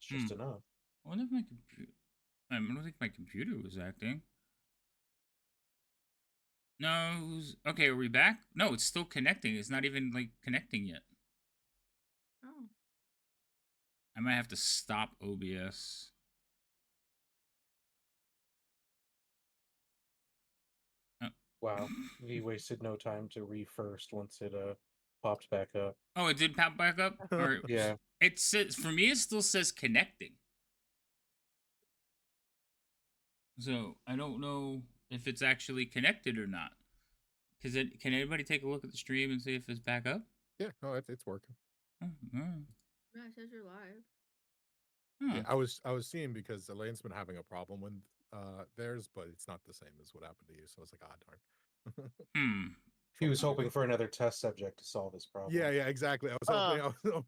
It's just enough. I wonder if my computer. I don't think my computer was acting. No. Okay, are we back? No, it's still connecting. It's not even like connecting yet. Oh. I might have to stop OBS. Wow, he wasted no time to re-first once it popped back up. Oh, it did pop back up? Or Yeah. it says, for me, it still says connecting. So I don't know if it's actually connected or not. Can anybody take a look at the stream and see if it's back up? Yeah, no, it's working. Oh, Yeah, it says you're live. huh. Yeah, I was seeing because Elaine's been having a problem with theirs, but it's not the same as what happened to you. So I was like, ah, darn. He was hoping for another test subject to solve his problem. Yeah, exactly. I was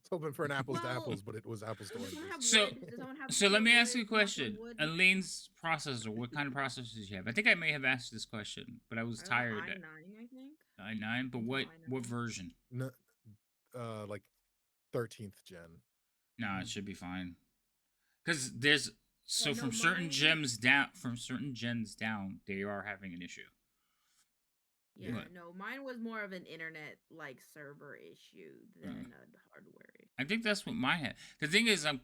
hoping for an apples to apples, but it was apples to oranges. So let me ask you a question. Elaine's processor, what kind of processor does she have? I think I may have asked this question, but I was tired. i9, I think. i9, but what version? No, like 13th gen. No, it should be fine. Because there's from certain gens down, they are having an issue. Yeah, no, mine was more of an internet like server issue than a hardware issue. I think that's what mine had. The thing is, I'm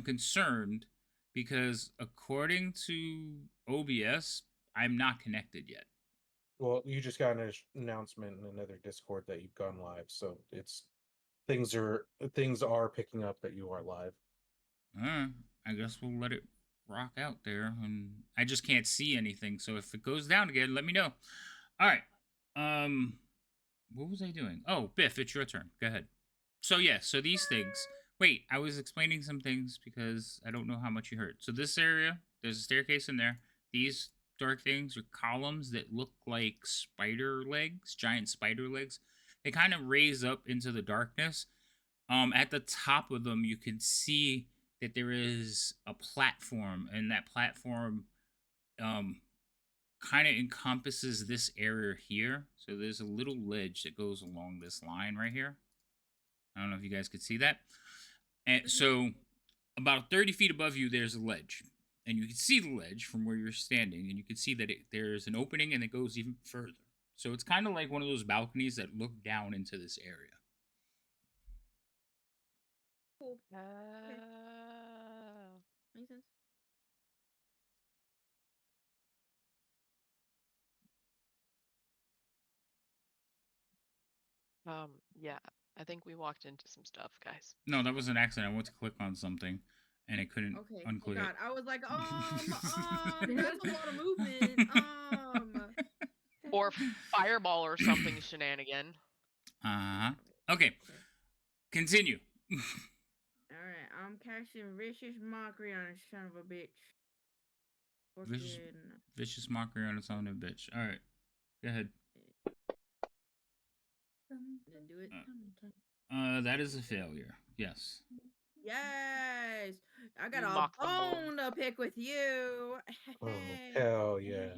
concerned because according to OBS, I'm not connected yet. Well, you just got an announcement in another Discord that you've gone live, so it's things are picking up that you are live. I guess we'll let it rock out there, and I just can't see anything. So if it goes down again, let me know. All right. What was I doing? Oh, Biff, it's your turn. Go ahead. So so these things. Wait, I was explaining some things because I don't know how much you heard. So this area, there's a staircase in there. These dark things are columns that look like spider legs, giant spider legs. They kind of raise up into the darkness. At the top of them, you can see that there is a platform, and that platform kind of encompasses this area here. So there's a little ledge that goes along this line right here. I don't know if you guys could see that. And so about 30 feet above you, there's a ledge. And you can see the ledge from where you're standing, and you can see that there's an opening and it goes even further. So it's kind of like one of those balconies that look down into this area. Cool. Makes sense. Yeah, I think we walked into some stuff, guys. No, that was an accident. I went to click on something, and it couldn't unclick it. I was like, that's a lot of movement. Or fireball or something shenanigan. Okay. Continue. Alright, I'm casting vicious mockery on a son of a bitch. Vicious mockery on its own a bitch. Alright. Go ahead. Then do it. That is a failure. Yes. Yes! I got a bone to pick with you. Oh, hell yes.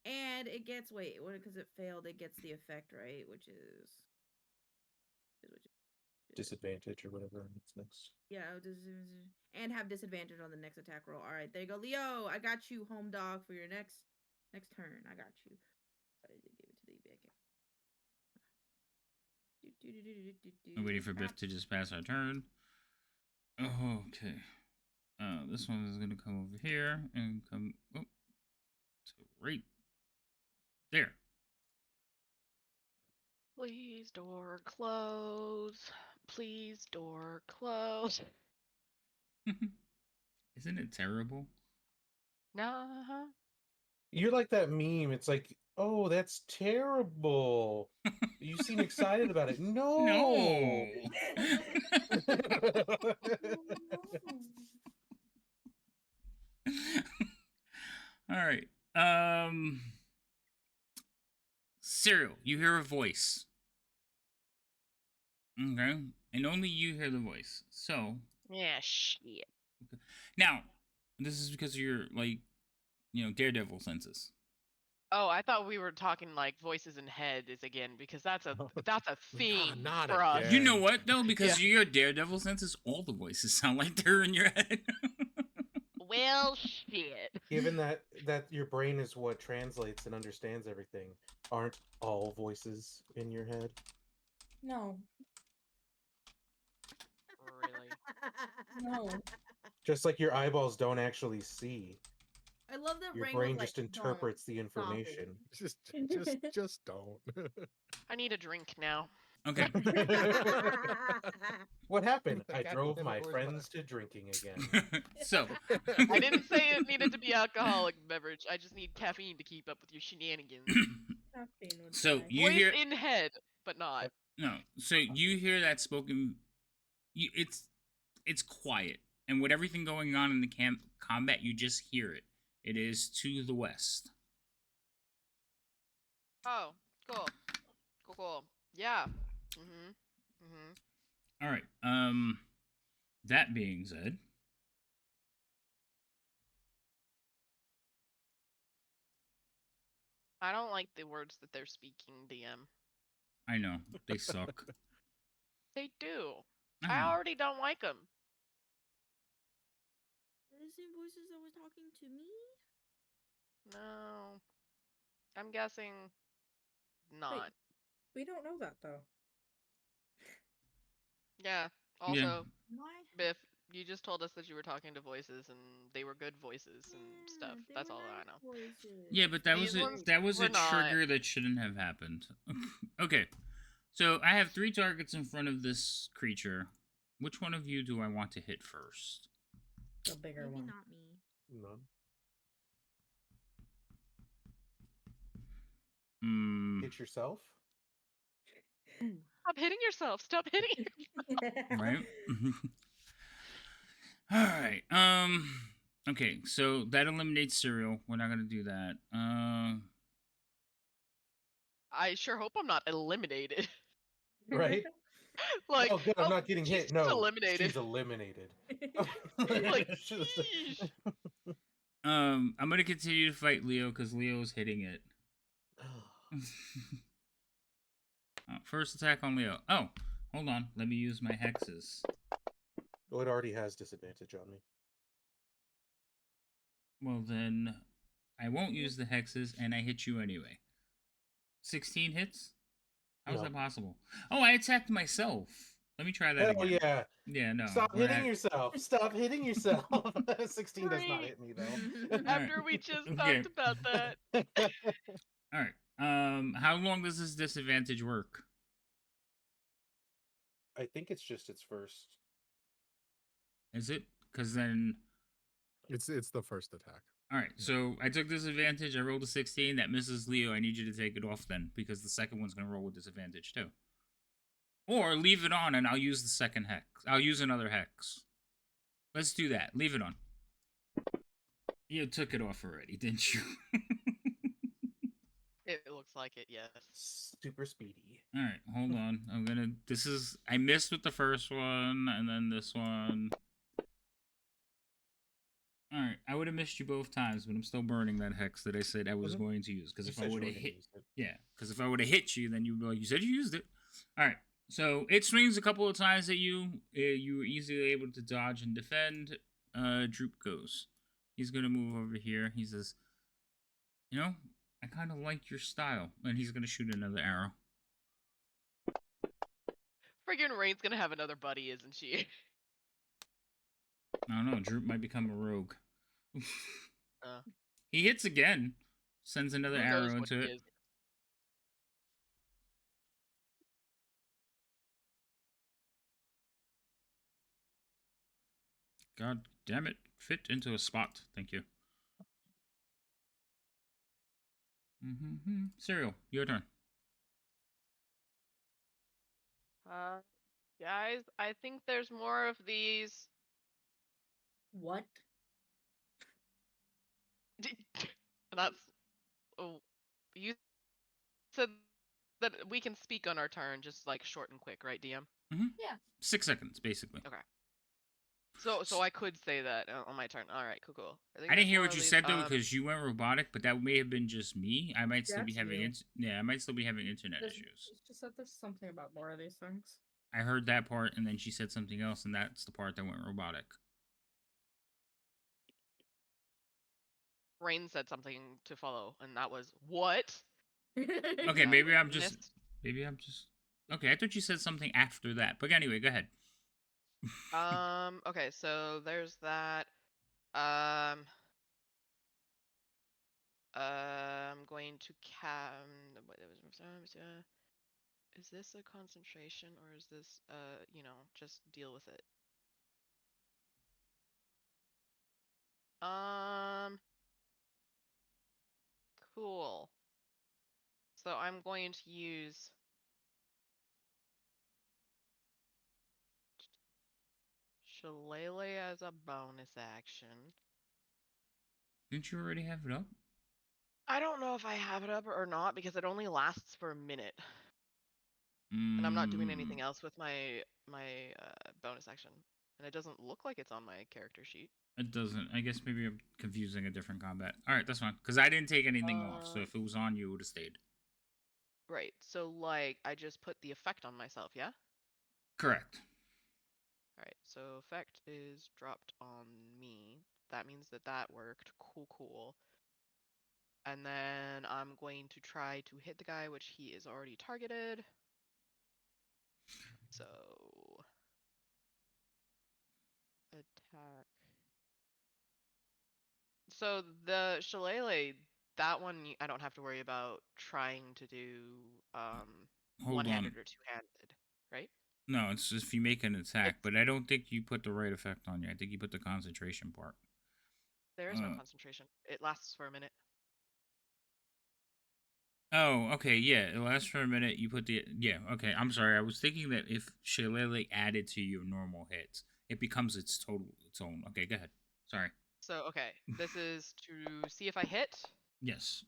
And it gets because it failed, it gets the effect, right? Which is disadvantage or whatever it's next. Yeah, and have disadvantage on the next attack roll. All right, there you go, Leo. I got you, home dog, for your next turn. I got you. I did give it to the back. I'm waiting for Biff to just pass our turn. Oh, okay. This one is gonna come over here and come to right there. Please, door close. Please, door close. Isn't it terrible? Nah. You're like that meme. It's like, oh, that's terrible. You seem excited about it. No. No. All right. Cyril, you hear a voice. Okay. And only you hear the voice. So. Yeah, shit. Okay. Now, this is because of your, daredevil senses. Oh, I thought we were talking like voices in heads again because that's a theme not for us. again. You know what though? Because Yeah. your Daredevil senses, all the voices sound like they're in your head. Well, shit. Given that your brain is what translates and understands everything, aren't all voices in your head? No. Really? No. Just like your eyeballs don't actually see, I love that your Rain brain was like, just interprets the information. Just don't. I need a drink now. Okay. What happened? I God drove damn it, my where's friends to drinking again. So I didn't say it needed to be alcoholic beverage. I just need caffeine to keep up with your shenanigans. Caffeine would So die. you Voice hear in head, but not. no. So you hear that spoken. It's quiet, and with everything going on in the combat, you just hear it. It is to the west. Oh, cool. Cool. Yeah. All right. That being said, I don't like the words that they're speaking, DM. I know they suck. They do. I I know. already don't like them. The same voices that was talking to me? No. I'm guessing not. We don't know that though. Yeah. Yeah. Also, Why? Biff, you just told us that you were talking to voices and they were good voices and stuff. They That's were all that I nice know. voices. Yeah, but that These was ones a were not. trigger that shouldn't have happened. Okay. So I have 3 targets in front of this creature. Which one of you do I want to hit first? The bigger Maybe one. not me. None. Hmm. Hit yourself? Stop hitting yourself. Stop hitting. Right. All right. Okay. So that eliminates cereal. We're not gonna do that. I sure hope I'm not eliminated. Right? Like, Oh, good. I'm not getting she's hit. No, eliminated. she's eliminated. Like, She's- sheesh. I'm gonna continue to fight Leo because Leo's hitting it. First attack on Leo. Oh, hold on. Let me use my hexes. Well, it already has disadvantage on me. Well, then I won't use the hexes, and I hit you anyway. 16 hits? How is No. that possible? Oh, I attacked myself. Let me try that Hell again. yeah. Yeah, no. Stop we're hitting at- yourself. Stop hitting yourself. 16 does not Great. hit me, though. After we just Okay. talked about that. All right. How long does this disadvantage work? I think it's just its first. Is it? Because then. It's the first attack. All right. So I took disadvantage. I rolled a 16. That misses Leo. I need you to take it off then, because the second one's going to roll with disadvantage too. Or leave it on, and I'll use the second hex. I'll use another hex. Let's do that. Leave it on. You took it off already, didn't you? It looks like it, yes. Super speedy. All right, hold on. I missed with the first one, and then this one. All right, I would have missed you both times, but I'm still burning that hex that I said I was going to use. Because You if I said you would were have gonna hit, use it. yeah, because if I would have hit you, then you'd be like, you said you used it. All right, so it swings a couple of times at you. You were easily able to dodge and defend. Droop goes. He's gonna move over here. He says, "You know, I kind of like your style," and he's gonna shoot another arrow. Friggin' Rain's gonna have another buddy, isn't she? I don't know. Droop might become a rogue. Uh, He hits again. Sends another who knows arrow what into he it. is. God damn it. Fit into a spot. Thank you. Cereal, your turn. Guys, I think there's more of these. What? That's. Oh, you said that we can speak on our turn, just like short and quick, right, DM? Yeah. 6 seconds, basically. Okay. So I could say that on my turn. All right, cool. I didn't there's hear more what of you these, said though, because you went robotic, but that may have been just me. I might still be That's having you. I might still be having internet There's, issues. it's just that there's something about more of these things. I heard that part, and then she said something else, and that's the part that went robotic. Rain said something to follow, and that was what? Okay, maybe I'm just. Okay, I thought you said something after that. But anyway, go ahead. Okay, so there's that. I'm going to is this a concentration or is this just deal with it? Cool. So I'm going to use Shillelagh as a bonus action. Didn't you already have it up? I don't know if I have it up or not because it only lasts for a minute. And I'm not doing anything else with my bonus action. And it doesn't look like it's on my character sheet. It doesn't. I guess maybe I'm confusing a different combat. All right, that's fine. Because I didn't take anything off, so if it was on you, it would have stayed. Right. So, like, I just put the effect on myself, yeah? Correct. Alright, so effect is dropped on me. That means that worked. Cool. And then I'm going to try to hit the guy, which he is already targeted. So... attack. So the Shillelagh, that one I don't have to worry about trying to do one-handed or two-handed, right? No, it's just if you make an attack, but I don't think you put the right effect on you. I think you put the concentration part. There is no concentration. It lasts for a minute. Oh, okay, yeah. It lasts for a minute. You put the okay. I'm sorry. I was thinking that if Shillelagh added to your normal hits, it becomes its own. Okay, go ahead. Sorry. So okay, this is to see if I hit. Yes,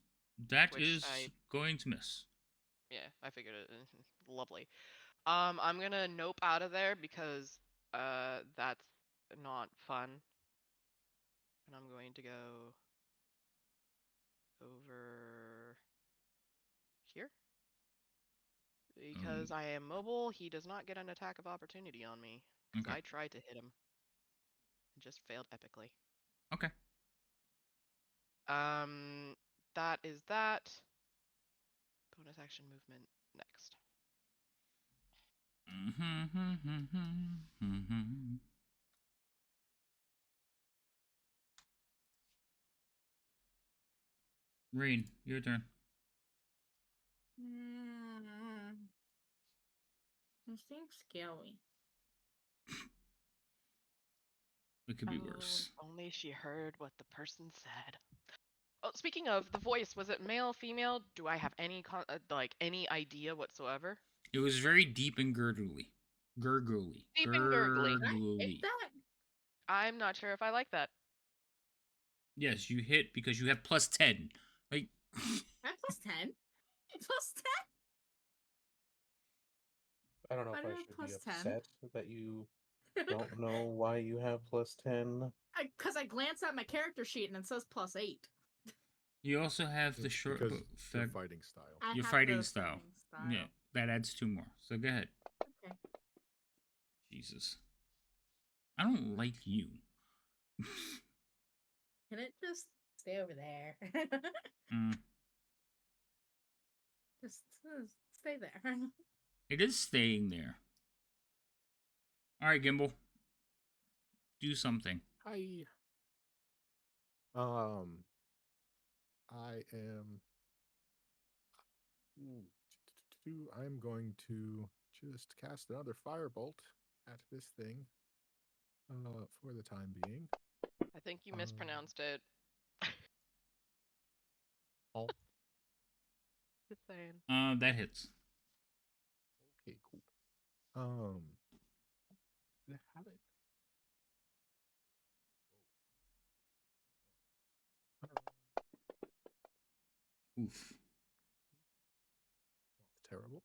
that which is going to miss. Yeah, I figured it. Lovely. I'm gonna nope out of there because that's not fun. And I'm going to go over here. Because I am mobile, he does not get an attack of opportunity on me. Because I tried to hit him. And just failed epically. Okay. That is that. Bonus action movement next. Rain, your turn. This seems scary. It could be worse. If only she heard what the person said. Oh, speaking of the voice, was it male, female? Do I have any any idea whatsoever? It was very deep and gurgly. Deep and gurgly. I'm not sure if I like that. Yes, you hit because you have plus 10. Like I have plus 10? Plus 10? I don't know if I should be upset that you don't know why you have plus 10. Because I glanced at my character sheet and it says plus 8. You also have the short your fighting style. Your fighting style. Yeah, that adds 2 more. So go ahead. Okay. Jesus. I don't like you. Can it just stay over there? Just stay there. It is staying there. Alright, Gimbal. Do something. Hi. I am. I'm going to just cast another firebolt at this thing. For the time being. I think you mispronounced it. Oh. Just saying. That hits. Okay, cool. Did I have it? Oof. Terrible.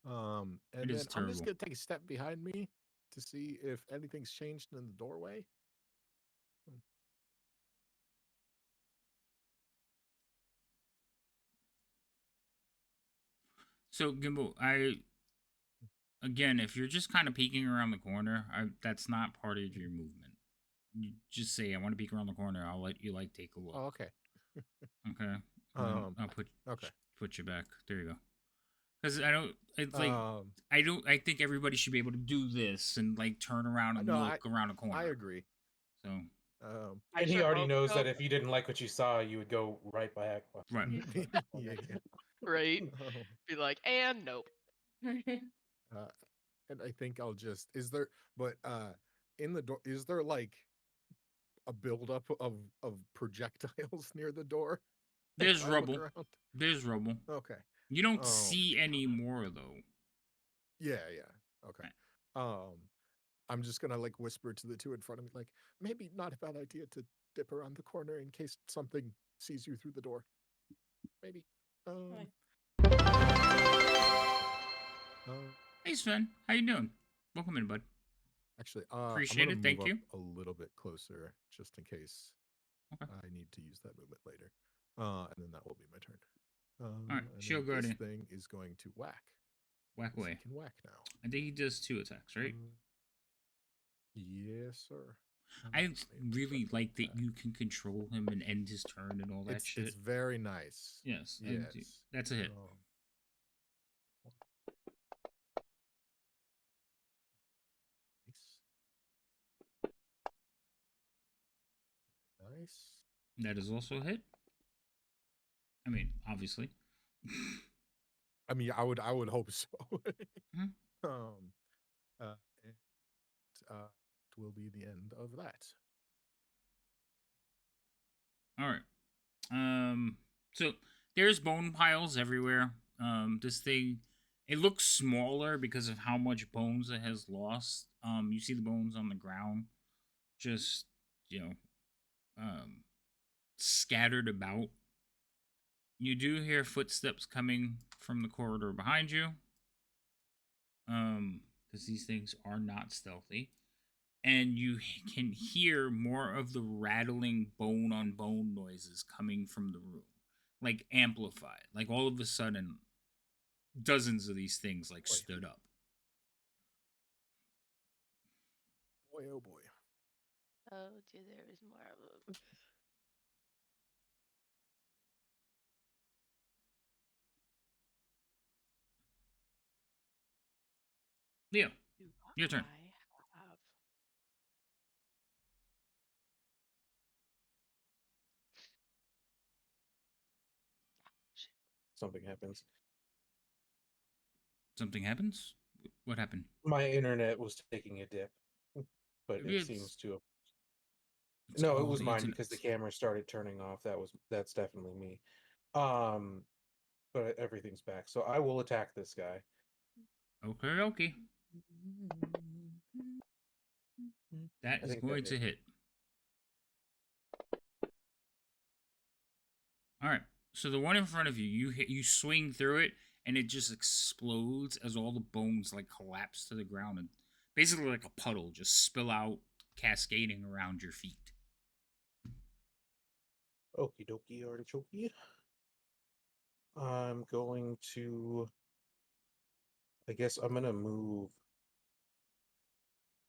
And then I'm just gonna take a step behind me to see if anything's changed in the doorway. So Gimbal, again, if you're just kind of peeking around the corner, that's not part of your movement. You just say, "I want to peek around the corner." I'll let you take a look. Oh, okay. Okay. I'll Okay. put you back. There you go. Because I don't. It's like Um, I don't. I think everybody should be able to do this and turn around and no, look around a corner. I agree. So. I And he sure already hope knows so. that if you didn't like what you saw, you would go right back. Right. Yeah. Right. Be like, and nope. And I think I'll just in the door, is there like a buildup of projectiles near the door? There's I look rubble. around? There's rubble. Okay. You don't see any more though. Yeah. Okay. I'm just gonna whisper to the two in front of me, maybe not a bad idea to dip around the corner in case something sees you through the door. Maybe. Hey Sven, how you doing? Welcome in, bud. Actually, Appreciate I'm gonna it. move Thank up you. a little bit closer just in case Okay. I need to use that movement later. And then that will be my turn. All right, And Shield then this Guardian. thing is going to whack. Whack 'cause away. He can whack now. I think he does 2 attacks, right? Yes, sir. I really like that you can control him and end his turn and all that shit. It's very nice. Yes. Yes. That's a hit. Nice. That is also a hit. I mean, obviously. I mean, I would hope so. Mhm. It will be the end of that. All right. So there's bone piles everywhere. This thing, it looks smaller because of how much bones it has lost. You see the bones on the ground, just scattered about. You do hear footsteps coming from the corridor behind you. Because these things are not stealthy. And you can hear more of the rattling bone on bone noises coming from the room, amplified. All of a sudden, dozens of these things stood up. Boy, oh boy. Oh, dear, there is more of them. Leo, your turn. I have Something happens. Something happens? What happened? My internet was taking a dip, but Maybe it it's- seems to have. It's No, it all was the mine because the internet. camera started turning off. That's definitely me. But everything's back, so I will attack this guy. Okay. That I is think going that to hit. All right. So the one in front of you, you swing through it, and it just explodes as all the bones collapse to the ground, and basically like a puddle just spill out, cascading around your feet. Okie dokie artichoke. I'm going to. I guess I'm gonna move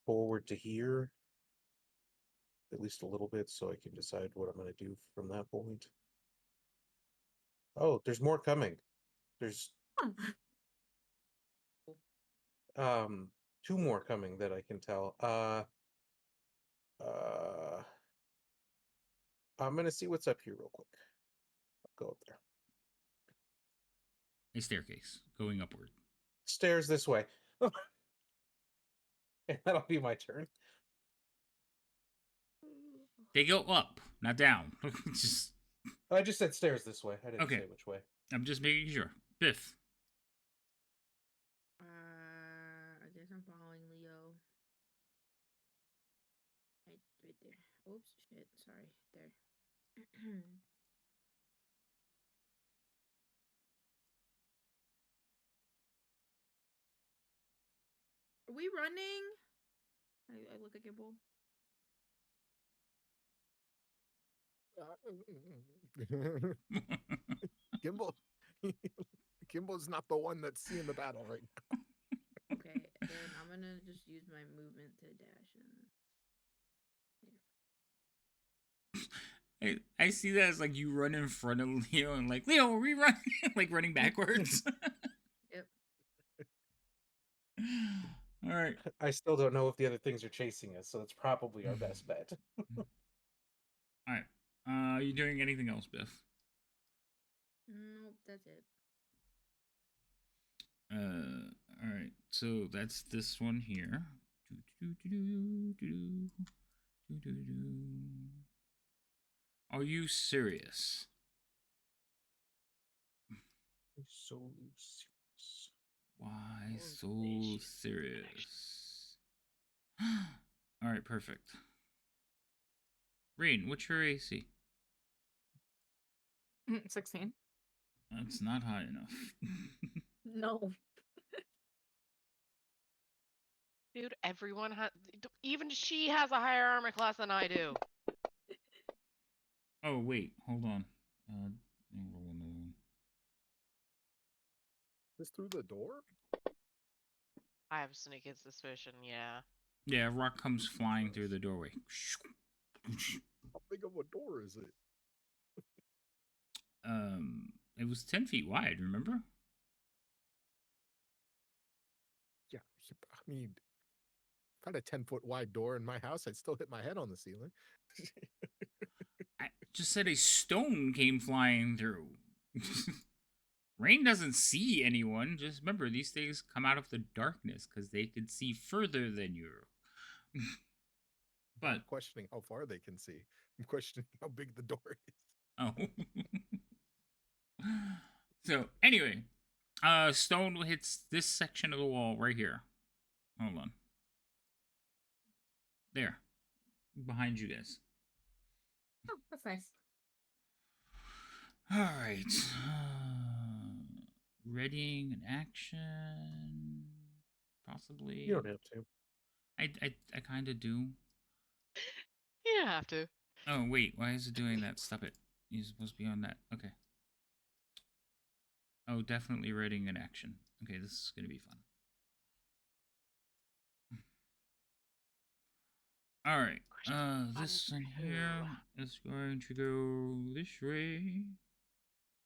forward to here, at least a little bit, so I can decide what I'm gonna do from that point. Oh, there's more coming. There's 2 more coming that I can tell. I'm gonna see what's up here real quick. I'll go up there. A staircase going upward. Stairs this way. And that'll be my turn. They go up, not down. Just I just said stairs this way. I didn't Okay. say which way. I'm just making sure. Biff. I guess I'm following Leo. Right there. Oops, shit. Sorry. There. Are we running? I look at Gimbal. Gimbal. Gimbal's not the one that's seeing the battle right now. Okay, then I'm gonna just use my movement to dash in. I see that as like you run in front of Leo and like Leo rerun, like running backwards. Yep. All right. I still don't know if the other things are chasing us, so it's probably our best bet. All right. Are you doing anything else, Biff? Nope, that's it. All right. So that's this one here. Are you serious? So serious. Why Oh, so gracious. serious? All right, perfect. Rain, what's your AC? 16. That's not high enough. No. Dude, everyone has. Even she has a higher armor class than I do. Oh wait, hold on. Roll another one. Is this through the door? I have a sneaking suspicion, yeah. Yeah, rock comes flying through the doorway. How big of a door is it? It was 10 feet wide. Remember? Yeah, I mean, if I had a 10-foot wide door in my house, I'd still hit my head on the ceiling. I just said a stone came flying through. Rain doesn't see anyone. Just remember, these things come out of the darkness because they can see further than you. I'm But questioning how far they can see. I'm questioning how big the door is. oh, so anyway, stone hits this section of the wall right here. Hold on, there, behind you guys. Oh, that's nice. All right, readying an action, possibly. You don't have to. I kind of do. You don't have to. Oh wait, why is it doing that? Stop it. You're supposed to be on that. Okay. Oh, definitely readying an action. Okay, this is gonna be fun. All right. This one here is going to go this way.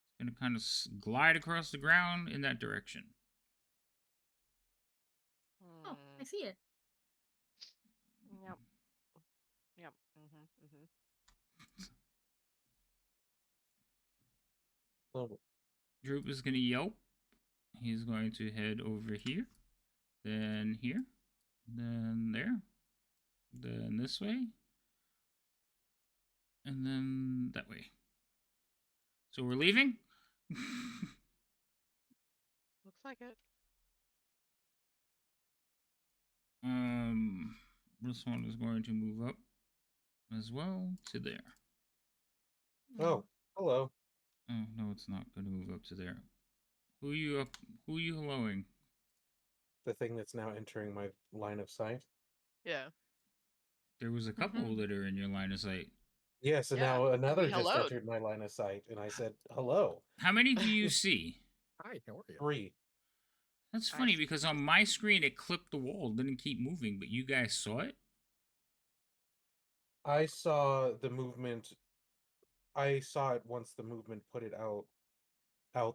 It's gonna kind of glide across the ground in that direction. Oh, I see it. Yep. Yep. Mm-hmm. Oh, Droop is gonna yelp. He's going to head over here, then here, then there, then this way, and then that way. So we're leaving? Looks like it. This one is going to move up as well to there. oh, hello. Oh no, it's not going to move up to there. Who you helloing? The thing that's now entering my line of sight. Yeah. There was a couple that are in your line of sight. Yes, and Yeah, now another we just helloed. entered my line of sight, and I said hello. How many do you see? Hi, how are you? 3. That's I funny see because on my screen it clipped the wall, didn't keep moving, but you guys saw it? I saw the movement. I saw it once the movement put it out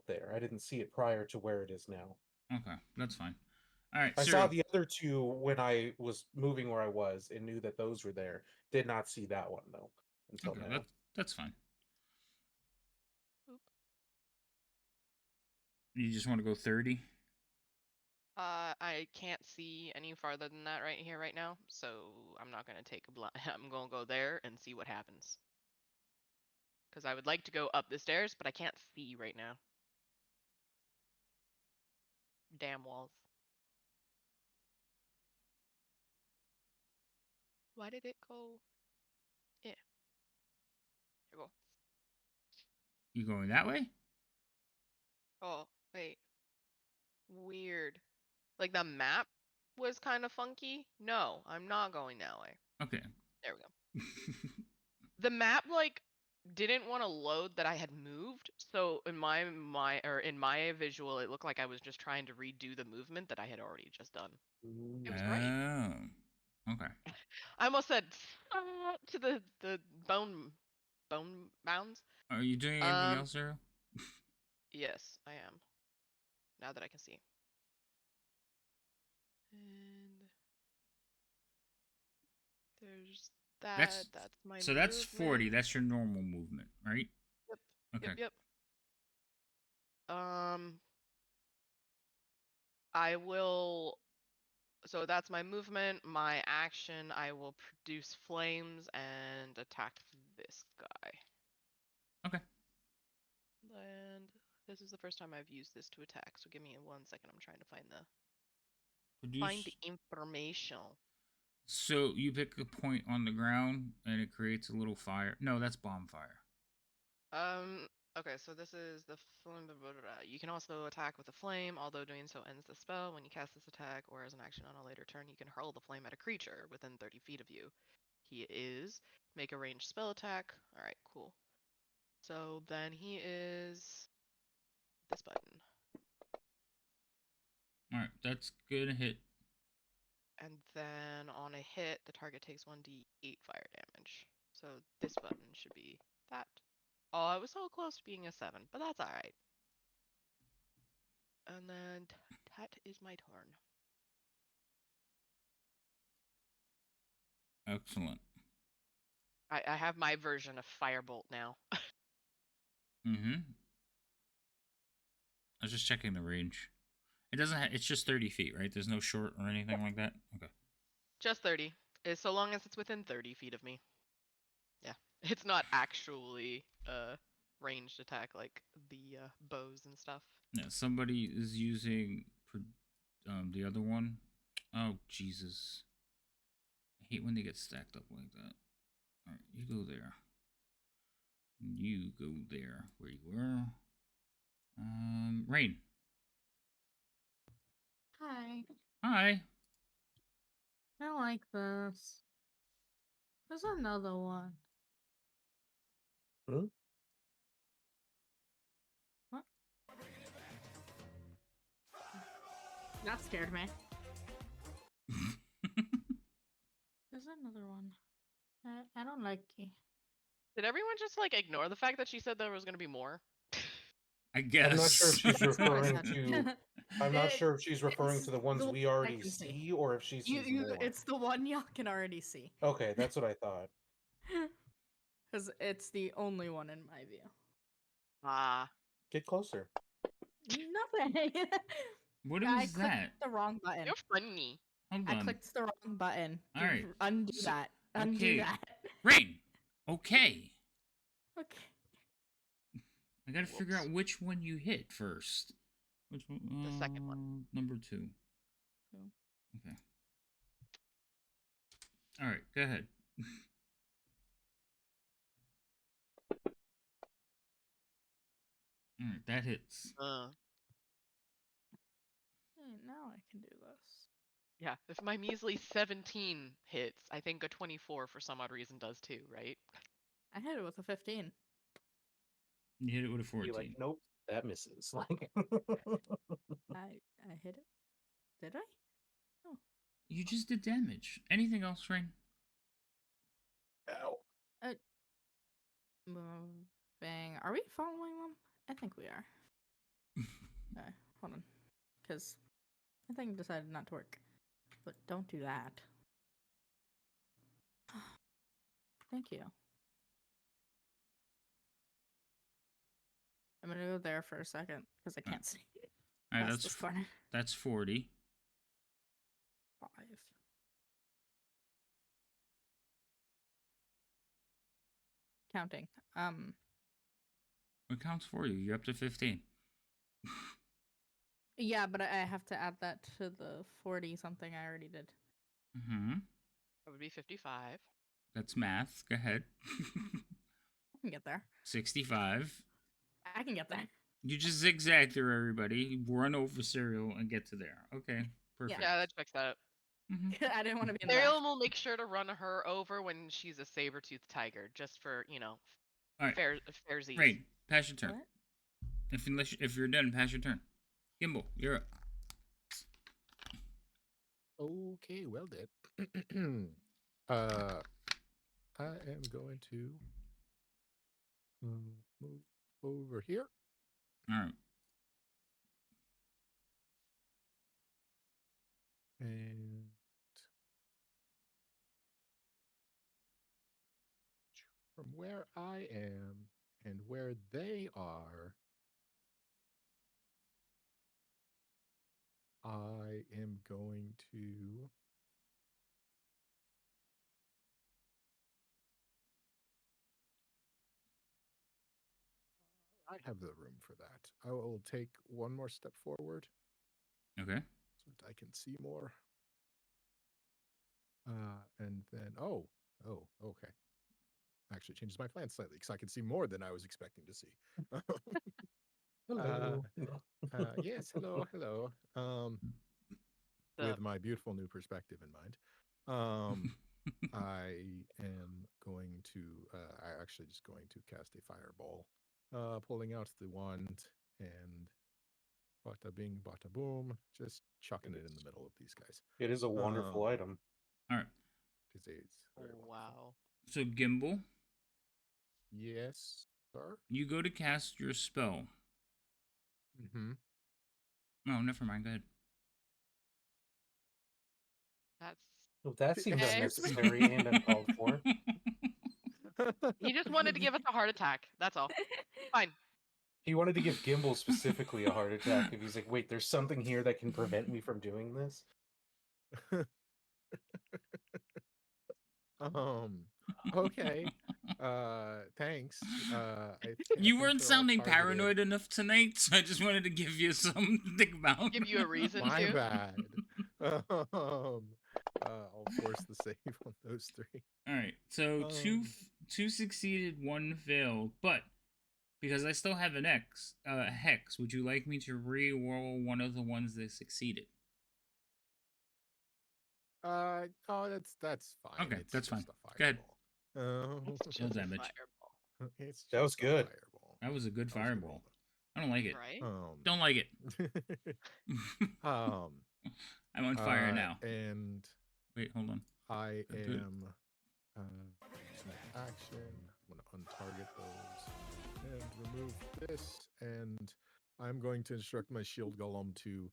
there. I didn't see it prior to where it is now. Okay, that's fine. All right, I so saw the other 2 when I was moving where I was and knew that those were there. Did not see that one though until okay, now. that's fine. Oop. You just want to go 30? I can't see any farther than that right here, right now. So I'm not gonna take a blind. I'm gonna go there and see what happens. Because I would like to go up the stairs, but I can't see right now. Damn walls. Why did it go? Yeah. Here we go. You going that way? Oh, wait. Weird. Like the map was kind of funky. No, I'm not going that way. Okay. There we go. The map like didn't want to load that I had moved, so in my visual, it looked like I was just trying to redo the movement that I had already just done. It was great. Oh. Okay. I almost said to the bone mounds. Are you doing anything else, Zero? Yes, I am. Now that I can see. And there's that. That's my So that's 40. movement. That's your normal movement, right? Yep. Okay. Yep. I will. So that's my movement. My action, I will produce flames and attack this guy. Okay. And this is the first time I've used this to attack. So give me 1 second. I'm trying to find the information. So you pick a point on the ground and it creates a little fire. No, that's bonfire. Okay, so this is the flame. You can also attack with a flame, although doing so ends the spell. When you cast this attack, or as an action on a later turn, you can hurl the flame at a creature within 30 feet of you. He is make a ranged spell attack. All right, cool. So then he is this button. All right, that's good hit. And then on a hit, the target takes 1d8 fire damage. So this button should be that. Oh, I was so close to being a 7, but that's alright. And then that is my turn. Excellent. I have my version of Firebolt now. Mm-hmm. I was just checking the range. It doesn't have, it's just 30 feet, right? There's no short or anything like that? Okay. Just 30. So long as it's within 30 feet of me. Yeah. It's not actually a ranged attack like the bows and stuff. Yeah, somebody is using the other one. Oh, Jesus. I hate when they get stacked up like that. All right, you go there. You go there where you were. Rain. Hi. Hi. I don't like this. There's another one. Hmm? What? That scared me. There's another one. I don't like it. Did everyone just like ignore the fact that she said there was gonna be more? I guess. I'm not sure if she's That's what I referring said. to. I'm not It- sure if she's referring to the ones one we I already can see, or if she sees more. It's the one y'all can already see. Okay, that's what I thought. Because it's the only one in my view. Ah. Get closer. Nothing. What I is clicked that? the wrong button. You're funny. Hold I on. clicked the wrong button. All right. Undo So- that. Undo okay. that. Rain. Okay. Okay. I gotta figure out which one you hit first. Which one? The second one. Number 2. Two. Okay. All right. Go ahead. All right. That hits. Hey, now I can do this. Yeah, if my measly 17 hits, I think a 24 for some odd reason does too, right? I hit it with a 15. You hit it with a 14. Be like, nope, that misses. Like, I hit it. Did I? Oh. You just did damage. Anything else, Rain? ow. Moving. Are we following them? I think we are. Okay, hold on. Because I think decided not to work. But don't do that. Thank you. I'm gonna go there for a second because I can't see. All right, Past this corner. that's 40. 5. Counting. What counts for you? You're up to 15. Yeah, but I have to add that to the 40 something I already did. Mm-hmm. That would be 55. That's math. Go ahead. I can get there. 65. I can get there. You just zigzag through everybody, run over cereal, and get to there. Okay. Perfect. Yeah, that checks out. hmm I didn't want to be in the Ariel back. will make sure to run her over when she's a saber-toothed tiger, just for, All right. fairsies. Rain, pass your turn. What? If you're done, pass your turn. Gimbal, you're up. Okay, well then. I am going to move over here. All right. And from where I am and where they are, I am going to I have the room for that. I will take one more step forward Okay. so that I can see more. And then okay. Actually changes my plan slightly because I can see more than I was expecting to see. Hello. Yes, hello. With my beautiful new perspective in mind. I am going to I actually just going to cast a fireball. Pulling out the wand and bada bing bada boom, just chucking it in the middle of these guys. It is a wonderful item. All right. It's very wonderful. Wow. So Gimbal, Yes, sir. you go to cast your spell. Mm-hmm. Oh, never mind. Go ahead. That's Well, that seems Okay. unnecessary and uncalled for. He just wanted to give us a heart attack. That's all. Fine. He wanted to give Gimbal specifically a heart attack. If he's like, wait, there's something here that can prevent me from doing this. Okay. Thanks. You think weren't they're all sounding targeted. paranoid enough tonight, so I just wanted to give you something to think about. Give you a reason My to. bad. I'll force the save on those three. All right. So Um, two succeeded, one failed, but because I still have an hex, would you like me to re-roll one of the ones that succeeded? oh, that's fine. Okay, It's that's just fine. a Go ahead. fireball. It's Roll just a damage. fireball. It's That was just a good. fireball. That was a good That was a good fireball. I don't like it. Right? Don't like it. um, I'm on fire now. And Wait, hold on. I Don't do it. am using action. I'm going to untarget those and remove this. And I'm going to instruct my shield golem to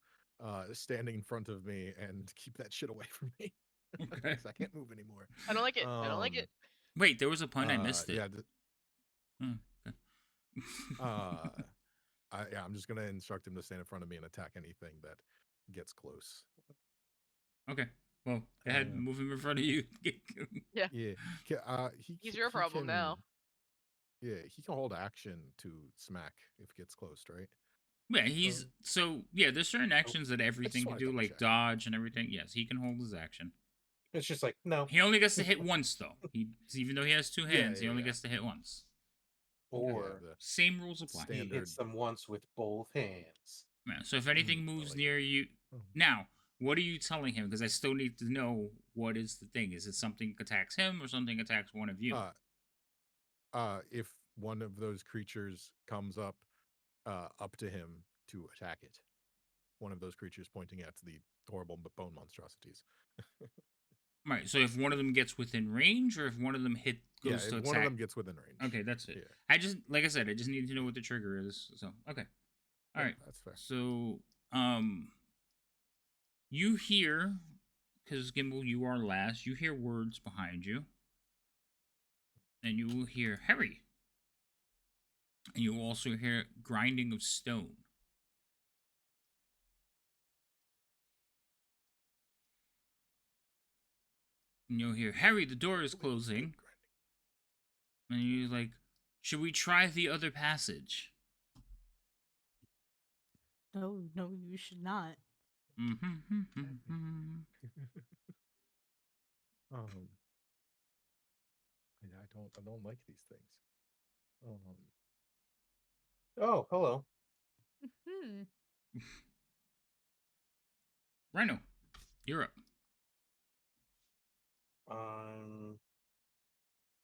standing in front of me and keep that shit away from me. Okay. 'Cause I can't move anymore. I don't like it. I don't like it. Wait, there was a pun. I missed it. Yeah. Okay. I'm just gonna instruct him to stand in front of me and attack anything that gets close. Okay. Well, go ahead, move him in front of you. Yeah. Yeah. He's your problem now. Yeah, he can hold action to smack if it gets close, right? Yeah, he's there's certain actions that everything can wanna do, double like check. dodge and everything. Yes, he can hold his action. It's just like, no. He only gets to hit once though. Even though he has two hands, he yeah, only yeah. gets to hit once. Or the Same rules apply. he standard. hits them once with both hands. Yeah, so if anything moves like near it. you, now what are you telling him? Because I still need to know what is the thing. Is it something attacks him or something attacks one of you? If one of those creatures comes up to him to attack it, one of those creatures pointing at the horrible bone monstrosities. Right. So if one of them gets within range, or if one of them goes to if attack, one of them gets within range. Okay, that's it. Yeah. I just, like I said, I just need to know what the trigger is. So okay, all right. That's fair. So you hear, because Gimbal, you are last. You hear words behind you, and you will hear Harry, and you will also hear grinding of stone. And you'll hear, Harry, the door is closing. And you're like, should we try the other passage? No, you should not. I don't like these things. Oh, hello. Hmm. Rhino, You're up. I'm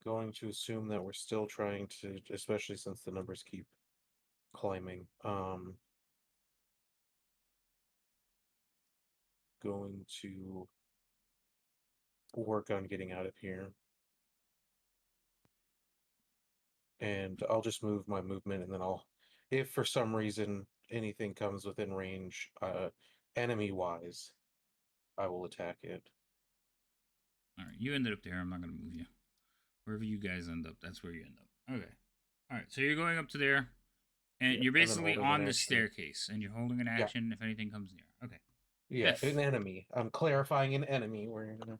going to assume that we're still trying to, especially since the numbers keep climbing. Going to work on getting out of here. And I'll just move my movement, and then if for some reason anything comes within range, enemy-wise, I will attack it. All right, you ended up there. I'm not going to move you. Wherever you guys end up, that's where you end up. Okay. All right, so you're going up to there, and Yeah, you're and then basically holding an on the action. staircase, and you're holding an action if anything comes near. Okay. Yeah, Biff. an enemy. I'm clarifying an enemy. We're gonna.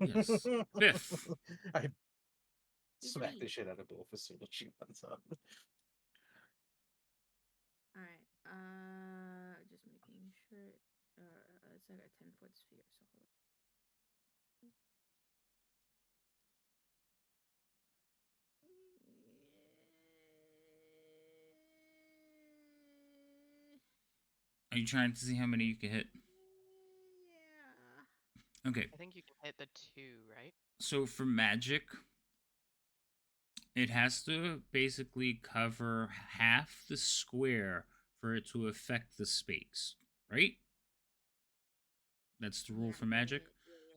Yes. Biff. I It's smack me. the shit out of Biff as soon as she runs up. All right. Just making sure. It's like a 10-foot sphere. So hold on. Are you trying to see how many you can hit? Yeah. Okay. I think you can hit the 2, right? So for magic, it has to basically cover half the square for it to affect the space, right? That's the rule for magic.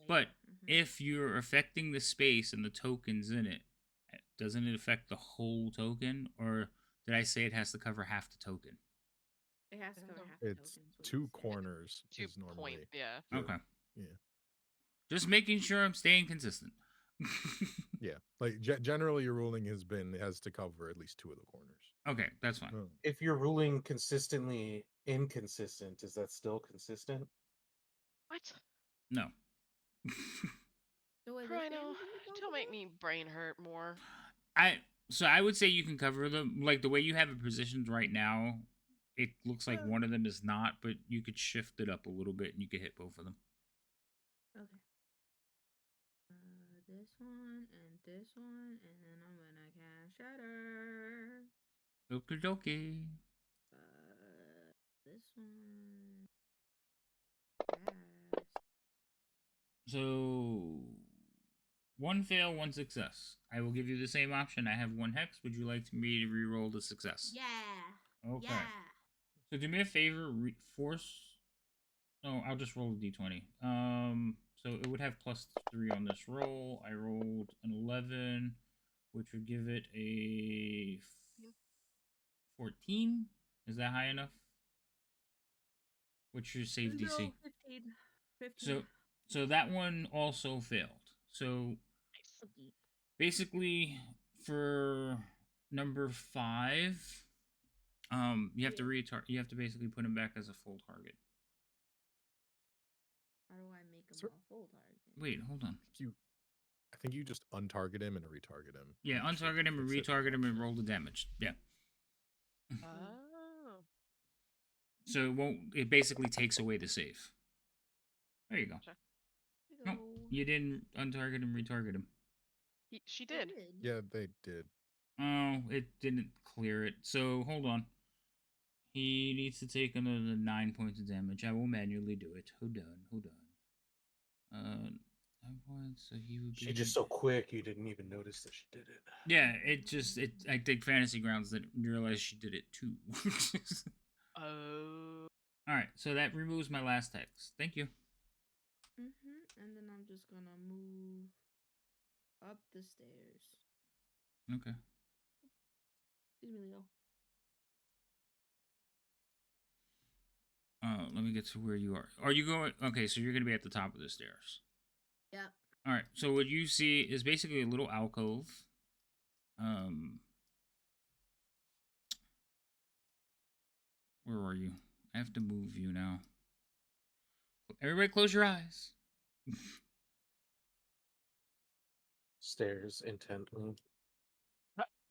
But if you're affecting the space and the tokens in it, doesn't it affect the whole token? Or did I say it has to cover half the token? It has to I don't cover know. half the It's tokens. what you 2 said. corners 2 is normally. point, yeah. the- Okay. Yeah. Just making sure I'm staying consistent. Yeah. Like generally, your ruling has to cover at least 2 of the corners. Okay, that's fine. Oh. If you're ruling consistently inconsistent, is that still consistent? What? No. So is this Rhino, damage that you're don't make talking me brain hurt more. I would say you can cover them like the way you have it positioned right now. It looks like one of them is not, but you could shift it up a little bit and you could hit both of them. about? Okay. This one and this one, and then I'm gonna cast Shatter. Okie dokie. This one. Cast. So one fail, one success. I will give you the same option. I have 1 hex. Would you like me to re-roll the success? Yeah. Okay. Yeah. So do me a favor, force. No, I'll just roll a d20. So it would have +3 on this roll. I rolled an 11, which would give it a 14. Is that high enough? What's your save DC? 15. 15. So that one also failed. So Okay. basically, for number 5, you have to you have to basically put him back as a full target. How do I make him So- a full target? Wait, hold on. I think you just untarget him and retarget him. Yeah, It should- untarget him and it's a- retarget him and roll the damage. Yeah. Oh. So it won't. It basically takes away the save. There you go. Gotcha. No, you didn't untarget and retarget him. She did. Yeah, they did. Oh, it didn't clear it. So hold on. He needs to take another 9 points of damage. I will manually do it. Hold on. 9 points. So he would be. She just so quick, you didn't even notice that she did it. Yeah, I think Fantasy Grounds that realized she did it too. Oh. All right, so that removes my last hex. Thank you. And then I'm just gonna move up the stairs. Okay. Excuse me, Leo. Let me get to where you are. Are you going? Okay, so you're gonna be at the top of the stairs. Yep. All right. So what you see is basically a little alcove. Where are you? I have to move you now. Everybody, close your eyes. Stares intently.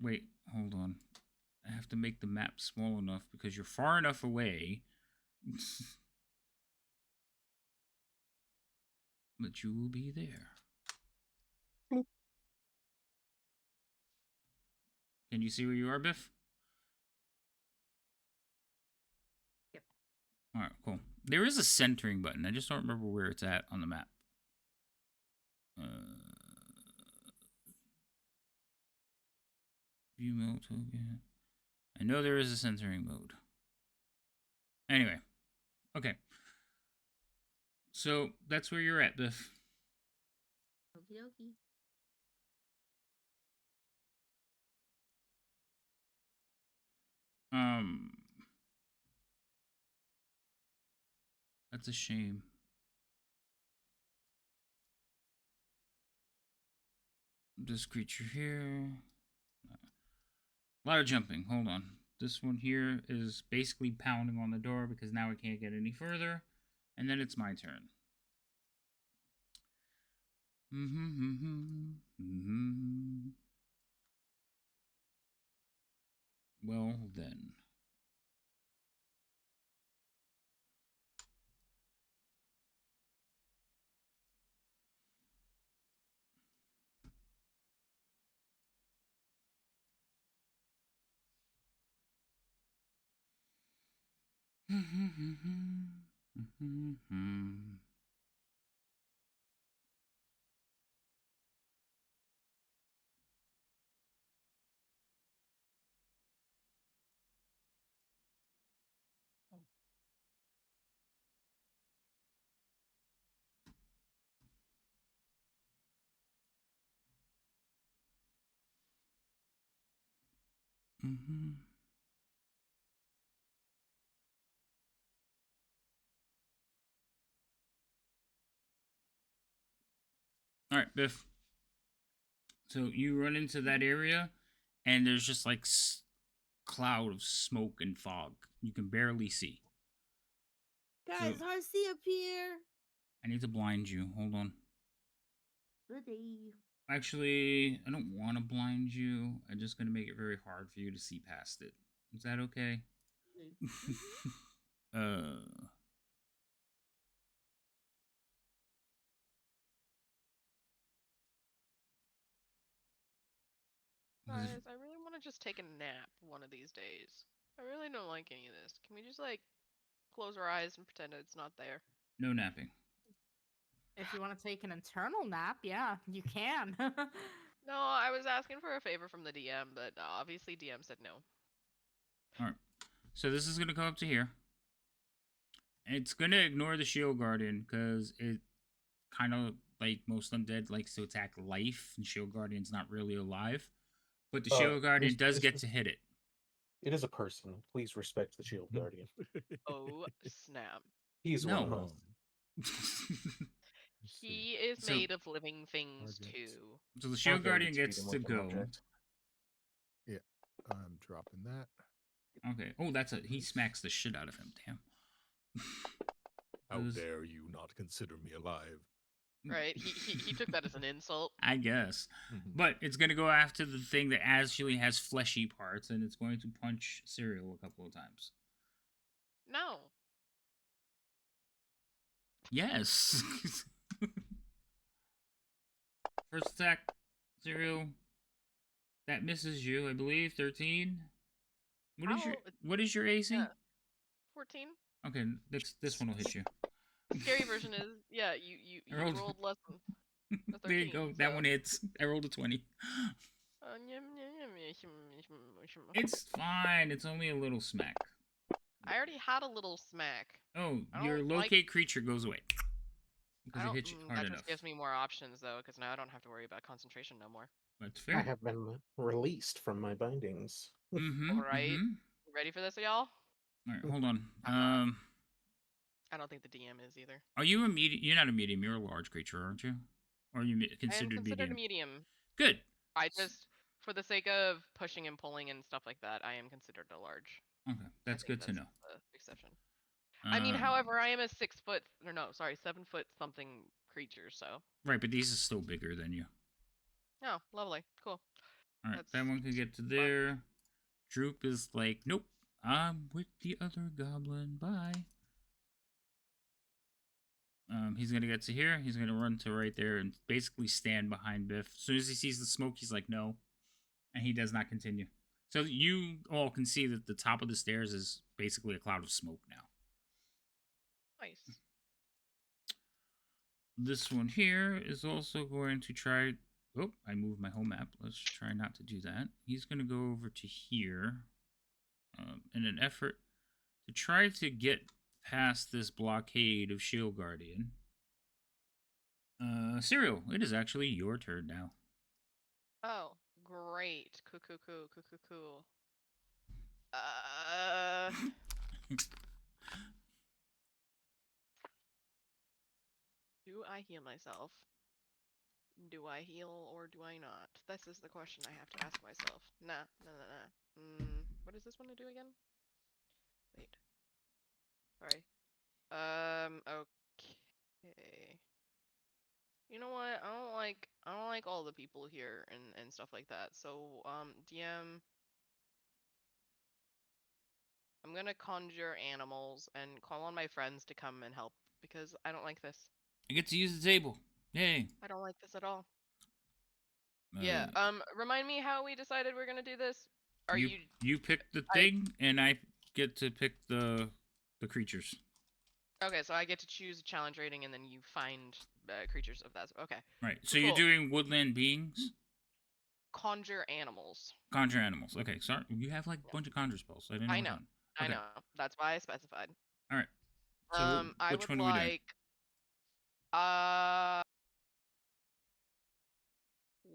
Wait, hold on. I have to make the map small enough because you're far enough away. But you will be there. Bloop. Can you see where you are, Biff? Yep. All right, cool. There is a centering button. I just don't remember where it's at on the map. View mode token. I know there is a centering mode. Anyway, okay. So that's where you're at, Biff. Okie dokie. That's a shame. This creature here. A lot of jumping. Hold on. This one here is basically pounding on the door because now I can't get any further. And then it's my turn. Well, then. All right, Biff. So you run into that area, and there's just like cloud of smoke and fog. You can barely see. Guys, So- I see up here. I need to blind you. Hold on. Good day. Actually, I don't want to blind you. I'm just going to make it very hard for you to see past it. Is that okay? Guys, I really want to just take a nap one of these days. I really don't like any of this. Can we just like close our eyes and pretend it's not there? No napping. If you want to take an internal nap, yeah, you can. No, I was asking for a favor from the DM, but obviously DM said no. All right. So this is going to go up to here. It's going to ignore the Shield Guardian because it kind of, like most undead, likes to attack life, and Shield Guardian's not really alive. But the Shield Guardian does get to hit it. It is a person. Please respect the Shield Guardian. Oh, snap. He's one of us. He is So- made of living things Target. too. So the How Shield dare you Guardian treat gets him to like an go. object. Yeah, I'm dropping that. Okay. Oh, he smacks the shit out of him. Damn. How This- dare you not consider me alive? Right? He took that as an insult. I guess. Mhm. But it's going to go after the thing that actually has fleshy parts, and it's going to punch Cereal a couple of times. No. Yes. First attack, Cereal. That misses you, I believe. 13. What is your AC? Yeah. 14. Okay, this one will hit you. The scary version is, yeah, you I rolled- rolled less than a 13. There you go. That so- one hits. I rolled a 20. It's fine. It's only a little smack. I already had a little smack. Oh, I your don't like- locate creature goes away. Because I it don't, hits you hard that enough. just gives me more options though, because now I don't have to worry about concentration no more. That's I fair. have been released from my bindings. Mm-hmm. Alright. Mm-hmm. You ready for this, y'all? Alright, hold on. I'm not. I don't think the DM is either. Are you a medium? You're not a medium. You're a large creature, aren't you? Or are you I am considered considered medium? a medium. Good. I just, for the sake of pushing and pulling and stuff like that, I am considered a large. Okay, that's I think good to know. The exception. I mean, Um, however, I am a 6 foot, or no, sorry, 7 foot something creature, so. Right, but these are still bigger than you. Oh, lovely. Cool. Alright, that That's one can get to fun. there. Droop is like, nope, I'm with the other goblin. Bye. He's gonna get to here. He's gonna run to right there and basically stand behind Biff. As soon as he sees the smoke, he's like, no. And he does not continue. So you all can see that the top of the stairs is basically a cloud of smoke now. Nice. This one here is also going to try. Oh, I moved my whole map. Let's try not to do that. He's going to go over to here in an effort to try to get past this blockade of Shield Guardian. Cyril, it is actually your turn now. Oh, great. Cool. Do I heal myself? Do I heal or do I not? This is the question I have to ask myself. Nah. What does this one do again? Wait. Sorry. Okay. You know what? I don't like all the people here and stuff like that. So, DM, I'm gonna conjure animals and call on my friends to come and help because I don't like this. I get to use the table. Yay. I don't like this at all. Yeah. Remind me how we decided we're gonna do this. Are you pick the thing and I get to pick the creatures. Okay, so I get to choose a challenge rating and then you find creatures of that. Okay. Right. So Cool. you're doing woodland beings? Conjure animals. Conjure animals. Okay, sorry. You have like a bunch of conjure spells. So I didn't know. I know. That's why I specified. All right. So I which would one are we doing?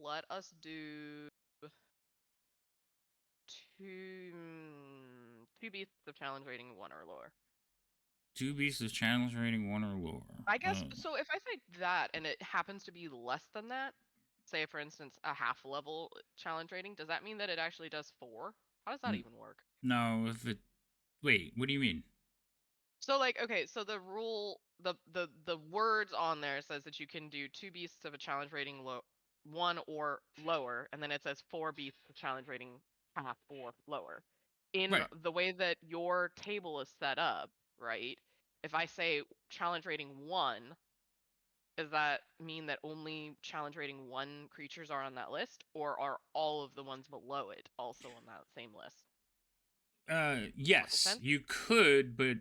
Let us do two beasts of challenge rating 1 or lower. 2 beasts of challenge rating 1 or lower. I guess so. If I say that and it happens to be less than that, say for instance a half level challenge rating, does that mean that it actually does 4? How does that even work? No, if it. Wait, what do you mean? So like, okay, so the rule, the words on there says that you can do 2 beasts of a challenge rating 1 or lower, and then it says 4 beasts of challenge rating half or lower. In the way that your table is set up, right? If I say challenge rating 1, does that mean that only challenge rating 1 creatures are on that list, or are all of the ones below it also on that same list? Yes, you could, but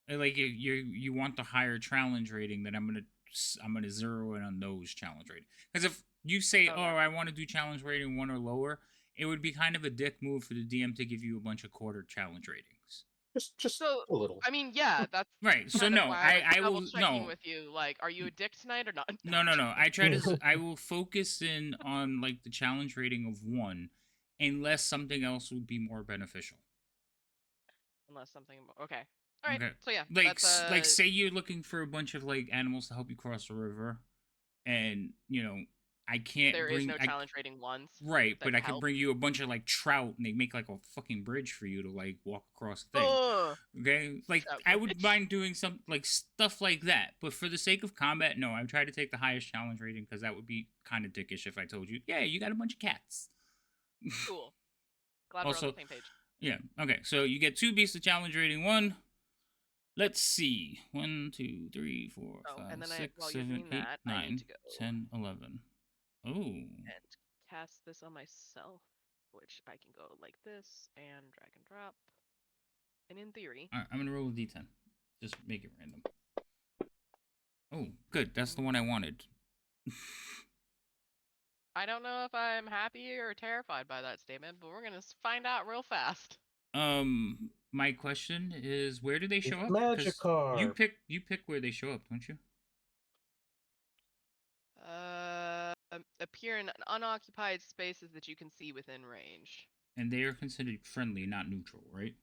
like you want the higher challenge rating, then I'm gonna zero in on those challenge rating. Because if you say, oh, I want to do challenge rating 1 or lower, it would be kind of a dick move for the DM to give you a bunch of quarter challenge ratings. Just so, a little. I mean, yeah, that's right. So no, I will no. With you, like, are you a dick tonight or not? No. I will focus in on like the challenge rating of 1, unless something else would be more beneficial. Unless something. Okay. All right. Okay. So yeah, like like say you're looking for a bunch of like animals to help you cross the river, and I can't. There is no challenge rating 1s. Right, but I can bring you a bunch of like trout, and they make like a fucking bridge for you to like walk across the thing. Okay, like I would mind doing some like stuff like that, but for the sake of combat, no. I try to take the highest challenge rating because that would be kind of dickish if I told you, yeah, you got a bunch of cats. Cool. Glad also, we're on the same page. Yeah. Okay. So you get 2 beasts of challenge rating 1. Let's see. 1, 2, 3, 4, 5, 6, 7, 8, 9, 10, 11. Oh. And cast this on myself, which I can go like this and drag and drop. And in theory. Alright, I'm gonna roll a d10. Just make it random. Oh, good. That's the one I wanted. I don't know if I'm happy or terrified by that statement, but we're gonna find out real fast. My question is, where do they show up? Magikarp. You pick where they show up, don't you? Appear in unoccupied spaces that you can see within range. And they are considered friendly, not neutral, right?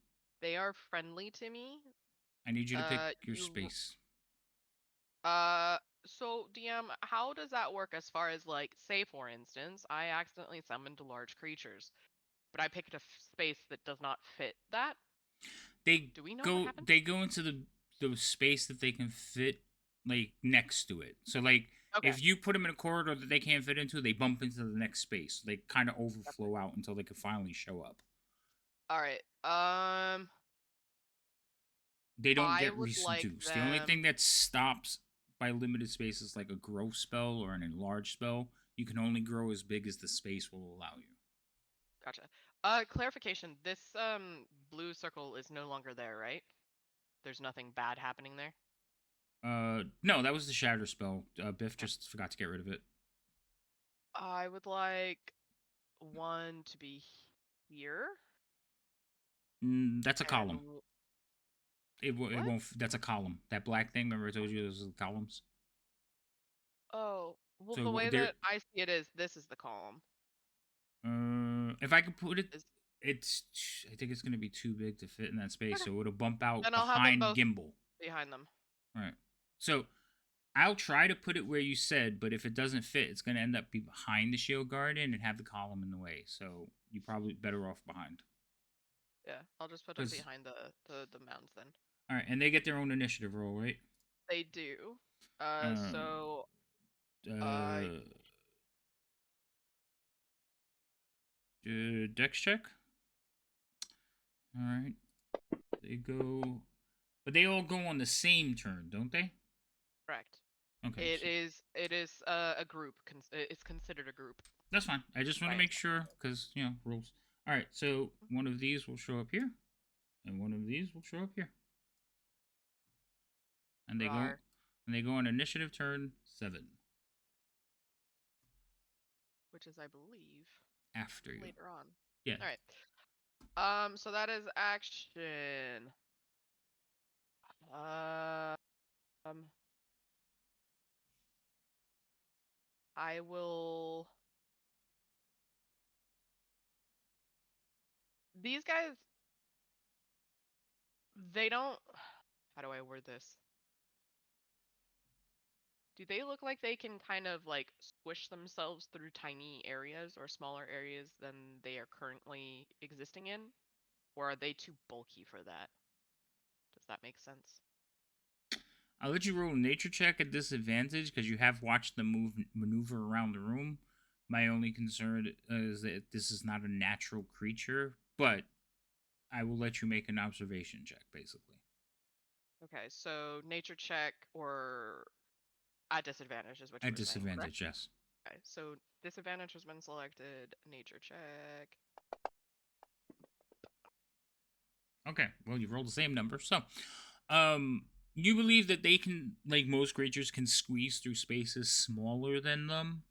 They are friendly to me. I need you to pick your space. So DM, how does that work as far as like, say for instance, I accidentally summoned large creatures, but I picked a space that does not fit that? Do we know what happened? They go into the space that they can fit like next to it. So like if you put them in a corridor that they can't fit into, they bump into the next space. They kind of overflow out until they can finally show up. All right. They don't get reduced. The only thing that stops by limited spaces, like a grow spell or an enlarge spell, you can only grow as big as the space will allow you. Gotcha. Clarification. This blue circle is no longer there, right? there's nothing bad happening there. No, that was the shatter spell. Biff just forgot to get rid of it. I would like one to be here. That's a column. and- It What? won't. That's a column. That black thing. Remember I told you those are the columns. Oh, well, So the way there. that I see it is this is the column. If I could put it, Is- it's. I think it's gonna be too big to fit in that space, Okay. so it'll bump out Then I'll have them behind both Gimbal. behind them. Right. So I'll try to put it where you said, but if it doesn't fit, it's gonna end up be behind the shield guardian and have the column in the way. So you're probably better off behind. Yeah, I'll just put them 'Cause- behind the mounds then. All right, and they get their own initiative roll, right? They do. So Uh, dex check. All right. They go, but they all go on the same turn, don't they? correct. Okay. It is a group. It's considered a group. That's fine. I just want to Right. make sure because rules. All right. So one of these will show up here, and one of these will show up here, and they Rar. go on initiative turn 7 Which is, I believe, after you. later on. Yeah. All right. So that is action. I will. These guys, they don't. How do I word this? Do they look like they can kind of like squish themselves through tiny areas or smaller areas than they are currently existing in? Or are they too bulky for that? Does that make sense? I'll let you roll a nature check at disadvantage because you have watched them maneuver around the room. My only concern is that this is not a natural creature, but I will let you make an observation check, basically. Okay, so nature check or at disadvantage is what you At were saying, correct? disadvantage, yes. Okay, so disadvantage has been selected. Nature check. Okay, well, you rolled the same number. So, you believe that they can, like most creatures, can squeeze through spaces smaller than them,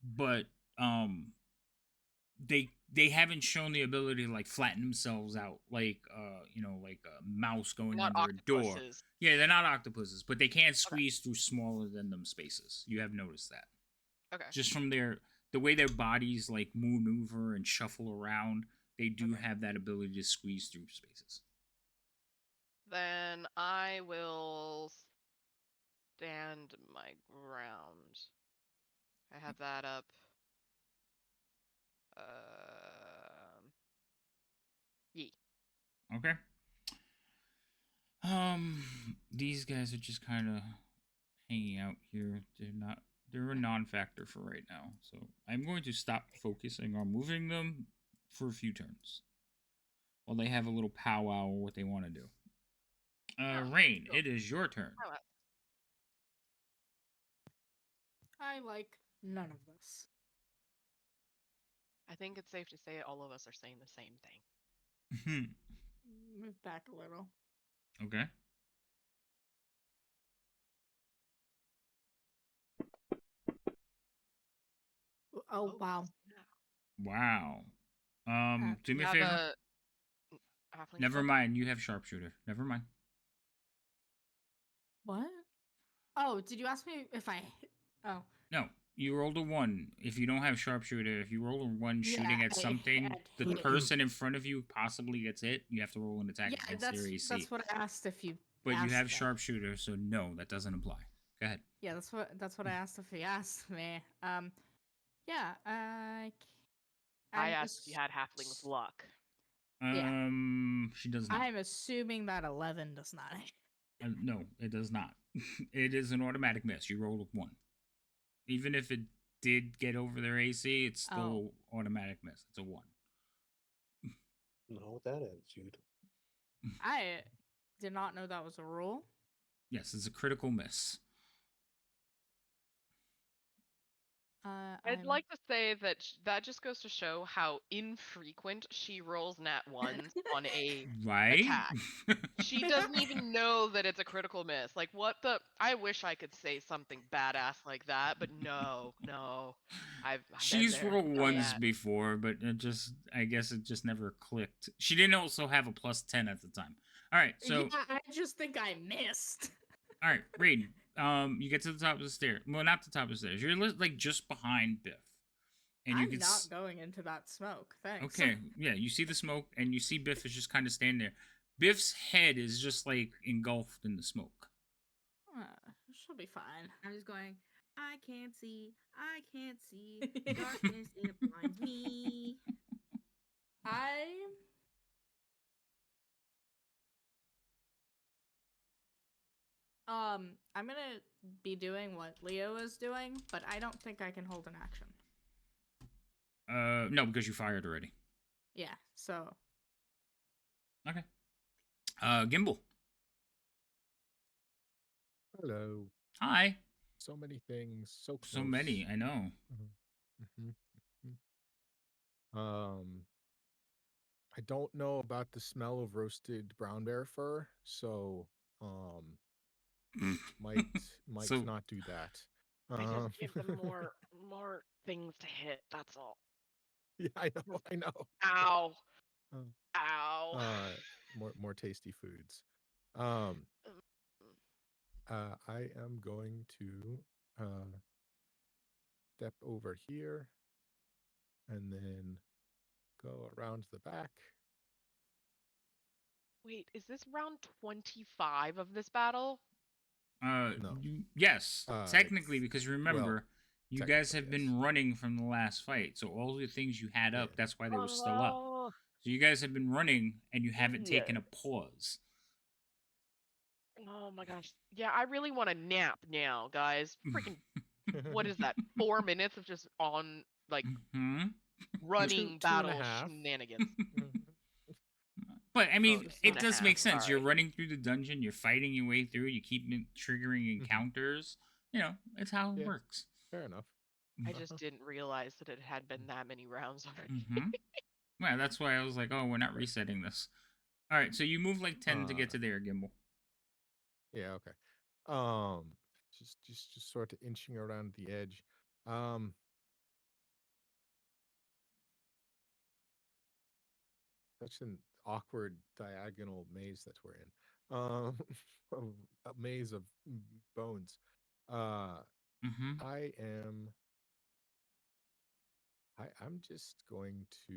but they haven't shown the ability to like flatten themselves out, like like a mouse going Not under a door. octopuses. Yeah, they're not octopuses, but they can Okay. squeeze through smaller than them spaces. You have noticed that. Okay. Just from the way their bodies like maneuver and shuffle around, they do Okay. have that ability to squeeze through spaces. Then I will stand my ground. I have that up. Yee. Okay. These guys are just kind of hanging out here. They're a non-factor for right now. So I'm going to stop focusing on moving them for a few turns while they have a little powwow of what they want to do. Rain, cool. it is your turn. I like none of this. I think it's safe to say all of us are saying the same thing. Move back a little. Okay. Oh, wow. Wow. Do me You a have favor. a halfling Never spell? mind. You have sharpshooter. Never mind. What? Oh, did you ask me if I? Oh. No, you rolled a 1. If you don't have sharpshooter, if you roll a 1 shooting at something, the person in front of you possibly gets hit. You have to roll an attack against their AC. That's what I asked if you. But you have that. sharpshooter, so no, that doesn't apply. Go ahead. Yeah, that's what I asked if he asked me. Yeah. I asked if you had halfling's luck. She does not. I'm assuming that 11 does not. No, it does not. It is an automatic miss. You roll a 1. Even if it did get over their AC, it's still automatic miss. It's a 1. No, with that attitude. I did not know that was a rule. Yes, it's a critical miss. I'd like to say that that just goes to show how infrequent she rolls nat ones on a Right? attack. She doesn't even know that it's a critical miss. Like, what the? I wish I could say something badass like that, but no. I've been She's there, rolled done ones that. before, but I guess it just never clicked. She didn't also have a +10 at the time. All right, so yeah, I just think I missed. all right, Raiden. You get to the top of the stairs. Well, not the top of the stairs. You're like just behind Biff, and you I'm can. not going into that smoke. Thanks. Okay, yeah, you see the smoke, and you see Biff is just kind of standing there. Biff's head is just like engulfed in the smoke. She'll be fine. I'm just going, I can't see. Darkness, it blinds me. I'm gonna be doing what Leo is doing, but I don't think I can hold an action. No, because you fired already. Yeah, so. Okay. Gimbal. Hello. Hi. So many things. So close. So many, I know. I don't know about the smell of roasted brown bear fur, so might So- not do that. I just give them more things to hit. That's all. Yeah, I know. Ow. Uh, Ow. more tasty foods. I am going to step over here and then go around the back. Wait, is this round 25 of this battle? No. Yes, technically, it's- because remember, you guys have technically, been yes. running from the last fight, so all the things you had up, Yeah. that's why they were still up. Oh, So you guys have been running, and you haven't taken a pause. oh my gosh. Yeah, I really want a nap now, guys. Freaking, what is that? 4 minutes of just on, like, Hmm? running Two and a battle half. shenanigans. But I mean, just it 2.5. does make sense. You're Alright. running through the dungeon, you're fighting your way through, you keep triggering encounters. You know, it's how it Yeah. works. Fair enough. I just didn't realize that it had been that many rounds already. Well, that's why I was like, oh, we're not resetting this. All right, so you move like 10 to get to there, Gimbal. Yeah, okay. Just sort of inching around the edge. Such an awkward diagonal maze that we're in. A maze of bones. I'm just going to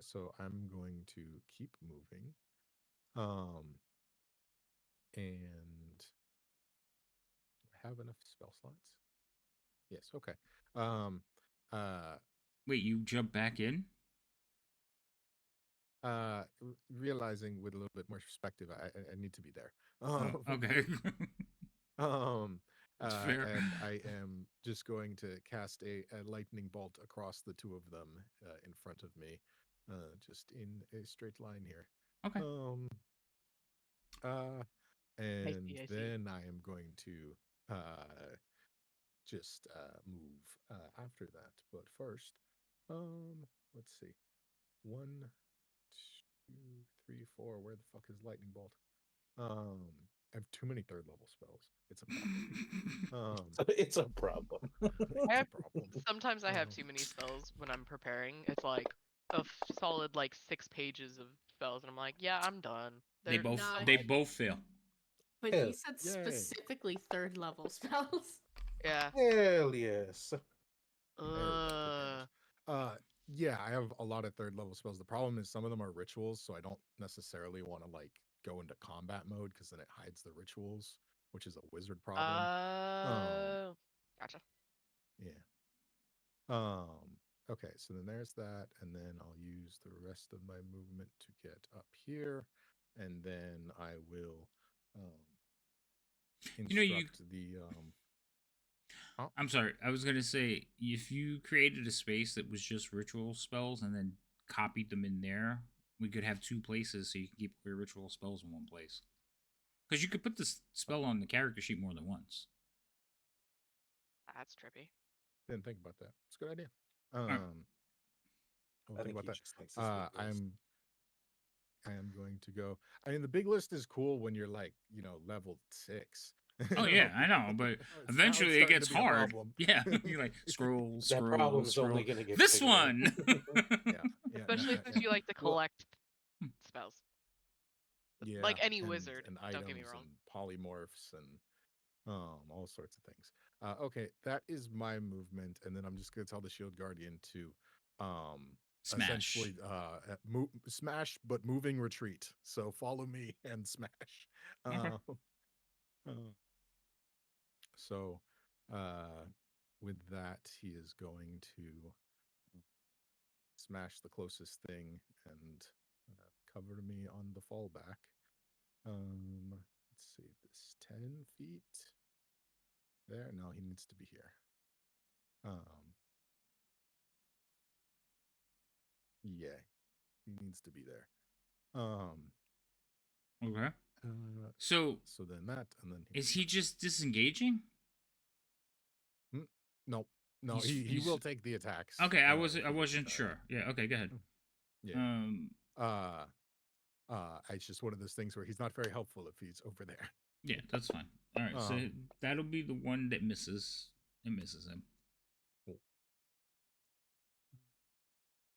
so I'm going to keep moving. And do I have enough spell slots? Yes, okay. Wait, you jump back in? Realizing with a little bit more perspective, I need to be there. Oh, okay. That's fair. And I am just going to cast a lightning bolt across the two of them in front of me, just in a straight line here. Okay. And I see. then I am going to just move after that. But first, let's see. 1, 2, 3, 4. Where the fuck is lightning bolt? I have too many third level spells. It's a problem. It's a problem. It's a problem. Sometimes I have too many spells when I'm preparing. It's like a solid like 6 pages of spells, and I'm like, yeah, I'm done. They They're- both fail. But Yeah. he said Yay. specifically third level spells. Yeah. Hell yes. Yeah, I have a lot of third level spells. The problem is some of them are rituals, so I don't necessarily want to like go into combat mode because then it hides the rituals, which is a wizard problem. Gotcha. Yeah. Okay, so then there's that, and then I'll use the rest of my movement to get up here, and then I will instruct the I'm sorry. I was gonna say if you created a space that was just ritual spells and then copied them in there, we could have 2 places so you can keep your ritual spells in one place. Because you could put this spell on the character sheet more than once. That's trippy. Didn't think about that. It's a good idea. right. I'll I think think about he that. just thinks his big list. I am going to go. I mean, the big list is cool when you're like, level 6. Oh yeah, I know, but Now it's eventually it starting to gets be a hard. problem. Yeah, you're like scroll, That scroll, problem's scroll. only going to get This bigger. one. Yeah, Especially since you like to Well, collect Hmm. spells. yeah, Like any and wizard, items don't get me wrong. and polymorphs and all sorts of things. Okay, that is my movement, and then I'm just gonna tell the shield guardian to Smash. essentially smash, but moving retreat. So follow me and smash. Okay. Uh, so with that, he is going to smash the closest thing and cover me on the fallback. Let's see, this 10 feet there. No, he needs to be here. Yeah, he needs to be there. Okay. Uh, So so then that, and then is he just disengaging? No, no, He's- he will he's- take the attacks. Okay, I if wasn't he- sure. Yeah. Okay, go ahead. Yeah. It's just one of those things where he's not very helpful if he's over there. Yeah, that's fine. All right, so that'll be the one that misses. It misses him. Cool.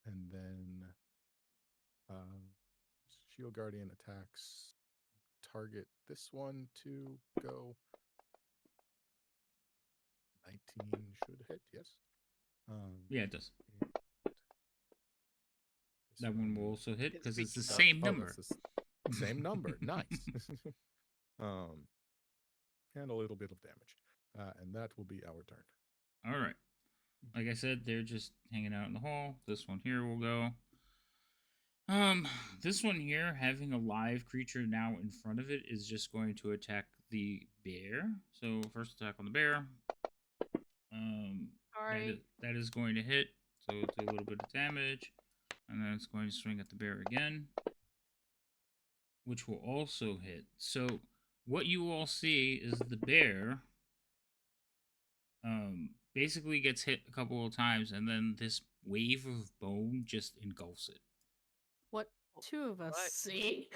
And then Shield Guardian attacks target this one to go. 19 should hit, yes. Yeah, it does. This That one will also hit His because it's the beaky same Oh, number. that's the same number. Nice. And a little bit of damage. And that will be our turn. All right. Like I said, they're just hanging out in the hall. This one here will go. This one here, having a live creature now in front of it, is just going to attack the bear. So first attack on the bear. Sorry. That is going to hit. So it'll do a little bit of damage, and then it's going to swing at the bear again, which will also hit. So what you all see is the bear basically gets hit a couple of times, and then this wave of bone just engulfs it. What two of us What? see?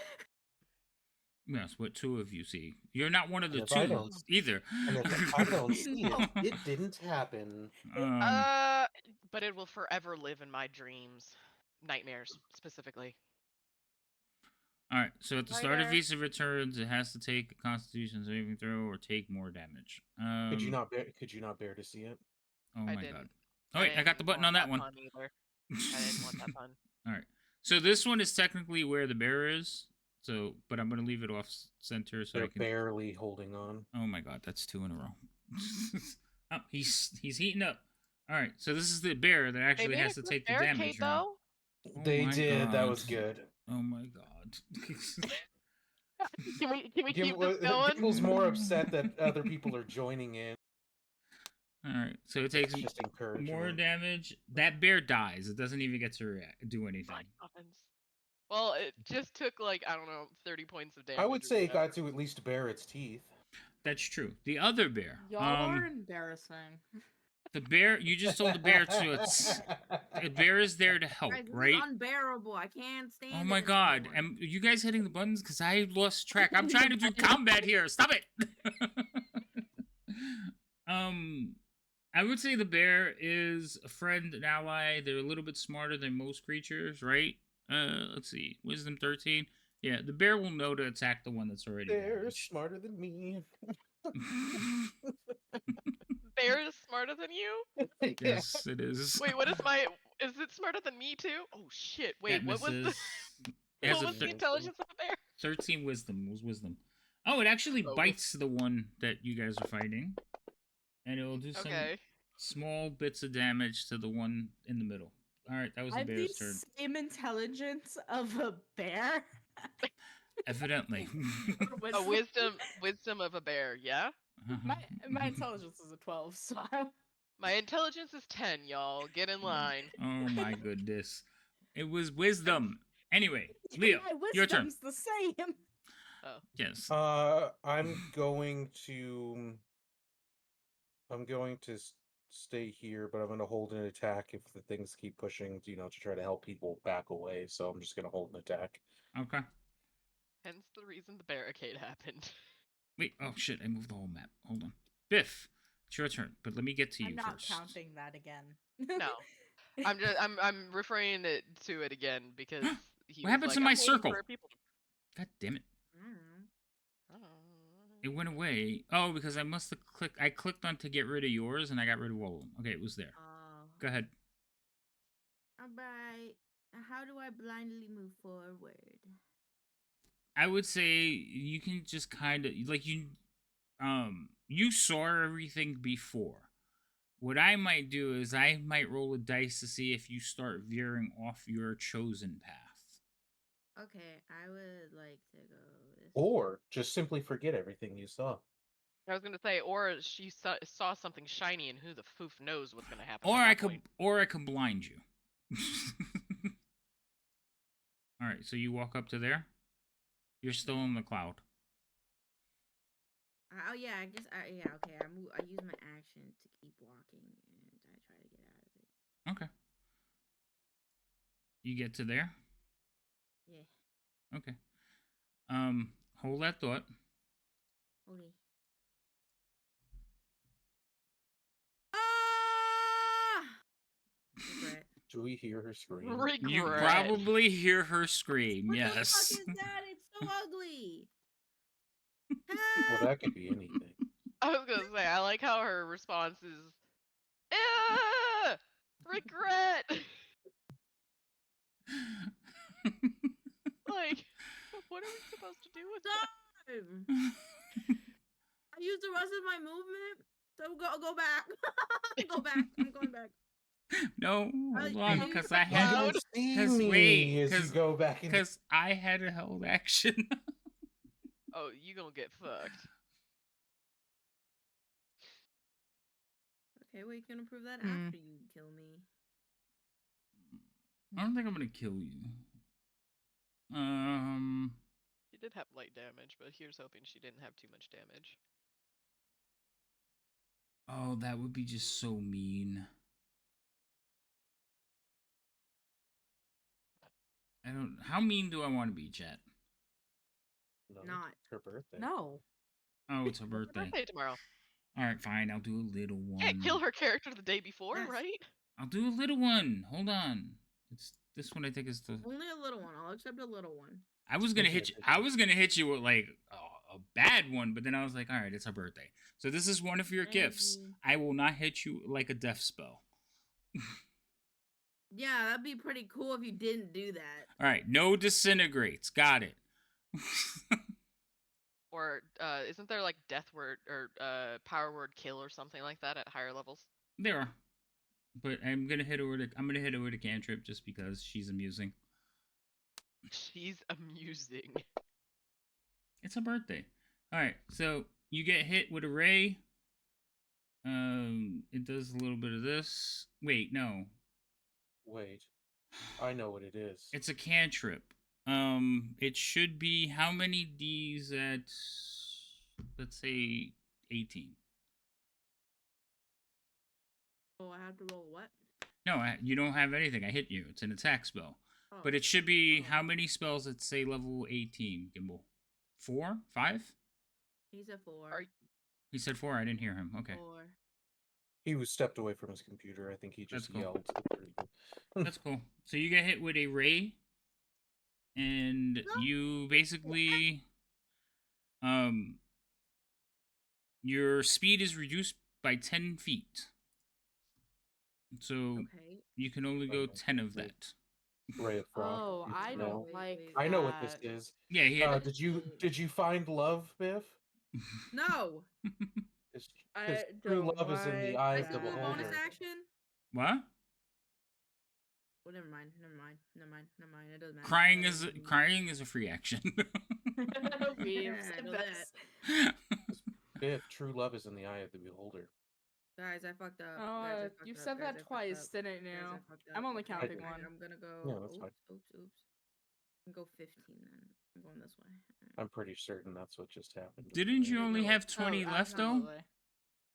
Yes, what two of you see. You're not one of the And if I two don't- either. And if I don't see No. it didn't happen. But it will forever live in my dreams, nightmares specifically. All right, so at the start of Later. Visa returns, it has to take a Constitution saving throw or take more damage. Could you not bear to see it? Oh I my didn't. god! Oh wait, I got the didn't button want on that one. pun either. I didn't want that pun. All right, so this one is technically where the bear is. So, but I'm gonna leave it off center so They're I can. barely holding on. Oh my god, that's 2 in a row. Oh, he's heating up. All right, so this is the bear that They actually made has a to good take the barricade damage. Right? though. Oh They my did. That was God. good. Oh my god. Can we keep this going? Gimble's more upset that other people are joining in. All right, so it takes It's just encouragement. more damage. That bear dies. It doesn't even get to do anything. My muffins. Well, it just took like, I don't know, 30 points of damage. I would or say it whatever. got to at least bare its teeth. That's true. The other bear. Y'all are embarrassing. The bear. You just told the bear to. The bear is there to help, Guys, this right? is unbearable. I can't stand. Oh my it god! anymore. Am you guys hitting the buttons? Because I lost track. I'm trying to do combat here. Stop it. I would say the bear is a friend, an ally. They're a little bit smarter than most creatures, right? Let's see. Wisdom 13. Yeah, the bear will know to attack the one that's already They're damaged. smarter than me. Bear is smarter than you? Yes, it is. Wait, what is my... Is it smarter than me too? Oh shit, wait, That what was the... misses. It has What a was the thir- intelligence of the bear? 13 wisdom was wisdom. Oh, it actually Oh. bites the one that you guys are fighting. And it will do some Okay. small bits of damage to the one in the middle. Alright, that was I the have bear's the turn. same intelligence of a bear. Evidently. A wisdom of a bear, yeah? my intelligence is a 12, so My intelligence is 10, y'all. Get in line. Oh my goodness. It was wisdom. Anyway, Leo, my your turn. wisdom's the same. Oh. Yes. I'm going to stay here, but I'm going to hold an attack if the things keep pushing, to try to help people back away. So I'm just going to hold an attack. Okay. Hence the reason the barricade happened. Wait. Oh shit! I moved the whole map. Hold on. Biff, it's your turn. But let me get to you I'm not first. counting that again. No. I'm referring to it again because he What was happened like, to I'm my waiting circle? for people to... God damn it! Mm. It went away. Oh, because I must have clicked. I clicked on to get rid of yours, and I got rid of all of them. Okay, it was there. Oh. Go ahead. Alright. How do I blindly move forward? I would say you can just kind of like you saw everything before. What I might do is I might roll a dice to see if you start veering off your chosen path. Okay, I would like to go this Or just simply forget everything you saw. I was gonna say, or she saw something shiny, and who the foof knows what's gonna happen at that point. Or I could blind you. All right, so you walk up to there. You're still in the cloud. Oh yeah, I guess yeah, okay. I use my action to keep walking and I try to get out of it. Okay. You get to there. Yeah. Okay. Hold that thought. Okay. Ah! Regret. Do we hear her scream? Regret. You probably hear her scream. What Yes. the fuck is that? It's so ugly. Well, that could be anything. I was gonna say, I like how her response is, regret. Like, what are we supposed to do with that? I used the rest of my movement, so go back. Go back. I'm going back. No, hold on, you because the I had cloud. because wait, as you go back into... because I had a held action. Oh, you gonna get fucked. Okay, well, you can improve that Hmm. after you kill me. I don't think I'm gonna kill you. She did have light damage, but here's hoping she didn't have too much damage. Oh, that would be just so mean. I don't. How mean do I want to be, chat? No, Not. it's her birthday. No. Oh, it's her It's her birthday. birthday tomorrow. All right, fine. I'll do a little one. Can't kill her character the day before, Yes. right? I'll do a little one. Hold on. It's this one. I think is the. Only a little one. I'll accept a little one. I was gonna Speaking hit of you. bitches. I was gonna hit you with like a bad one, but then I was like, all right, it's her birthday, so this is one of your Thank gifts. you. I will not hit you like a death spell. Yeah, that'd be pretty cool if you didn't do that. All right, no disintegrates. Got it. Or isn't there like death word or power word kill or something like that at higher levels? There are, but I'm gonna hit her with a cantrip just because she's amusing. She's amusing. It's a birthday. All right, so you get hit with a ray. It does a little bit of this. Wait, no. Wait, I know what it is. It's a cantrip. It should be how many D's at, let's say, 18. Oh, I have to roll what? No, you don't have anything. I hit you. It's an attack spell. Oh. But it should be how many spells at, say, level 18, Gimbal? 4? 5? He's a 4. He said 4. I didn't hear him. Okay. 4. He was stepped away from his computer. I think he just That's cool. yelled. That's cool. So you get hit with a ray, and you basically, your speed is reduced by 10 feet. So Okay. you can only go 10 of that. Ray of Frost. Oh, I No. don't like I know what this that. is. Yeah, he had, Did you find love, Biff? No. Because I true don't love is in the like eye I of the still do a beholder. bonus action. what? Oh, never mind. It doesn't matter. Crying is a free action. We've Yeah, I said know this. Biff, true love is in the eye of the beholder. Guys, I fucked up. Guys, I fucked You up. said Guys, I that fucked twice, up. didn't you? Guys, I fucked up. I'm only Okay, counting fine, one. I'm gonna go. Yeah, that's fine. Oops. Go 15 then. I'm going this way. Alright. I'm pretty certain that's what just happened. Didn't you Wait, only no. have 20 left though? absolutely.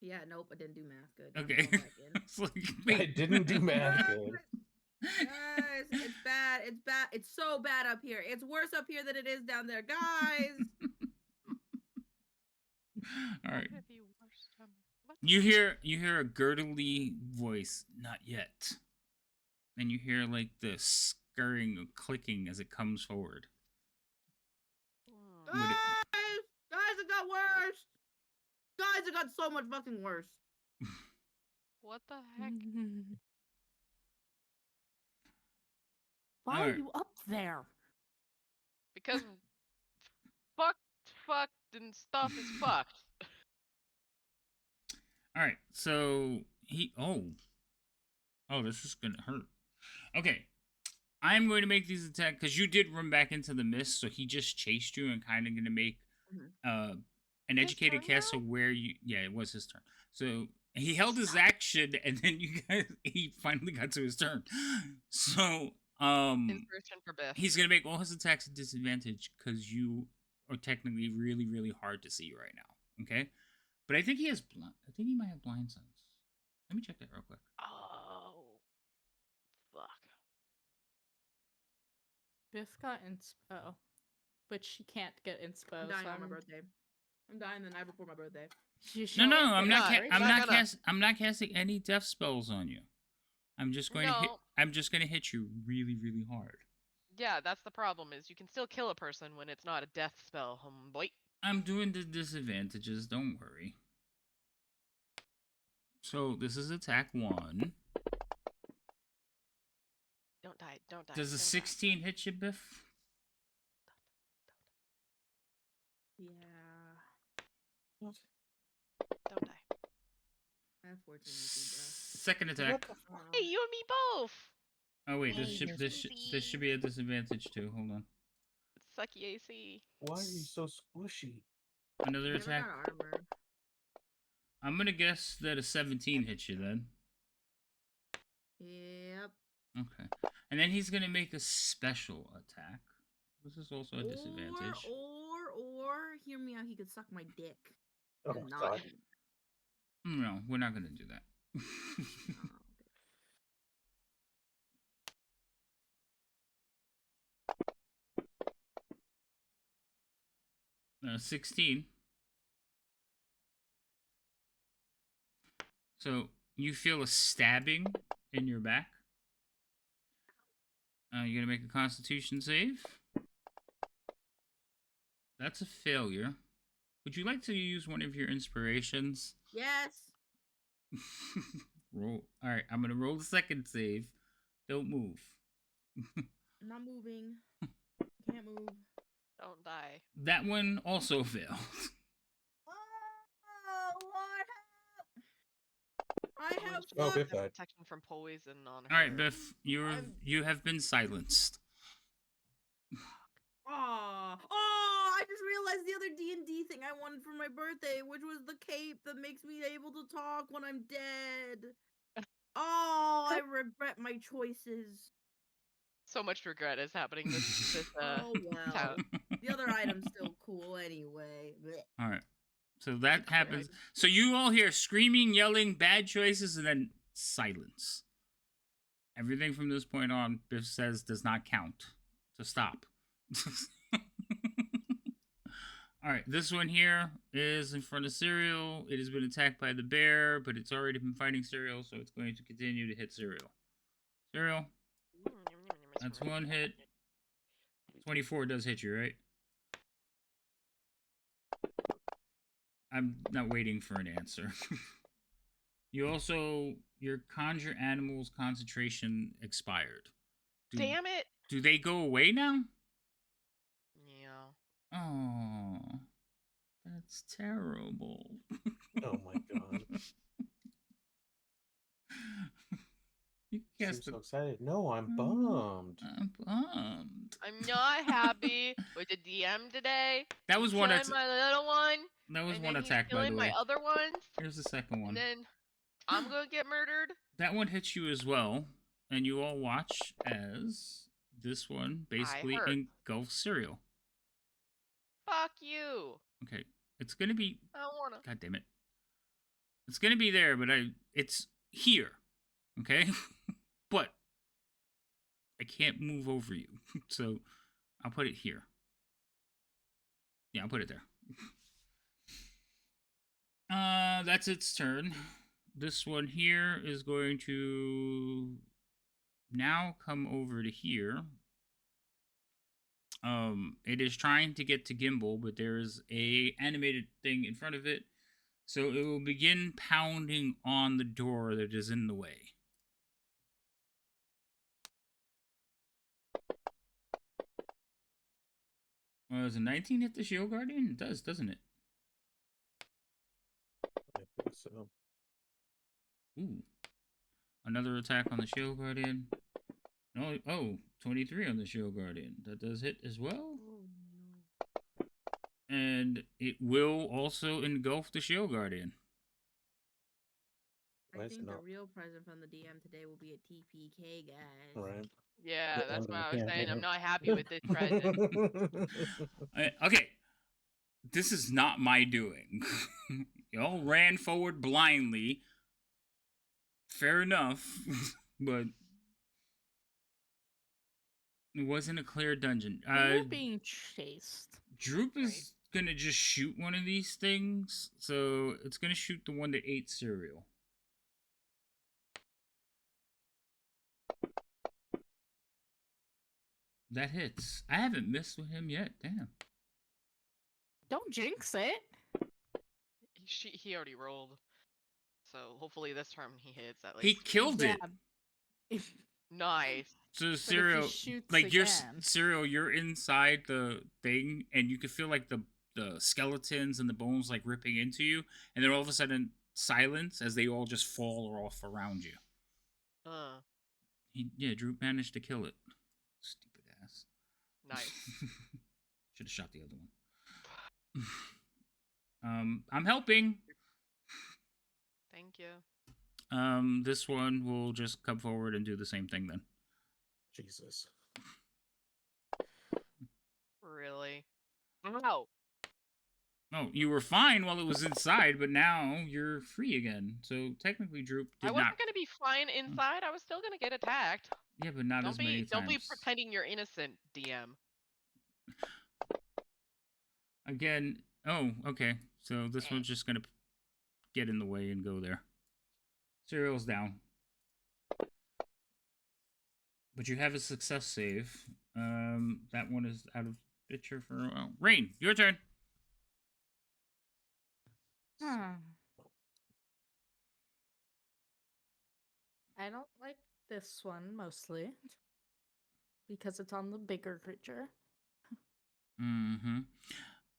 Yeah, nope, I didn't do math good. I'm Okay. going back in. It's like, I wait. didn't do math good. Guys, it's bad. It's bad. It's so bad up here. It's worse up here than it is down there, guys. All right. Would it be worse? What? You hear a gurgly voice, not yet. And you hear like the scurrying or clicking as it comes forward. Hmm. Would it- Guys, it got worse. Guys, it got so much fucking worse. What the heck? Why are Alright. you up there? Because fucked and stuff is fucked. All right, so he. Oh, this is gonna hurt. Okay, I'm going to make these attacks because you did run back into the mist, so he just chased you and kind of going to make an His educated turn guess now? of where you. Yeah, it was his turn. So he held his action, and then he finally got to his turn. So Inspiration for Biff. he's gonna make all his attacks at disadvantage because you are technically really, really hard to see right now. Okay, but I think he has blind. I think he might have blind sense. Let me check that real quick. Oh, fuck. Biff got inspo, but she can't get inspo. I'm dying so on my birthday. I'm dying the night before my birthday. No, I'm not. not. I'm Not not gonna. I'm not casting any death spells on you. I'm just going to hit. No. I'm just going to hit you really, really hard. Yeah, that's the problem. Is you can still kill a person when it's not a death spell, homeboy. I'm doing the disadvantages. Don't worry. So this is attack 1. Don't die. Don't die. Does a don't 16 hit you, Biff? Yeah. Die. Don't die. I have 14 AC, Second attack. bro. Hey, you and me both. Oh wait, Hey, this should be a disadvantage too. Hold on. Sucky AC. Why are you so squishy? Another Never attack. got armor. I'm gonna guess that a 17 hits you then. Yep. Okay. And then he's gonna make a special attack. This is also a disadvantage. Or, hear me out. He could suck my dick. Oh and not god. do No, we're not gonna do that. Oh, 16. So you feel a stabbing in your back. You're gonna make a Constitution save. That's a failure. Would you like to use one of your inspirations? yes. Roll. All right, I'm gonna roll the second save. Don't move. I'm not moving. Can't move. Don't die. That one also failed. Oh, what? I have Just Oh, have Biff died. protection from poison on her. All right, Biff, you have been silenced. I just realized the other D&D thing I wanted for my birthday, which was the cape that makes me able to talk when I'm dead. Oh, I regret my choices. So much regret is happening this Oh, well. town. The other item's still cool anyway. Blech. All right. So that Great happens. item. So you all hear screaming, yelling, bad choices, and then silence. Everything from this point on, Biff says, does not count. To stop. All right, this one here is in front of Cereal. It has been attacked by the bear, but it's already been fighting Cereal, so it's going to continue to hit Cereal. Cereal, that's one hit. 24 does hit you, right? I'm not waiting for an answer. You also, your conjure animals concentration expired. Damn it! Do they go away now? Yeah. Oh, that's terrible. Oh my god. You Seems cast so it. excited. No, I'm bummed. I'm bummed. I'm not happy with the DM today. That was one. Killing my little one. That was and one then he's attack, by killing the my way. other ones. Here's the second one. And then I'm gonna get murdered. That one hits you as well, and you all watch as this one basically hurt. engulfs cereal. Fuck you. Okay, it's gonna be. I don't wanna. God damn it! It's gonna be there, but it's here. Okay, but I can't move over you, so I'll put it here. Yeah, I'll put it there. That's its turn. This one here is going to now come over to here. It is trying to get to Gimbal, but there is a animated thing in front of it, so it will begin pounding on the door that is in the way. Does a 19 hit the Shield Guardian? It does, doesn't it? I think so. Ooh. Another attack on the Shield Guardian. Oh, 23 on the Shield Guardian. That does hit as well. Oh no. And it will also engulf the Shield Guardian. Why I is it think the not? real present from the DM today will be a TPK, guys. Right. Yeah, The that's end what of I the was saying. I'm campaign. not happy with this present. Okay. This is not my doing. Y'all ran forward blindly. Fair enough. But it wasn't a clear dungeon. We're being chased. Droop is Right. gonna just shoot one of these things. So it's gonna shoot the one that ate cereal. That hits. I haven't missed with him yet. Damn. Don't jinx it. He already rolled. So hopefully this time he hits at He least. killed it. If, Nice. So but if cereal, he shoots like your again, cereal, you're inside the thing, and you can feel like the skeletons and the bones like ripping into you, and then all of a sudden silence as they all just fall off around you. Droop managed to kill it. Stupid ass. Nice. Should have shot the other one. I'm helping. Thank you. This one will just come forward and do the same thing then. Jesus. Really? Ow. Oh, you were fine while it was inside, but now you're free again. So technically, Droop I did wasn't not. gonna be fine inside. I was still gonna get attacked. Yeah, but not as many times. Don't be pretending you're innocent, DM. Again. Oh, okay. So this Eh. one's just gonna get in the way and go there. Cereal's down. But you have a success save. That one is out of picture for a while. Rain, your turn. I don't like this one mostly because it's on the bigger creature. Mm-hmm.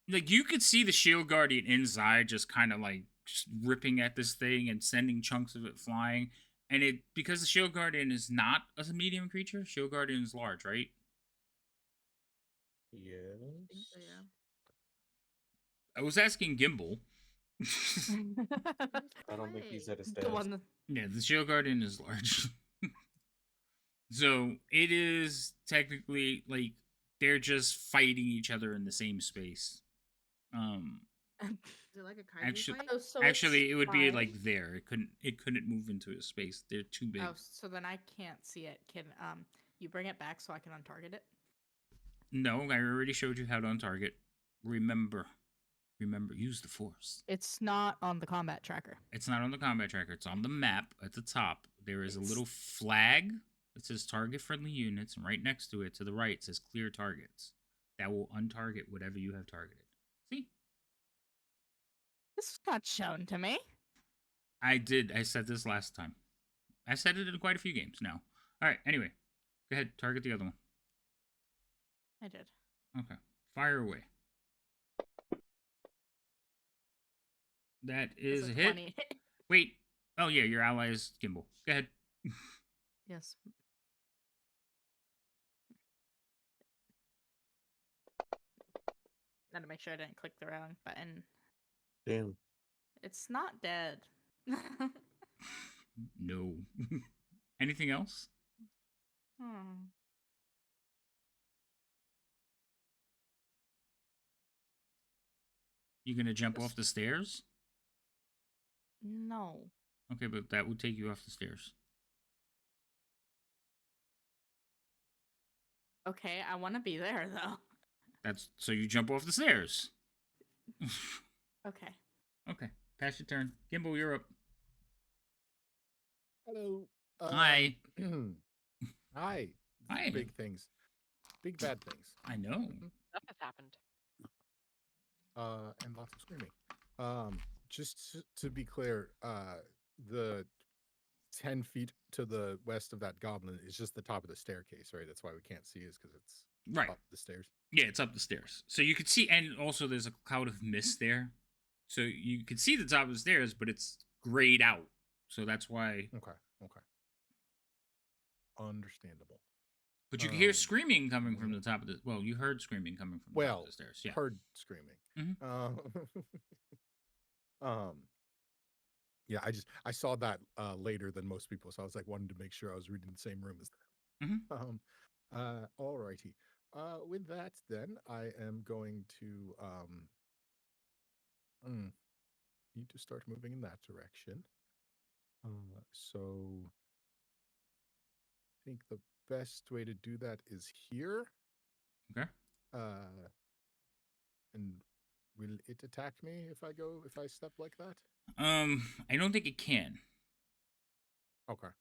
Like you could see the Shield Guardian inside, just kind of like just ripping at this thing and sending chunks of it flying. And it because the Shield Guardian is not a medium creature. Shield Guardian is large, right? Yes. I think so, yeah. I was asking Gimbal. I don't think he's at his The desk. one that Yeah, the Shield Guardian is large. So it is technically like they're just fighting each other in the same space. Is it like a kaiju Actually- fight? Oh, so Actually, it's it would be fine. like there. It couldn't move into a space. They're too big. Oh, so then I can't see it. Can you bring it back so I can untarget it? No, I already showed you how to untarget. Remember, use the Force. It's not on the combat tracker. It's not on the combat tracker. It's on the map at the top. There is a It's- little flag that says target friendly units, and right next to it, to the right, it says clear targets. That will untarget whatever you have targeted. See? This is not shown to me. I did. I said this last time. I said it in quite a few games now. All right. Anyway, go ahead. Target the other one. I did. Okay. Fire away. That It's is a a hit. 20. Wait. Oh yeah, your ally is Gimbal. Go ahead. Yes. Had to make sure I didn't click the wrong button. Damn. It's not dead. No. Anything else? Hmm. You gonna jump Yes. off the stairs? No. Okay, but that would take you off the stairs. Okay, I want to be there though. That's so you jump off the stairs. Okay. Okay, pass your turn. Gimbal, you're up. Hello. Hi. Hi. Hi. Big things. Big bad things. I know. Stuff has happened. And lots of screaming. Just to be clear, the 10 feet to the west of that goblin is just the top of the staircase, right? That's why we can't see, is because it's Right. up the stairs. Yeah, it's up the stairs. So you could see, and also there's a cloud of mist there. So you could see the top of the stairs, but it's grayed out. So that's why. Okay. Understandable. But you could hear Um, screaming coming from the top of the. Well, you heard screaming coming from the top of the stairs. Yeah. Heard screaming. Mhm. Yeah, I saw that later than most people, so I was like wanted to make sure I was reading the same room as them. Alrighty. With that, then I am going to need to start moving in that direction. So I think the best way to do that is here. Okay. And will it attack me if I step like that? I don't think it can. Okay.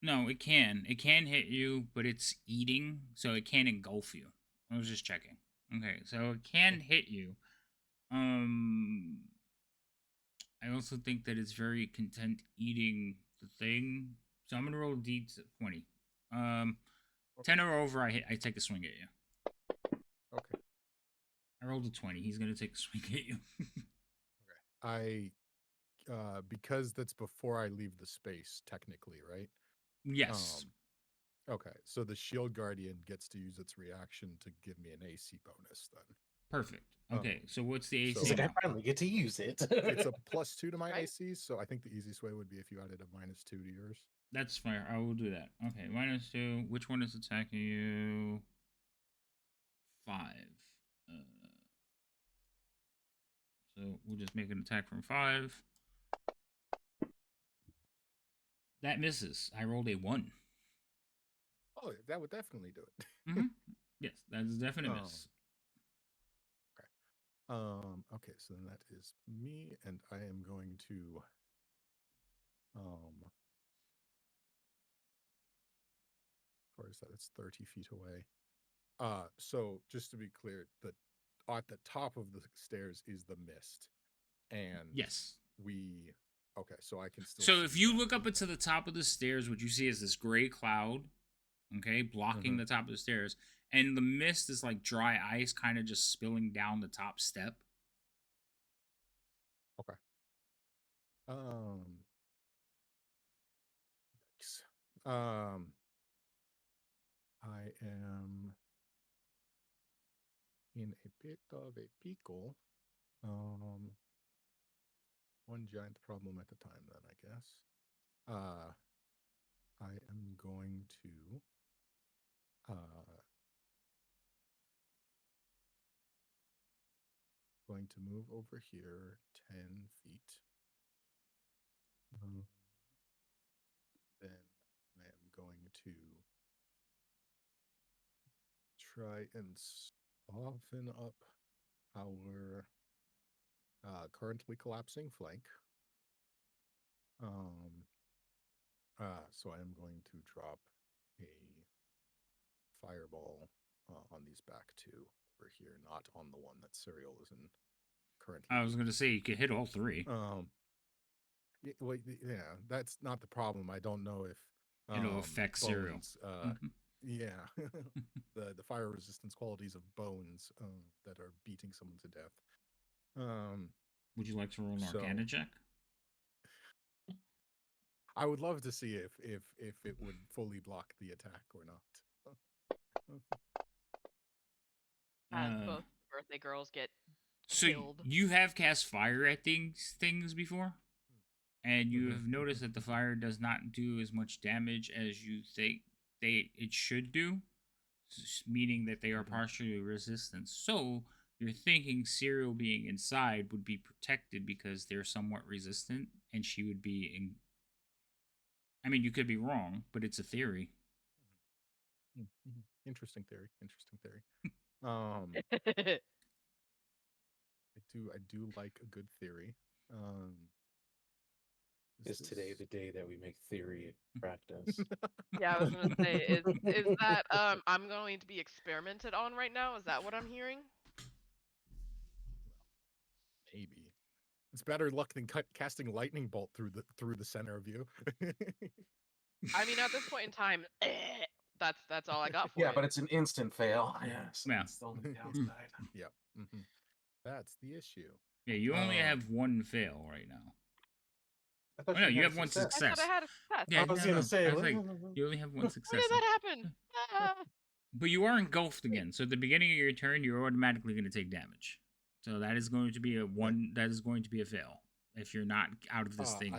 No, it can. It can hit you, but it's eating, so it can't engulf you. I was just checking. Okay, so it can hit you. I also think that it's very content eating the thing. So I'm gonna roll D20. 10 or over, I take a swing at you. Okay. I rolled a 20. He's gonna take a swing at you. I because that's before I leave the space, technically, right? Yes. Okay, so the shield guardian gets to use its reaction to give me an AC bonus then. Perfect. Okay, so what's the AC? He's like, I finally get to use it. It's a +2 to my Right. AC, so I think the easiest way would be if you added a -2 to yours. That's fair. I will do that. Okay, -2. Which one is attacking you? 5. So we'll just make an attack from 5. That misses. I rolled a 1. Oh, that would definitely do it. Yes, that is definitely a miss. Okay, so then that is me, and I am going to where is that? It's 30 feet away. So just to be clear, at the top of the stairs is the mist. And Yes. okay, so I can still So if you that. look up into the top of the stairs, what you see is this gray cloud, okay, blocking the top of the stairs, and the mist is like dry ice kind of just spilling down the top step. Okay. Yikes. I am in a bit of a pickle. One giant problem at a time, then, I guess. I am going to move over here 10 feet. Then I am going to try and soften up our currently collapsing flank. So I am going to drop a fireball on these back two over here, not on the one that Serial is in currently. I was going to say you could hit all 3. Yeah, that's not the problem. I don't know if it'll affect Serial. Yeah, the fire resistance qualities of bones that are beating someone to death. Would you like to roll an Arcana check? I would love to see if it would fully block the attack or not. Both birthday girls get so killed. You have cast fire at things before, and you have noticed that the fire does not do as much damage as you think it should do. meaning that they are Mhm. partially resistant. So you're thinking Serial being inside would be protected because they're somewhat resistant, and she would be in. I mean, you could be wrong, but it's a theory. Interesting theory. Interesting theory. I do like a good theory. Is today the day that we make theory practice? Yeah, I was gonna say, is that I'm going to be experimented on right now? Is that what I'm hearing? Maybe it's better luck than casting lightning bolt through the center of you. I mean, at this point in time, that's all I got for Yeah, it. but it's an instant fail. Yes, Yeah. that's the only downside. Yep. That's the issue. Yeah, you only Um, have one fail right now. I thought Oh, no, she you had have a one success. I thought success. I had a success. Yeah, I was no, gonna no. say, I was like, you only have one When success. did that happen? Ah. But you are engulfed again. So at the beginning of your turn, you're automatically going to take damage. So that is going to be a one. That is going to be a fail if you're not out of this thing.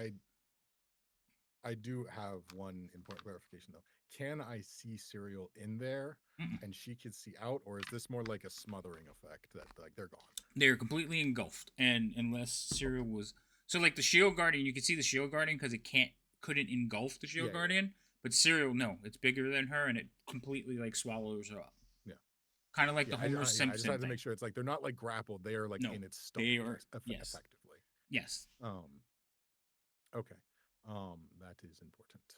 I do have one important clarification though. Can I see Serial in there and she can see out, or is this more like a smothering effect that like they're gone? They're completely engulfed, and unless Serial was so like the Shield Guardian, you can see the Shield Guardian because it couldn't engulf the Shield Yeah, yeah. Guardian, but Serial no, it's bigger than her and it completely like swallows her up. Yeah. Kind of like Yeah, the Homer I Simpson just had to thing. make sure it's like they're not like grappled; they are like No, in its stomach. they are- yes. Effectively. Yes. Okay. That is important.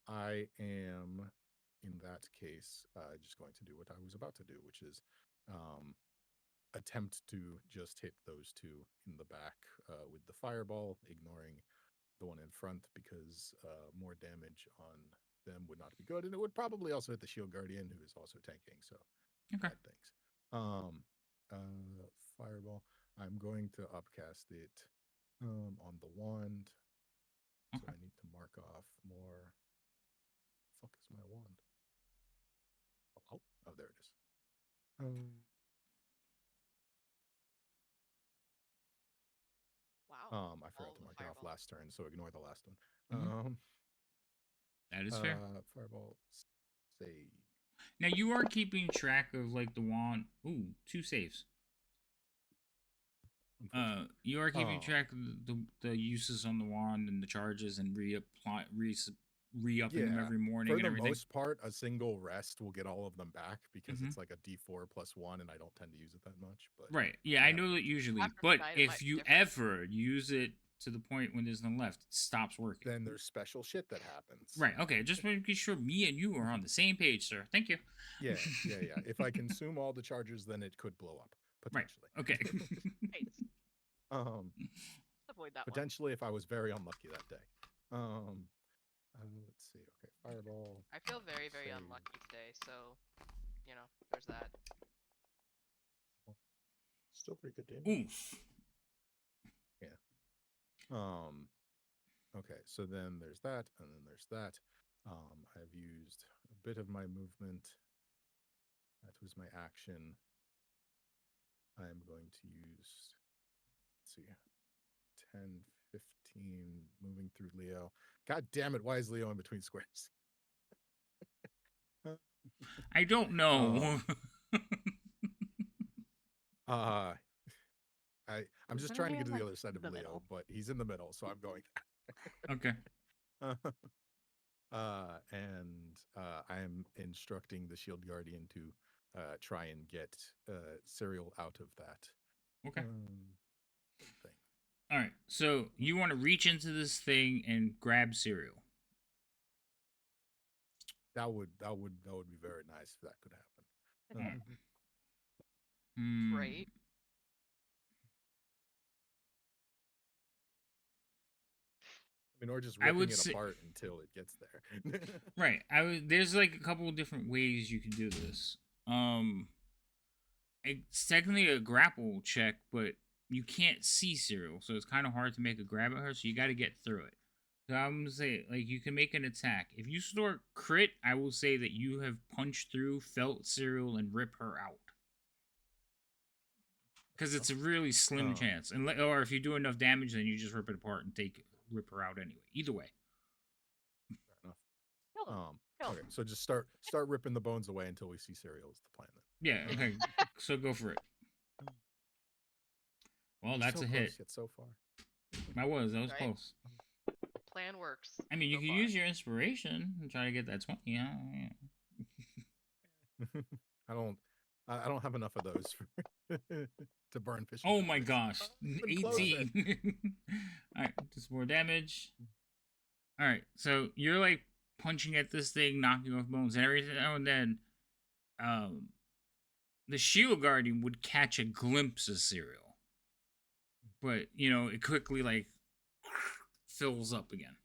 I am, in that case, just going to do what I was about to do, which is attempt to just hit those two in the back with the fireball, ignoring the one in front because more damage on them would not be good, and it would probably also hit the Shield Guardian, who is also tanking. So Okay. bad things. Fireball. I'm going to upcast it on the wand. So Okay. I need to mark off more. Fuck is my wand? Oh, there it is. Wow. I forgot All to the mark it off fireball. last turn, so ignore the last one. Mhm. That is fair. Fireball save. Now you are keeping track of like the wand. Ooh, 2 saves. You are keeping track of the uses on the wand and the charges and re-upping them every morning for and the everything. most part, a single rest will get all of them back because Mhm. it's like a D4 plus 1, and I don't tend to use it that much. But Right. Yeah, I know that usually, After but tonight, it might if be you different. ever use it to the point when there's none left, it stops working. then there's special shit that happens. Right. Okay. Just making sure me and you are on the same page, sir. Thank you. Yeah. If I consume all the charges, then it could blow up Right. potentially. Okay. Right. Avoid that one. Potentially if I was very unlucky that day. Let's see. Okay, fireball. I feel very, very save. unlucky today, so there's that. Still pretty good damage. Oof. Okay, so then there's that, and then there's that. I've used a bit of my movement. That was my action. I'm going to use, let's see, 10, 15, moving through Leo. God damn it, why is Leo in between squares? I don't know. I'm just trying to get to the other side of Leo, middle. but he's in the middle, so I'm going. Okay. I am instructing the Shield Guardian to try and get Serial out of that. Okay. Thing. All right. So you want to reach into this thing and grab Serial. That would be very nice if that could happen. Right. I mean, or just ripping it apart until it gets there. Right. There's like a couple of different ways you can do this. It's technically a grapple check, but you can't see Serial, so it's kind of hard to make a grab at her. So you got to get through it. So I'm gonna say, like, you can make an attack. If you store crit, I will say that you have punched through, felt Serial, and rip her out. Because it's a really slim chance, or if you do enough damage, then you just rip it apart and rip her out anyway. Either way. Fair enough. Kill Okay, him. so just start ripping the bones away until we see cereal is the plan then. Yeah, okay. So go for it. Well, that's so a close hit. yet so far. That was Right? close. Plan works. I mean, you so could far. use your inspiration and try to get that 20. Yeah. I don't have enough of those to burn fish. Oh my gosh. Even closer. 18. Alright, just more damage. Alright, so you're like punching at this thing, knocking off bones, and every now and then, the shield guardian would catch a glimpse of cereal. But, it quickly like fills up again.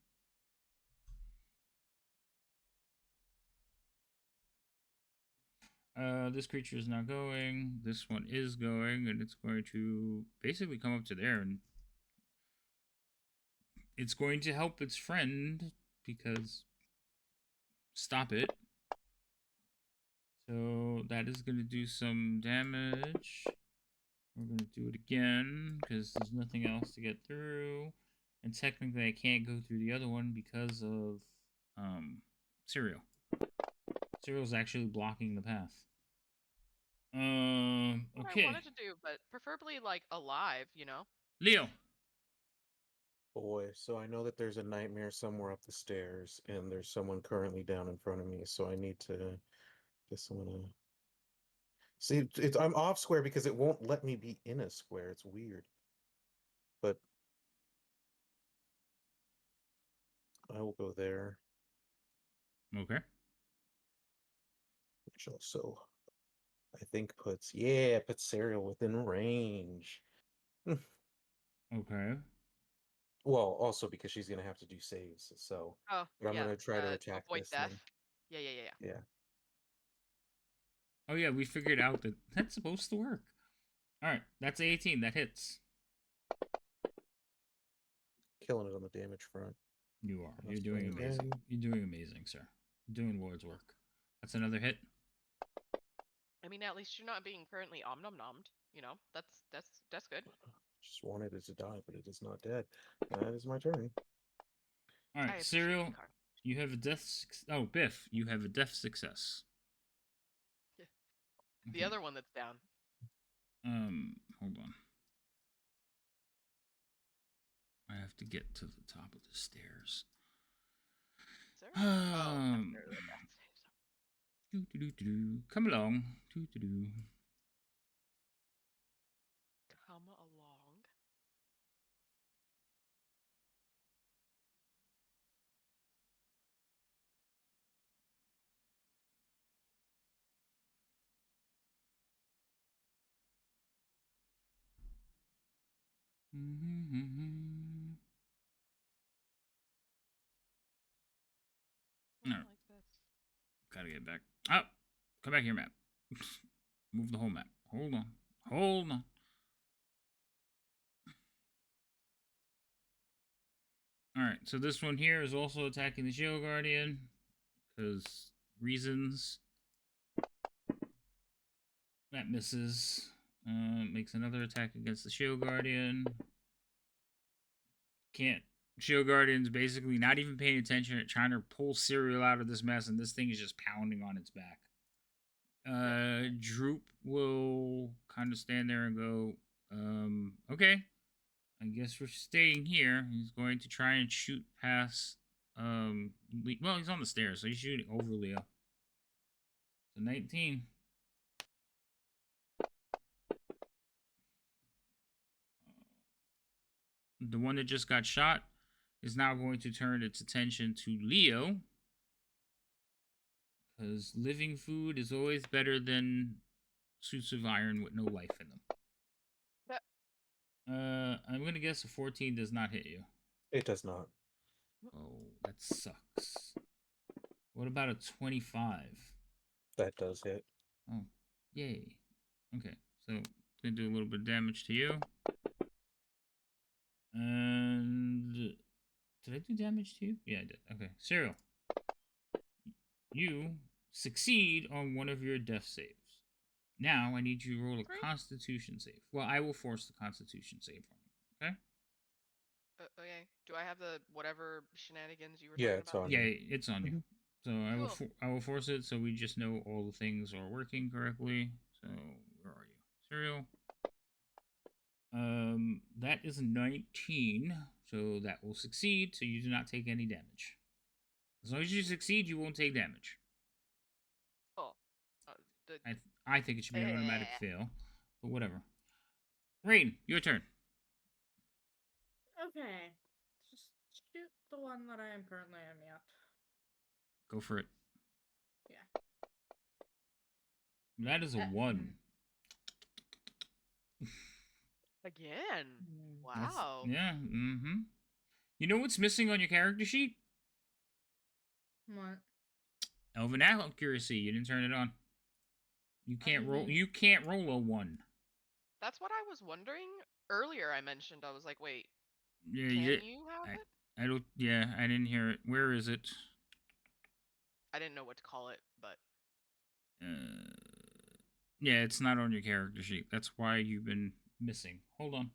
This creature is not going. This one is going, and it's going to basically come up to there, and it's going to help its friend because stop it. So that is going to do some damage. We're going to do it again because there's nothing else to get through, and technically I can't go through the other one because of cereal. Cereal's actually blocking the path. What Okay. I wanted to do, but preferably like alive, Leo. Boy, so I know that there's a nightmare somewhere up the stairs, and there's someone currently down in front of me, so I need to get someone to... See, I'm off square because it won't let me be in a square. It's weird. But I will go there. Okay. Which also, I think puts cereal within range. Okay. Well, also because she's gonna have to do saves, so Oh, but I'm yeah. gonna try to attack avoid this death. thing. Yeah. Yeah. Oh yeah, we figured out that that's supposed to work. Alright, that's 18. That hits. Killing it on the damage front. You are. You're Let's doing try amazing. again. You're doing amazing, sir. You're doing Lord's work. That's another hit. I mean, at least you're not being currently omnom-nommed. That's good. Just wanted it to die, but it is not dead. That is my turn. I Alright, appreciate Cereal, the car. you have a death oh, Biff, you have a death success. The other one that's down. Hold on. I have to get to the top of the stairs. Is there? Oh, necessarily a death save. Come along. Doo-doo-doo. Come along. No. Like this. Gotta get back. Oh, come back here, map. Move the whole map. Hold on. Hold on. Alright, so this one here is also attacking the Shield Guardian. Because reasons. That misses. Makes another attack against the Shield Guardian. Can't. Shield Guardian's basically not even paying attention at trying to pull cereal out of this mess, and this thing is just pounding on its back. Droop will kind of stand there and go, okay, I guess we're staying here. He's going to try and shoot past, well, he's on the stairs, so he's shooting over Leo. So 19. The one that just got shot is now going to turn its attention to Leo. Because living food is always better than suits of iron with no life in them. I'm gonna guess a 14 does not hit you. It does not. Oh, that sucks. What about a 25? That does hit. Oh, yay. Okay, so gonna do a little bit of damage to you. And did I do damage to you? Yeah, I did. Okay, Cyril. You succeed on one of your death saves. Now I need you to roll a Constitution save. Well, I will force the Constitution save on you. Okay? Okay. Do I have the whatever shenanigans you were Yeah, talking it's about? on Yeah, you. it's on you. So Cool. I will force it so we just know all the things are working correctly. So where are you? Serial. That is 19, so that will succeed. So you do not take any damage. As long as you succeed, you won't take damage. Oh. The, I think it should be an automatic fail, but whatever. Rain, your turn. Okay. Just shoot the one that I am currently aiming at. Go for it. Yeah. That is a 1. again. That's, Wow. yeah. Mm-hmm. You know what's missing on your character sheet? What? Elven accuracy. You didn't turn it on. You can't roll. mean- You can't roll a 1. That's what I was wondering. Earlier I mentioned, I was like, wait, Yeah, can you. you have it? I don't. Yeah, I didn't hear it. Where is it? I didn't know what to call it, but Yeah, it's not on your character sheet. That's why you've been missing. Hold on.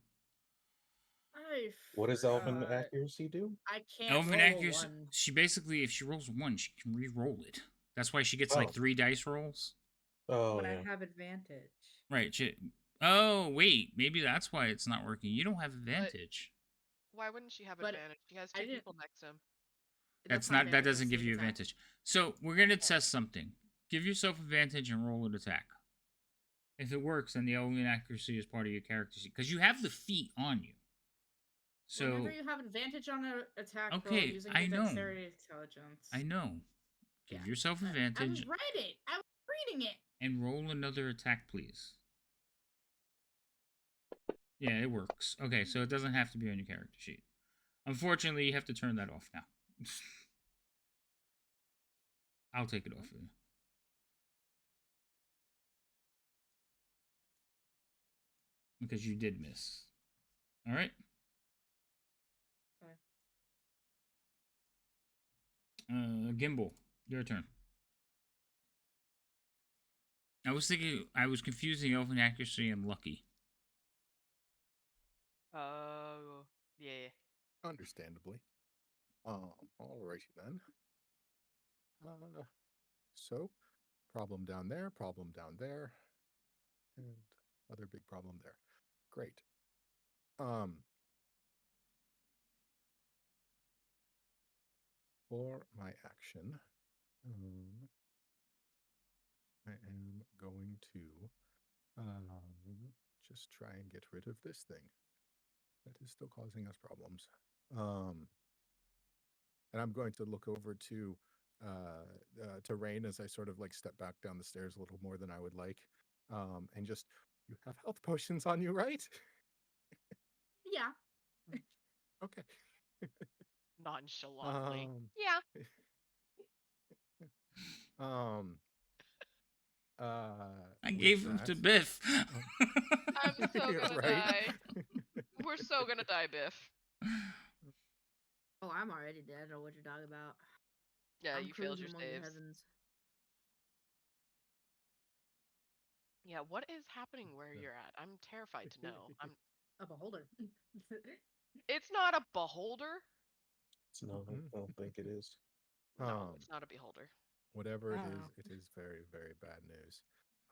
What does Elven accuracy do? I can't Elven roll accuracy. one. She basically, if she rolls a 1, she can re-roll it. That's why she gets Oh. like 3 dice rolls. Oh, But yeah. I have advantage. Right. Oh wait, maybe that's why it's not working. You don't have advantage. why wouldn't she have But advantage? She has I 2 didn't- people next to him. That's not not. That advantage, doesn't it's give sneak you attack. advantage. So we're gonna Oh. test something. Give yourself advantage and roll an attack. If it works, then the Elven accuracy is part of your character sheet because you have the feat on you. So Whenever you have advantage on an attack roll okay, using I the know. dexterity intelligence. I know. Give Yeah. yourself I advantage was reading. I was reading it. and roll another attack, please. Yeah, it works. Okay, so it doesn't have to be on your character sheet. Unfortunately, you have to turn that off now. I'll take it off for you. Because you did miss. Alright? Gimbal, your turn. I was confusing Elven accuracy and lucky. Oh, yeah. Understandably. Alrighty then. So, problem down there, and other big problem there. Great. For my action, I am going to just try and get rid of this thing that is still causing us problems. And I'm going to look over to Rain as I sort of like step back down the stairs a little more than I would like, and just, you have health potions on you, right? Yeah. Okay. Nonchalantly. Yeah. I With gave him to that- Biff. I'm so Yeah, gonna right? die. We're so gonna die, Biff. Oh, I'm already dead. I don't know what you're talking about. Yeah, I'm you failed cruising your among the saves. heavens. Yeah, what is happening where you're at? I'm terrified to know. A beholder. It's not a beholder. No, I don't think it is. No, it's not a beholder. Whatever it Wow. is, it is very, very bad news.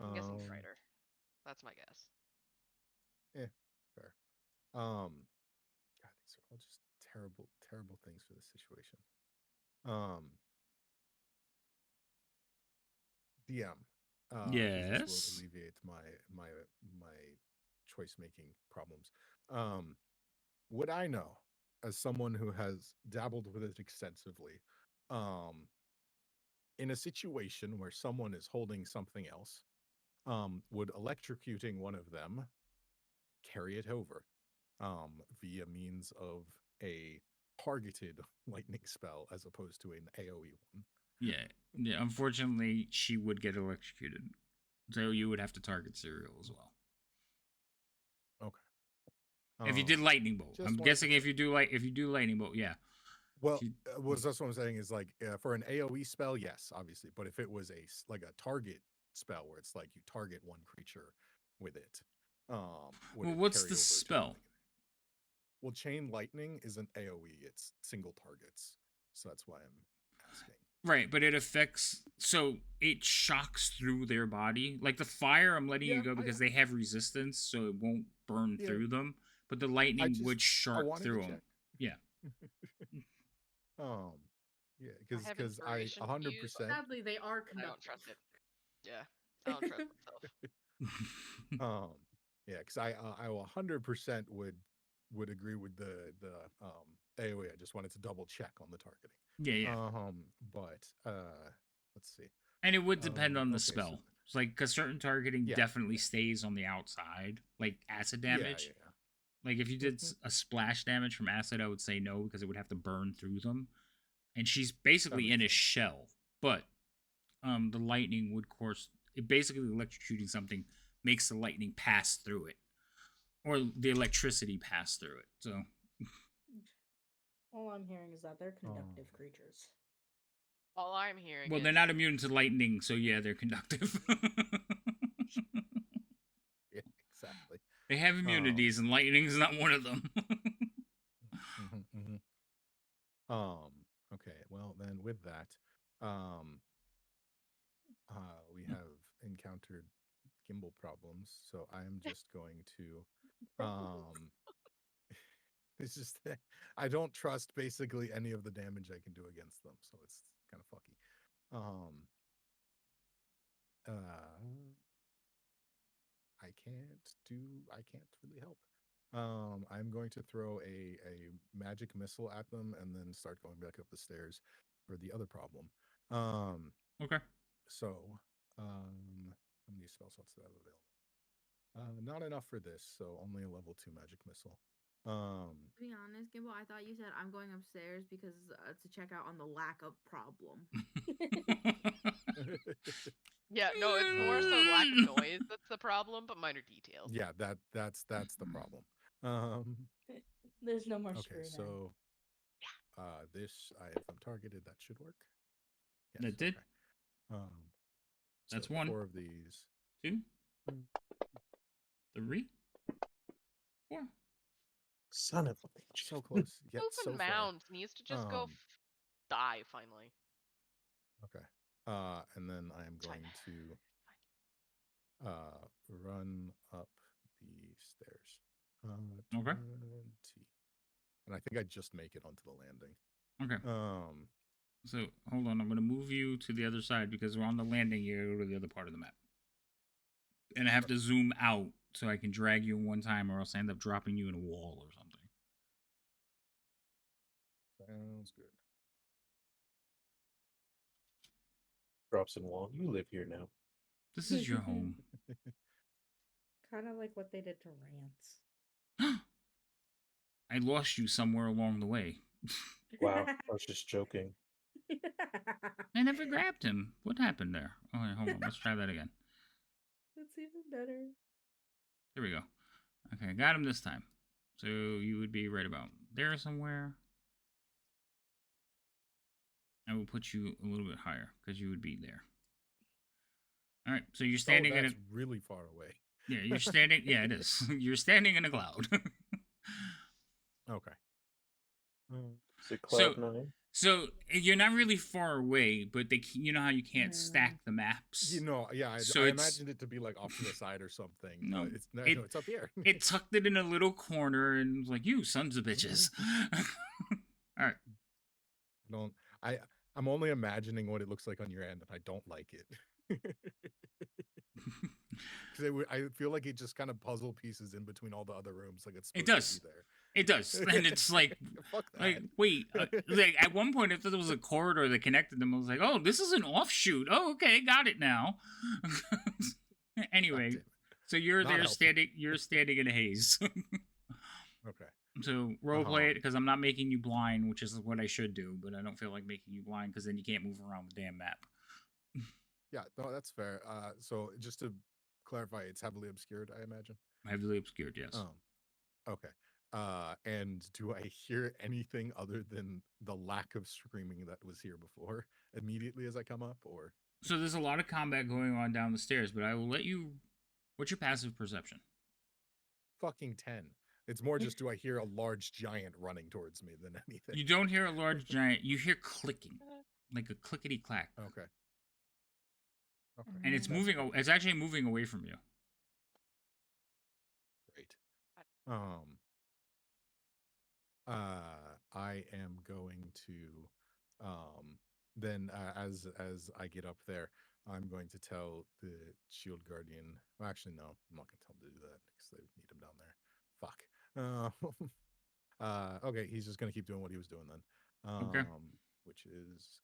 I'm guessing Frighter. That's my guess. Fair. God, these are all just terrible, terrible things for this situation. DM. Because this will Yes. alleviate my choice making problems. Would I know, as someone who has dabbled with it extensively, in a situation where someone is holding something else, would electrocuting one of them carry it over via means of a targeted lightning spell as opposed to an AoE one? Yeah. Yeah. Unfortunately, she would get electrocuted. So you would have to target Serial as well. Okay. If you did lightning bolt, just I'm wanted guessing to if you do lightning bolt, yeah. Well, She- that's what I'm saying is like for an AoE spell, yes, obviously. But if it was like a target spell where it's like you target one creature with it, would Well, it what's carry the over to spell? anything? Well, chain lightning isn't AoE; it's single targets. So that's why I'm asking. Right, but it affects. So it shocks through their body. Like the fire, I'm letting you Yeah, go because they have resistance, so it won't burn Yeah. through them. But the lightning would I shark wanted to through check. them. Yeah. Yeah, I have because I inspiration to use, 100%. Sadly, they are but I don't conductive. trust it. Yeah, I don't trust myself. Yeah, because I 100% would agree with the AOE. I just wanted to double check on the targeting. Yeah. But let's see. And it would depend on the okay, so spell. It's like because certain targeting Yeah, definitely stays on the outside, like acid damage. Yeah. Like if you did a splash damage from acid, I would say no because it would have to burn through them. And she's basically in a sense. shell, but the lightning would course. It basically electrocuting something makes the lightning pass through it, or the electricity pass through it. So All I'm hearing is that they're conductive creatures. All I'm hearing well, is they're not immune to lightning, so yeah, they're conductive. Yeah, exactly. They have immunities, and lightning is not one of them. Okay, well then with that, we have encountered gimbal problems, so I am just going to it's just that I don't trust basically any of the damage I can do against them, so it's kind of fucky. I can't really help. I'm going to throw a magic missile at them and then start going back up the stairs for the other problem. Okay. So, how many spell slots do I have available? Not enough for this, so only a level 2 magic missile. To be honest, Gimbal, I thought you said I'm going upstairs because to check out on the lack of problem. Yeah, no, it's more so lack of noise that's the problem, but minor details. Yeah, that's the problem. There's no more Okay, screw so this if I'm targeted, that should work. Yes, That did. Okay. That's so one. 4 of these. 2, 3, 4. Son of a bitch. So close, yet Open so far. Mounds needs to just go die finally. Okay. And then I am going to run up the stairs. 20. Okay. And I think I just make it onto the landing. Okay. So hold on, I'm gonna move you to the other side because we're on the landing. You go to the other part of the map, and I have to zoom out so I can drag you in one time, or else I end up dropping you in a wall or something. Sounds good. Drops in wall. You live here now. This is your home. Kind of like what they did to Rance. I lost you somewhere along the way. Wow, I was just joking. I never grabbed him. What happened there? Oh, wait, hold on. Let's try that again. That's even better. There we go. Okay, I got him this time. So you would be right about there somewhere. I will put you a little bit higher because you would be there. All right, so you're standing in a really far away. Yeah, you're standing. Yeah, it is. You're standing in a cloud. Okay. Is it cloud 9? So you're not really far away, but you know how you can't stack the maps. You know, yeah. I imagined it to be like off to the side or something. No, it's up here. It tucked it in a little corner and was like, "You sons of bitches." All right. I'm only imagining what it looks like on your end, and I don't like it. Because I feel like it just kind of puzzle pieces in between all the other rooms. Like it's supposed to be there. It does, and it's like, fuck that. Like, wait, like at one point, I thought there was a corridor that connected them. I was like, oh, this is an offshoot. Oh, okay, got it now. Anyway, so you're there standing. You're standing in a haze. Okay. So roleplay it because I'm not making you blind, which is what I should do, but I don't feel like making you blind because then you can't move around the damn map. Yeah, no, that's fair. So just to clarify, it's heavily obscured, I imagine. Heavily obscured, yes. Okay. And do I hear anything other than the lack of screaming that was here before immediately as I come up, or? So there's a lot of combat going on down the stairs, but I will let you. What's your passive perception? Fucking 10. It's more just do I hear a large giant running towards me than anything. You don't hear a large giant. You hear clicking. like a clickety clack, Okay. Okay. and it's Mhm. moving. It's actually moving away from you. Great. I am going to then as I get up there, I'm going to tell the shield guardian. Well, actually, no, I'm not going to tell him to do that because they need him down there. Fuck. Okay, he's just going to keep doing what he was doing then. Okay. Which is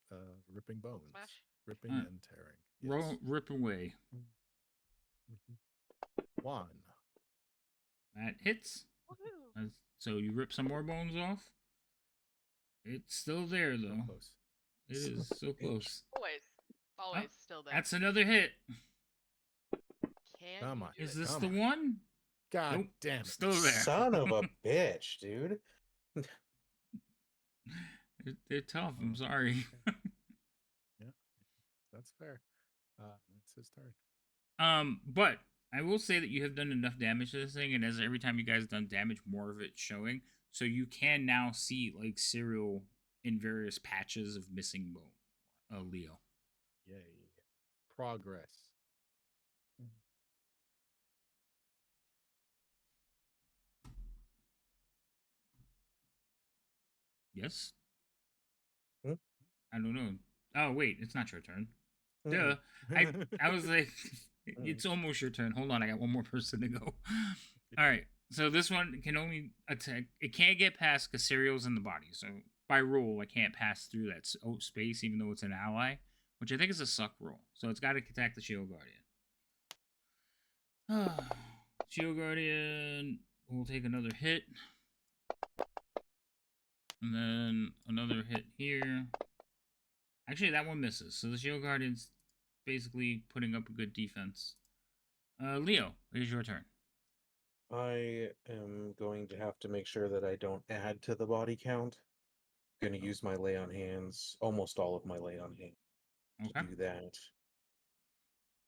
ripping bones, Smash. ripping Alright. and tearing. Roll, Yes. rip away. Mhm. One. That hits. Woohoo! So you rip some more bones off. It's still there So though. close. It is so close. Always. Always still there. That's another hit. Can Come you on. do Is it? this Come the on. one? God Nope. damn it. Still there. Son of a bitch, dude. They're tough. I'm Oh, sorry. yeah, that's fair. It's his turn. But I will say that you have done enough damage to this thing, and as every time you guys done damage, more of it's showing. So you can now see like cereal in various patches of missing bone. Leo. Yay. Progress. Yes. Hmm? I don't know. Oh wait, it's not your turn. Mm-mm. Duh. I was like, Mm. it's almost your turn. Hold on, I got one more person to go. All right. So this one can only attack. It can't get past because cereal's in the body. So by rule, I can't pass through that space, even though it's an ally, which I think is a suck rule. So it's got to attack the shield guardian. Shield guardian will take another hit, and then another hit here. Actually, that one misses. So the shield guardian's basically putting up a good defense. Leo, it is your turn. I am going to have to make sure that I don't add to the body count. Going to use my lay on hands, almost all of my lay on hands, Okay. to do that.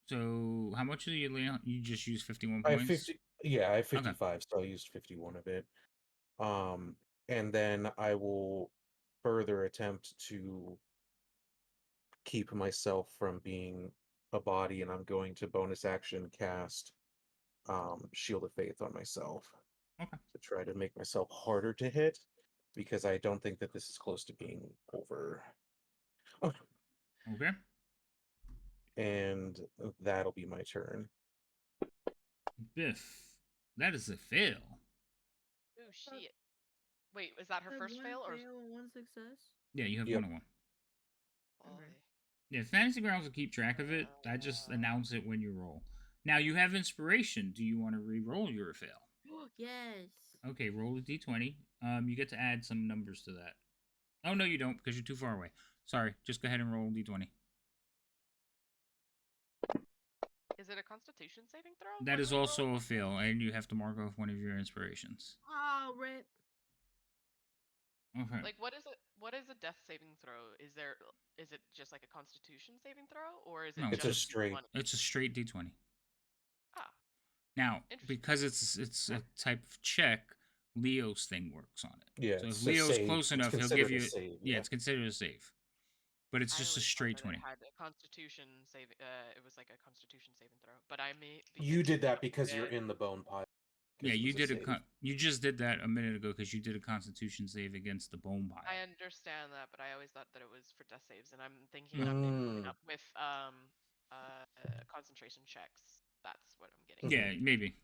So how much do you lay on? You just use 51 I have points? 50. Yeah, I have Okay. 55, so I used 51 of it. And then I will further attempt to keep myself from being a body, and I'm going to bonus action cast Shield of Faith on myself Okay. to try to make myself harder to hit because I don't think that this is close to being over. Okay. And that'll be my turn. Biff. That is a fail. Ooh, shit. Wait, is that her I had first one fail or? fail and one success. Yeah, you have Yep. 1 on 1. Boy. Yeah, Fantasy Grounds will keep track of it. I just announce it when you roll. Now you have inspiration. Do you want to re-roll your fail? Yes. Okay, roll a d20. You get to add some numbers to that. Oh no, you don't because you're too far away. Sorry, just go ahead and roll d20. Is it a Constitution saving throw? That when is we roll? also a fail, and you have to mark off one of your inspirations. Oh, rip. Okay. Like, what is it? What is a death saving throw? Is it just like a Constitution saving throw, or is it No, It's just a straight. 20? it's a straight d20. Ah, Now, interesting. because it's a type of check, Leo's thing works on it. Yeah, So if it's a Leo's save. close It's enough, he'll give considered a you. save. Yeah, Yeah. it's considered a save, but it's I just a always thought straight that 20. it had a Constitution save. It was like a Constitution saving throw, but I may be You mixing did that up because you're with- in the bone pile. Yeah, Because it you was a did save. you just did that a minute ago because you did a Constitution save against the bone pile. I understand that, but I always thought that it was for death saves, and I'm thinking I'm mixing up with concentration checks. That's what I'm getting. Yeah, maybe.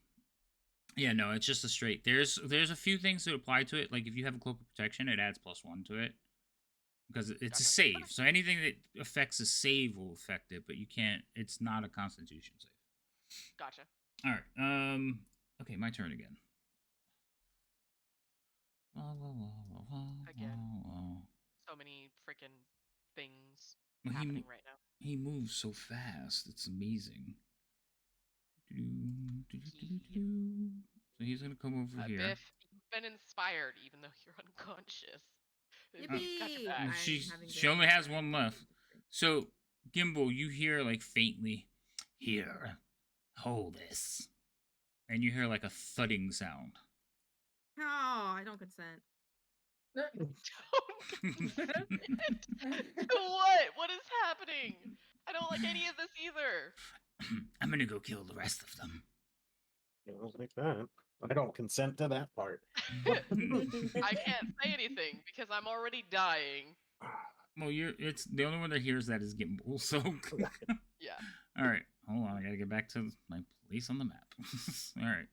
Yeah, no, it's just a straight. There's a few things that apply to it. Like if you have a cloak of protection, it adds +1 to it because it's a Gotcha. save. So anything that affects a save will affect it, but you can't. It's not a Constitution save. Gotcha. All right. Okay, my turn again. Again. So many freaking things Well, happening right now. he moves so fast. It's amazing. So he's gonna come over here. Biff, you've been inspired, even though you're unconscious. He's got your Yippee! back. And I'm having she good only has insight. one left. So Gimbal, you hear like faintly, here, hold this, and you hear like a thudding sound. Oh, I don't consent. What? What is happening? I don't like any of this either. I'm gonna go kill the rest of them. Like that. I don't consent to that part. I can't say anything because I'm already dying. Well, it's the only one that hears that is Gimbal. So Yeah. all right, hold on. I gotta get back to my place on the map. All right.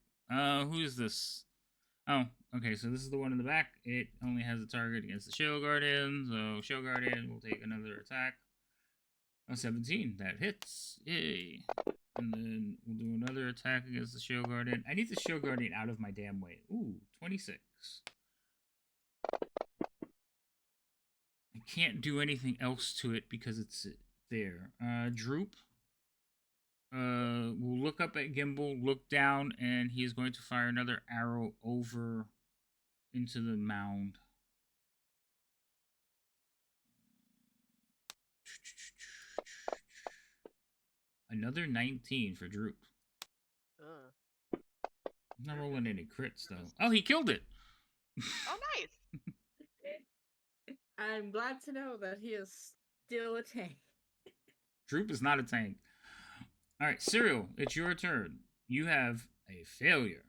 Who is this? Oh, okay. So this is the one in the back. It only has a target against the Shield Guardian. So Shield Guardian will take another attack. A 17 that hits. Yay! And then we'll do another attack against the Shield Guardian. I need the Shield Guardian out of my damn way. Ooh, 26. I can't do anything else to it because it's there. Droop. Will look up at Gimbal, look down, and he is going to fire another arrow over into the mound. Another 19 for Droop. I'm not rolling any crits though. Oh, he killed it. Oh, nice. I'm glad to know that he is still a tank. Droop is not a tank. All right, Cyril, it's your turn. You have a failure.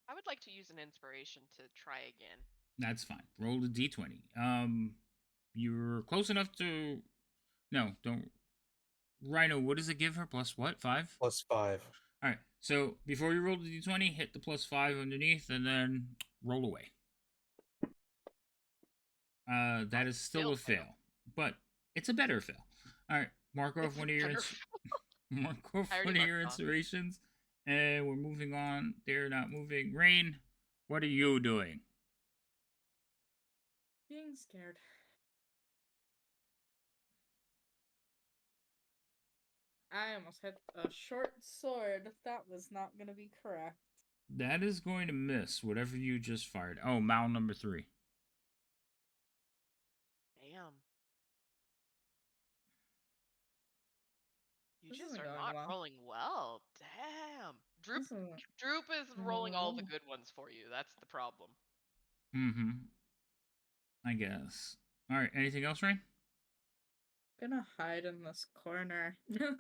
I would like to use an inspiration to try again. That's fine. Roll a d20. You're close enough to. No, don't. Rhino, what does it give her? Plus what? 5? +5. All right. So before you roll the d20, hit the +5 underneath, and then roll away. That is still a fail, but it's a better fail. All right, mark off one of your mark off one of your inspirations, and we're moving on. They're not moving. Rain, what are you doing? Being scared. I almost hit a short sword. That was not gonna be correct. That is going to miss whatever you just fired. Oh, mound number 3. Damn. You This just isn't are going not well. rolling well. Damn. Droop This isn't is going rolling all the well. good ones for you. That's the problem. Mm-hmm. I guess. All right. Anything else, Rain? Gonna hide in this corner. You're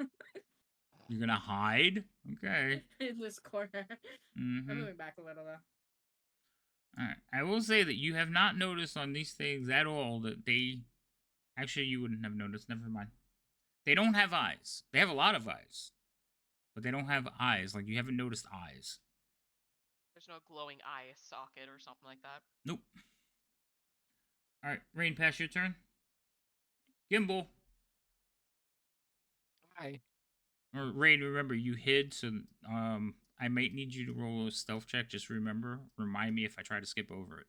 gonna hide? Okay. In this corner. I'm Mm-hmm. moving back a little though. All right. I will say that you have not noticed on these things at all that they. Actually, you wouldn't have noticed. Never mind. They don't have eyes. They have a lot of eyes, but they don't have eyes. Like you haven't noticed eyes. There's no glowing eye socket or something like that. Nope. All right, Rain, pass your turn. Gimbal. Hi. Or Rain, remember you hid, so I might need you to roll a stealth check. Just remind me if I try to skip over it.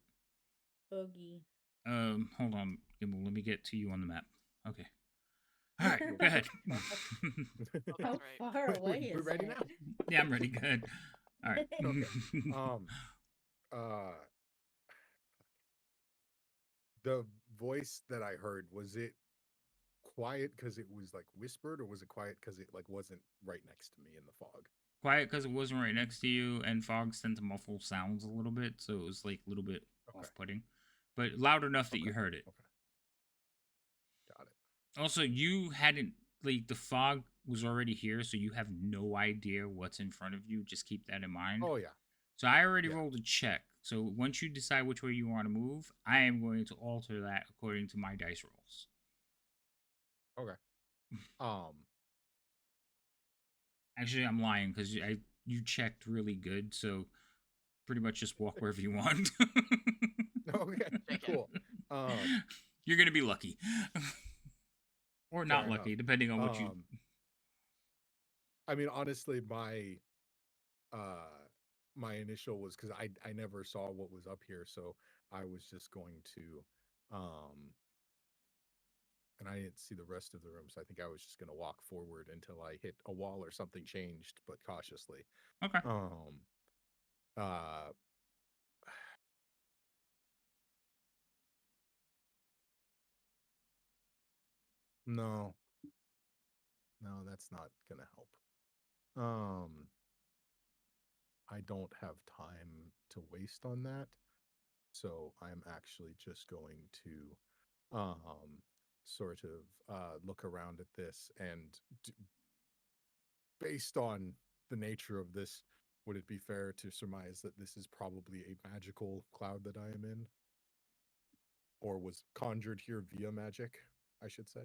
Boogie. Hold on, Gimbal. Let me get to you on the map. Okay. All right, go ahead. Oh, How that's right. far away We're is ready it? now. Yeah, I'm ready. Good. All right. Okay. The voice that I heard, was it quiet because it was like whispered, or was it quiet because it like wasn't right next to me in the fog? Quiet because it wasn't right next to you, and fogs tend to muffle sounds a little bit, so it was like a little bit Okay. off-putting, but loud enough that you Okay. heard it. Okay. Got it. Also, you hadn't like the fog was already here, so you have no idea what's in front of you. Just keep that in mind. Oh yeah. So I already Yeah. rolled a check. So once you decide which way you want to move, I am going to alter that according to my dice rolls. Okay. Actually, I'm lying because you checked really good, so pretty much just walk wherever you want. Okay. Cool. You're gonna be lucky, or not Fair lucky, enough. depending on what you. I mean, honestly, my initial was because I never saw what was up here, so I was just going to and I didn't see the rest of the room, so I think I was just gonna walk forward until I hit a wall or something changed, but cautiously. Okay. Uh no. No, that's not gonna help. I don't have time to waste on that. So I'm actually just going to sort of look around at this and based on the nature of this, would it be fair to surmise that this is probably a magical cloud that I am in? Or was conjured here via magic, I should say?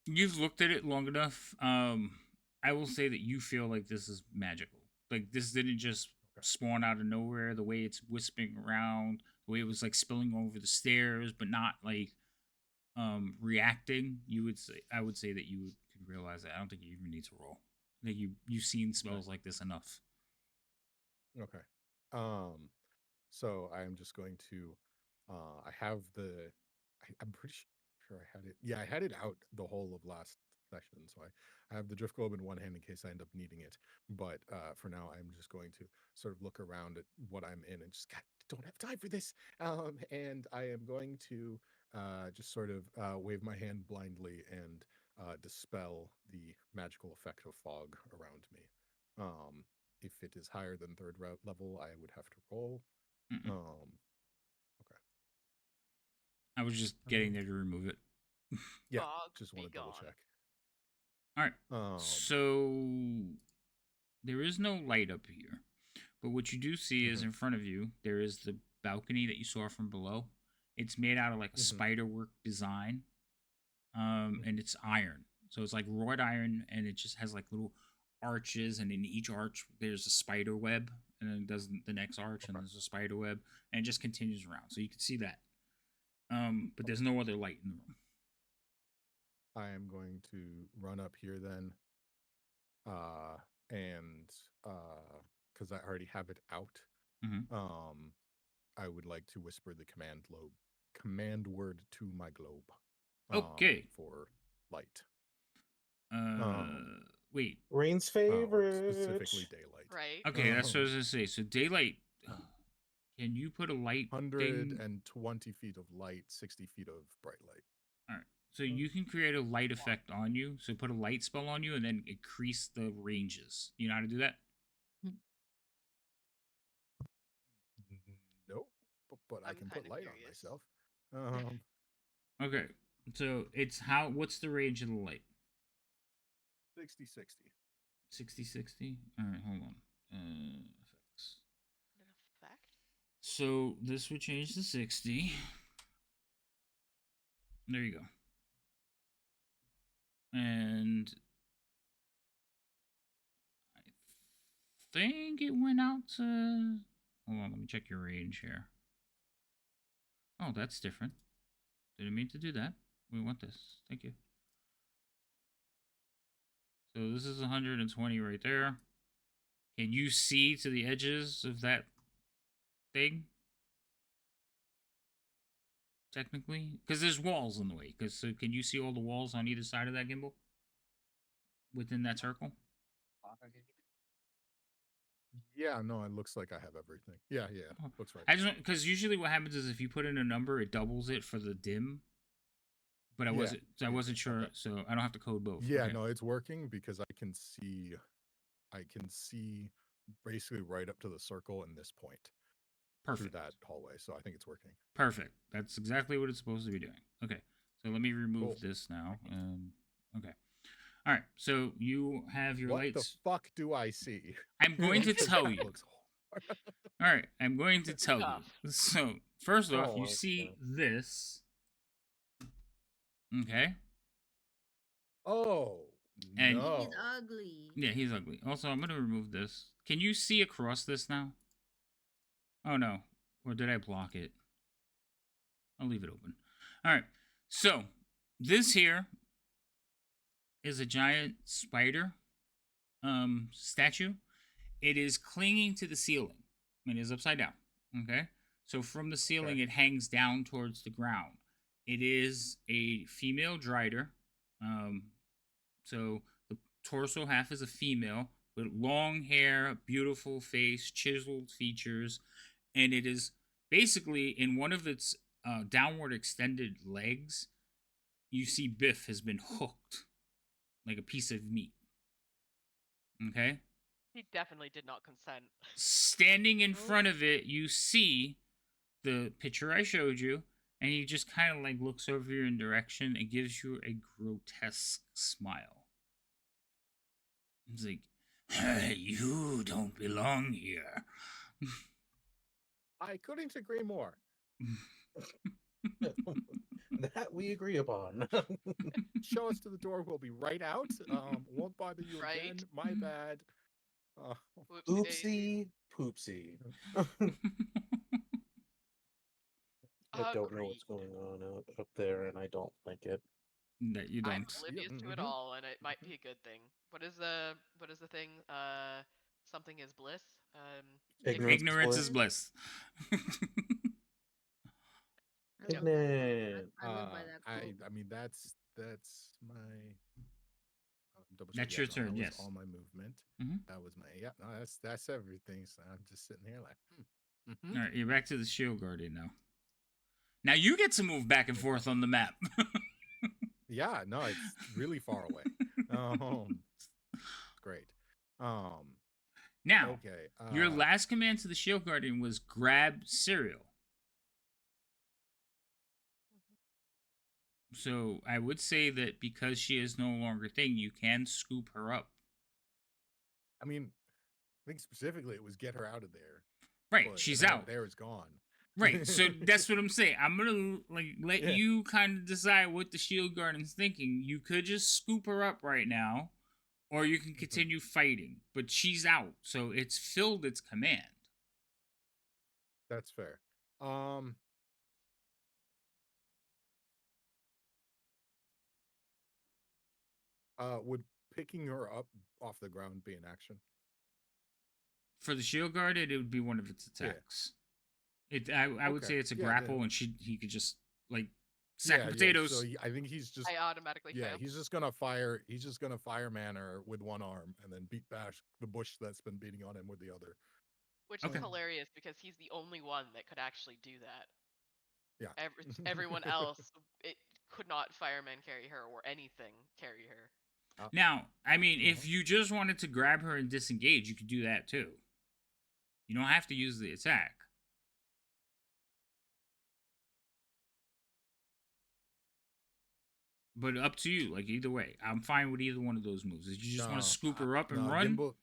You've looked at it long enough. I will say that you feel like this is magical. Like this didn't just Okay. spawn out of nowhere. The way it's whispering around, the way it was like spilling over the stairs, but not like reacting. I would say that you could realize that. I don't think you even need to roll. I think you've seen spells like this enough. Okay. So I am just going to I have I'm pretty sure I had it. Yeah, I had it out the whole of last session. So I have the drift globe in one hand in case I end up needing it. But for now I'm just going to sort of look around at what I'm in and just God, don't have time for this. And I am going to just sort of wave my hand blindly and dispel the magical effect of fog around me. If it is higher than third level, I would have to roll. Mm-mm. Okay. I was just getting there to remove it. Yeah, Fog just be want to double gone. check. All right. Um, So there is no light up here, but what you do see is mhm, in front of you there is the balcony that you saw from below. It's made out of like a mhm, spiderwork design, and it's iron. So it's like wrought iron, and it just has like little arches, and in each arch there's a spider web, and then it does the next arch, and okay. there's a spider web, and it just continues around. So you can see that. But there's no other light in the room. I am going to run up here then, and because I already have it out, Mm-hmm. um, I would like to whisper the command word to my globe, Okay. for light. Wait. Rain's Specifically favorite. daylight. Right? Okay, that's what I was gonna say. So daylight. Can you put a light thing? 120 feet of light, 60 feet of bright light. All right. So you can create a light effect on you. So put a light spell on you, and then increase the ranges. You know how to do that? Nope, but I I'm can kind put of light on curious. myself. Um, Okay. So it's how? What's the range of the light? 60-60. 60/60. All right. Hold on. Effects. An effect? So this would change to 60. There you go. And I think it went out to. Hold on, let me check your range here. Oh, that's different. Didn't mean to do that. We want this. Thank you. So this is 120 right there. Can you see to the edges of that thing? Technically? Because there's walls in the way. So can you see all the walls on either side of that gimbal? Within that circle? Yeah, no, it looks like I have everything. Yeah, Oh. looks right. I just because usually what happens is if you put in a number, it doubles it for the dim. But I Yeah, wasn't sure, okay. so I don't have to code both. Yeah, Okay. no, it's working because I can see basically right up to the circle in this point through Perfect. that hallway. So I think it's working. Perfect. That's exactly what it's supposed to be doing. Okay. So let me remove Cool. this now. Okay. All right. So you have your What lights. the fuck do I see? I'm going to Because tell that you. looks All right. I'm going to tell you. Tough. So first off, you Oh, see okay. this. Okay. Oh And- no. He's ugly. Yeah, he's ugly. Also, I'm going to remove this. Can you see across this now? Oh no. Or did I block it? I'll leave it open. All right. So this here is a giant spider statue. It is clinging to the ceiling. It is upside down. Okay. So from the ceiling, Okay. it hangs down towards the ground. It is a female drider. So the torso half is a female with long hair, beautiful face, chiseled features, and it is basically in one of its downward extended legs. You see Biff has been hooked like a piece of meat. Okay? He definitely did not consent. Standing in front of it, you see the picture I showed you, and he just kind of like looks over your direction and gives you a grotesque smile. He's like, "You don't belong here." I couldn't agree more. That we agree upon. Show us to the door. We'll be right out. Won't bother you Right? again. My bad. Whoopsie daisy. Oopsie poopsie. I don't know what's Agreed. going on up there, and I don't like it. That you I'm don't. oblivious to it all, and it might be a good thing. What is the thing? Something is bliss. Ignorance is bliss. I live by that. Ignorant. I live by that quote. I mean that's my double check. That's Yeah, your no, turn. that was Yes. all my movement. Mhm. That was my no, that's everything. So I'm just sitting here like All right, you're back to the shield guardian now. Now you get to move back and forth on the map. yeah, no, it's really far away. Great. Now, Okay. your last command to the shield guardian was grab cereal. So I would say that because she is no longer a thing, you can scoop her up. I mean, I think specifically it was get her out of there. Right, But she's now out. there is gone. Right, so that's what I'm saying. I'm gonna let Yeah. you kind of decide what the shield guardian's thinking. You could just scoop her up right now, or you can continue fighting. But she's out, so it's filled its command. That's fair. Would picking her up off the ground be an action? For the shield guardian, it would be one of its attacks. I would Okay. say it's a Yeah, grapple, then- and he could just like sack of potatoes. So I think he's just I automatically fail. he's just gonna fire. He's just gonna fireman her with one arm and then bash the bush that's been beating on him with the other. Which Okay. is hilarious because he's the only one that could actually do that. Yeah. Everyone else, it could not fireman carry her or anything carry her. Now, I mean, if you just wanted to grab her and disengage, you could do that too. You don't have to use the attack. But up to you. Like either way, I'm fine with either one of those moves. If you just want to scoop her up and run, Gimbal,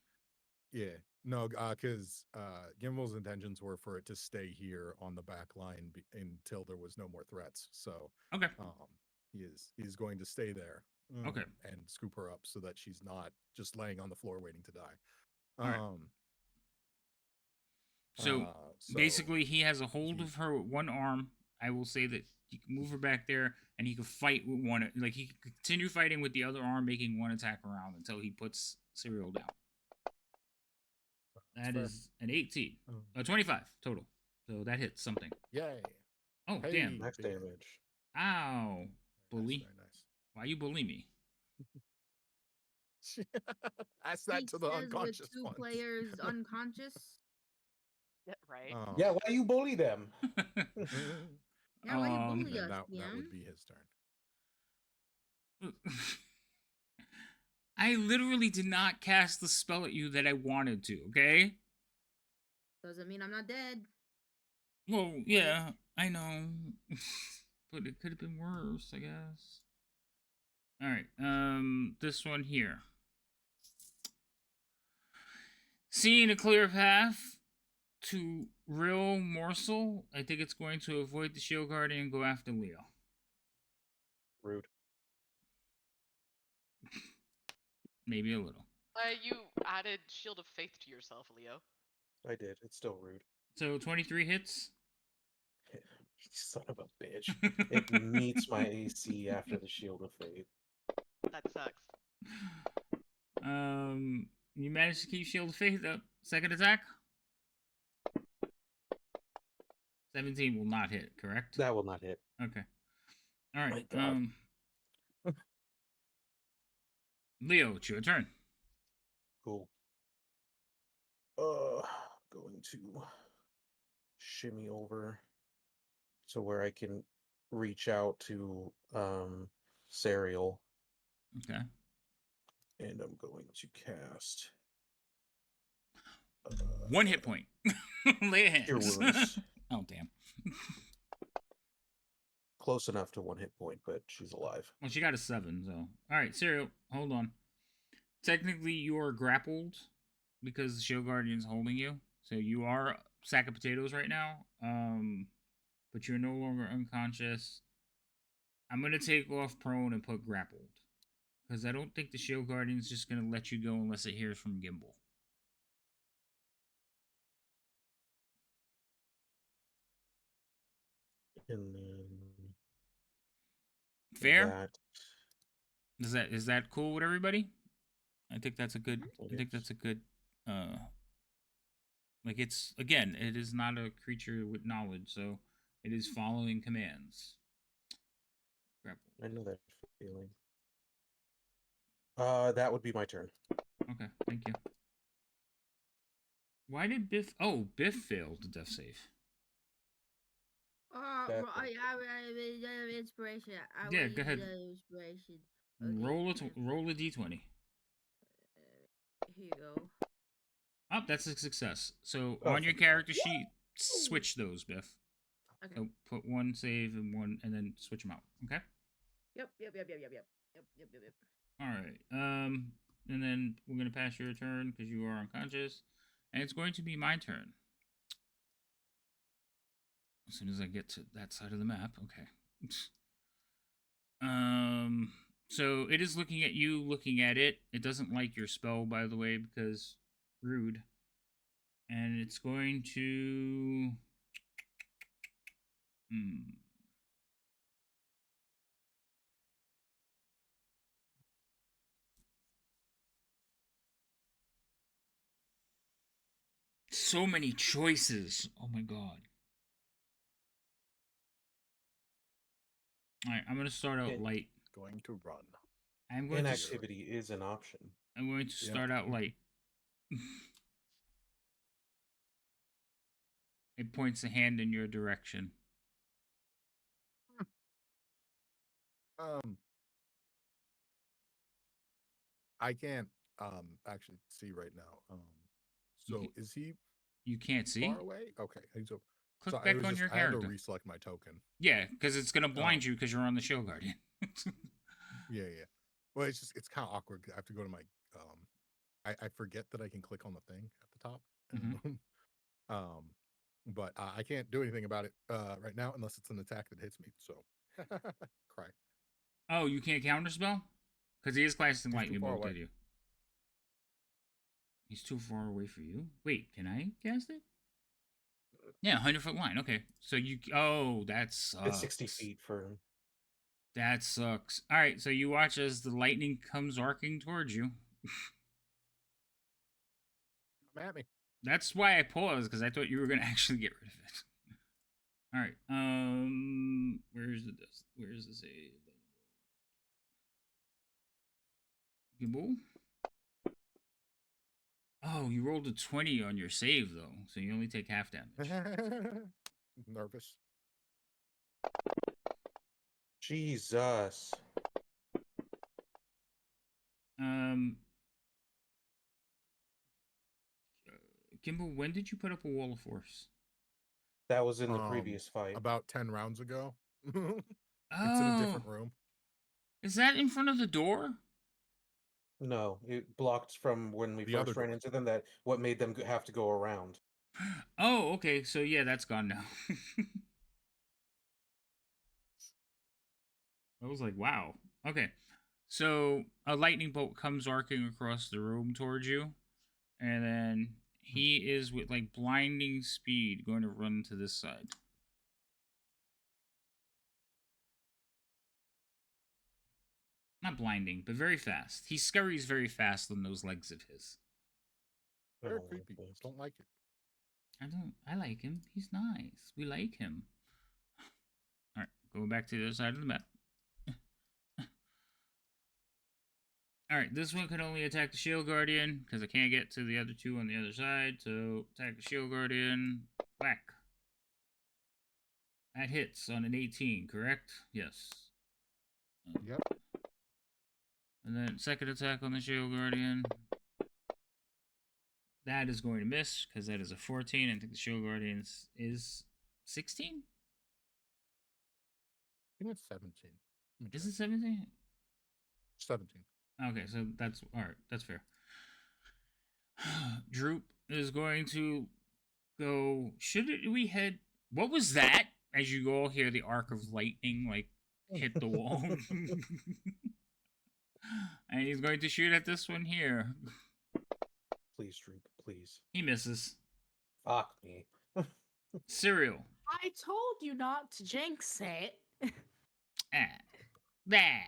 because Gimbal's intentions were for it to stay here on the back line until there was no more threats. So okay, he's going to stay there. Okay. And scoop her up so that she's not just laying on the floor waiting to die. Right. So basically, he has a hold of her with one arm. I will say that he can move her back there, and he can fight with one. Like he can continue fighting with the other arm, making one attack around until he puts Serial down. That is an 18, 25 total. So that hits something. Yay! Oh damn! Max damage. Ow, bully! Very nice. Why you bully me? Ask that to the says unconscious with two ones. players unconscious. Yeah, right. Yeah, why you bully them? Yeah, why you And bully us, that DM? would be his turn. I literally did not cast the spell at you that I wanted to, okay? Doesn't mean I'm not dead. Well, yeah, I know. But it could have been worse, I guess. Alright, this one here. Seeing a clear path to real morsel, I think it's going to avoid the shield guardian and go after Leo. Rude. Maybe a little. You added Shield of Faith to yourself, Leo. I did. It's still rude. So 23 hits. Son of a bitch. It meets my AC after the Shield of Faith. That sucks. You managed to keep Shield of Faith up. Second attack. 17 will not hit, correct? That will not hit. Okay. All right. My God. Leo, it's your turn. Cool. Going to shimmy over to where I can reach out to Serial. Okay. And I'm going to cast 1 hit point. Lay a hands. Cure Wounds. Oh damn. close enough to 1 hit point, but she's alive. Well, she got a 7, so. Alright, Serial, hold on. Technically, you are grappled because the Shield Guardian's holding you. So you are a sack of potatoes right now. But you're no longer unconscious. I'm going to take off prone and put grappled. Because I don't think the Shield Guardian's just going to let you go unless it hears from Gimbal. And then Fair? that Is that cool with everybody? I think that's a good Mm-hmm. I think that's a good like it's again, it is not a creature with knowledge, so it is following commands. Grapple. I know that feeling. That would be my turn. Okay, thank you. Why did Biff? Oh, Biff failed the death save. That's Inspiration. Yeah, go ahead. Inspiration. Roll a d20. Here you go. Oh, that's a success. So Oh, on your thank God. character sheet, switch those, Biff. Okay. So put one save and one, and then switch them out. Okay. Yep. All right. And then we're gonna pass your turn because you are unconscious, and it's going to be my turn. As soon as I get to that side of the map, okay. So it is looking at you, looking at it. It doesn't like your spell, by the way, because rude. And it's going to. So many choices. Oh my god. Alright, I'm going to start out light. Going to run. I'm going to Inactivity is an option. I'm going to start out light. It points a hand in your direction. I can't actually see right now. So is he You can't see? far away? Okay. So, Click so back on your I had to character. reselect my token. Yeah, because it's going to blind you because you're on the Shield Guardian. Yeah. Well, it's kind of awkward. I have to go to my I forget that I can click on the thing at the top. But I can't do anything about it right now unless it's an attack that hits me. So cry. Oh, you can't counterspell? Because he is casting He's lightning too far bolt away. at you. He's too far away for you? Wait, can I cast it? Yeah, 100-foot line. Okay. So you. Oh, that sucks. It's 60 feet for. That sucks. Alright, so you watch as the lightning comes arcing towards you. Come at me. That's why I paused, because I thought you were going to actually get rid of it. Alright, where's the save? Gimbal? Oh, you rolled a 20 on your save, though, so you only take half damage. Nervous. Jesus. Gimbal, when did you put up a wall of force? That was in the previous fight. About 10 rounds ago. It's in a different room. Is that in front of the door? No, it blocked from when we The other first ran door. into them. That what made them have to go around. Oh, okay. So yeah, that's gone now. I was like, wow. Okay. So a lightning bolt comes arcing across the room towards you, and then he is with like blinding speed going to run to this side. Not blinding, but very fast. He scurries very fast on those legs of his. Very creepy. Don't like it. I like him. He's nice. We like him. Alright, going back to the other side of the map. Alright, this one can only attack the Shield Guardian, because I can't get to the other two on the other side, so attack the Shield Guardian. Whack. That hits on an 18, correct? Yes. Yep. And then second attack on the Shield Guardian. That is going to miss, because that is a 14. I think the Shield Guardian is 16? think it's 17. Let me Is check. it 17? 17. Okay, so that's all right. That's fair. Droop is going to go. Should we head? What was that? As you all hear the arc of lightning like hit the wall, and he's going to shoot at this one here. Please, Droop, please. He misses. Fuck me. Cereal. I told you not to jinx it. That.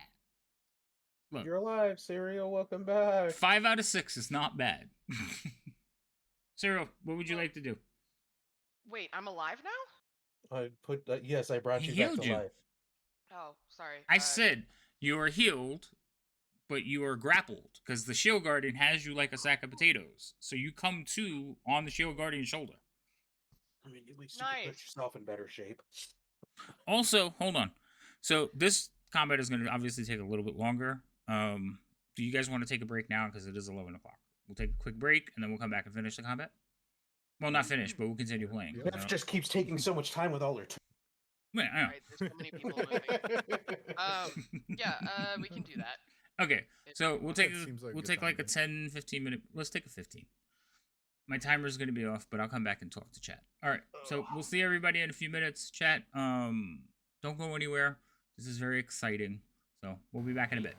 Look, You're alive, Serial. Welcome back. 5 out of 6 is not bad. Cereal, what would you like to do? Wait, I'm alive now? I put yes, I brought He you back healed to you. life. Oh, sorry. I said you are healed, but you are grappled because the shield guardian has you like a sack of potatoes. So you come to on the shield guardian's shoulder. I mean, at least you can put Nice. yourself in better shape. Also, hold on. So this combat is going to obviously take a little bit longer. Do you guys want to take a break now because it is 11 o'clock? We'll take a quick break and then we'll come back and finish the combat. Well, not finish, but we'll continue playing. Yeah. Beth just keeps taking so much time with all her. Yeah, I know. Right, there's so many people moving. Yeah, we can do that. Okay, so we'll take That seems like a we'll good take like a time, 10-15 minute. Let's take a 15. My timer is going to be off, but I'll come back and talk to chat. All right, so we'll see everybody in a few minutes. Chat, don't go anywhere. This is very exciting. So we'll be back in a bit.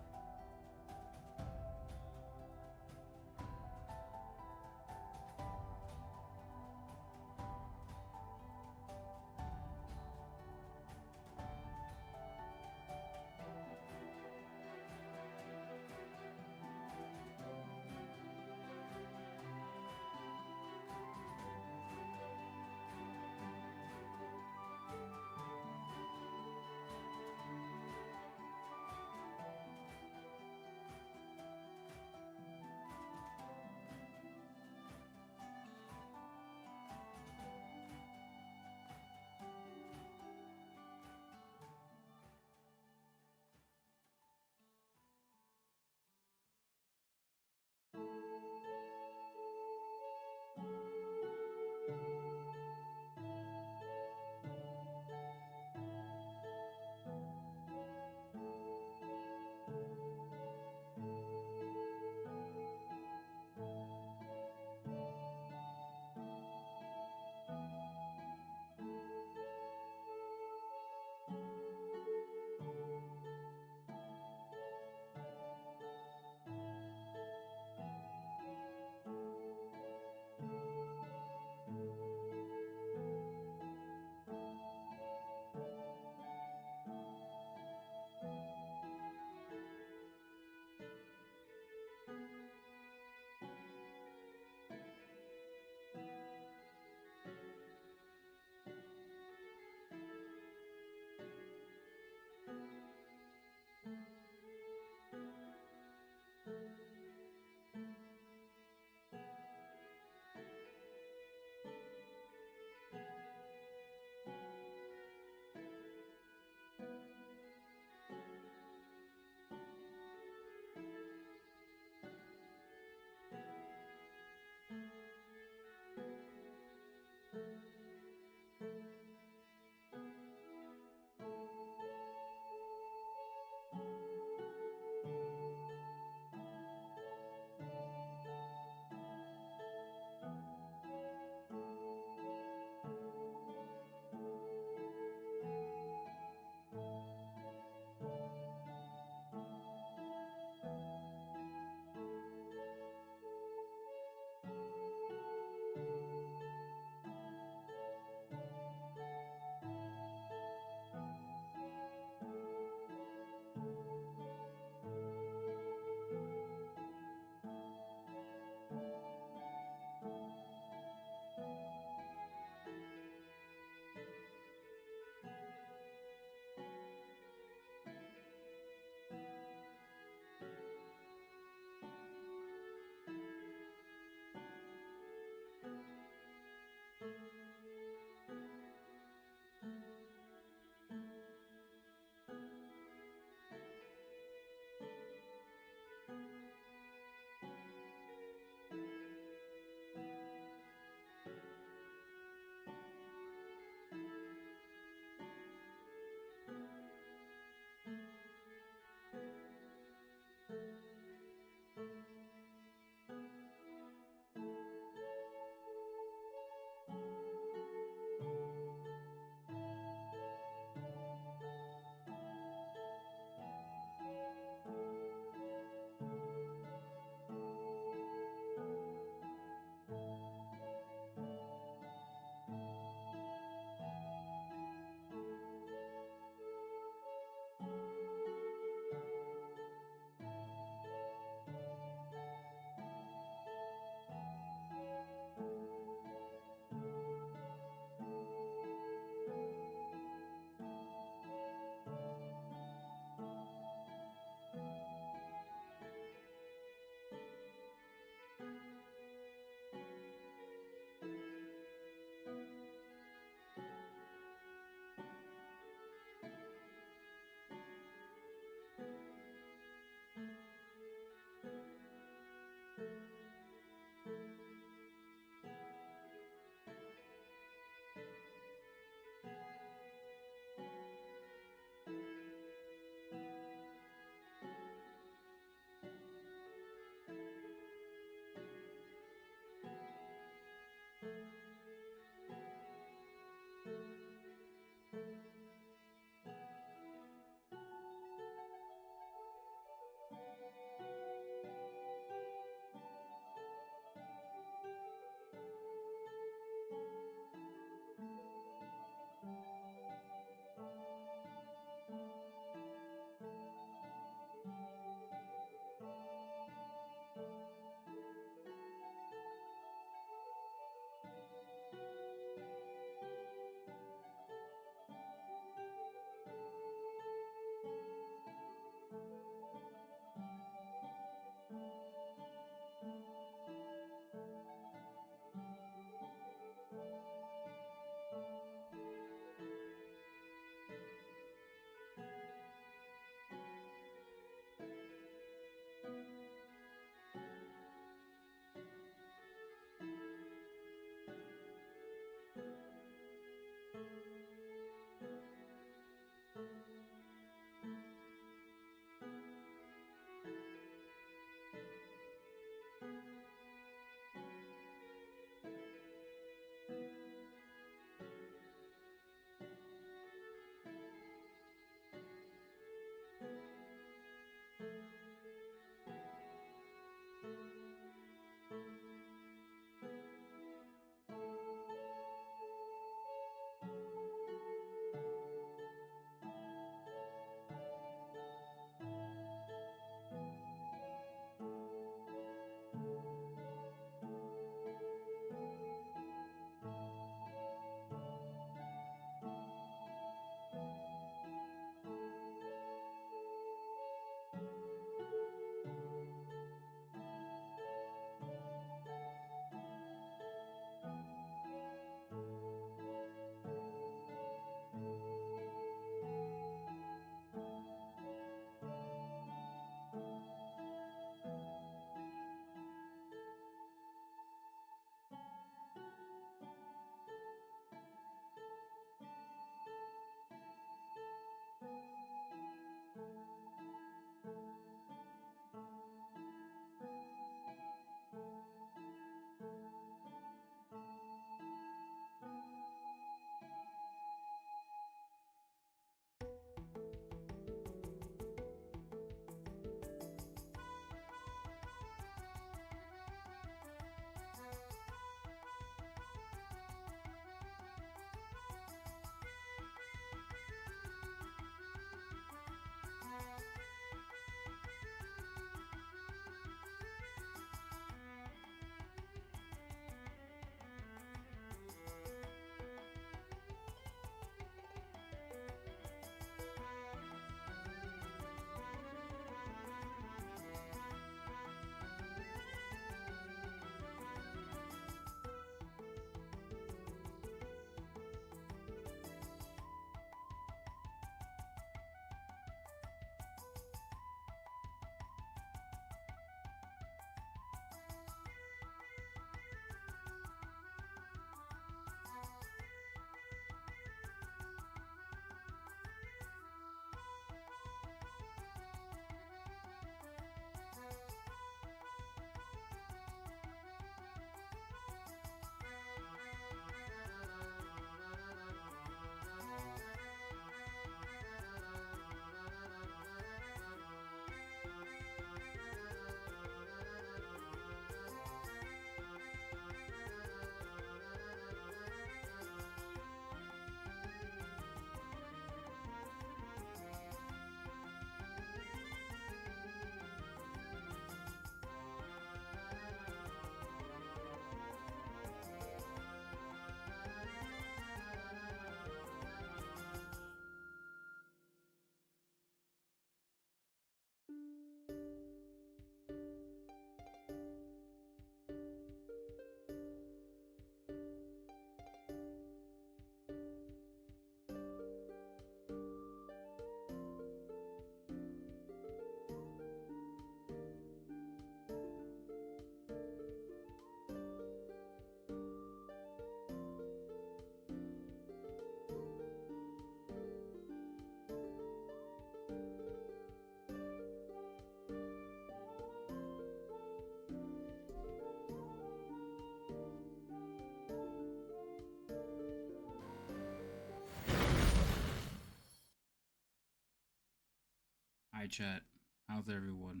Hi, chat. How's everyone?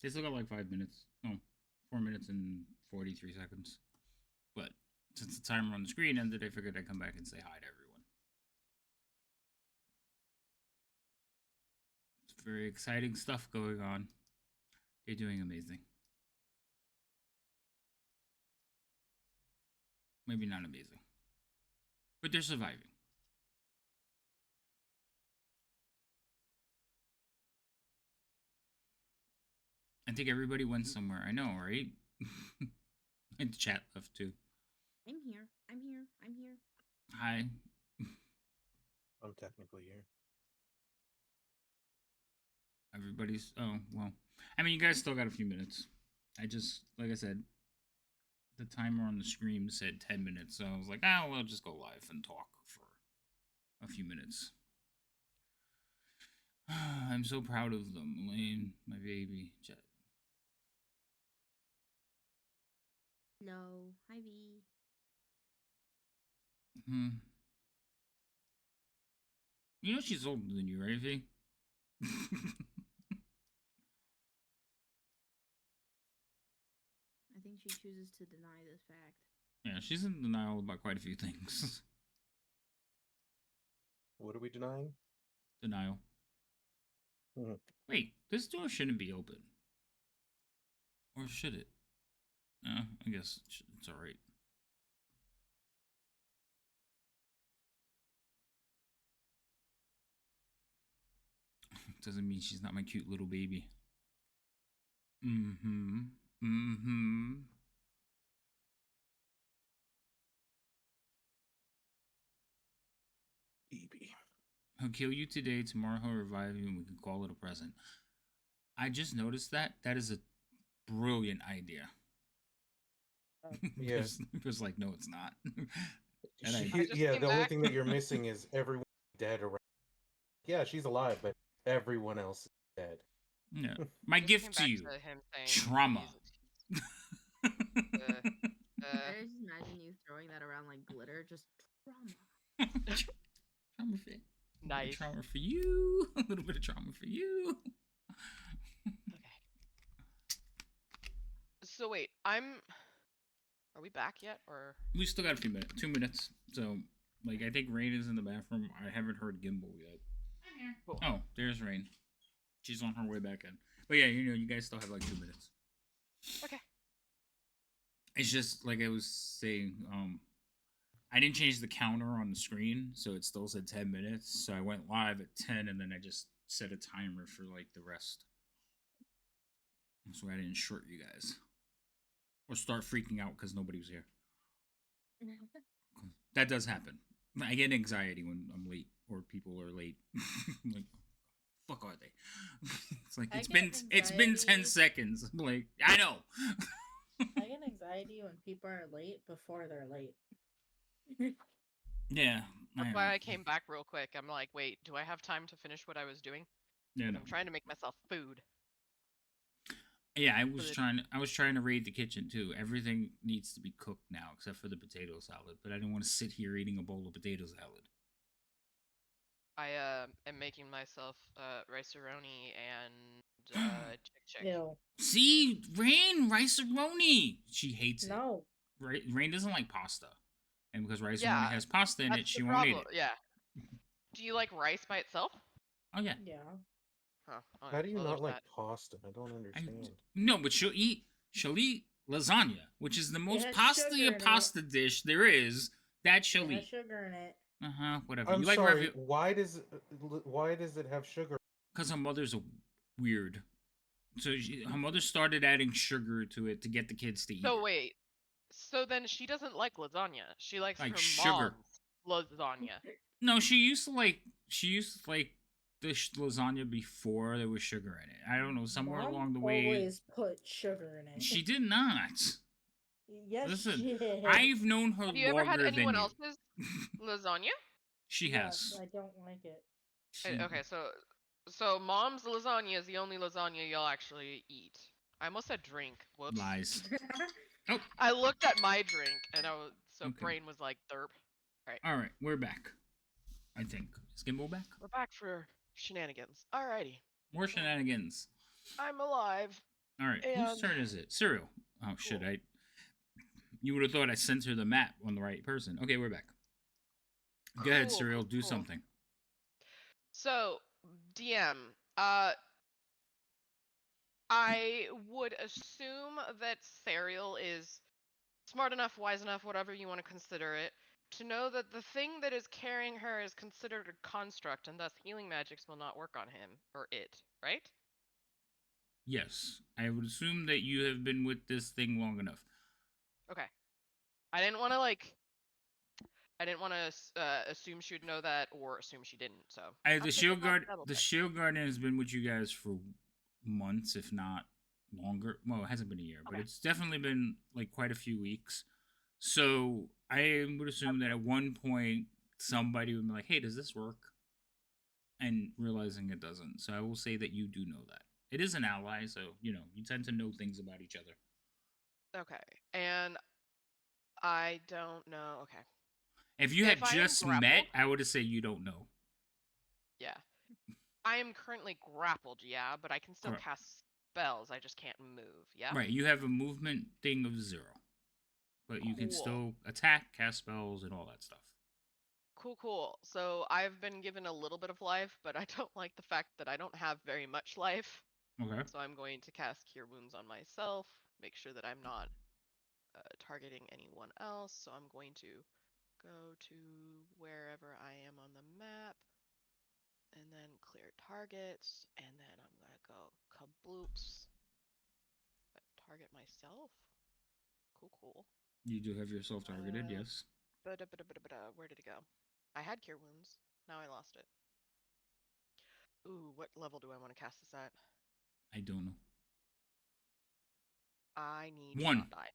They still got like 5 minutes. No, 4 minutes and 43 seconds. But since the timer on the screen ended, I figured I'd come back and say hi to everyone. It's very exciting stuff going on. They're doing amazing. Maybe not amazing. But they're surviving. I think everybody went somewhere. I know, right? And the chat left too. I'm here. I'm here. I'm here. Hi. I'm technically here. Everybody's. Oh, well. I mean, you guys still got a few minutes. I just, like I said, the timer on the screen said 10 minutes. So I was like, oh, well, I'll just go live and talk for a few minutes. I'm so proud of them. Elaine, my baby. Jet. No. Hi, V. You know she's older than you, right, V? I think she chooses to deny this fact. Yeah, she's in denial about quite a few things. What are we denying? Denial. Mhm. Wait, this door shouldn't be open. Or should it? I guess it's alright. Doesn't mean she's not my cute little baby. Mm-hmm. Mm-hmm. Baby. He'll kill you today, tomorrow he'll revive you, and we can call it a present. I just noticed that. That is a brilliant idea. Yeah. It's like, no, it's not. And She, I just yeah, came the only back. thing that you're missing is everyone dead around. Yeah, she's alive, but everyone else is dead. Yeah. My I just gift came to back you. to him saying Trauma. I just imagine you throwing that around like glitter. Just trauma. Trauma for Nice. trauma for you. A little bit of trauma for you. Okay. So wait, Are we back yet, or? We still got a few minutes. 2 minutes. So, like, I think Rain is in the bathroom. I haven't heard Gimbal yet. I'm here. Cool. Oh, there's Rain. She's on her way back in. But yeah, you guys still have like 2 minutes. Okay. It's just like I was saying, I didn't change the counter on the screen, so it still said 10 minutes. So I went live at 10, and then I just set a timer for like the rest. So I didn't short you guys. Or start freaking out because nobody was here. That does happen. I get anxiety when I'm late or people are late. I'm like, fuck are they? It's like I it's get been 10 anxiety. seconds. I'm like, I know. I get anxiety when people are late before they're late. Yeah. That's I why know. I came back real quick. I'm like, wait, do I have time to finish what I was doing? Yeah, no. I'm trying to make myself food. Yeah, I But was trying to raid the kitchen too. Everything needs to be cooked now except for the potato salad, but I didn't want to sit here eating a bowl of potato salad. I am making myself rice-a-roni and chick. Ew. See, Rain, rice-a-roni. She hates it. No. Rain doesn't like pasta. And because rice-a-roni Yeah, has pasta in that's it, she the won't eat problem. it. Yeah. Do you like rice by itself? Oh yeah. Yeah. Huh. Oh, How do you well, not there's like that. pasta? I don't understand. No, but she'll eat lasagna, which is the most has pasta sugar in it. pasta dish there is. That she'll It has eat. sugar in it. Whatever. I'm You like sorry. Why does it have sugar? because her mother's a weird. So her mother started adding sugar to it to get the kids to eat So it. wait. So then she doesn't like lasagna. She likes Like her sugar. mom's lasagna. No, she used to like the lasagna before there was sugar in it. I don't know, somewhere Mom along the way always put sugar in it. she did not. Yes, Listen, she did. I've known her Have you ever had longer than anyone you. else's lasagna? She Yes, has. I don't like it. Okay, so mom's lasagna is the only lasagna you'll actually eat. I almost said drink. Whoops. Lies. Oh, I looked at my drink and Okay. brain was like derp. all right, we're back. I think is Gimbal back? We're back for shenanigans. Alrighty. More shenanigans. I'm alive. All right, whose And turn is it? Cyril. Oh shit! Cool. You would have thought I sent her the map on the right person. Okay, we're back. Go ahead, Cyril. Do cool. something. So, DM, I would assume that Serial is smart enough, wise enough, whatever you want to consider it, to know that the thing that is carrying her is considered a construct, and thus healing magics will not work on him or it, right? Yes, I would assume that you have been with this thing long enough. Okay. I didn't want to assume she would know that or assume she didn't. So The I'm shield taking that guard, double the check. shield guardian has been with you guys for months, if not longer. Well, it hasn't been a year, but Okay. it's definitely been like quite a few weeks. So I would assume that at one point somebody would be like, "Hey, does this work?" And realizing it doesn't. So I will say that you do know that it is an ally. So you tend to know things about each other. Okay. And I don't know. Okay. If you had If I am just met, grappled, I would have said you don't know. yeah. I am currently grappled, yeah, but I can still Correct. cast spells. I just can't move, yeah? Right, you have a movement thing of 0, but you can Cool. still attack, cast spells, and all that stuff. Cool. So I've been given a little bit of life, but I don't like the fact that I don't have very much life. Okay. So I'm going to cast Cure Wounds on myself, make sure that I'm not targeting anyone else. So I'm going to go to wherever I am on the map, and then clear targets, and then I'm gonna go kabloops. Target myself. Cool. You do have yourself targeted, yes. Where did it go? I had Cure Wounds. Now I lost it. Ooh, what level do I want to cast this at? I don't know. I need to 1. not die.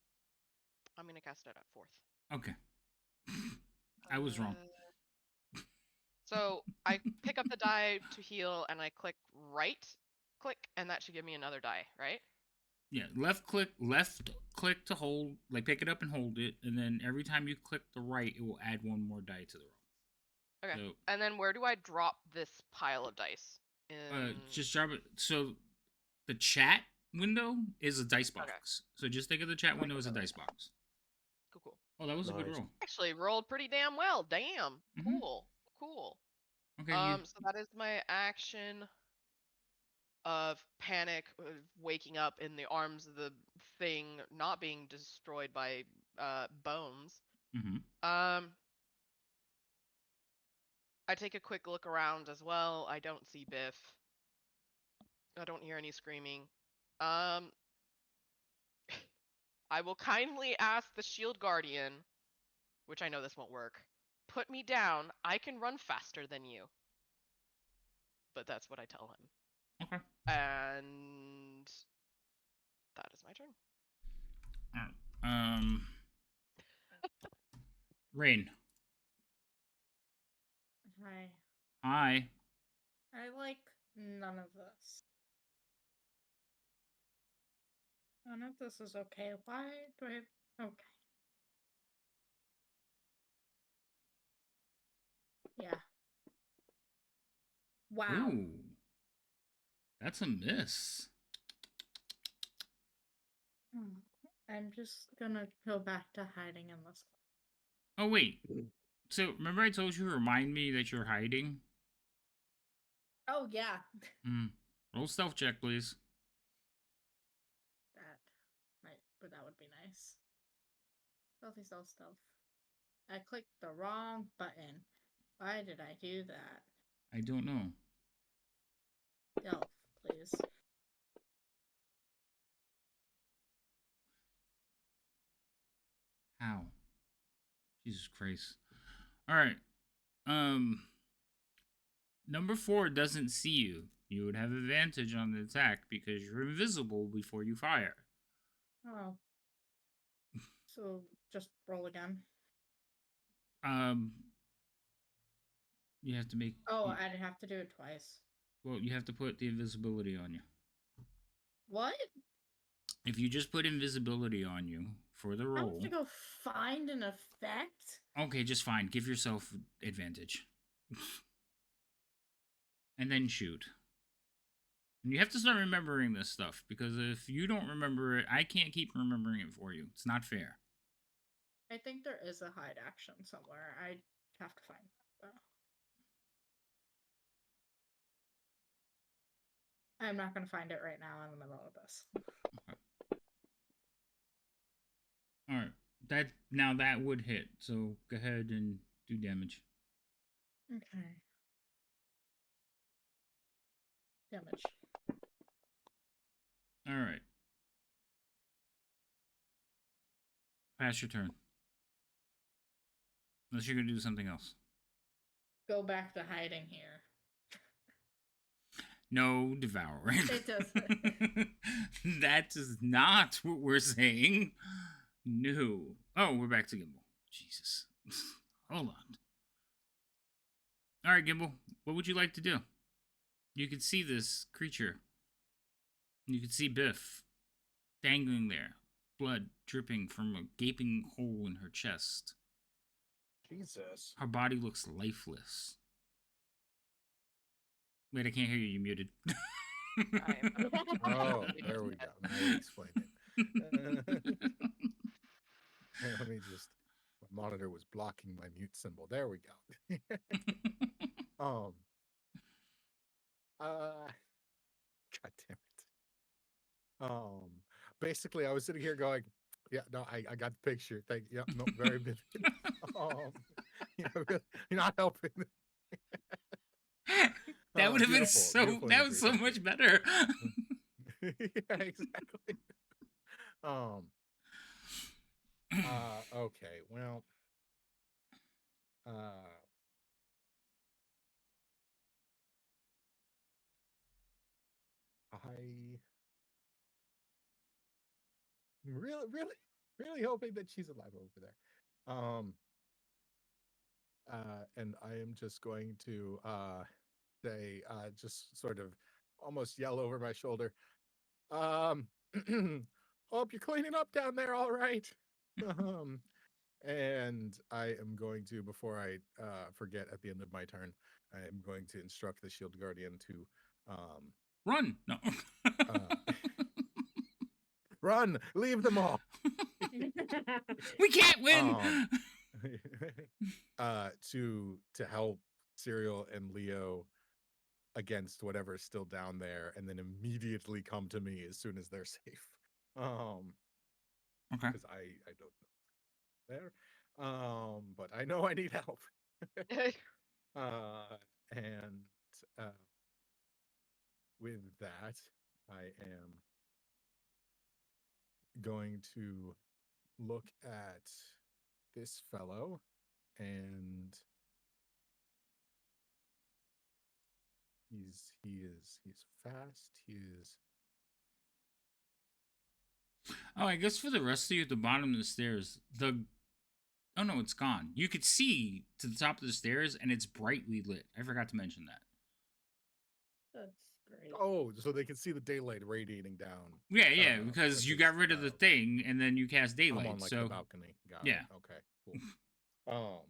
I'm gonna cast it at 4th. Okay. I was wrong. So I pick up the die to heal, and I click right click, and that should give me another die, right? Yeah, left click to hold, like pick it up and hold it, and then every time you click the right, it will add one more die to the roll. Okay. So, And then where do I drop this pile of dice? just drop it. So the chat window is a dice box. Okay. So just think of the chat So I window can as a go like dice that. box. Cool. Oh, that was a good Nice. roll. Actually rolled pretty damn well. Damn. Mhm. Cool. Okay. So that is my action of panic, waking up in the arms of the thing not being destroyed by bones. Mhm. I take a quick look around as well. I don't see Biff. I don't hear any screaming. I will kindly ask the shield guardian, which I know this won't work, put me down. I can run faster than you. But that's what I tell him. Okay. And that is my turn. All right. Rain. Hi. Hi. I like none of this. None of this is okay. Why do I... Okay. Yeah. Wow. Ooh. That's a miss. I'm just gonna go back to hiding in this. Oh, wait. So, remember I told you, remind me that you're hiding? Oh, yeah. Roll stealth check, please. That might, but that would be nice. Stealth. I clicked the wrong button. Why did I do that? I don't know. Stealth, please. How? Jesus Christ. Alright. Number 4 doesn't see you. You would have advantage on the attack because you're invisible before you fire. Oh. So just roll again. You have to make... Oh, I'd have to do it twice. Well, you have to put the invisibility on you. What? If you just put invisibility on you for the I roll... have to go find an effect? Okay, just fine. Give yourself advantage. And then shoot. And you have to start remembering this stuff because if you don't remember it, I can't keep remembering it for you. It's not fair. I think there is a hide action somewhere. I have to find it, though. I'm not going to find it right now in the middle of this. Okay. All right. That would hit. So go ahead and do damage. Okay. Damage. All right. Pass your turn. Unless you're gonna do something else. Go back to hiding here. No devouring. It does. That is not what we're saying. No. Oh, we're back to Gimbal. Jesus. Hold on. All right, Gimbal. What would you like to do? You could see this creature. You could see Biff dangling there, blood dripping from a gaping hole in her chest. Jesus. Her body looks lifeless. Wait, I can't hear you. You muted. Oh, there we go. Now we explain it. Let me just. My monitor was blocking my mute symbol. There we go. God damn it. Basically, I was sitting here going, yeah, no, I got the picture. Thank you. Yep, no, very vivid. You're not helping. That would have been Beautiful, so. beautiful That imagery, was so thank you. much better. Yeah, exactly. Okay, well, I'm really hoping that she's alive over there. And I am just going to say, just sort of almost yell over my shoulder. Hope you're cleaning up down there, all right. And I am going to, before I forget at the end of my turn, I am going to instruct the Shield Guardian to Run! No. run, leave them all. We can't win. To help Cyril and Leo against whatever's still down there, and then immediately come to me as soon as they're safe. Okay. Because I don't know there. But I know I need help. And with that, I am going to look at this fellow, and he's fast. He is. Oh, I guess for the rest of you at the bottom of the stairs, oh no, it's gone. You could see to the top of the stairs, and it's brightly lit. I forgot to mention that. That's great. Oh, so they can see the daylight radiating down. Yeah, because you got rid of the thing, and then you cast daylight. I'm on, like, so the balcony. Got yeah. it. Okay, cool.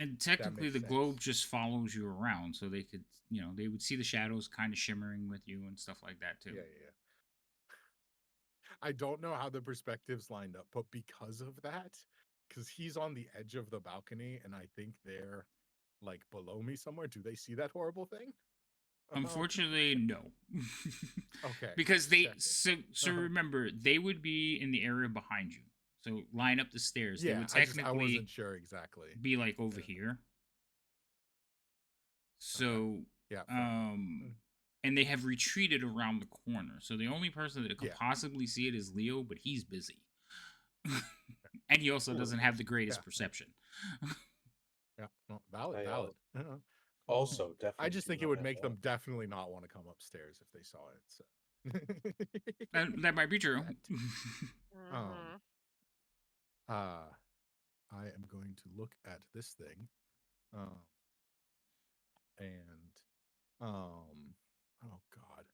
And technically, the sense. globe just follows you around, so they could, they would see the shadows kind of shimmering with you and stuff like that too. Yeah. I don't know how the perspectives lined up, but because of that, because he's on the edge of the balcony, and I think they're like below me somewhere. Do they see that horrible thing? Unfortunately, no. Okay. Because so remember, they would be in the area behind you. So line up the stairs. Yeah, They would technically I wasn't sure exactly. be like over here. So yeah, and they have retreated around the corner. So the only person that could possibly see it is Leo, but he's busy. And he also doesn't have the greatest perception. Yeah, no, valid. Also, definitely. I just think it would make them definitely not want to come upstairs if they saw it. So that might be true. I am going to look at this thing, and oh god,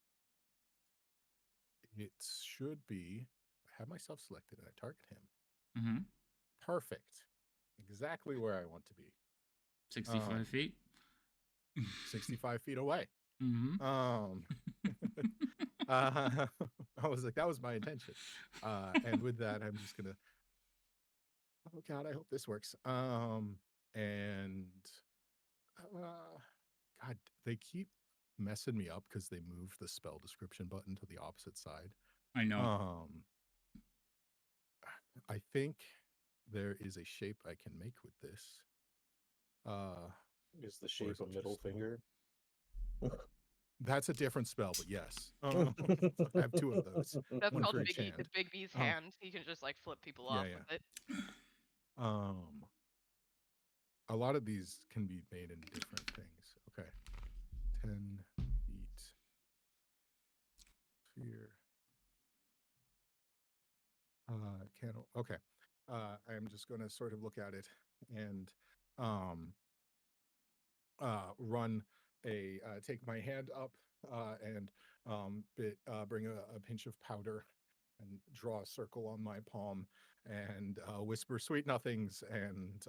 it should be. I have myself selected, and I target him. Mm-hmm. Perfect, exactly where I want to be. 65 feet. 65 feet away. Mm-hmm. I was like, that was my intention. And with that, I'm just gonna. Oh God, I hope this works. And God, they keep messing me up because they moved the spell description button to the opposite side. I know. I think there is a shape I can make with this. Is the Or shape is a it middle just- finger? That's a different spell, but yes. I have two of those. That's One called for each Biggie, hand. Big B's Oh. hand. He can just like flip people Yeah, off yeah. with it. A lot of these can be made in different things. Okay. 10 feet. Sphere. Candle. Okay. I'm just going to sort of look at it and run a take my hand up and bring a pinch of powder and draw a circle on my palm and whisper sweet nothings and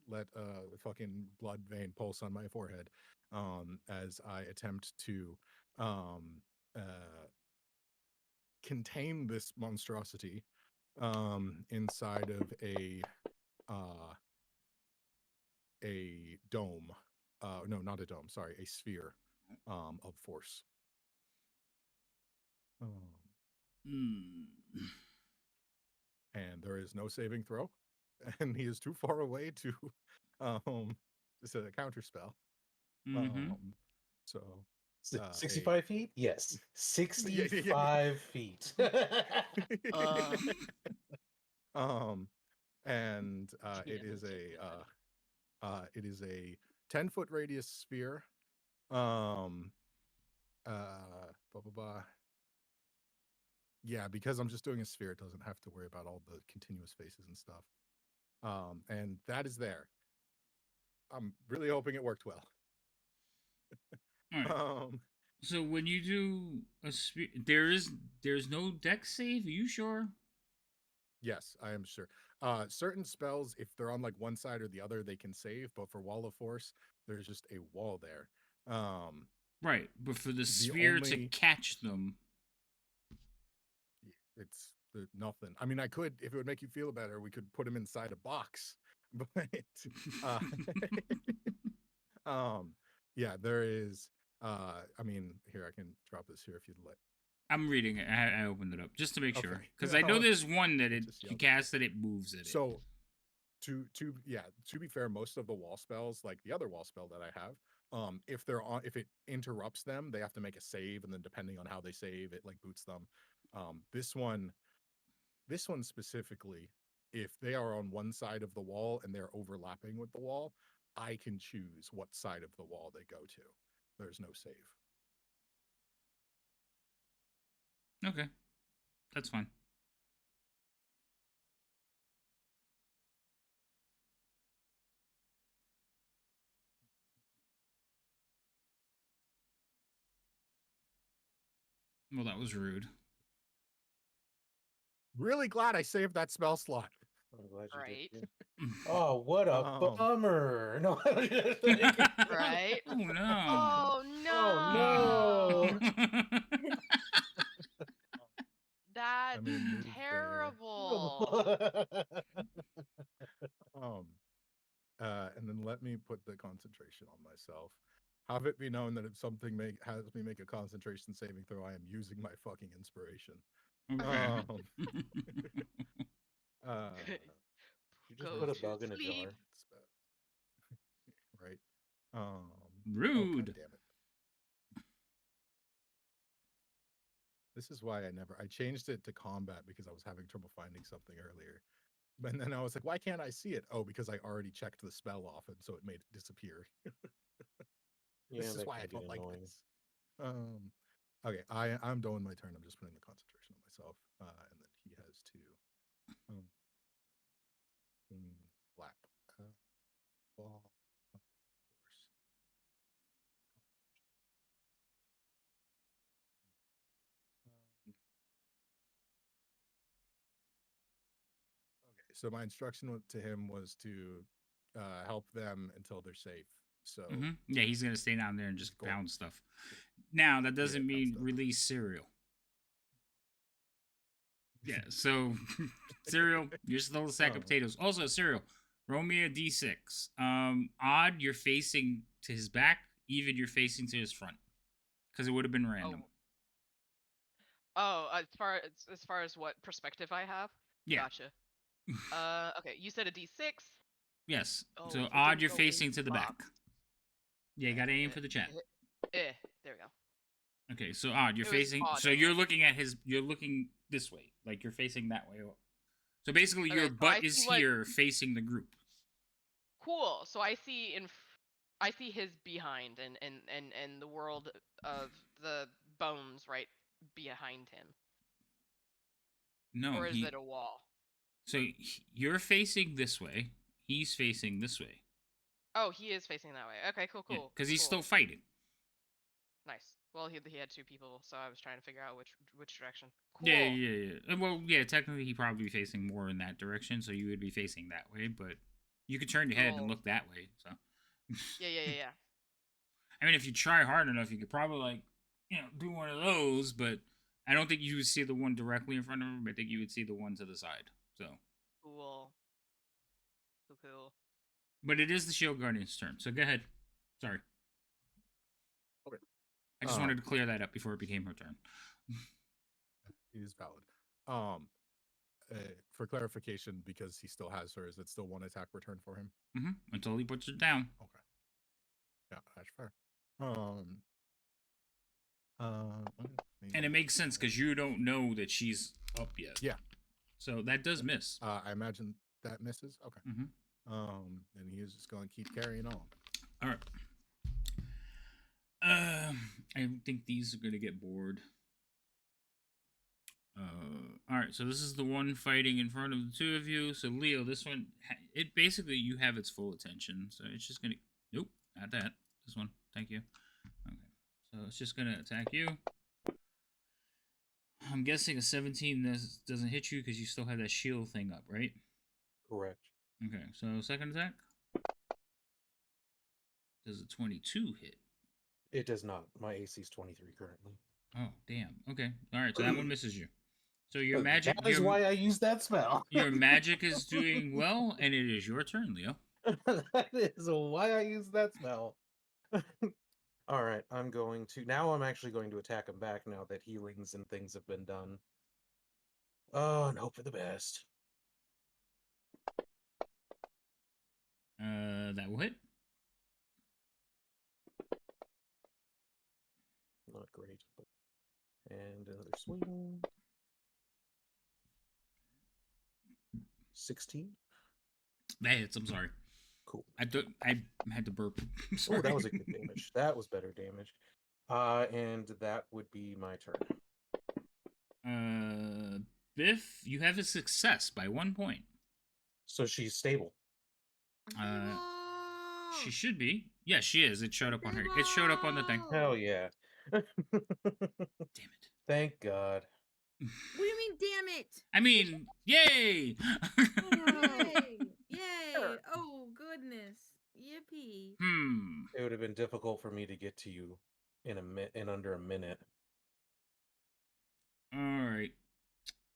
let a fucking blood vein pulse on my forehead as I attempt to contain this monstrosity inside of a dome. No, not a dome. Sorry, a sphere of force. And there is no saving throw, and he is too far away to it's a counter spell. So 65 feet? Yes. 65 feet. And it is a 10-foot radius sphere. Blah, blah, blah. Yeah, because I'm just doing a sphere, it doesn't have to worry about all the continuous faces and stuff. And that is there. I'm really hoping it worked well. All right. So when you do a sphere, there's no dex save. Are you sure? Yes, I am sure. Certain spells, if they're on like one side or the other, they can save. But for Wall of Force, there's just a wall there. Right, but for the sphere to catch them, it's nothing. I mean, I could, if it would make you feel better, we could put them inside a box. But yeah, there is. I mean, here I can drop this here if you'd like. I'm reading it. I opened it up just to make sure Okay. because I know No, there's one that it just you yelled. cast that it moves it. So to be fair, most of the wall spells, like the other wall spell that I have, if it interrupts them, they have to make a save, and then depending on how they save, it like boots them. This one specifically, if they are on one side of the wall and they're overlapping with the wall, I can choose what side of the wall they go to. There's no save. Okay, that's fine. Well, that was rude. Really glad I saved that spell slot. I'm glad you Right. did. Oh, what a bummer! No, Right. Oh no! Oh Oh no! no! That's move there. terrible. And then let me put the concentration on myself. Have it be known that if something has me make a concentration saving throw, I am using my fucking inspiration. Okay. You just Go put a to bug in a sleep. jar. Right. Rude. God damn it. This is why I changed it to combat because I was having trouble finding something earlier. And then I was like, why can't I see it? Oh, because I already checked the spell off, and so it made it disappear. This is why I don't like this. Okay, I'm doing my turn. I'm just putting the concentration on myself, and then he has to black ball. Okay, so my instruction to him was to help them until they're safe. So yeah, he's gonna stay down there and just gold. pound stuff. Now that doesn't Yeah, mean stuff. release cereal. Yeah, so cereal, you're still a sack of Oh. potatoes. Also, cereal, roll me a d6. Odd, you're facing to his back. Even, you're facing to his front. Because it would have been random. Oh, as far as what perspective I have. Yeah. Gotcha. Okay. You said a D6. Yes. Oh, So if it odd, didn't you're go into facing to the back. box. Yeah, you gotta aim for the chat. There we go. Okay, so odd, you're It was facing. odd, So dang you're it. looking at his. You're looking this way, like you're facing that way. So basically, your Okay, so I butt is see what- here, facing the group. Cool. So I see I see his behind and the world of the bones right behind him. No, Or is it a wall? So you're facing this way. He's facing this way. Oh, he is facing that way. Okay, cool. Because he's cool. still fighting. Nice. Well, he had two people, so I was trying to figure out which direction. Cool. Yeah. Well, yeah. Technically, he'd probably be facing more in that direction, so you would be facing that way. But you could turn your head and Cool. look that way. So. Yeah. I mean, if you try hard enough, you could probably do one of those. But I don't think you would see the one directly in front of him. I think you would see the one to the side. So. Cool. But it is the Shield Guardian's turn, so go ahead. Sorry. Okay. I just wanted to clear that up before it became her turn. It is valid. For clarification, because he still has her, is it still one attack return for him? Until he puts it down. Okay. Yeah, that's fair. And it makes sense because you don't know that she's up yet. Yeah. So that does miss. I imagine that misses. Okay. And he is just going to keep carrying on. All right. I think these are going to get bored. All right, so this is the one fighting in front of the two of you. So Leo, this one, it basically you have its full attention. So it's just gonna, nope, not that. This one, thank you. Okay, so it's just gonna attack you. I'm guessing a 17 doesn't hit you because you still have that shield thing up, right? Correct. Okay, so second attack. Does a 22 hit? It does not. My AC is 23 currently. Oh, damn. Okay. All right, so that one misses you. So your magic. That is why I use that spell. Your magic is doing well, and it is your turn, Leo. That is why I use that spell. All right, I'm actually going to attack him back now that healings and things have been done. Oh, and hope for the best. That will hit. Not great, but... And another swing. 16. That hits. I'm sorry. Cool. I had to burp. Oh, that was a good damage. That was better damage. And that would be my turn. Biff, you have a success by 1 point. So she's stable. She should be. Yeah, she is. It showed up on her. It showed up on the thing. Hell yeah. Damn it. Thank God. What do you mean, damn it? I mean, yay! Yay! Oh, goodness. Yippee. It would have been difficult for me to get to you in under a minute. Alright.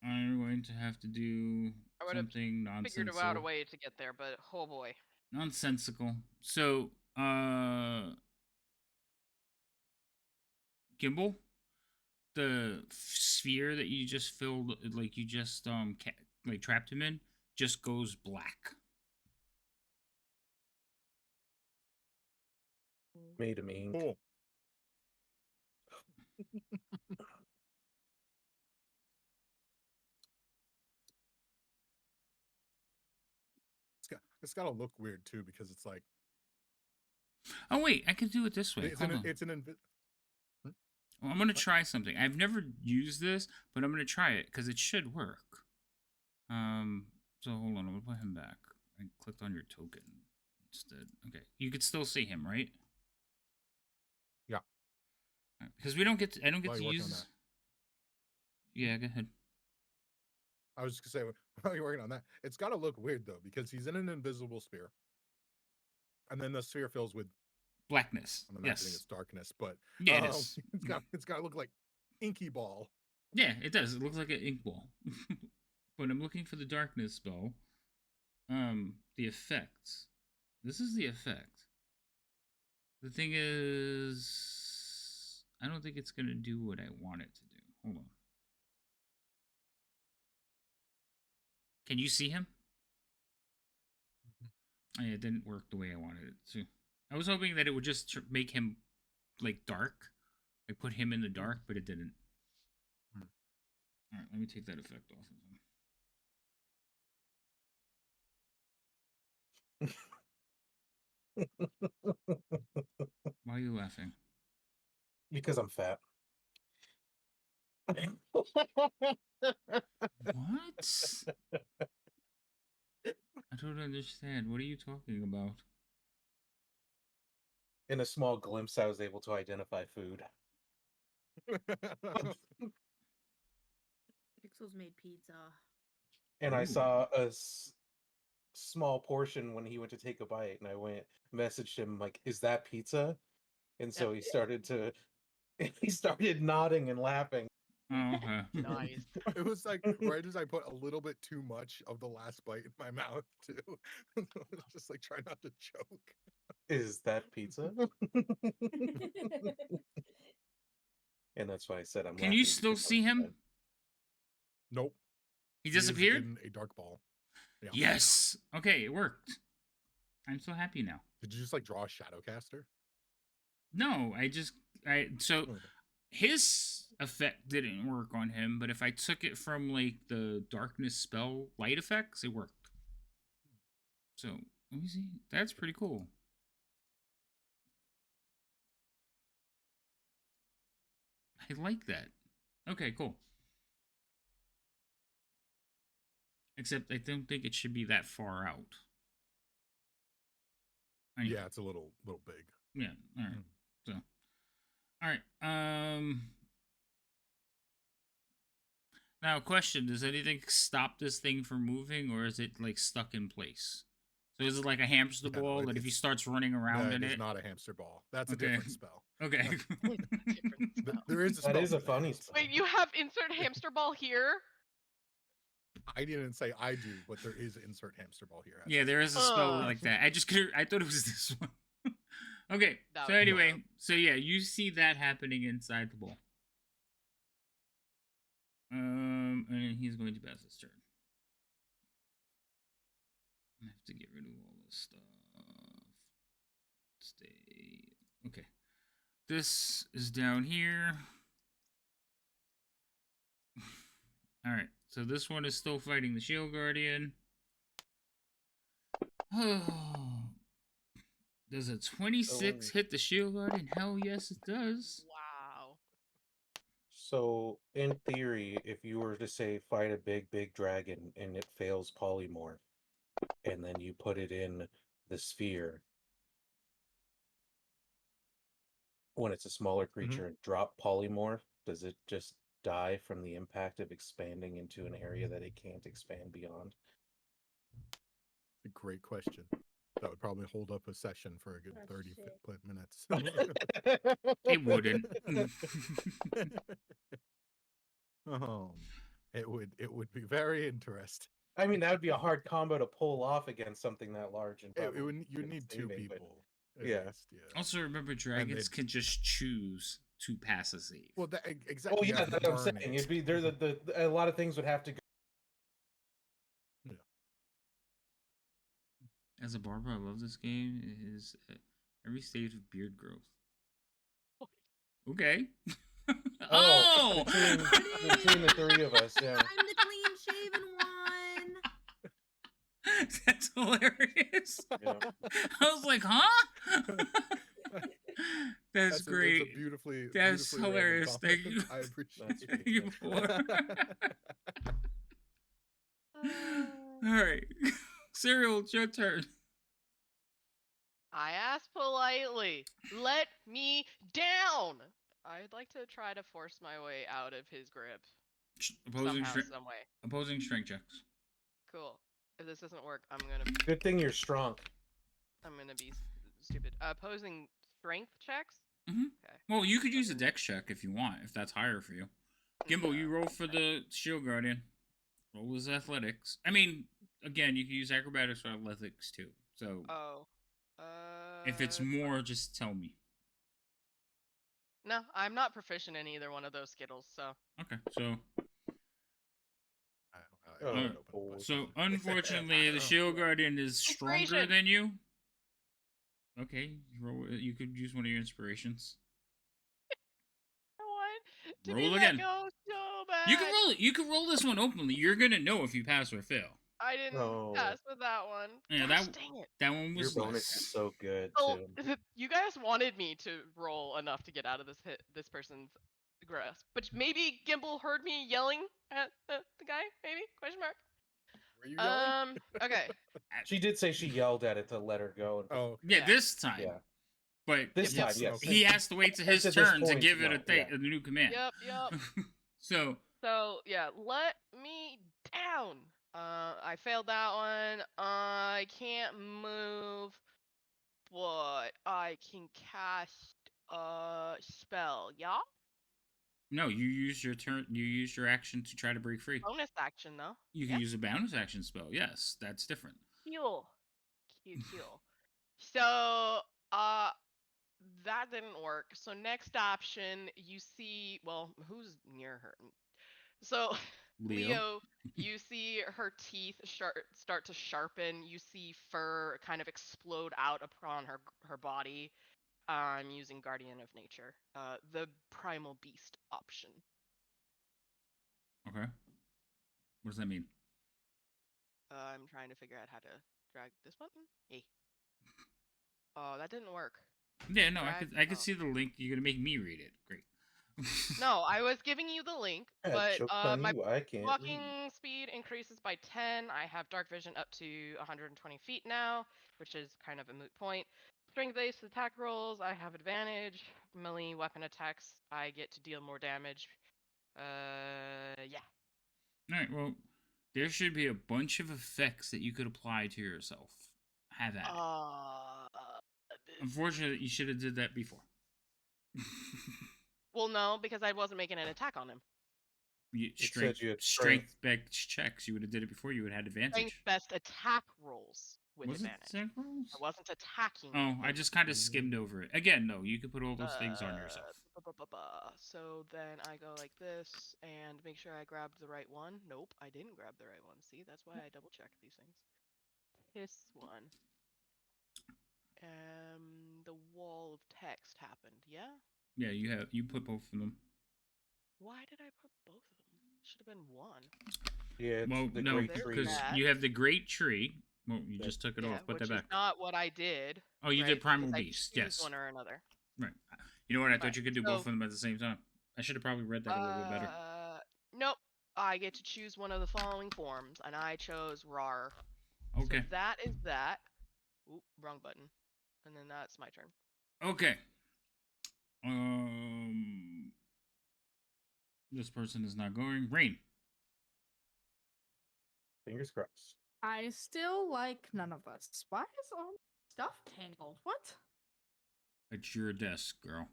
I'm going to have to do something nonsensical. Figured out a way to get there, but oh boy. Nonsensical. So, Gimbal, the sphere that you just filled, like you just trapped him in, just goes black. Made him ink. Cool. It's got to look weird too because it's like. Oh wait, I could do it this way. I'm gonna try something. I've never used this, but I'm gonna try it because it should work. So hold on, I'm gonna put him back. I clicked on your token instead. Okay, you could still see him, right? Yeah. Right, because we don't get. I don't get to use. On that? Yeah, go ahead. I was just gonna say while you're working on that, it's got to look weird though because he's in an invisible sphere, and then the sphere fills with Blackness. I'm imagining Yes. it's darkness, but Yeah, it is. it's got to look like inky ball. Yeah, it does. It looks like an ink ball. But I'm looking for the darkness spell. The effects. This is the effect. The thing is, I don't think it's gonna do what I want it to do. Hold on. Can you see him? Oh, yeah, it didn't work the way I wanted it to. I was hoping that it would just make him like dark, like put him in the dark, but it didn't. Hmm. All right, let me take that effect off of him. Why are you laughing? Because I'm fat. What? I don't understand. What are you talking about? In a small glimpse, I was able to identify food. Pixels made pizza. And I Ooh. saw a small portion when he went to take a bite, and I messaged him like, "Is that pizza?" And so he started nodding and laughing. Oh, okay. Nice. It was like right as I put a little bit too much of the last bite in my mouth too. It was just like try not to choke. Is that pizza? And that's why I said I'm Can laughing you still because I'm see him? fat. Nope. He He is disappeared? in a dark ball. Yeah. Yes. Okay, it worked. I'm so happy now. Did you just like draw a Shadowcaster? No, so Okay. his effect didn't work on him, but if I took it from like the darkness spell light effects, it worked. So let me see. That's pretty cool. I like that. Okay, cool. Except I don't think it should be that far out. Anyway, Yeah, it's a little big. yeah. All right. Mm. So, all right. Now, question: does anything stop this thing from moving, or is it like stuck in place? So is it like a hamster Yeah, no, ball that if he starts running around that in is it? not a hamster ball. That's a Okay. different spell. Okay. Different spell. There is a spell. That is a for funny spell. Wait, you have insert hamster ball here? I didn't say I do, but there is insert hamster ball here. Yeah, there is a spell Ugh. like that. I just couldn't. I thought it was this one. Okay. That So was anyway, dumb. so yeah, you see that happening inside the ball. And he's going to pass his turn. I have to get rid of all this stuff. Stay. Okay. This is down here. Alright, so this one is still fighting the Shield Guardian. Does a 26 hit the Shield Guardian? Hell yes, it does. Wow. So, in theory, if you were to say fight a big dragon and it fails polymorph, and then you put it in the sphere, when it's a smaller creature and drop polymorph, does it just die from the impact of expanding into an area that it can't expand beyond? A great question. That would probably hold up a session for a good Oh, 30 shit. minutes. It wouldn't. It would be very interesting. I mean, that would be a hard combo to pull off against something that large and You'd probably need two saving, but people. At yeah. least, yeah. Also, remember, dragons can just choose to pass a save. Well, Oh exactly. yeah, that's what I'm saying. It'd be there. A lot of things would have to go. Yeah. As a barber, I love this game. It is every stage of beard growth. Okay. Oh, between the three of us, yeah. I'm the clean shaven one. That's hilarious. Yeah. I was like, huh? That's great. That's a beautifully. That's beautifully random hilarious. Thank comment. you. I appreciate That's it. Thank you for. All right, Cyril, it's your turn. I asked politely, let me down! I'd like to try to force my way out of his grip. Opposing Somehow, strength. some way. Opposing strength checks. Cool. If this doesn't work, I'm gonna Good thing you're strong. be stupid. Opposing strength checks? Mm-hmm. Okay. Well, you could use a dex check if you want, if that's higher for you. Gimbal, you No. roll for the shield guardian. Roll his athletics. I mean, again, you can use acrobatics or athletics too. So Oh. if it's more, just tell me. No, I'm not proficient in either one of those skittles, so. Okay, so Oh, I boy. so unfortunately, the shield guardian is stronger Inspiration! than you. Okay, you could use one of your inspirations. I want to Roll be again. let go so bad. You can roll it. You can roll this one openly. You're gonna know if you pass or fail. I didn't No. pass with that one. Yeah, Gosh, dang it. that one Your was bonus less. is so good So, too. you guys wanted me to roll enough to get out of this person's grasp, but maybe Gimbal heard me yelling at the guy. Maybe? Question mark. Were you yelling? Okay. She did say she yelled at it to let her go. Oh, Yeah, Yeah. this time. Yeah. But This Yes, time, yes. okay. he has to wait to his At this turn to point, give it no, yeah. a new command. Yep. So So yeah, let me down. I failed that one. I can't move, but I can cast a spell. Yeah, no, you use your turn. You use your action to try to break free. bonus action though. You can use a bonus action spell. Yes, that's different. Heal. Heal. So that didn't work. So next option, you see. Well, who's near her? So, Leo, you see her teeth start to sharpen. You see fur kind of explode out upon her body. I'm using Guardian of Nature, the Primal Beast option. Okay. What does that mean? I'm trying to figure out how to drag this button. Hey. Oh, that didn't work. Yeah, no, Drag- I could see the link. You're gonna make me read it. Great. No, I was giving you the link, Yeah, but joke's on my you, I can't walking read. speed increases by 10. I have dark vision up to 120 feet now, which is kind of a moot point. Strength-based attack rolls, I have advantage. Melee weapon attacks, I get to deal more damage. Yeah. All right. Well, there should be a bunch of effects that you could apply to yourself. Have at it. Unfortunately, you should have did that before. Well, no, because I wasn't making an attack on him. Said you had strength. Strength checks. You would have did it before. You would have had advantage. Strength-best attack rolls with Was advantage. it attack rolls? I wasn't attacking. Oh, I him. just kind of skimmed over it. Again, no, you could put all those things on yourself. So then I go like this and make sure I grabbed the right one. Nope, I didn't grab the right one. See, that's why I double check these things. This one. The wall of text happened, yeah? Yeah, you put both of them. Why did I put both of them? Should have been one. Yeah, it's Well, the no, great There's tree. because that. you have the great tree. Well, you just took it Yeah, off. Put which that is back. not what I did. Oh, you right? did Primal Because I Beast. choose Yes. one or another. Right. You know what? I thought Right, you could do both of them at the same time. I should have probably read that a little bit better. Nope. I get to choose one of the following forms, and I chose RAR. Okay. So that is that. Oop, wrong button. And then that's my turn. Okay. This person is not going. Rain. Fingers crossed. I still like none of us. Why is all stuff tangled? What? It's your desk, girl.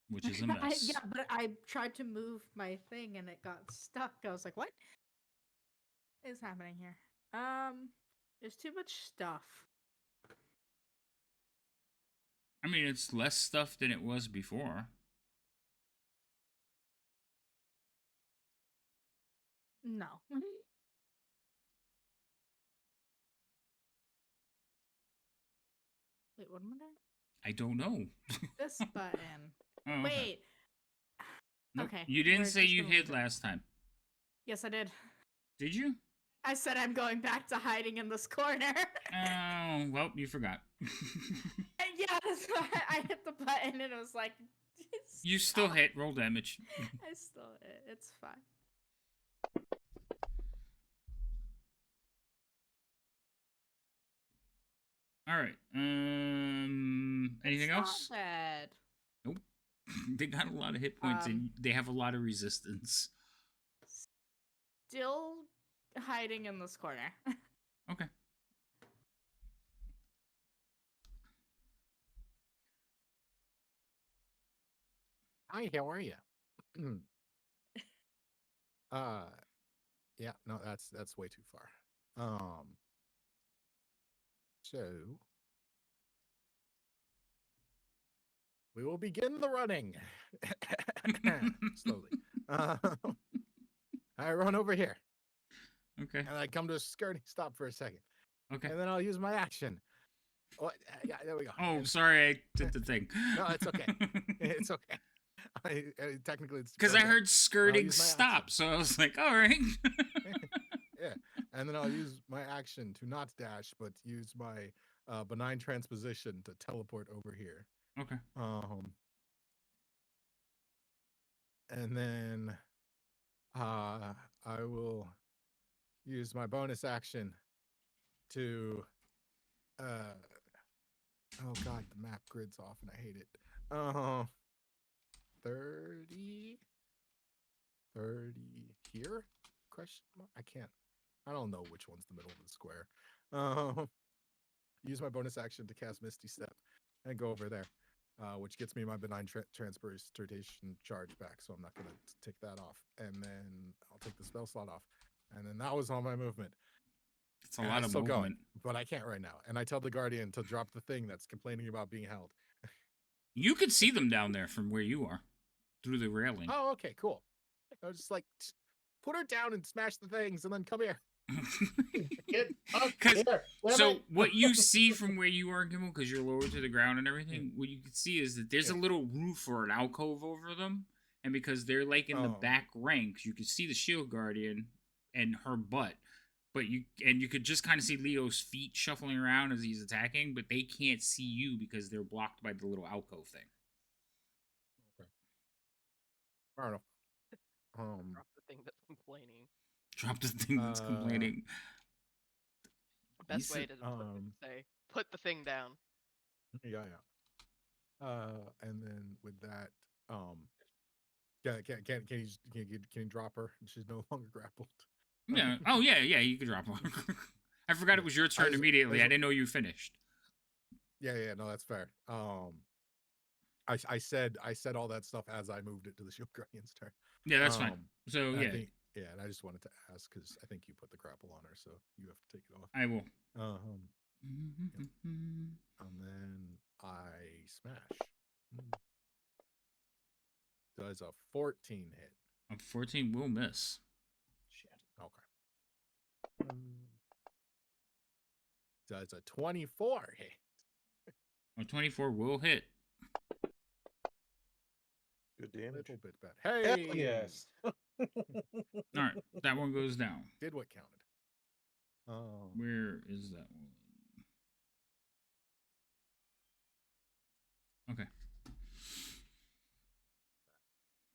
Which is a mess. Yeah, but I tried to move my thing and it got stuck. I was like, what is happening here? There's too much stuff. I mean, it's less stuff than it was before. No. Wait, what am I doing? I don't know. This button. Oh, okay. Wait. Nope. Okay. You didn't we're say just you gonna hid leave it. last time. Yes, I did. Did you? I said I'm going back to hiding in this corner. Oh, well, you forgot. Yeah, that's why I hit the button and it was like, You still stop. hit roll damage. I still hit. It's fine. All right. Anything It's else? Not bad. Nope. They got a lot of hit points and they have a lot of resistance. Still hiding in this corner. Okay. Hi, how are you? Yeah, no, that's way too far. So we will begin the running slowly. I run over here Okay. and I come to a skirting stop for a second, Okay. and then I'll use my action. What? Yeah, there we go. Oh, And- sorry, I did the thing. No, it's okay. It's okay. Technically, it's Because I okay. heard skirting use my stop, action. so I was like, all right. Yeah, and then I'll use my action to not dash, but use my benign transposition to teleport over here. Okay. And then I will use my bonus action to oh god, the map grid's off and I hate it. 30 here? Question mark? I don't know which one's the middle of the square. Use my bonus action to cast Misty Step and go over there, which gets me my benign transportation charge back, so I'm not going to take that off. And then I'll take the spell slot off. And then that was all my movement. It's a lot of still movement. going, but I can't right now. And I tell the Guardian to drop the thing that's complaining about being held. You could see them down there from where you are, through the railing. Oh, okay, cool. I was just like, put her down and smash the things, and then come here. Get up 'Cause- here. So what you see from where you are, Gimmel, because you're lower to the ground and everything, what you can see is that there's a little roof or an alcove over them, and because they're like in the back ranks, you can see the shield guardian and her butt, but you could just kind of see Leo's feet shuffling around as he's attacking, but they can't see you because they're blocked by the little alcove thing. Okay. Fair enough. Drop the thing that's complaining. Drop the thing that's complaining. Best way to say, put the thing down. Yeah. And then with that, can you drop her? She's no longer grappled. Yeah. Oh yeah. You could drop her. I forgot it was your turn immediately. I didn't know you finished. Yeah. No, that's fair. I said all that stuff as I moved it to the shield guardian's turn. Yeah, that's fine. So yeah. And I just wanted to ask because I think you put the grapple on her, so you have to take it off. I will. Yep. And then I smash. Does a 14 hit? A 14 will miss. Shit. Okay. Does a 24 hit? A 24 will hit. Good A damage. little bit bad. Hey! Hell yes. All right, that one goes down. Did what counted. Where is that one? Okay.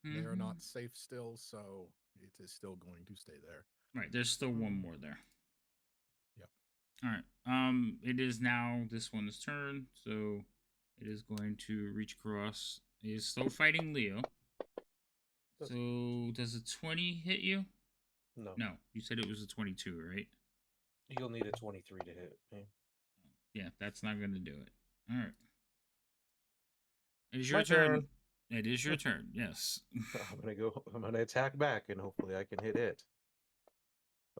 They are not safe still, so it is still going to stay there. Right, there's still one more there. Yep. All right. It is now this one's turn, so it is going to reach across. It is still fighting Leo. So does a 20 hit you? No. No, you said it was a 22, right? You'll need a 23 to hit. Yeah, that's not going to do it. All right. It is My your turn. turn. It is your turn. Yes. I'm gonna attack back, and hopefully I can hit it.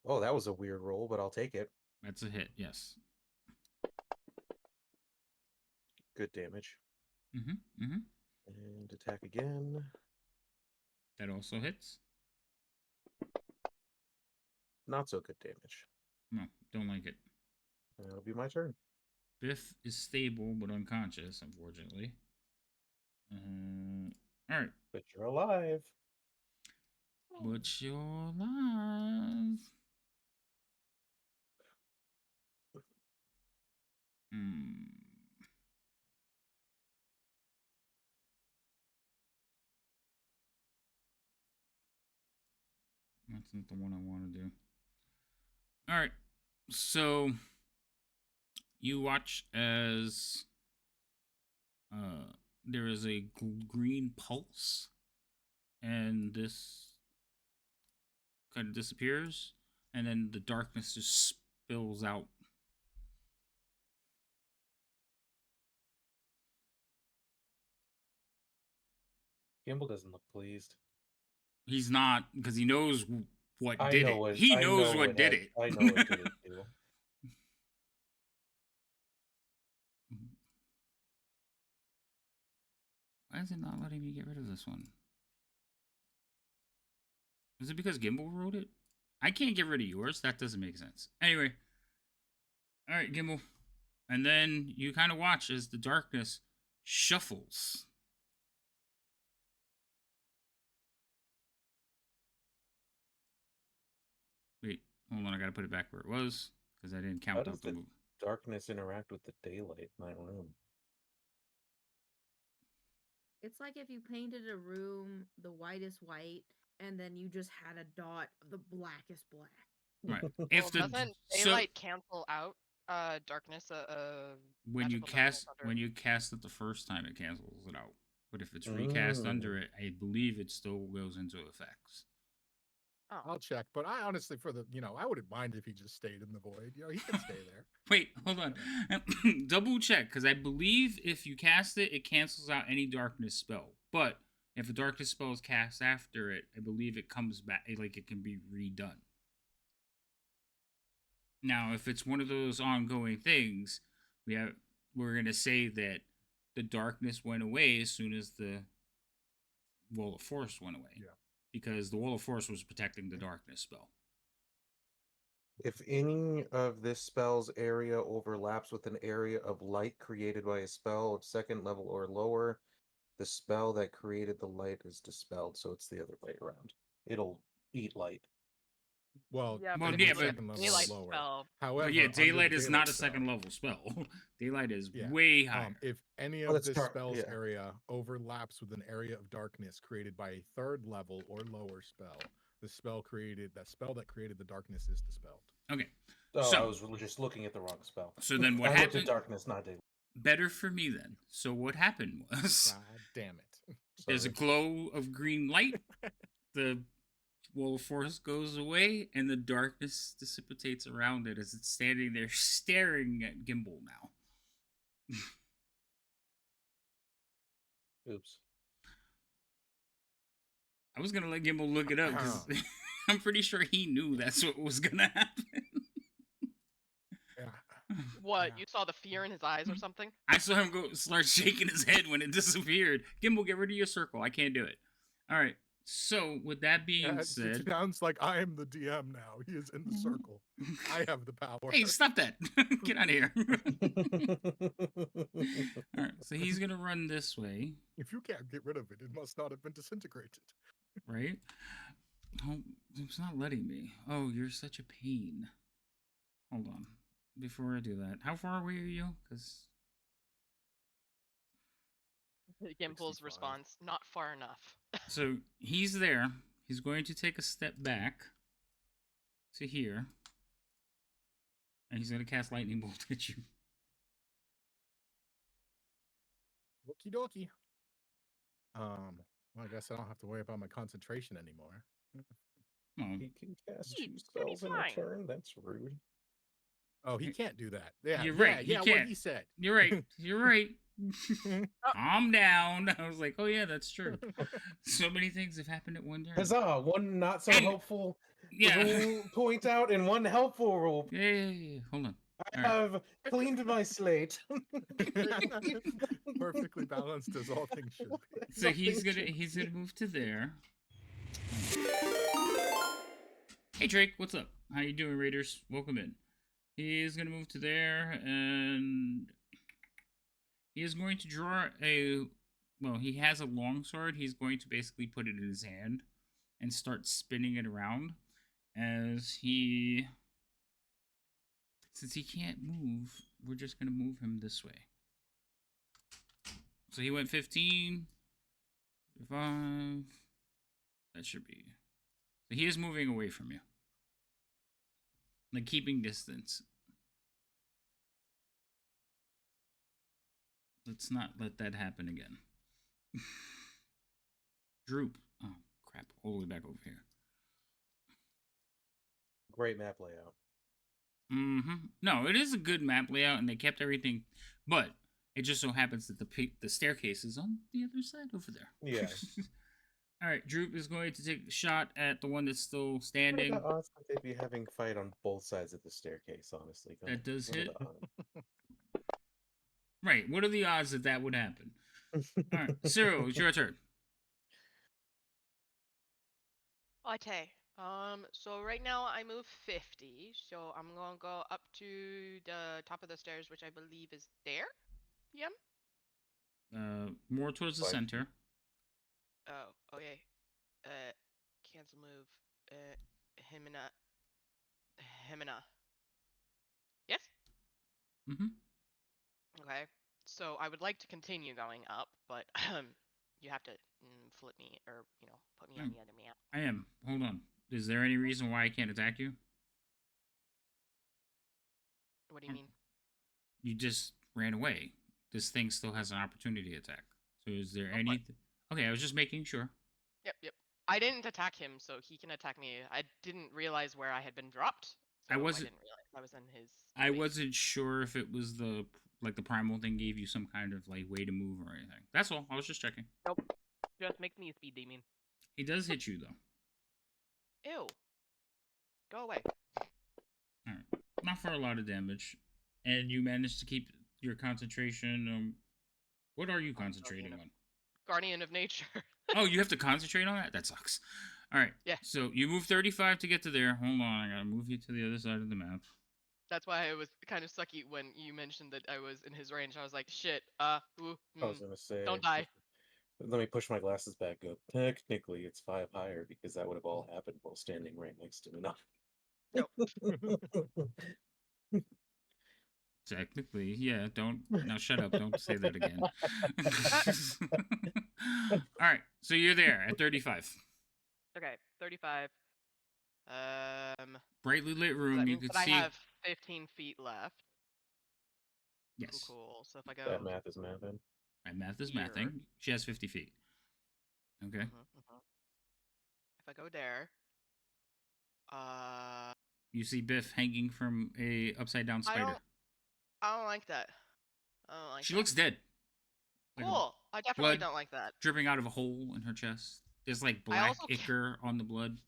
Oh, that was a weird roll, but I'll take it. That's a hit. Yes. Good damage. Mm-hmm. And attack again. That also hits. Not so good damage. No, don't like it. That'll be my turn. Biff is stable but unconscious, unfortunately. All right. But you're alive. But you're alive. That's not the one I want to do. All right. So you watch as there is a green pulse, and this kind of disappears, and then the darkness just spills out. Gimbal doesn't look pleased. He's not, because he knows what I did know it. what He I knows know what did it. I know what did it too. Why is it not letting me get rid of this one? Is it because Gimbal wrote it? I can't get rid of yours. That doesn't make sense. Anyway. All right, Gimbal. And then you kind of watch as the darkness shuffles. Wait, hold on. I got to put it back where it was because I didn't How count does out the the move. darkness interact with the daylight in that room? It's like if you painted a room the whitest white, and then you just had a dot of the blackest black. Right. Well, If the doesn't so daylight cancel out darkness? when you magical darkness cast it the first time, it cancels it out. But if it's Mm. recast under it, I believe it still goes into effects. Oh, I'll check, but I honestly, I wouldn't mind if he just stayed in the void. He can stay there. Wait, hold on. Double check, because I believe if you cast it, it cancels out any darkness spell. But if a darkness spell is cast after it, I believe it comes back, like it can be redone. Now, if it's one of those ongoing things, we're gonna say that the darkness went away as soon as the wall of force went away. Yeah. Because the wall of force was protecting the darkness spell. If any of this spell's area overlaps with an area of light created by a spell of second level or lower, the spell that created the light is dispelled. So it's the other way around. It'll eat light. Well, yeah, Well, but yeah, it's like but a second level daylight or lower. spell. However, But yeah, under daylight the is daylight not a spell, second level spell. Daylight is Yeah. way higher. If any Oh, of that's this dark, spell's yeah. area overlaps with an area of darkness created by a third level or lower spell, that spell that created the darkness is dispelled. Okay. Oh, So I was just looking at the wrong spell. So then what I looked at happened? darkness, not daylight. Better for me then. So what happened was God damn it. there's a Sorry. glow of green light. The wall of force goes away, and the darkness dissipates around it as it's standing there staring at Gimbal now. Oops. I was gonna let Gimbal look it up because I'm pretty sure he knew that's what was gonna happen. Yeah. What? Yeah. You saw the fear in his eyes or something? I saw him start shaking his head when it disappeared. Gimbal, get rid of your circle. I can't do it. All right. So with that being It said, sounds like I am the DM now. He is in the circle. I have the power. hey, stop that! Get out of here. All right. So he's gonna run this way, If you can't get rid of it, it must not have been disintegrated. right? Oh, it's not letting me. Oh, you're such a pain. Hold on. Before I do that, how far away are you? Because Gimple's 65. response: not far enough. so he's there. He's going to take a step back to here, and he's going to cast lightning bolt at you. Okie dokie. Well, I guess I don't have to worry about my concentration anymore. Oh, He can cast He- 2 he's spells in a fine. turn. That's rude. Oh, he can't do that. Yeah, You're yeah, right, he yeah. What can't. he said. You're right. You're right. Calm down. I was like, oh yeah, that's true. So many things have happened at one turn. Huzzah! One not so And- helpful Yeah. rule point out and one helpful rule. Yeah. Hold on. I All right. have cleaned my slate. Perfectly balanced as all things should be. So he's Nothing gonna should move to there. Hey Drake, what's up? How you doing, Raiders? Welcome in. He's gonna move to there, and he is going to draw a. Well, he has a longsword. He's going to basically put it in his hand and start spinning it around as he. Since he can't move, we're just gonna move him this way. So he went 15, 5. That should be. So he is moving away from you. Like keeping distance. Let's not let that happen again. Droop. Oh, crap. All the way back over here. Great map layout. No, it is a good map layout, and they kept everything. But It just so happens that the staircase is on the other side over there. Yeah. All right, Droop is going to take a shot at the one that's still What are standing. the odds that they'd be having fight on both sides of the staircase? Honestly, That does what are hit. the odds? Right. What are the odds that that would happen? All right, Cyril, it's your turn. Okay. So right now I move 50, so I'm gonna go up to the top of the stairs, which I believe is there. Yep. More towards the 5 center. Oh, okay. Cancel move. Himina. Himina. Yes? Mm-hmm. Okay. So I would like to continue going up, but you have to flip me or, put me on the other map. I am. Hold on. Is there any reason why I can't attack you? What do you mean? You just ran away. This thing still has an opportunity to attack. So is there Oh, any... Okay, I was just making sure. Yep. I didn't attack him, so he can attack me. I didn't realize where I had been dropped, so I wasn't- didn't realize I was in his I space. wasn't sure if it was the primal thing gave you some kind of way to move or anything. That's all. I was just checking. Nope. Just makes me a speed demon. He does hit you though. Ew. Go away. All right. Not for a lot of damage, and you managed to keep your concentration. What are you concentrating on? Guardian of Nature. Oh, you have to concentrate on that? That sucks. All right. Yeah. So you move 35 to get to there. Hold on. I gotta move you to the other side of the map. That's why it was kind of sucky when you mentioned that I was in his range. I was like, shit, I was gonna say, don't die. Let me push my glasses back up. Technically, it's 5 higher because that would have all happened while standing right next to me. No. Technically, yeah. Don't now. Shut up. Don't say that again. All right. So you're there at 35. Okay, 35. Brightly lit So room. that You means could that see. I have 15 feet left. Yes. Cool. So if I That go math is mathing. My math is here. mathing. She has 50 feet. Okay. If I go there, You see Biff hanging from a upside down spider. I don't like that. I don't like She that. looks dead. Like Cool. I definitely don't like that. dripping out of a hole in her chest. There's like I black also ichor on the blood.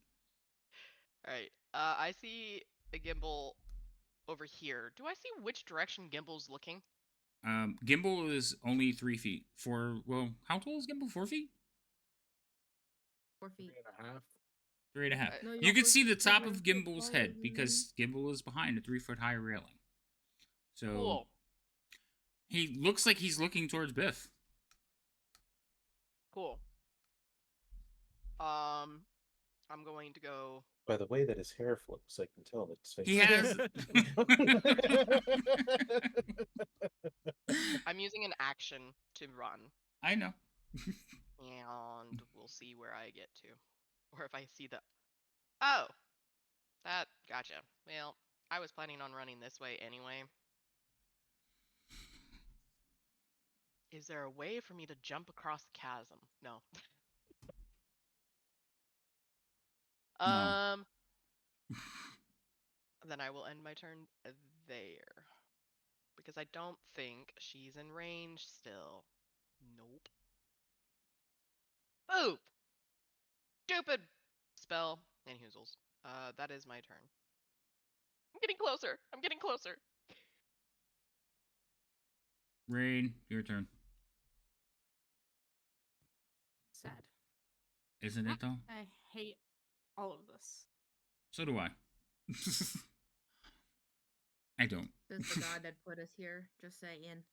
Alright. I see a gimbal over here. Do I see which direction Gimbal's looking? Gimbal is only 3 feet. How tall is Gimbal? 4 feet? 4 feet. 3.5. 3.5. No, You you're can see the 4 feet top taller of than Gimbal's taller head than because Gimbal is behind a 3-foot high railing. So Cool. he looks like he's looking towards Biff. Cool. I'm going to go. By the way that his hair flips, I can tell that his face. He has. I'm using an action to run, I know. and we'll see where I get to, or if I see the. Oh, that gotcha. Well, I was planning on running this way anyway. Is there a way for me to jump across the chasm? No. No. Then I will end my turn there. Because I don't think she's in range still. Nope. Boop! Stupid spell and hoozles. That is my turn. I'm getting closer. I'm getting closer. Rain, your turn. Sad. Isn't it though? I hate all of this. So do I. I don't. This is the god that put us here. Just saying.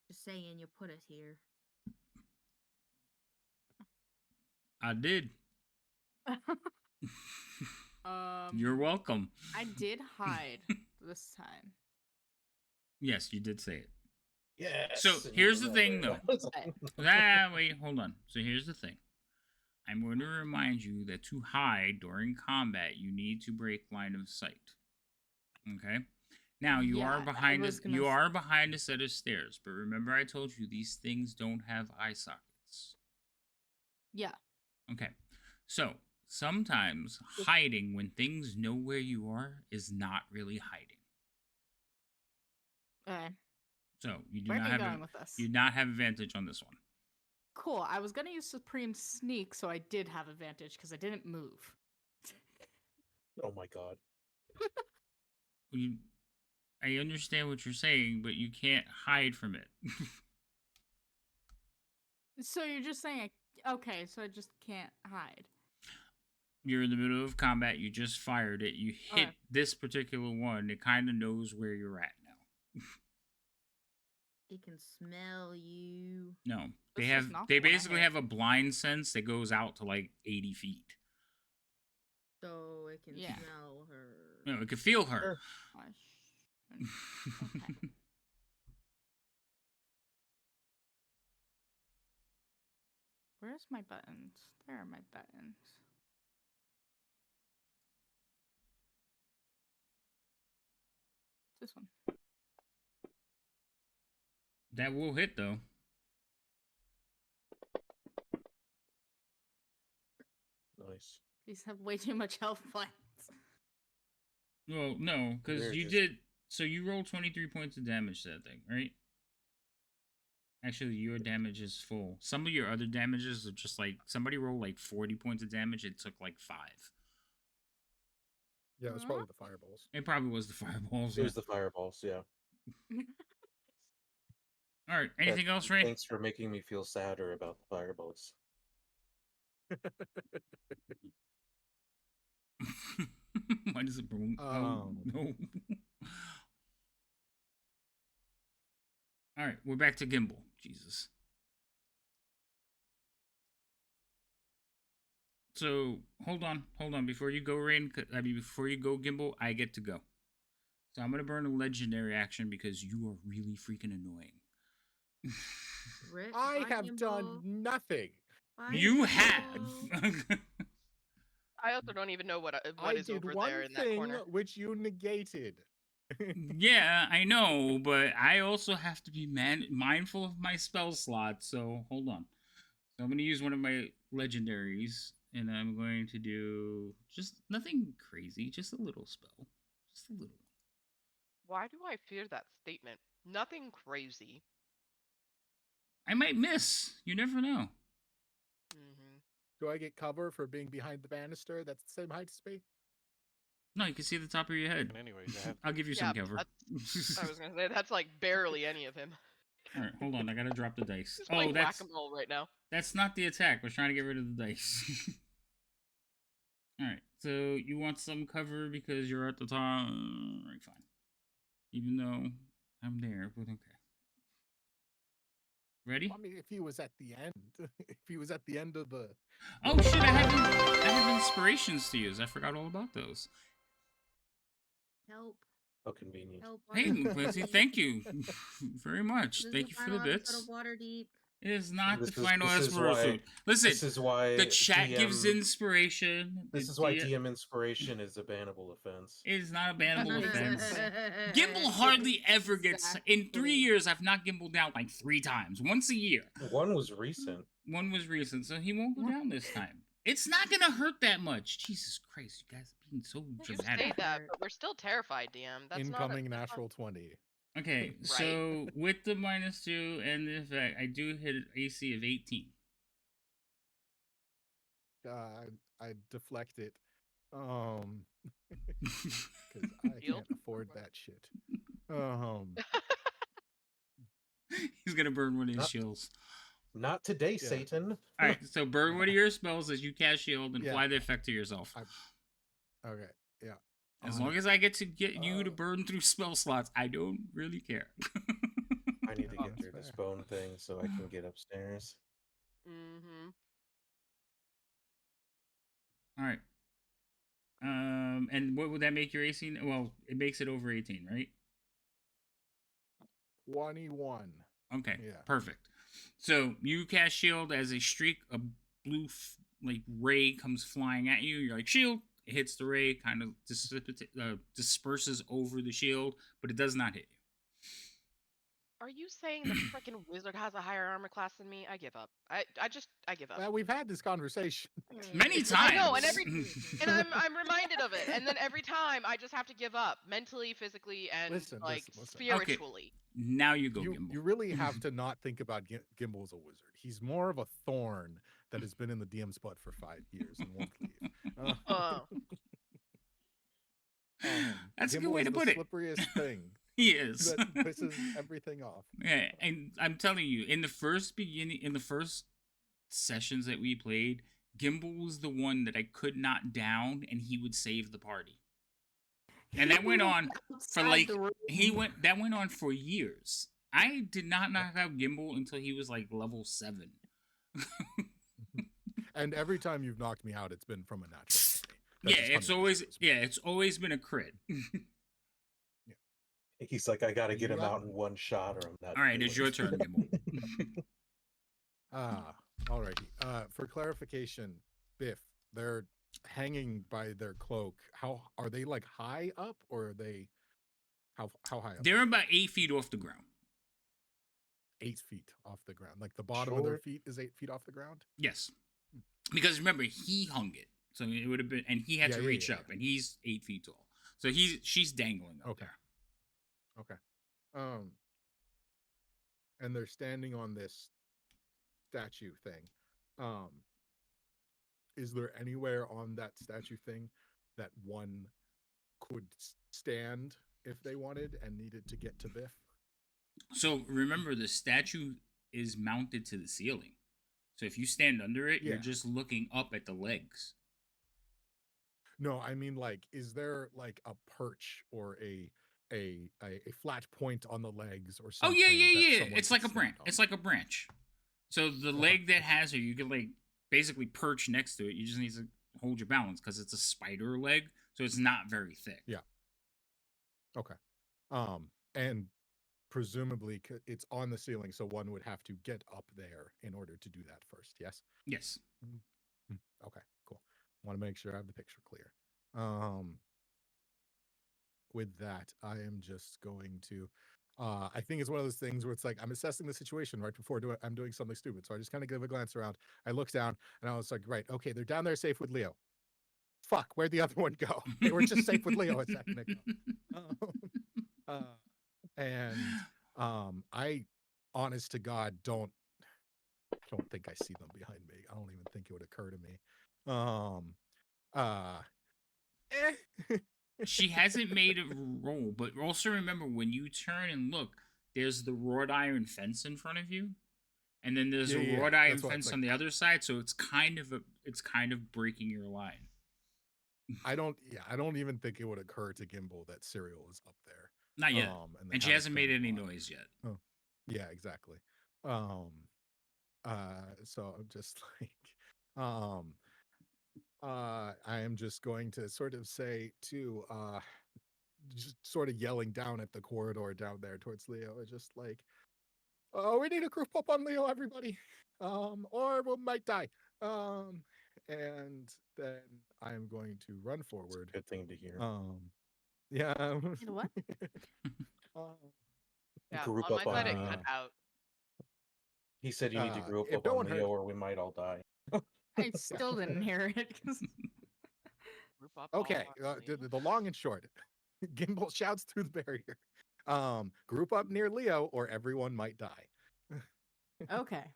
Just saying you put us here. I did. Um, You're welcome. I did hide this time. Yes, you did say it. Yes. So here's the thing, though. But Wait, hold on. So here's the thing. I'm going to remind you that to hide during combat, you need to break line of sight. Okay. Now you Yeah, are behind. I was gonna You s- are behind a set of stairs, but remember I told you these things don't have eye sockets. yeah, Okay. So sometimes hiding when things know where you are is not really hiding. okay. So you do Where are not you have going with this? you do not have advantage on this one. Cool. I was gonna use Supreme Sneak, so I did have advantage because I didn't move. Oh my god. I understand what you're saying, but you can't hide from it. So you're just saying, okay, so I just can't hide. You're in the middle of combat. You just fired it. You hit Okay. this particular one. It kind of knows where you're at now. It can smell you. No, This they is have. not They the one I basically hit. have a blind sense that goes out to like 80 feet. So it can Yeah. smell her. No, it could feel her. Okay. Where's my buttons? There are my buttons. This one. That will hit though. Nice. These have way too much health points. Well, no, because They're you just- did. So you rolled 23 points of damage to that thing, right? Actually, your damage is full. Some of your other damages are just like somebody rolled like 40 points of damage. It took like 5. Yeah, it was probably the fireballs. It probably was the fireballs. It was the fireballs, yeah. All right. Anything That- else, Ray? Thanks for making me feel sadder about the fireballs. Why does it burn? No. All right, we're back to Gimbal. Jesus. So hold on. Before you go, Rain. Before you go, Gimbal, I get to go. So I'm gonna burn a legendary action because you are really freaking annoying. Rick, I bye, have done Gimbal. nothing. Bye, You Gimbal. have. I also don't even know what I is did over one there in that thing corner. which you negated. Yeah, I know, but I also have to be mindful of my spell slots. So hold on. So I'm going to use one of my legendaries, and I'm going to do just nothing crazy, just a little spell, just a little one. Why do I fear that statement? Nothing crazy. I might miss. You never know. Mm-hmm. Do I get cover for being behind the banister that's the same height as me? No, you can see the top of your head. And anyways, I have I'll give you some cover. I was gonna say that's like barely any of him. All right, hold on. I gotta drop the dice. Just Oh, playing that's whack-a-mole right now. that's not the attack. We're trying to get rid of the dice. All right, so you want some cover because you're at the top. All right, fine. Even though I'm there, but okay. Ready? I mean, if he was at the end, if he was at the end of the. Oh shit! I have inspirations to use. I forgot all about those. Help. How convenient. Help. Hey, Waterdeep. Quincy, thank you very much. This is Thank you for the final bits. episode of Waterdeep. It is not This the is- final this is Esperoso. why- Listen, This is why the chat gives DM inspiration. This The is why D- DM inspiration is a bannable offense. It is not a bannable offense. Exactly. Gimbal hardly ever gets. In 3 Exactly. years, I've not gimbled down like 3 times. Once a year. One was recent. One was recent, so he won't go down this time. It's not gonna hurt that much. Jesus Christ, you guys are being so You dramatic. say that, but we're still terrified, DM. That's Incoming not natural 20. Okay, Right. so with the -2 and the effect, I do hit an AC of 18. I deflect it. Because I Shield? can't afford that shit. He's gonna burn one of his Not- shields. Not today, Yeah. Satan. All right, so burn one of your spells as you cast shield and Yeah. apply the effect to yourself. Okay, yeah. As On long it. as I get to get you to Uh, burn through spell slots, I don't really care. I need to Oh, get that's through this fair. bone thing so I can get upstairs. Mm-hmm. All right. And what would that make your AC? Well, it makes it over 18, right? 21. Okay. Yeah. Perfect. So you cast shield as a streak, a blue like ray comes flying at you. You're like shield. It hits the ray, kind of disperses over the shield, but it does not hit you. Are you saying the freaking wizard has a higher armor class than me? I give up. I give up. Well, we've had this conversation. Many times. I know, and I'm reminded of it, and then every time I just have to give up mentally, physically, and Listen. spiritually. Now you go, Gimbal. You really have to not think about Gimbal as a wizard. He's more of a thorn that has been in the DM's butt for 5 years and won't leave. That's a good Gimbal way is to the put it. slipperiest thing He is. that pisses everything off. Yeah, and I'm telling you, in the first sessions that we played, Gimbal was the one that I could not down, and he would save the party. And that went on for that went on for years. I did not knock out Gimbal until he was like level 7. And every time you've knocked me out, it's been from a natural. It's always been a crit. He's like, I gotta get him out in one shot, or I'm not. All right, it's your turn, Gimbal. Alrighty. For clarification, Biff, they're hanging by their cloak. How are they? Like high up, or are they? How high up? They're about 8 feet off the ground. 8 feet off the ground. Like the bottom of their feet is 8 feet off the ground? Yes. Because remember, he hung it. So it would have been, and he had to reach up, and he's 8 feet tall. So she's dangling up there. Okay. And they're standing on this statue thing. Is there anywhere on that statue thing that one could stand if they wanted and needed to get to Biff? So remember, the statue is mounted to the ceiling. So if you stand under it, you're just looking up at the legs. No, I mean, like, is there like a perch or a flat point on the legs or something? Oh yeah. It's like a branch. It's like a branch. So the leg that has it, you can like basically perch next to it. You just need to hold your balance because it's a spider leg, so it's not very thick. Yeah. Okay. And presumably it's on the ceiling, so one would have to get up there in order to do that first. Yes. Yes. Okay. Cool. Want to make sure I have the picture clear. With that, I am just going to. I think it's one of those things where it's like I'm assessing the situation right before I'm doing something stupid. So I just kind of give a glance around. I look down and I was like, right, okay, they're down there safe with Leo. Fuck, where'd the other one go? They were just safe with Leo a second ago. I, honest to God, I don't think I see them behind me. I don't even think it would occur to me. She hasn't made a roll, but also remember when you turn and look, there's the wrought iron fence in front of you, and then there's a wrought iron fence on the other side. So it's kind of breaking your line. I don't even think it would occur to Gimbal that Serial is up there. Not yet, and she hasn't made any noise yet. Oh, yeah, exactly. So I'm just like, I am just going to sort of say to, just sort of yelling down at the corridor down there towards Leo, just like, we need to group up on Leo, everybody, or we might die. And then I'm going to run forward. Good thing to hear. Yeah. What? Yeah, group on up my side on. it cut out. He said you need to group up on Leo, or we might all die. I still didn't hear it. Group up. Okay, the long and short. Gimbal shouts through the barrier. Group up near Leo, or everyone might die. Okay.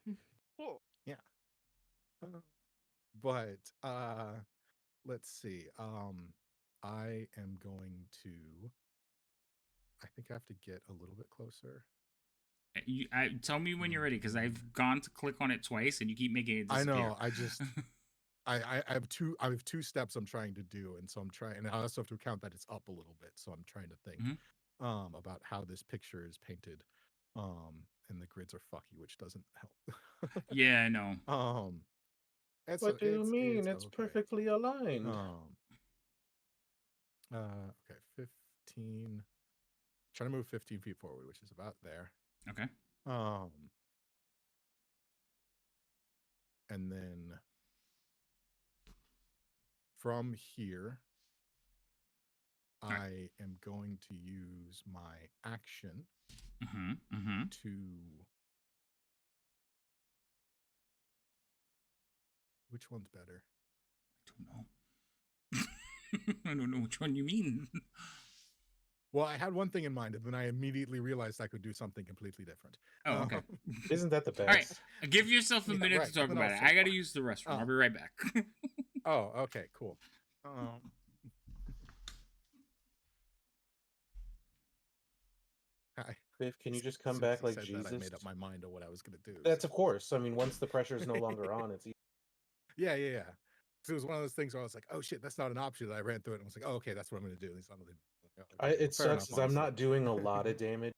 Cool. Yeah. But let's see. I am going to. I think I have to get a little bit closer. Tell me when you're ready, because I've gone to click on it twice, and you keep making it disappear. I know. I just. I have two steps I'm trying to do, and so I'm trying, and I also have to account that it's up a little bit, so I'm trying to think about how this picture is painted, and the grids are fucky, which doesn't help. Yeah, I know. What do you mean? It's okay. Perfectly aligned. Okay, 15. Trying to move 15 feet forward, which is about there. Okay. And then from here, I am going to use my action to. Which one's better? I don't know. I don't know which one you mean. Well, I had one thing in mind, and then I immediately realized I could do something completely different. Oh, okay. Isn't that the All right, best? give yourself a Yeah, minute right, to talk then about I'll it. say I got to fine. use the restroom. I'll Oh. be right back. Oh, okay, cool. Hi. Biff, can you just As come soon as back he like said that, I Jesus? made up my mind on what I was going to do. That's so- of course. I mean, once the pressure is no longer on, it's easy. Yeah. So it was one of those things where I was like, "Oh shit, that's not an option." And I ran through it and was like, "Oh, okay, that's what I'm going to do." And suddenly, It fair sucks enough. because I'm Honestly. not doing a lot of damage.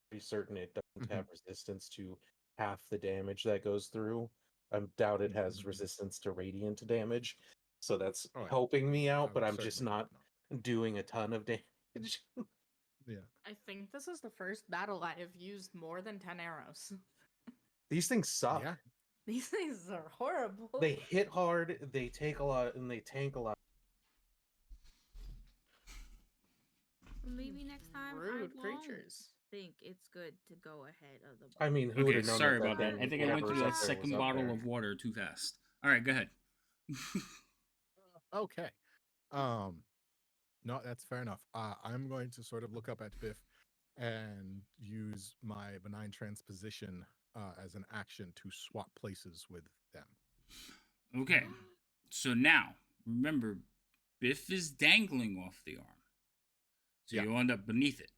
Be certain it doesn't Mhm. have resistance to half the damage that goes through. I doubt it has Mhm. resistance to radiant damage, so that's Oh, yeah. helping me I out. But would I'm just certainly not hope doing a ton of damage. Yeah. I think this is the first battle I have used more than 10 arrows. These things suck. Yeah. These things are horrible. They hit hard, they take a lot, and they tank a lot. Maybe next time Rude I won't creatures. think it's good to go ahead of the. I mean, who would Okay, have known sorry that about that. I think I went through whatever's that up there was second up bottle there? of water too fast. All right, go ahead. Okay. No, that's fair enough. I'm going to sort of look up at Biff and use my benign transposition as an action to swap places with them. Okay, so now remember, Biff is dangling off the arm, so Yeah. you'll end up beneath it.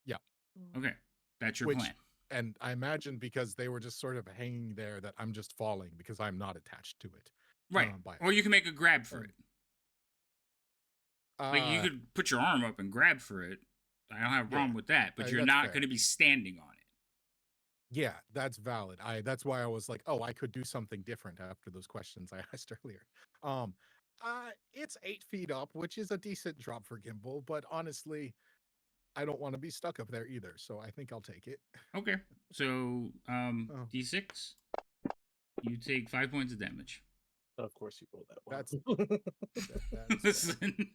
Yeah. Okay, that's your Which, plan. and I imagine because they were just sort of hanging there that I'm just falling because I'm not attached to it. Right, by or you can make a grab for And- it. Like you could put your arm up and grab for it. I don't have a problem with that, but you're that's not fair. going to be standing on it. Yeah, that's valid. That's why I was like, oh, I could do something different after those questions I asked earlier. It's 8 feet up, which is a decent drop for Gimbal, but honestly, I don't want to be stuck up there either, so I think I'll take it. Okay, so Oh. D6, you take 5 points of damage. Of course, you rolled that one. That's Listen,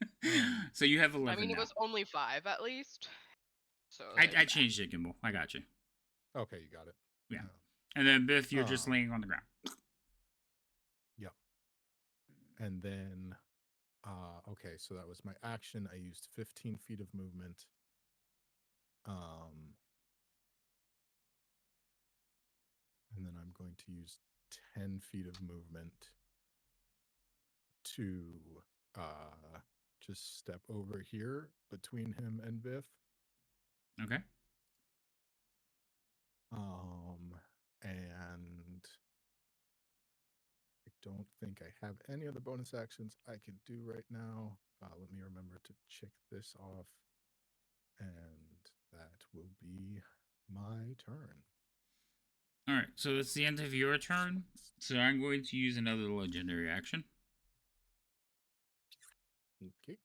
so you have 11 I mean, it now. was only 5 at least. So I changed it, Gimbal. I got you. okay, you got it. Yeah. And then Biff, you're just laying on the ground. Yep. And then, okay, so that was my action. I used 15 feet of movement. And then I'm going to use 10 feet of movement to just step over here between him and Biff. Okay. And I don't think I have any other bonus actions I can do right now. Let me remember to check this off. And that will be my turn. All right, so it's the end of your turn. So I'm going to use another legendary action. Okay.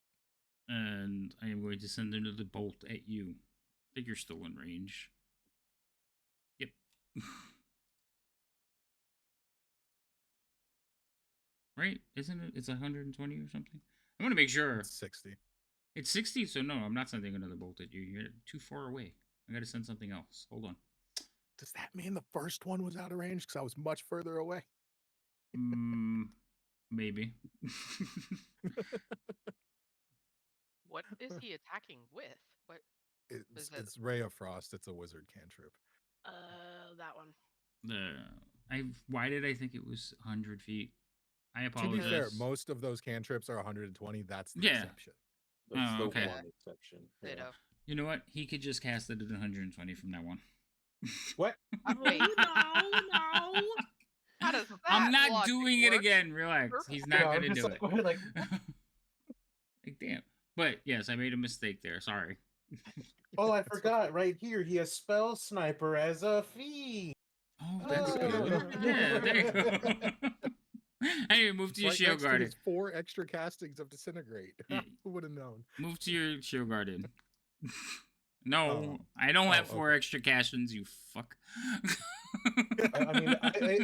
And I am going to send another bolt at you. I think you're still in range. Yep. Right? Isn't it? It's 120 or something? I want to make sure. It's 60. It's 60, so no, I'm not sending another bolt at you. You're too far away. I got to send something else. Hold on. Does that mean the first one was out of range because I was much further away? Maybe. what is he attacking with? What? It's Ray of Frost. It's a wizard cantrip. That one. Why did I think it was 100 feet? I To apologize. be fair, most of those cantrips are 120. That's the exception. That's Oh, the okay. one exception. Yeah. Ditto. You know what? He could just cast it at 120 from now on. What? Wait. No. How does that I'm not logic doing it work? again. Relax. Perfect. He's not Yeah, I'm going to just do it. like, Like, damn. But yes, I made a mistake there. Sorry. oh, I forgot. Right here, he has Spell Sniper as a fee. Oh, that's Oh. good. Yeah, there you go. Anyway, move to your Right shield next to guardian. his 4 extra castings of Disintegrate. Yeah. Who would have known? Move to your shield guardian. No, Oh. I don't have Oh, 4 okay. extra castings, you fuck. I mean,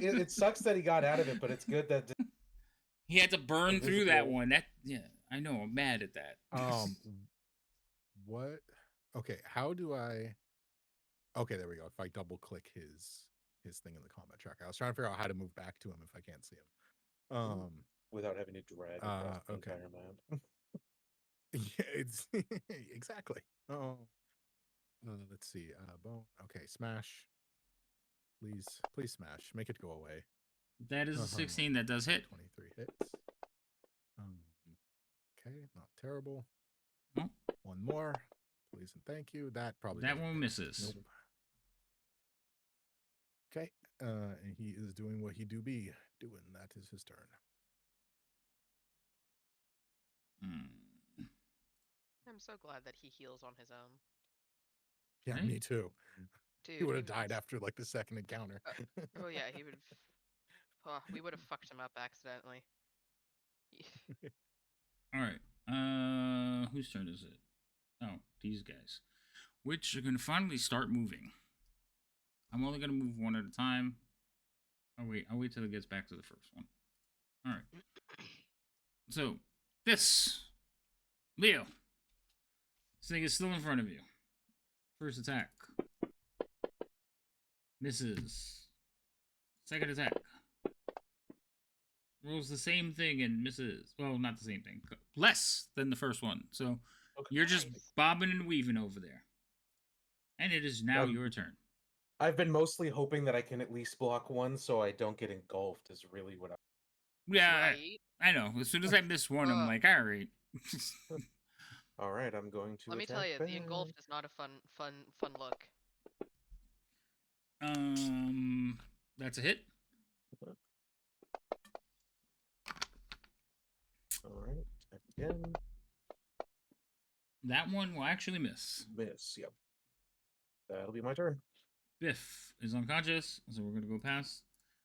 it sucks that he got out of it, but it's good that he had to burn through that Invisible. one. That I know. I'm mad at that. What? Okay, how do I Okay, there we go. If I double click his thing in the combat tracker, I was trying to figure out how to move back to him if I can't see him. Without having to drag across the okay. entire map. Yeah, it's exactly. Oh, let's see. Bone. Okay, smash. Please smash. Make it go away. That is a 16. That does hit. 23 hits. Okay, not terrible. Oh. One more, please and thank you. That probably That doesn't one hit. misses. Nope. Okay, and he is doing what he do be doing. That is his turn. I'm so glad that he heals on his own. Yeah, Right? me too. Dude, He would have died after like the second encounter. Oh yeah, he would have. We would have fucked him up accidentally. All right. Whose turn is it? Oh, these guys. Which are going to finally start moving. I'm only going to move one at a time. I'll wait till it gets back to the first one. All right. So, this. Leo. This thing is still in front of you. First attack. Misses. Second attack. Rolls the same thing and misses. Well, not the same thing. Less than the first one. So, Okay. you're just bobbing and weaving over there. And it is now your turn. I've been mostly hoping that I can at least block one so I don't get engulfed is really what I... Yeah, Right? I know. As soon as I miss one, I'm like, all right. All right, I'm going to Let me attack tell you, back. the engulfed is not a fun look. That's a hit. All right, attack again. That one will actually miss. Miss, yep. That'll be my turn. Biff is unconscious, so we're going to go past.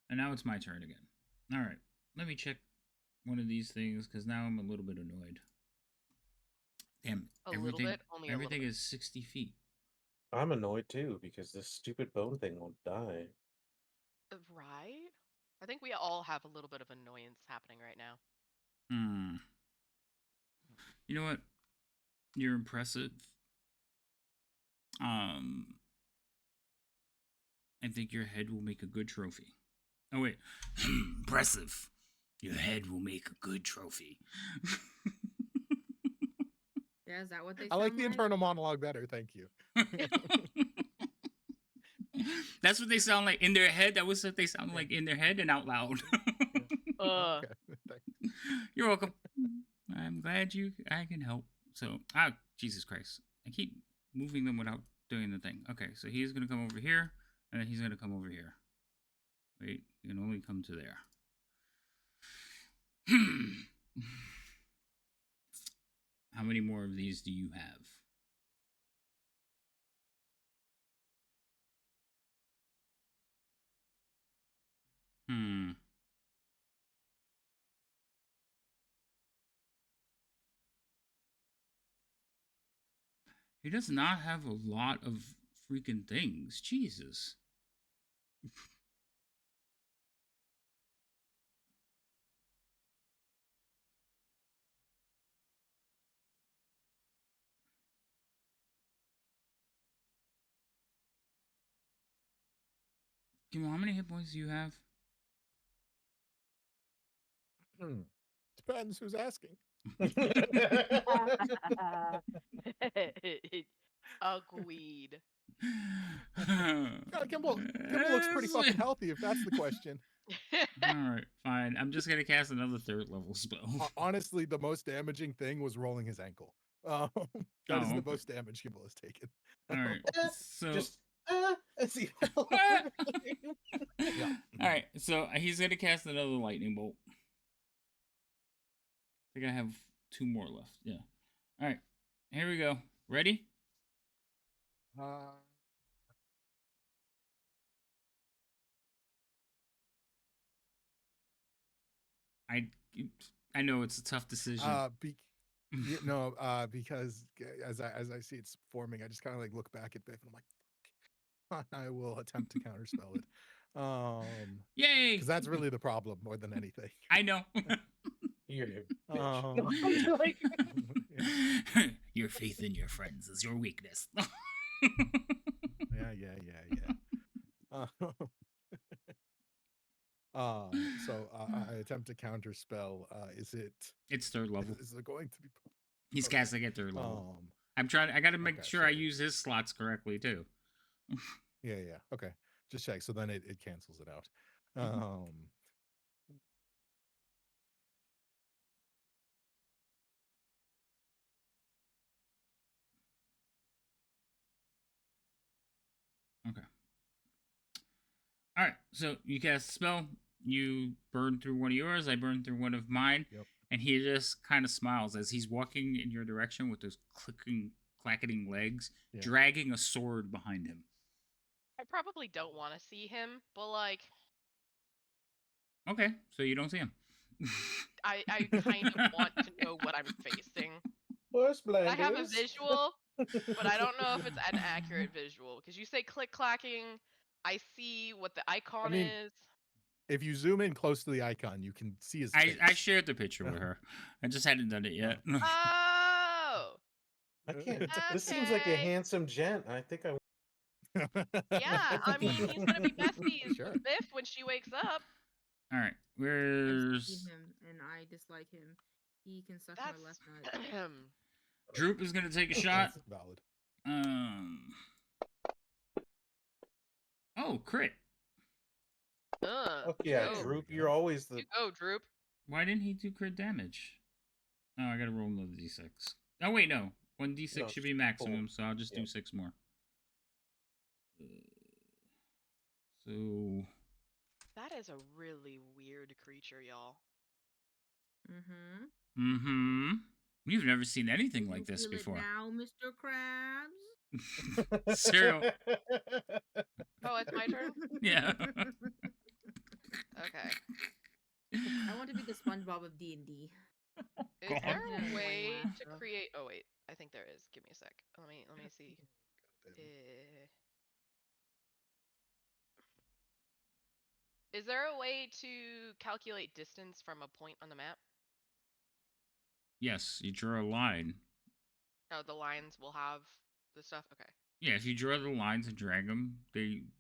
And now it's my turn again. All right, let me check one of these things, because now I'm a little bit annoyed. Damn, everything is 60 feet. I'm annoyed too, because this stupid bone thing won't die. Right? I think we all have a little bit of annoyance happening right now. You know what? You're impressive. I think your head will make a good trophy. Oh, wait. Impressive. Your head will make a good trophy. Yeah, is that what they I like the internal monologue better, thank you. That's what they sound like in their head. That was what they sound like in their head and out loud. Okay. You're welcome. I'm glad I can help. So, Jesus Christ. I keep moving them without doing the thing. Okay, so he's going to come over here, and then he's going to come over here. Wait, you can only come to there. How many more of these do you have? He does not have a lot of freaking things. Jesus. Kimo, how many hit points do you have? Depends who's asking. Agreed. Kimball looks pretty fucking healthy if that's the question. Alright, fine. I'm just gonna cast another 3rd level spell. Honestly, the most damaging thing was rolling his ankle. That is the most damage Kimball has taken. Alright, so... Just, see. Yeah. Alright, so he's gonna cast another lightning bolt. I think I have 2 more left. Yeah. Alright, here we go. Ready? I know it's a tough decision. Because as I see it's forming, I just kind of like look back at Biff and I'm like, I will attempt to counterspell it. Yay! Because that's really the problem more than anything. I know. You're a bitch. Your faith in your friends is your weakness. Yeah, Uh, so I attempt to counter spell. Is it? It's third level. Is it going to be? He's Okay. casting at third level. I'm trying. I got to make okay, sure I so- use his slots correctly too. Yeah. Okay. Just check. So then it cancels it out. Okay. All right. So you cast a spell. You burn through one of yours. I burn through one of mine. Yep. And he just kind of smiles as he's walking in your direction with those clacketing legs, Yeah. dragging a sword behind him. I probably don't want to see him, but like, Okay, so you don't see him. I kind of want to know what I'm facing. Horse I have a blinders. visual, but I don't know if it's an accurate visual because you say click clacking. I see what the icon mean, is. If you zoom in close to the icon, you can see his face. I shared the picture with her. I just hadn't done it yet. Oh, I can't. This seems like a Okay. handsome gent. I think I. yeah. I mean, he's gonna be besties Sure. with Biff when she wakes up. All right, I've where's seen him and I dislike him. He can suck That's my left nut. Droop is gonna take a shot. That's valid. Oh, crit. Oh yeah, go. Droop. You're always the. You go, Droop. Why didn't he do crit damage? Oh, I gotta roll another d6. Oh wait, no. 1d6 No, should be it's maximum, full. so I'll just do Yeah. 6 more. So That is a really weird creature, y'all. You've never seen anything You like this feel it before. now, Mr. Krabs? Cereal. Oh, it's my turn? Yeah. Okay. I want to be the SpongeBob of D&D. Is God. there Yeah, a way laugh, to though. create? Oh wait, I think there is. Give me a sec. Let me see. Is there a way to calculate distance from a point on the map? Yes, you draw a line. Oh, the lines will have the stuff. Okay. Yeah, if you draw the lines and drag them,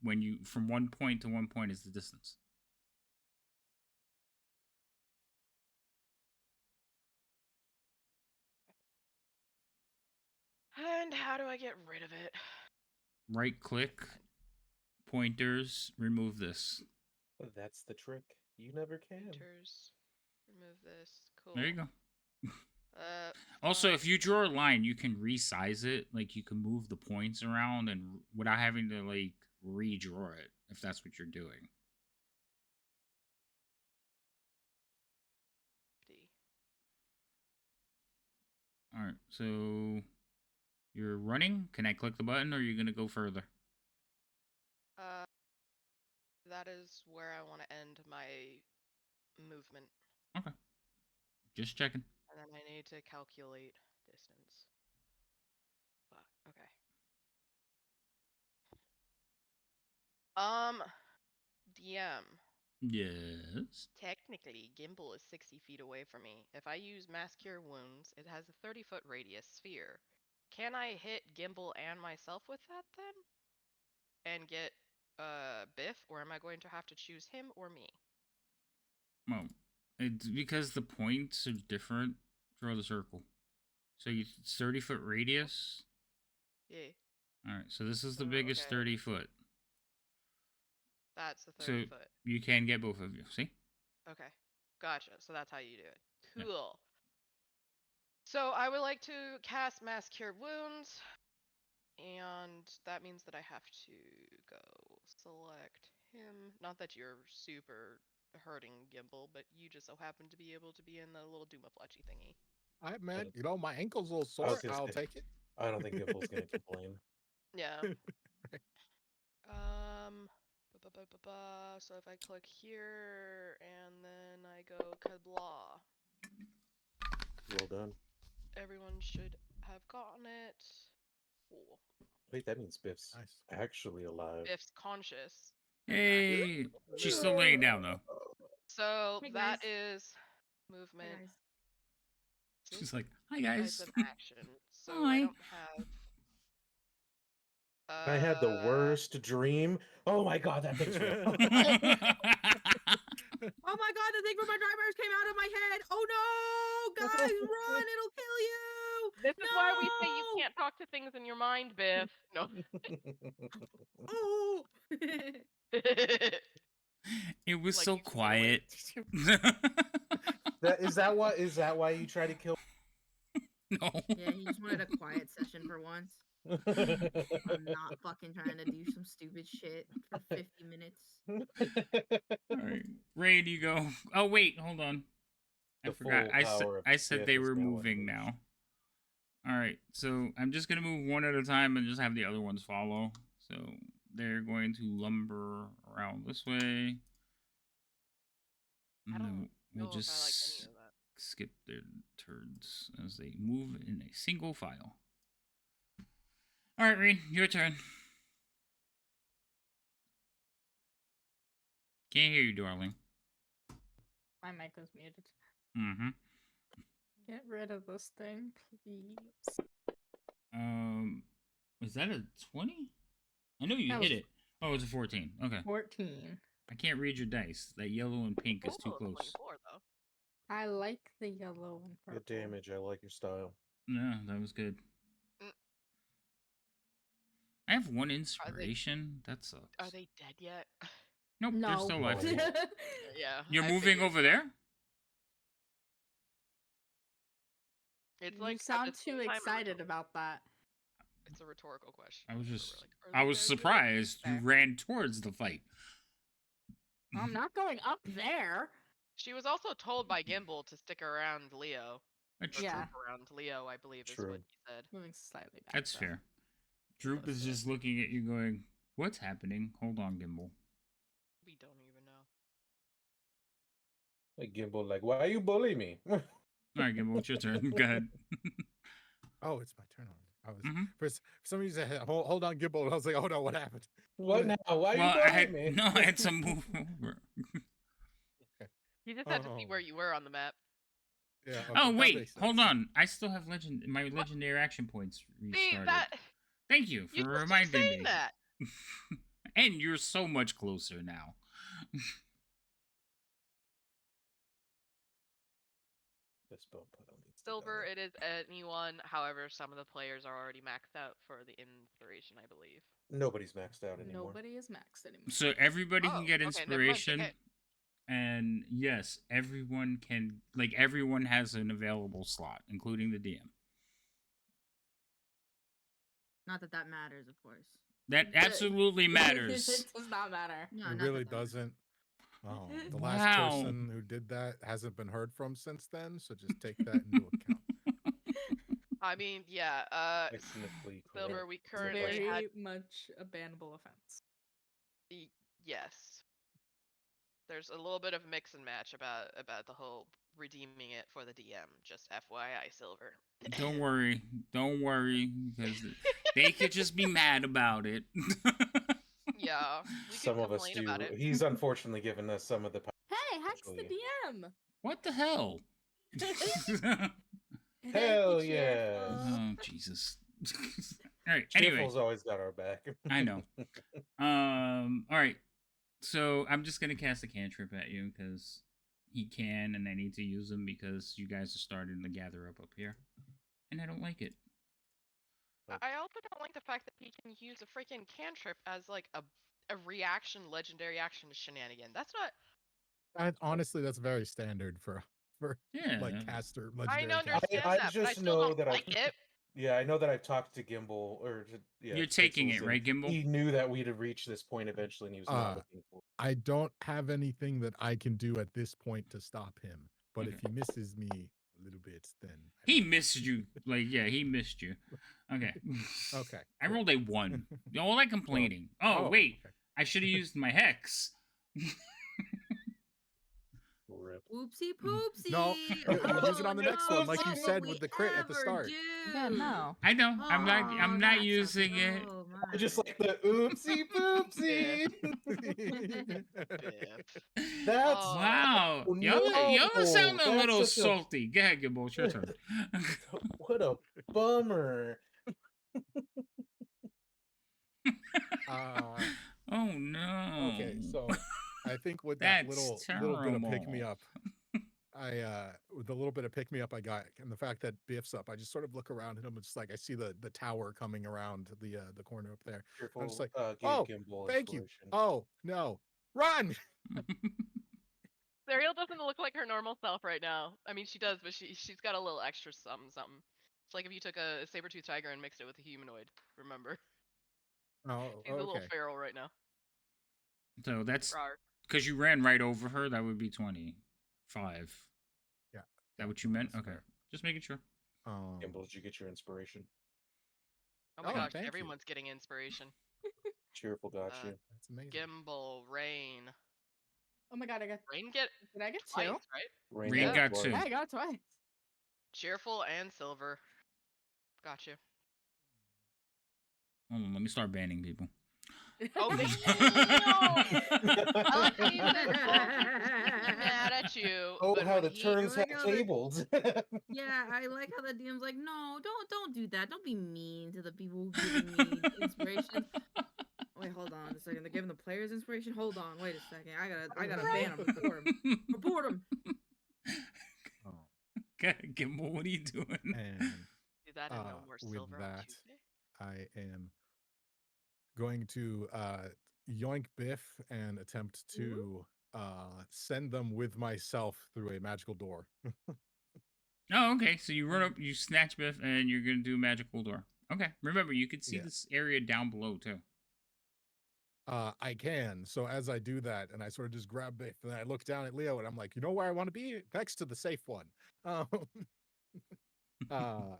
when you from one point to one point is the distance. And how do I get rid of it? Right click, pointers, remove this. That's the trick. You never can. Pointers. Remove this. Cool. There you go. Uh. Also, if you draw a line, you can resize it. Like you can move the points around and without having to like redraw it, if that's what you're doing. All right, so you're running. Can I click the button, or are you gonna go further? That is where I want to end my movement. Okay. Just checking. And then I need to calculate distance. Fuck. Okay. DM. Yes. Technically, Gimbal is 60 feet away from me. If I use Mass Cure Wounds, it has a 30-foot radius sphere. Can I hit Gimbal and myself with that then? And get Biff, or am I going to have to choose him or me? Well, it's because the points are different. Draw the circle. So you 30-foot radius. Yeah. All right. So this is the Oh, biggest okay. 30 foot. That's the So 30-foot. you can get both of you. See? Okay. Gotcha. So that's how you do it. Yeah. Cool. So I would like to cast Mass Cure Wounds. And that means that I have to go select him. Not that you're super hurting Gimbal, but you just so happen to be able to be in the little Doomafletchy thingy. I man, my ankle's a little I was sore. gonna I'll say, take it. I don't think Gimble's gonna complain. Yeah. So if I click here and then I go Kabla, Well done. everyone should have gotten it. Cool. Wait, that means Biff's Nice. actually alive. Biff's conscious. Hey, she's still laying down though. So Hey, that guys. is Hey, movement. guys. She's like, "Hi Type guys." of action. So I Hi. don't have I had the worst dream. Oh my god, that thing's real. Oh my god, the thing from my nightmares came out of my head. Oh no! Guys, run! It'll kill you! This is why we say you No! can't talk to things in your mind, Biff. No. Oh! It was Like, so you feel it. quiet. Is that why you try to kill? No. Yeah, he just wanted a quiet session for once. I'm not fucking trying to do some stupid shit for 50 minutes. All right, Rain, you go. Oh wait, hold on. I The forgot. full power of I said Biff they is were now moving unleashed. now. All right, so I'm just gonna move one at a time and just have the other ones follow. So they're going to lumber around this way. I And don't then we'll know if I like any just of that. skip their turns as they move in a single file. All right, Rain, your turn. Can't hear you, darling. My mic was muted. Mm-hmm. Get rid of this thing, please. Is that a 20? I know you That hit was it. Oh, it's a 14. Okay. 14. I can't read your dice. That yellow and pink is too Oh, close. 24 though. I like the yellow and purple. Good damage. I like your style. No, that was good. Mm. I have one inspiration. That sucks. Are they dead yet? Nope, they're No. still alive. No. Yeah. You're I moving figured over so. there? It's You like at sound this point too in time, excited about that. It's a rhetorical question. I was We're just like, are I they was dead yet? surprised you Fair. ran towards the fight. I'm not going up there. She was also told by Gimbal to stick around Leo. That's Or Yeah. troop around Leo, I believe is True. what he said. Moving slightly back. That's though. fair. Droop is just looking at you going, "What's happening? Hold on, Gimbal." We don't even know. Like Gimbal, like, why are you bullying me? All right, Gimbal, it's your turn. Go ahead. Oh, it's my turn already. I was Mhm. for some reason I had, hold on, Gimbal. And I was like, oh no, what happened? What now? Why are Well, you I bullying had me? no, I had to move over. You just had to see Oh. where you were on the map. Yeah. Okay, Oh that wait, makes hold sense. on. I still have my legendary action points See restarted. that? Thank you for You just keep reminding saying me. that. And you're so much closer now. This bone pile needs to Silver, die. it is anyone. However, some of the players are already maxed out for the inspiration, I believe. Nobody's maxed out anymore. Nobody is maxed anymore. So everybody can Oh, get okay, never mind, inspiration. okay. And yes, everyone can, like, everyone has an available slot, including the DM. Not that that matters, of course. That absolutely matters. It does not matter. No, It not really that that matters. doesn't. Oh, the last Wow. person who did that hasn't been heard from since then, so just take that into account. I mean, yeah, Technically Silver, correct. we It's currently very had much a bannable offense. yes. There's a little bit of mix and match about the whole redeeming it for the DM. Just FYI, Silver. Don't worry, because they could just be mad about it. Yeah, we Some can of us complain do. about it. He's unfortunately given us some of the power. Hey, Hex the Actually- DM. What the hell? Hell Be yeah. cheerful. Oh Jesus! All right. Anyway, Cheerful's always got our back. I know. All right. So I'm just gonna cast a cantrip at you because he can, and I need to use him because you guys are starting to gather up here, and I don't like it. I also don't like the fact that he can use a freaking cantrip as like a reaction, legendary action shenanigan. That's not. Honestly, that's very standard for Yeah. like caster I legendary. understand caster. I that, but I just still know don't that like it. Yeah, I know that I've talked to Gimbal, You're taking it, Pixels, right, and Gimbal? He knew that we'd have reached this point eventually, and he was not looking for it. I don't have anything that I can do at this point to stop him. But if Okay. he misses me a little bit, then He missed you. Like, yeah, he missed you. Okay. Okay. I cool. rolled a 1. All that complaining. Oh, oh, wait. okay. I should have used my hex. Rip. Whoopsie poopsie. No, use it on the next one, like you What said would with we the crit at the ever start. do? Yeah, no. I know. I'm Oh, not that's using it. so I just much. like the oopsie poopsie. That's Oh. Wow. Oh, Y'all sound a no, little that's such a- salty. Go ahead, Gimbal. It's your turn. what a bummer. Oh no. Okay, so I think with that That's little bit of pick me terrible. up, with the little bit of pick me up I got, and the fact that Biff's up, I just sort of look around and I'm just like, I see the tower coming around the corner up there. I'm just Cheerful like, gave oh, Gimbal thank you. inspiration. Oh no, run! Serial doesn't look like her normal self right now. I mean, she does, but she's got a little extra something something. It's like if you took a saber-toothed tiger and mixed it with a humanoid. Remember, Oh, she's a little okay. feral right now. So that's Rawr. because you ran right over her. That would be 25. Yeah. That what you meant? that's Okay, fair. just making sure. Gimbal, did you get your inspiration? Oh my Oh, gosh, thank you. everyone's getting inspiration. Cheerful got Uh, you. That's amazing. Gimbal, Rain. Oh my god, I got. Rain get Did I get twice, two? right? Rain Rain Yeah. got twice. 2. Yeah, I got twice. Cheerful and Silver. Got you. Hold on, let me start banning people. Oh, damn! I like how you said both be mad at you, Oh, but how when the he turns like have how the- tabled. Yeah, I like how the DM's like, no, don't do that. Don't be mean to the people giving me inspiration. Wait, hold on a second. They're giving the players inspiration. Hold on, wait a second. I gotta ban them. Report them. Report them. Oh, Okay, Gimbal, what are you doing? and do that and no more with Silver on that, Tuesday. I am going to yoink Biff and attempt to send them with myself through a magical door. Oh, okay. So you run up, you snatch Biff, and you're gonna do a magical door. Okay. Remember, you can see Yeah. this area down below too. I can. So as I do that, and I sort of just grab Biff, and I look down at Leo, and I'm like, you know where I want to be? Next to the safe one.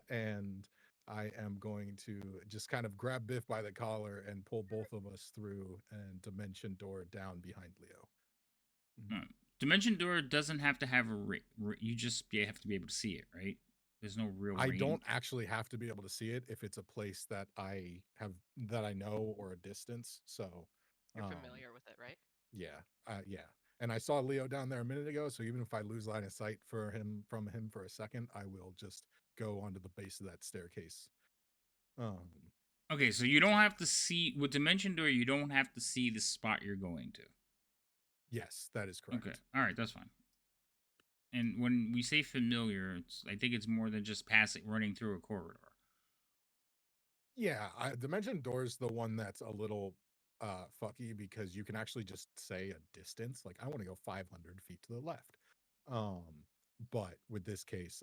And I am going to just kind of grab Biff by the collar and pull both of us through and dimension door down behind Leo. Alright. Dimension door doesn't have to have a you just have to be able to see it, right? There's no real. I rain. don't actually have to be able to see it if it's a place that I know or a distance. So You're familiar with it, right? yeah, yeah. And I saw Leo down there a minute ago, so even if I lose line of sight from him for a second, I will just go onto the base of that staircase. Okay, so you don't have to see with dimension door. You don't have to see the spot you're going to. Yes, that is correct. Okay, all right, that's fine. And when we say familiar, I think it's more than just running through a corridor. Yeah, dimension door is the one that's a little fucky because you can actually just say a distance, like I want to go 500 feet to the left. But with this case,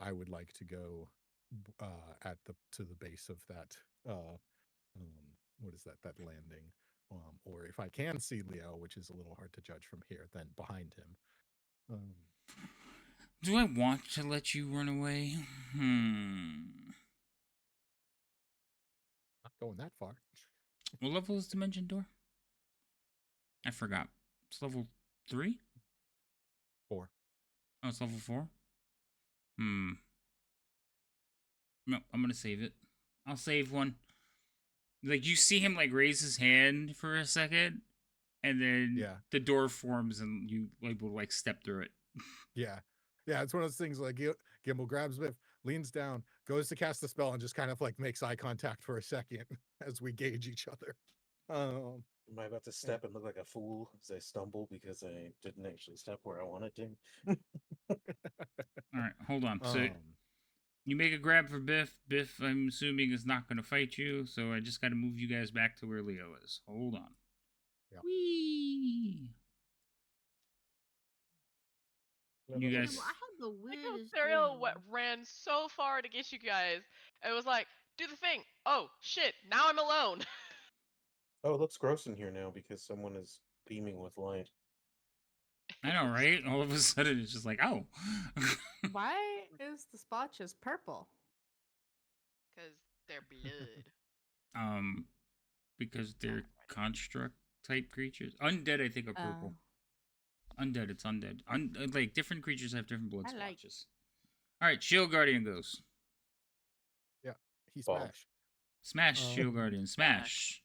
I would like to go to the base of that what is that landing, or if I can see Leo, which is a little hard to judge from here, then behind him. Do I want to let you run away? Not going that far. What level is dimension door? I forgot. It's level 3? 4. Oh, it's level 4? No, I'm gonna save it. I'll save one. Like, you see him, like, raise his hand for a second, and then Yeah. the door forms, and you, like, will, like, step through it. Yeah. Yeah, it's one of those things like Gimbal grabs Biff, leans down, goes to cast the spell, and just kind of like makes eye contact for a second as we gauge each other. Am I about to step and look like a fool as I stumble because I didn't actually step where I wanted to? All right, hold on. So you make a grab for Biff. Biff, I'm assuming, is not going to fight you, so I just got to move you guys back to where Leo is. Hold on. Yeah. Whee! You guys. I had the weirdest Serial dream. ran so far to get you guys. It was like, do the thing. Oh shit! Now I'm alone. Oh, it looks gross in here now because someone is beaming with light. I know, right? All of a sudden, it's just like, oh. Why is the spot just purple? Because they're blood. Because they're construct type creatures. Undead, I think, are purple. Undead, it's undead. Like, different creatures have different blood splotches. Alright, Shield Guardian goes. Yeah, he Bomb. smash. Smash, Shield Guardian, smash.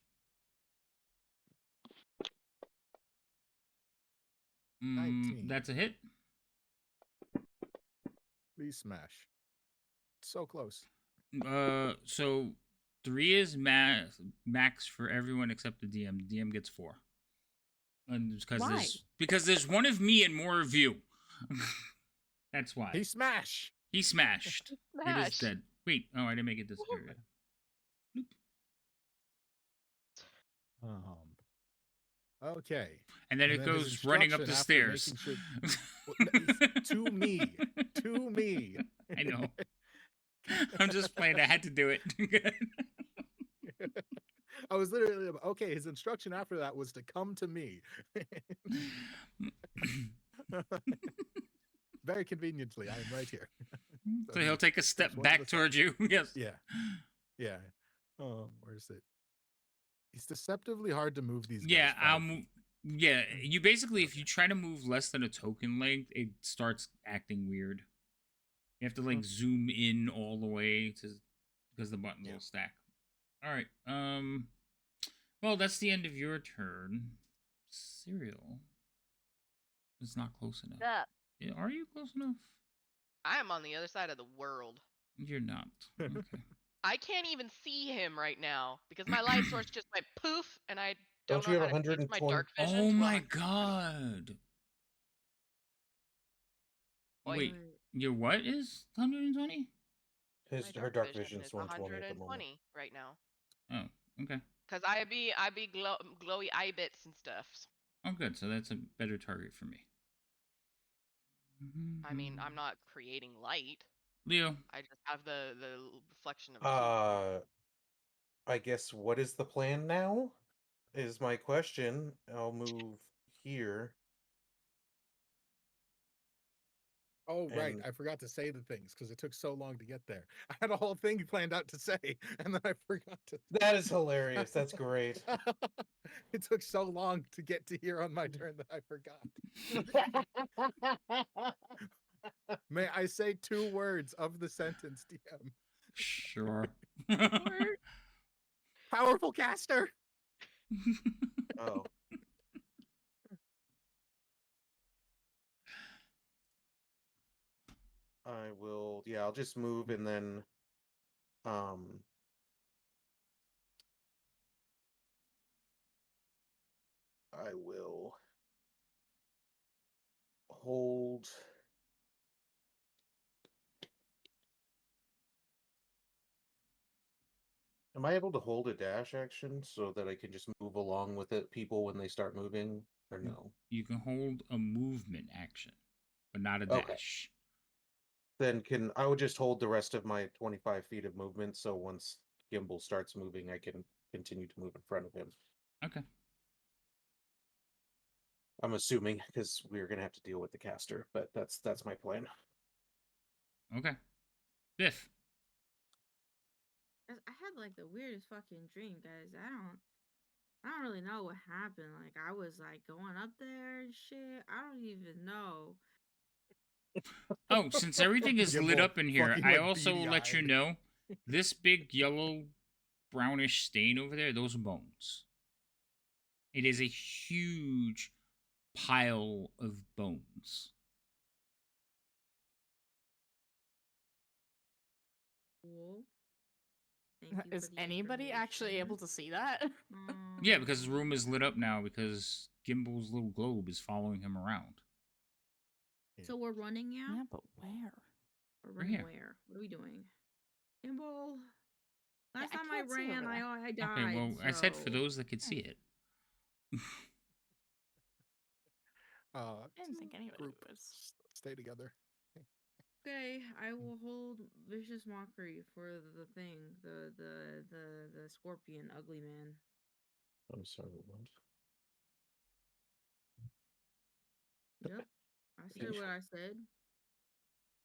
19. That's a hit. Please smash. So close. So 3 is max for everyone except the DM. The DM gets 4. And Why? because there's one of me and more of you. That's why. He smash. He smashed. It is Smash. dead. Wait, oh, I didn't make it disappear yet. Bloop. Okay. And then it then his goes running up the instruction after stairs. making sure- Well, it's to me. To me. I know. I'm just playing. I had to do it. I was literally okay. His instruction after that was to come to me. Very conveniently, I am right here. So he'll take a step Steps one back at a time. towards you. Yes. Yeah, yeah. Where is it? It's deceptively hard to move these. Yeah, guys I'll 5 move. feet. Yeah, you basically, if Okay. you try to move less than a token length, it starts acting weird. You have to like zoom in all the way to because the buttons Yeah. will stack. All right. Well, that's the end of your turn. Cereal is not close enough. Yeah. Are you close enough? I am on the other side of the world. You're not. Okay. I can't even see him right now because my light source just went poof, and I Don't don't you know have how to change my 120? dark vision Oh to my 120. god. Oi. Wait, your what is 120? My Her dark vision is 120 at the moment. 120 right now. Oh, okay. Cause I be glowy eye bits and stuff. Oh, good. So that's a better target for me. I mean, I'm not creating light. Leo. I just have the reflection of heat. I guess what is the plan now? Is my question. I'll move here. Oh, right. And I forgot to say the things because it took so long to get there. I had a whole thing planned out to say, and then I forgot to. that is hilarious. That's great. It took so long to get to here on my turn that I forgot. May I say 2 words of the sentence, DM? Sure. Powerful caster. Oh. I will, yeah, I'll just move and then I will hold. Am I able to hold a dash action so that I can just move along with it, people when they start moving, or no? You can hold a movement action, but not a Okay. dash. Then I would just hold the rest of my 25 feet of movement, so once Gimbal starts moving, I can continue to move in front of him. Okay. I'm assuming because we're gonna have to deal with the caster, but that's my plan. Okay. Biff. I had like the weirdest fucking dream, guys. I don't really know what happened. Like I was like going up there and shit. I don't even know. Oh, since everything is lit Gimbal up in here, fucking, I like, also will let you beady-eyed. know this big yellow brownish stain over there, those are bones. It is a huge pile of bones. Cool. Thank you for Is the anybody actually able to see that? Yeah, because the room is lit up now because Gimbal's little globe is following him around. So we're running now? Yeah, but where? We're We're running here. where? What are we doing? Gimbal. Last I time I can't see over ran, there. I died. Okay, well, I said for so- those that could see it. I didn't think anybody Group, was. stay together. Okay, I will hold vicious mockery for the thing, the scorpion, ugly man. I'm sorry, what? Yep, I said what I said.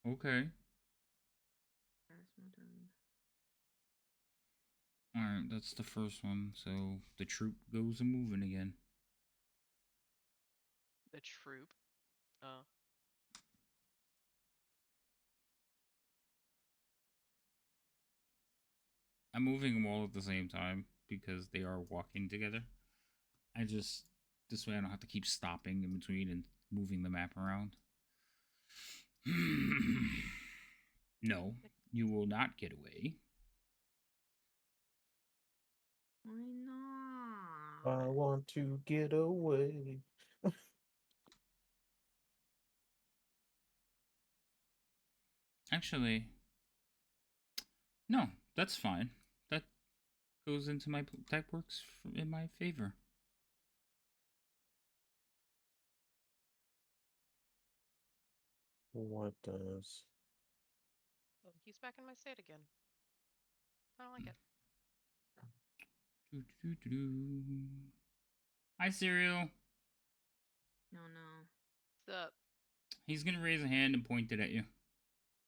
Okay. That's my turn. Alright, that's the first one. So the troop goes a moving again. The troop. Oh. I'm moving them all at the same time because they are walking together. This way I don't have to keep stopping in between and moving the map around. No, you will not get away. Why not? I want to get away. Actually, no, that's fine. That goes into my that works in my favor. What does? Oh, he's back in my state again. I don't like it. Hi, Cereal. No, no. What's up? He's gonna raise a hand and point it at you.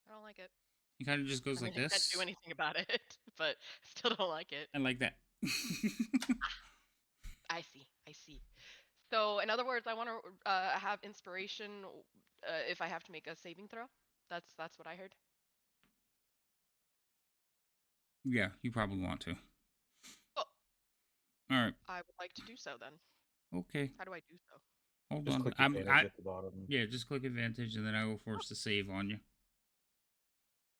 I don't like it. He kind of just goes I mean, like I can't this. do anything about it, but still don't like it. I like that. I see. I see. So, in other words, I want to have inspiration if I have to make a saving throw. That's what I heard. Yeah, you probably want to. Oh, All right. I would like to do so then. Okay. How do I do so? Hold Just on. click advantage at the bottom. Yeah, just click advantage, and then I will force the save on you.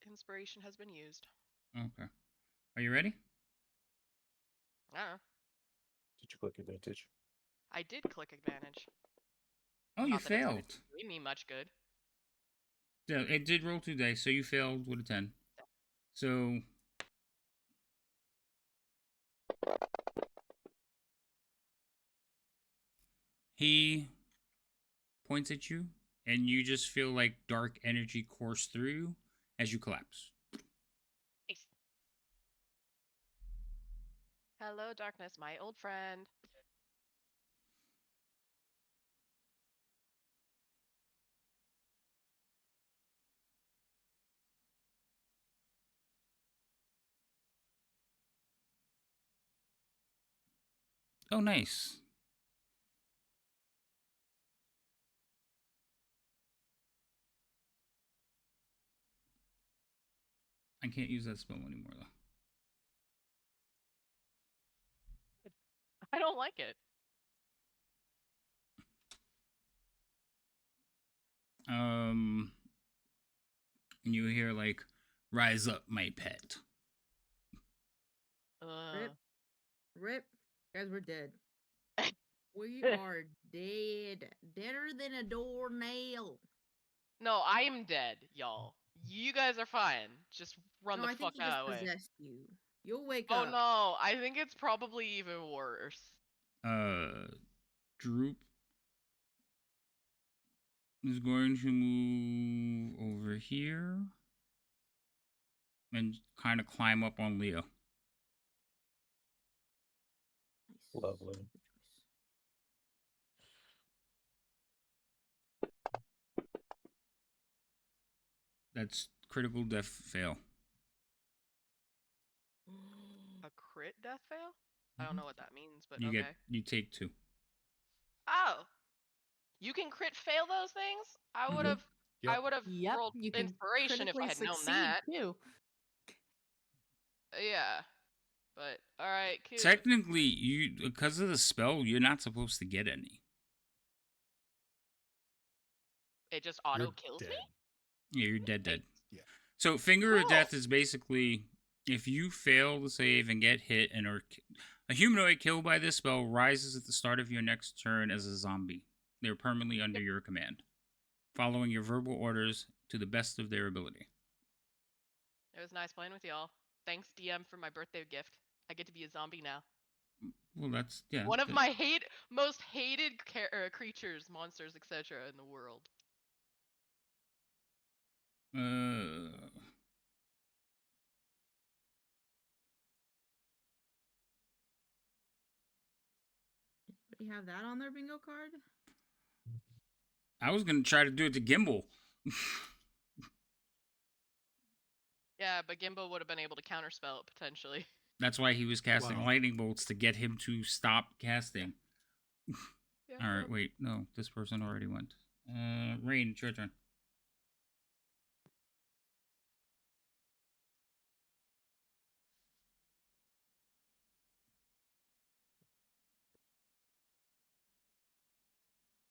Inspiration has been used. Okay. Are you ready? I don't know. Did you click advantage? I did click advantage. Oh, you Not that it's gonna failed. do me much good. Yeah, it did roll 2 dice, so you failed with a 10. So he points at you, and you just feel like dark energy course through you as you collapse. Nice. Hello, darkness, my old friend. Oh, nice. I can't use that spell anymore, though. I don't like it. And you hear like, "Rise up, my pet." Rip. Rip. Guys, we're dead. We are dead. Deader than a doornail. No, I am dead, y'all. You guys are fine. Just run No, the I think fuck he just out of the way. possessed you. You'll wake Oh up. no, I think it's probably even worse. Droop is going to move over here and kind of climb up on Leo. Nice. Lovely. Good choice. That's critical death fail. A crit death fail? I don't know what that means, but You okay. you take 2. Oh, you can crit fail those things? I Mhm. would have. Yep. I would have Yep, rolled you can inspiration if I critically had known succeed that. too. Yeah, but all right, cool. Technically, you because of the spell, you're not supposed to get any. It just You're auto kills me. dead. Yeah, you're dead. Yeah. So finger of Cool. death is basically if you fail to save and get hit and are a humanoid killed by this spell rises at the start of your next turn as a zombie. They're permanently under your command, following your verbal orders to the best of their ability. It was nice playing with y'all. Thanks, DM, for my birthday gift. I get to be a zombie now. Well, that's yeah. One of my most hated creatures, monsters, etc. in the world. Anybody have that on their bingo card? I was gonna try to do it to Gimbal. Yeah, but Gimbo would have been able to counterspell it potentially. That's why he was casting Wow. lightning bolts to get him to stop casting. Yeah, All right, well, wait, no, this person already went. Rain, it's your turn.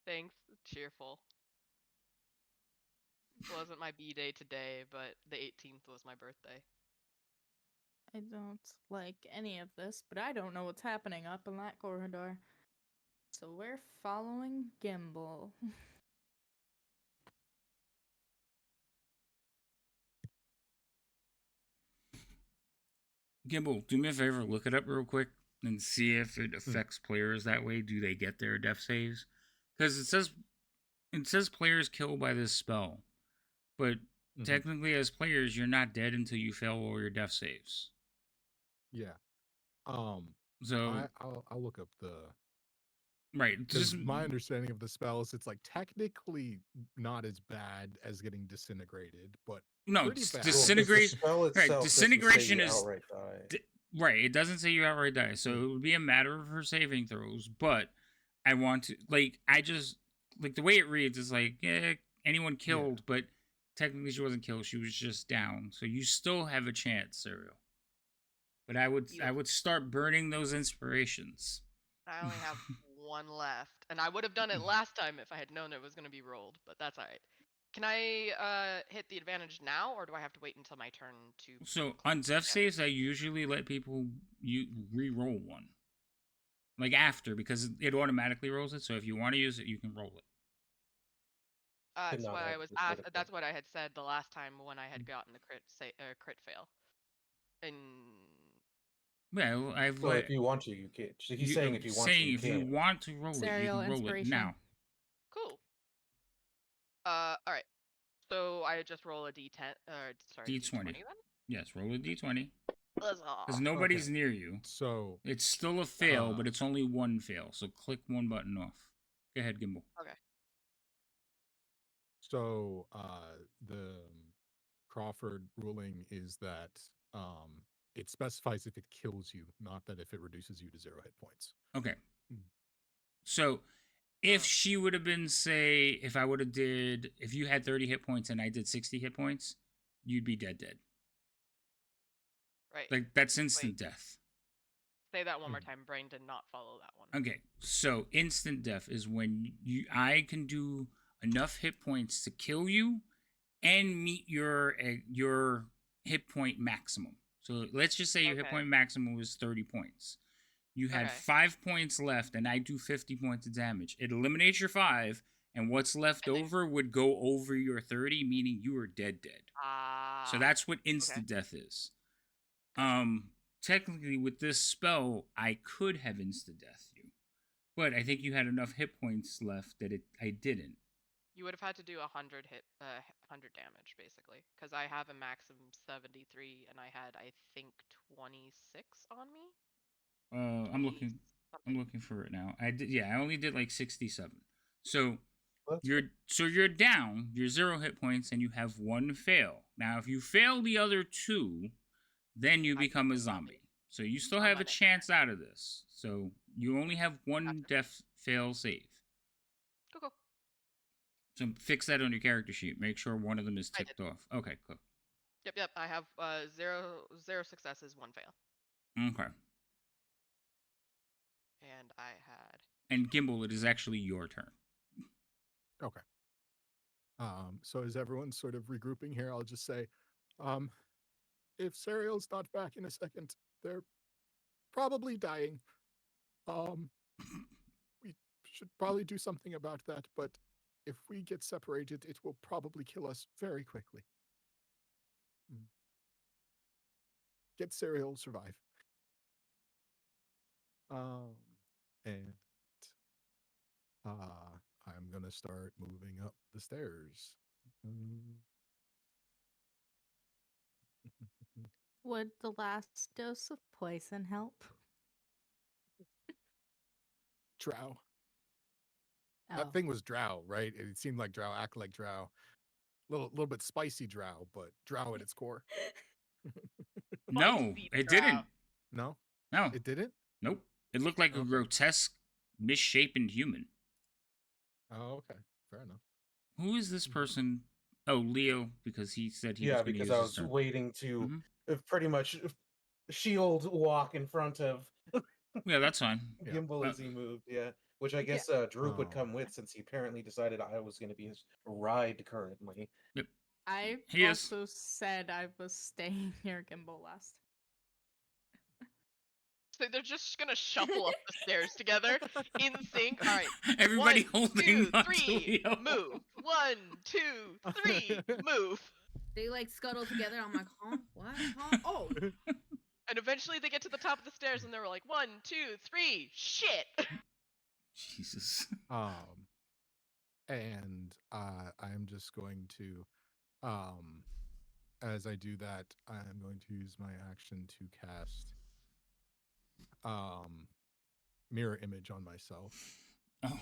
thanks, cheerful. Wasn't my B day today, but the 18th was my birthday. I don't like any of this, but I don't know what's happening up in that corridor. So we're following Gimbal. Gimbal, do me a favor, look it up real quick and see if it affects players that way. Do they get their death saves? Because it says players killed by this spell, but technically as players you're not dead until you fail all your death saves. Yeah. So I'll look up the right, because just my understanding of the spell is it's like technically not as bad as getting disintegrated, but no pretty bad. Well, 'cause the disintegrate. spell Right, itself doesn't say disintegration you is outright die. right. It doesn't say you outright die, so it would be a matter of her saving throws. But I want to I just like the way it reads is like anyone killed, but technically she wasn't killed. She was just down, so you still have a chance, Serial. But I would start burning those inspirations. I only have one left, and I would have done it last time if I had known it was going to be rolled, but that's all right. Can I hit the advantage now, or do I have to wait until my turn to? So on death saves, I usually let people re-roll one, like after, because it automatically rolls it. So if you want to use it, you can roll it. That's not what have I was. to set it That's up. what I had said the last time when I had gotten the crit fail. And Yeah, I've Well, let. if you want to, you can. He's saying if you want to, saying you if you can. want to roll it, you Serial can roll it inspiration. now. cool. All right. So I just roll a d10. Sorry, D20. then. Yes, roll a D20. Because Because nobody's near you. So It's still a fail, but it's only one fail. So click one button off. Go ahead, Gimbal. Okay. So the Crawford ruling is that it specifies if it kills you, not that if it reduces you to 0 hit points. Okay. So if she would have been, say, if you had 30 hit points and I did 60 hit points, you'd be dead. Right. Like, that's instant death. Say that one more time. Brain did not follow that one. Okay, so instant death is when I can do enough hit points to kill you and meet your hit point maximum. So let's just say your hit point maximum was 30 points. You had 5 points left, and I do 50 points of damage. It eliminates your 5, and what's left over would go over your 30, meaning you are dead. So that's what instant death is. Technically, with this spell, I could have insta death you, but I think you had enough hit points left that I didn't. You would have had to do 100 damage basically, because I have a max of 73, and I had I think 26 on me. I'm looking for it now. I only did like 67. So you're down. You're 0 hit points, and you have 1 fail. Now, if you fail the other 2, then you become a zombie. So you still have a chance out of this. So you only have 1 death fail save. Cool. So fix that on your character sheet. Make sure one of them is ticked off. Okay, cool. Yep. I have 0 successes, 1 fail. Okay. And I had. And Gimbal, it is actually your turn. Okay. So as everyone's sort of regrouping here, I'll just say, if Serial's not back in a second, they're probably dying. We should probably do something about that, but if we get separated, it will probably kill us very quickly. Get Serial, survive. And I'm gonna start moving up the stairs. Would the last dose of poison help? Drow. Oh. That thing was drow, right? It seemed like drow, act like drow. Little bit spicy drow, but drow at its core. No, it didn't. No? No. It didn't? Nope. It looked like a grotesque, misshapen human. Oh, okay. Fair enough. Who is this person? Oh, Leo, because he said he was going to use because I his was turn. waiting to pretty much shield walk in front of Yeah, that's fine. Gimbal as he moved, which I guess Droop would come with, since he apparently decided I was going to be his ride currently. Yep. I He also said I was staying near Gimbal last. So they're just gonna shuffle up the stairs together in sync. All right. Everybody 1, holding 2, on to 3, Leo. move. 1, 2, 3, move. They like scuttle together. I'm like, huh? What? Huh? Oh, And eventually they get to the top of the stairs and they were like, 1, 2, 3, shit. Jesus. And I'm just going to, as I do that, I'm going to use my action to cast mirror image on myself. Oh,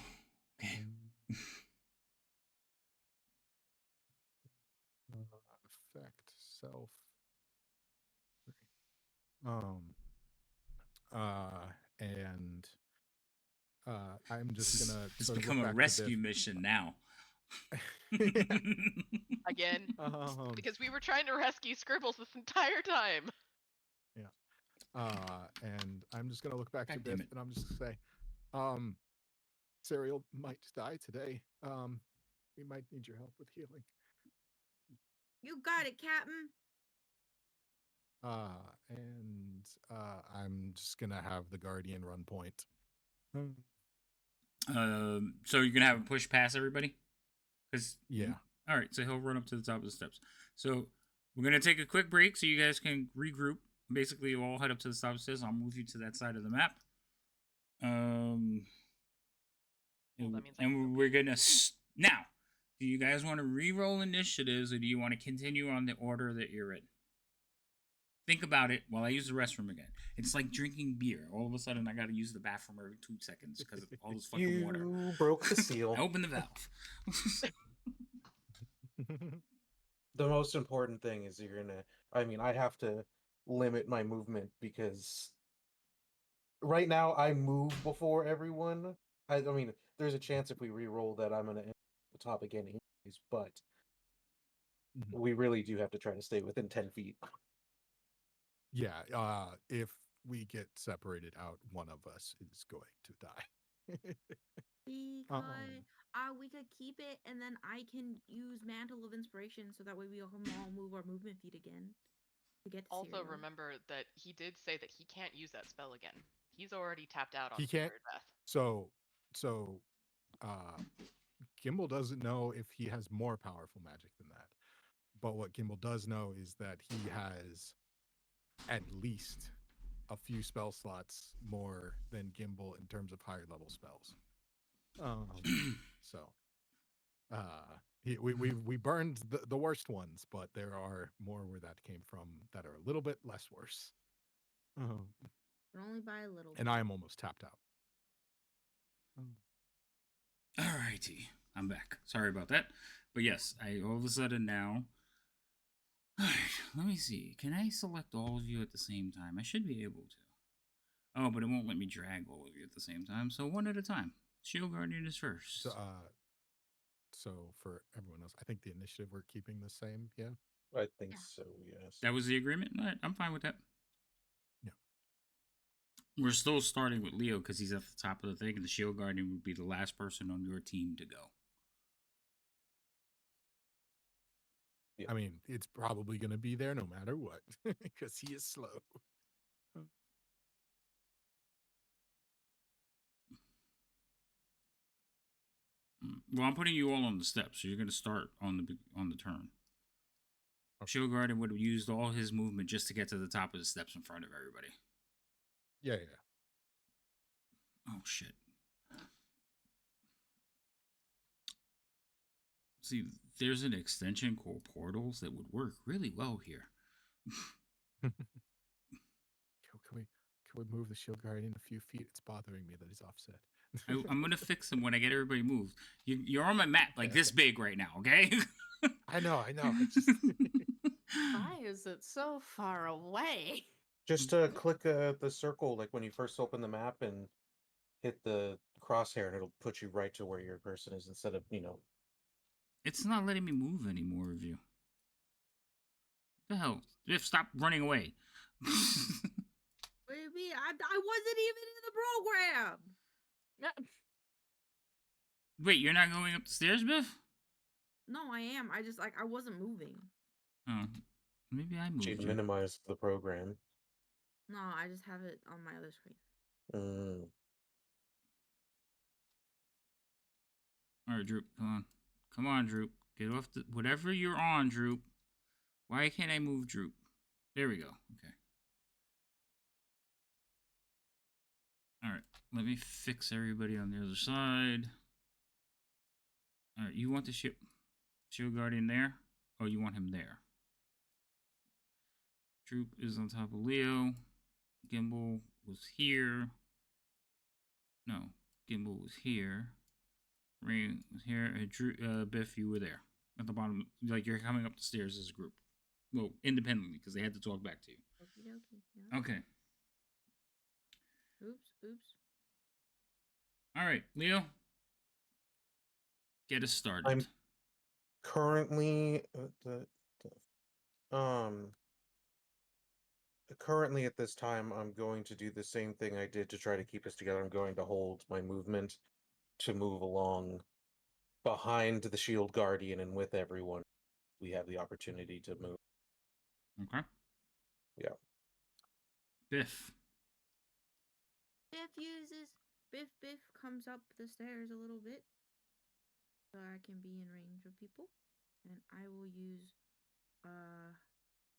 okay. Effect self. And I'm just gonna It's sort of become look a back rescue to mission now. Biff. Again. um, Because we were trying to rescue Scribbles this entire time. and I'm just gonna look back to God damn Biff, it. and I'm just gonna say, Serial might die today. We might need your help with healing. you got it, Captain. And I'm just gonna have the Guardian run point. So you're gonna have him push past everybody? Yeah. All right. So he'll run up to the top of the steps. So we're gonna take a quick break so you guys can regroup. Basically, you'll all head up to the top of the stairs. I'll move you to that side of the map. Well, that means I can And go we're gonna now. Do you guys want to re-roll initiatives, or do you want to continue on the order that you're in? Think about it while I use the restroom again. It's like drinking beer. All of a sudden, I got to use the bathroom every 2 seconds because of all this fucking water. You broke the seal. I opened the valve. The most important thing is I have to limit my movement because right now I move before everyone. I mean, there's a chance if we re-roll that I'm gonna end at the top again anyways, but we really do have to try to stay within 10 feet. Yeah, if we get separated out, one of us is going to die. Because we could keep it, and then I can use Mantle of Inspiration, so that way we all can all move our movement feet again to get to Also, Serial. remember that he did say that he can't use that spell again. He's already tapped out on He can't. Spirit Death. So, Gimbal doesn't know if he has more powerful magic than that. But what Gimbal does know is that he has at least a few spell slots more than Gimbal in terms of higher level spells. We burned the worst ones, but there are more where that came from that are a little bit less worse. But only by a little. And I am almost tapped out. Alrighty, I'm back. Sorry about that, but yes, I all of a sudden now. Alright, let me see. Can I select all of you at the same time? I should be able to. Oh, but it won't let me drag all of you at the same time. So one at a time. Shield Guardian is first. So for everyone else, I think the initiative we're keeping the same. Yeah. I think so. Yes. That was the agreement. All right, I'm fine with that. Yeah. We're still starting with Leo because he's at the top of the thing, and the Shield Guardian would be the last person on your team to go. Yeah. I mean, it's probably going to be there no matter what because he is slow. Well, I'm putting you all on the steps, so you're going to start on the turn. Okay. Shield Guardian would have used all his movement just to get to the top of the steps in front of everybody. Yeah. Oh, shit. See, there's an extension called Portals that would work really well here. Can we move the Shield Guardian a few feet? It's bothering me that he's offset. I'm going to fix him when I get everybody moved. You're on my map like this big right now, okay? I know. Why is it so far away? Just click the circle like when you first open the map and hit the crosshair, and it'll put you right to where your person is instead of It's not letting me move anymore of you. What the hell? Biff, stop running away. Baby, I wasn't even in the program. Wait, you're not going up the stairs, Biff? No, I am. I just I wasn't moving. Oh, maybe I moved She you. minimized the program. No, I just have it on my other screen. Mm. All right, Droop, come on. Come on, Droop. Get off the whatever you're on, Droop. Why can't I move Droop? There we go. Okay. All right. Let me fix everybody on the other side. All right. You want the shield guardian there, or you want him there? Droop is on top of Leo. Gimbal was here. No, Gimbal was here. Ring was here. Drew, Biff, you were there at the bottom. Like you're coming up the stairs as a group. Well, independently because they had to talk back to you. Okie dokie. Yeah. Okay. Oops. All right, Leo. Get us started. I'm currently currently at this time I'm going to do the same thing I did to try to keep us together. I'm going to hold my movement to move along behind the shield guardian and with everyone. We have the opportunity to move. Okay. Yeah. Biff. Biff comes up the stairs a little bit, so I can be in range of people, and I will use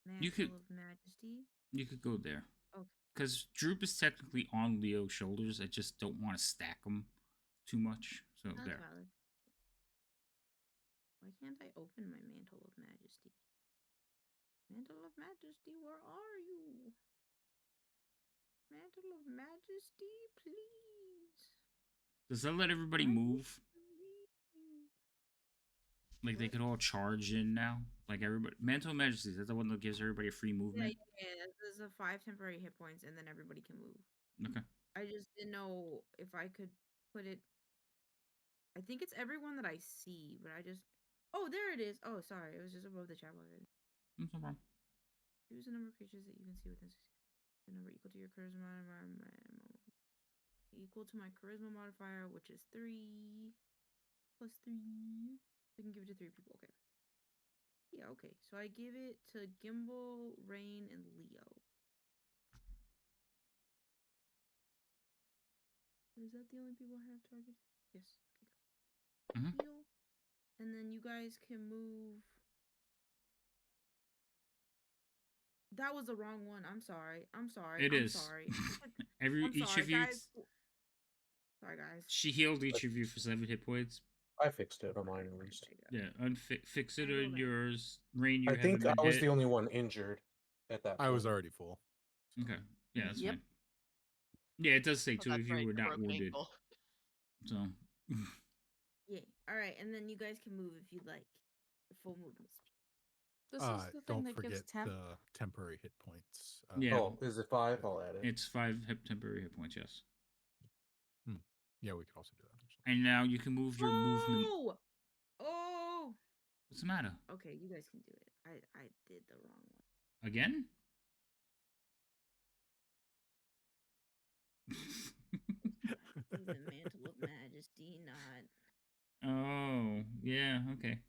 Mantle of Majesty. You could go there. Okay. Because Droop is technically on Leo's shoulders. I just don't want to stack them too much. So That's there. valid. Why can't I open my Mantle of Majesty? Mantle of Majesty, where are you? Mantle of Majesty, please. Does that let everybody move? Like they could all charge in now? Like everybody. Mantle of Majesty, is that the one that gives everybody a free movement? Yeah. There's a 5 temporary hit points, and then everybody can move. Okay. I just didn't know if I could put it. I think it's everyone that I see, but I just. Oh, there it is. Oh, sorry. It was just above the chat bar. No problem. Choose a number of creatures that you can see within the number equal to your charisma equal to my charisma modifier, which is 3 plus 3. I can give it to 3 people. Okay. Yeah, okay. So I give it to Gimbal, Rain, and Leo. Is that the only people I have targeted? Yes. Okay. Mhm. Heal. And then you guys can move. That was the wrong one. I'm sorry. It is. Sorry. Each of you. guys. Sorry, guys. She healed each of you for 7 hit points. I fixed it on mine at least. Yeah, fix it on yours. Rain, you I think haven't I been was hit. the only one injured at that point. I was already full. Okay. Yeah, that's Yep. fine. Yeah, it does say Oh, 2 that's of you right, were the not broken wounded. ankle. So. Yeah. All right, and then you guys can move if you'd like. Full movement speed. This is the thing Don't that gives forget temp. the temporary hit points. Yeah. Oh, is it 5? I'll add it. It's 5 temporary hit points, yes. Yeah, we could also do that. Actually. And now you can move your movement. Oh! What's the matter? Okay, you guys can do it. I did the wrong one. Again? He's the Mantle of Majesty, not. Oh, yeah, okay.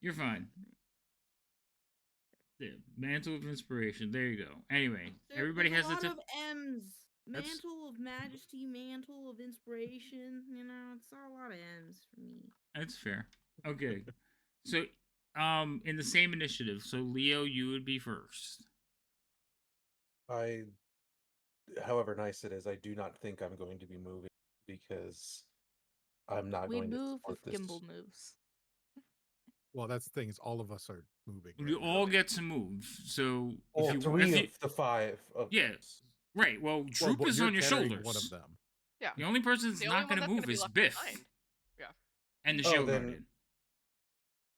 You're fine. Yeah, Mantle of Inspiration. There you go. Anyway, everybody has a lot the of M's. Mantle of Majesty, Mantle of Inspiration. You know, it's a lot of M's for me. That's fair. Okay. So, in the same initiative, so Leo, you would be first. However nice it is, I do not think I'm going to be moving because I'm not We going to move support if this. Gimbal moves. Well, that's the thing is all of us are moving. You right all now. get to move. So All if you 3 of the 5 of yeah, us. right. Well, Droop but is you're on your carrying shoulders. One of them. Yeah. The only person that's The only not one going to that's move gonna be is left Biff. behind. Yeah. And the Oh, shield then- guardian.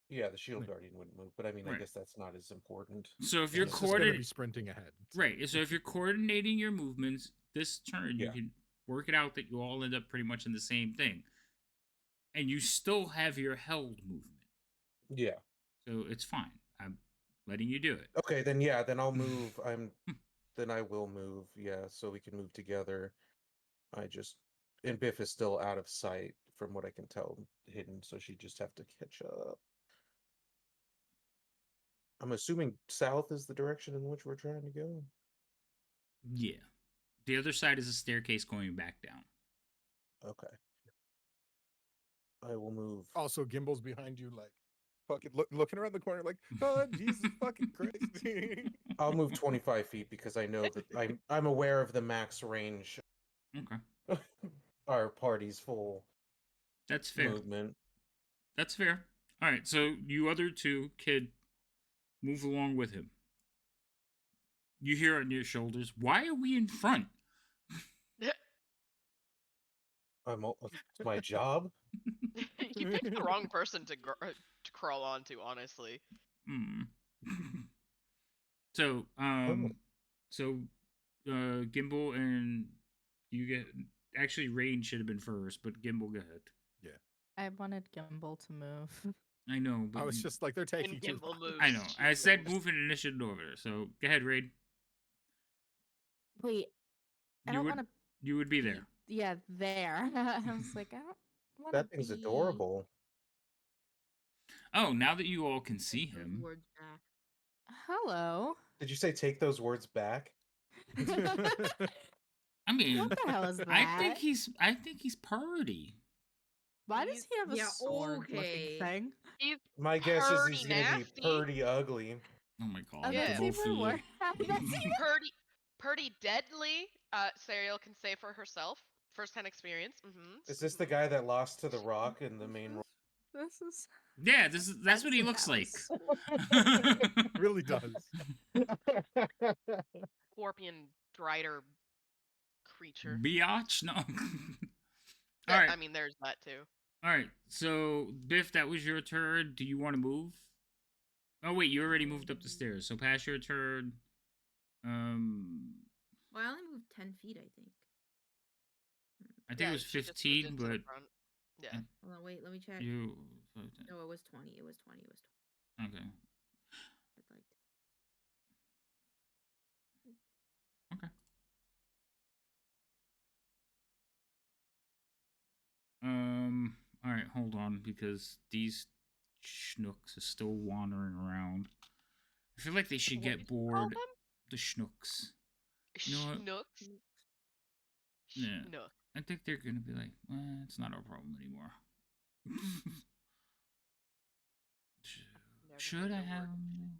Yeah, the shield Right. guardian wouldn't move, but I mean, I Right. guess that's not as important. So if Yeah, you're it's It's just going to be coordinating, sprinting ahead. right? So if you're coordinating your movements this turn, you Yeah. can work it out that you all end up pretty much in the same thing, and you still have your held movement. Yeah. So it's fine. I'm letting you do it. Okay, then yeah, then I'll move. Then I will move. Yeah, so we can move together. And Biff is still out of sight from what I can tell, hidden. So she just have to catch up. I'm assuming south is the direction in which we're trying to go. Yeah. The other side is a staircase going back down. Okay. I will move. Also, Gimbal's behind you, like fucking looking around the corner, like, oh Jesus fucking Christ. I'll move 25 feet because I know that I'm aware of the max range. Okay. Our party's full That's fair. movement. That's fair. All right, so you other two, kid, move along with him. You hear on your shoulders, why are we in front? It's my job. You picked the wrong person to crawl onto, honestly. Hmm. So, Oh. so, Gimbal and you get. Actually, Rain should have been first, but Gimbal, go ahead. Yeah. I wanted Gimbal to move. I know, but I was just like, they're taking And too Gimbal long. moves. I know. She I said moves. move an initiative over there. So go ahead, Raid. Wait, I You don't would want to. you would be there. Yeah, there. I was like, I don't want to That thing's be. adorable. Oh, now that you all can see Take those him. words back. Hello. Did you say take those words back? I mean, What the hell is that? I think he's purdy. Why does he have a Yeah, sword-looking okay. thing? He's My guess is he's purdy gonna be nasty. pretty ugly. Oh my god, Oh, the Yeah. that's both of even you. worse. That's even. Purdy deadly. Sariel can say for herself. First-hand experience. Is this the guy that lost to the Rock in the main role? This is. Yeah, that's what he looks like. Really does. Scorpion drider creature. Biatch? No. Yeah, All right. I mean, there's that too. All right. So, Biff, that was your turn. Do you want to move? Oh wait, you already moved up the stairs. So pass your turn. Well, I only moved 10 feet, I think. I think Yeah, it was she just moved 15, into the but front. Yeah. Hold on, wait, let me check. you. No, it was 20. It was 20. It was 20. Okay. I'd like Okay. All right, hold on, because these schnooks are still wandering around. I feel like they should What get did you call bored. them? The schnooks. You know what? Schnooks. Yeah. Schnook. I think they're gonna be like, it's not our problem anymore. Never Should heard I the have word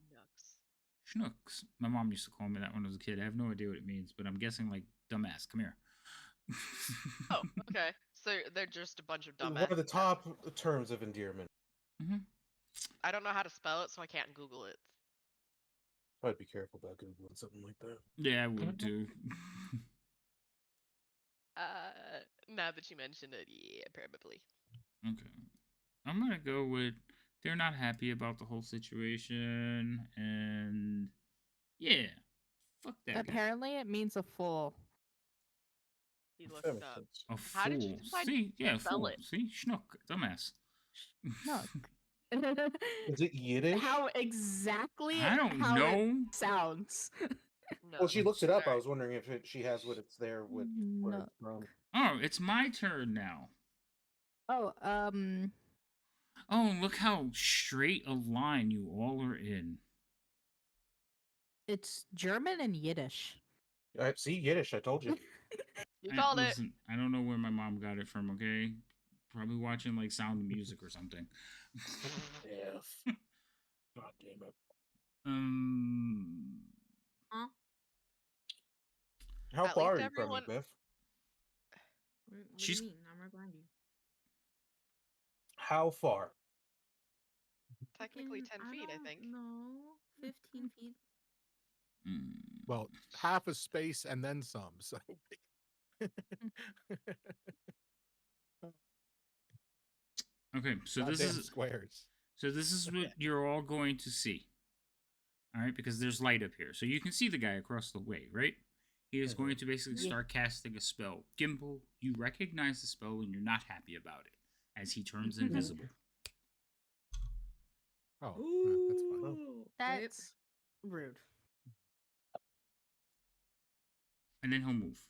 Schnooks. schnooks? My mom used to call me that when I was a kid. I have no idea what it means, but I'm guessing like dumbass. Come here. Oh, okay. So they're just a bunch of dumbass. One of the top terms of endearment. Mm-hmm. I don't know how to spell it, so I can't Google it. I'd be careful about Googling something like that. Yeah, I would too. Now that you mention it, yeah, probably. Okay. I'm gonna go with they're not happy about the whole situation, and yeah, fuck that guy. Apparently, it means a fool. He That looked makes up. sense. A How did you fool. decide See, yeah, spell fool. it? See, schnook, dumbass. No. Is it Yiddish? How exactly I don't how know. it sounds. No. Well, she looked it up. I Alright. was wondering if she has what it's there with where No. it's from. Oh, it's my turn now. Oh, Oh, look how straight a line you all are in. it's German and Yiddish. See, Yiddish. I told you. You called it. Listen, I don't know where my mom got it from. Okay, probably watching like Sound of Music or something. F. God damn it. Huh? How At far least are you from me, everyone- Biff? What do She's- you mean? I'm right behind you. How far? Technically 10 feet, I think. No, 15 feet. Well, half a space and then some. So Okay, so this goddamn is squares. what you're all going to see. All right, because there's light up here, so you can see the guy across the way, right? He is going to basically Yeah. start casting a spell. Gimbal, you recognize the spell and you're not happy about it as he turns invisible. Oh, that's fine. Ooh, That's rude. And then he'll move.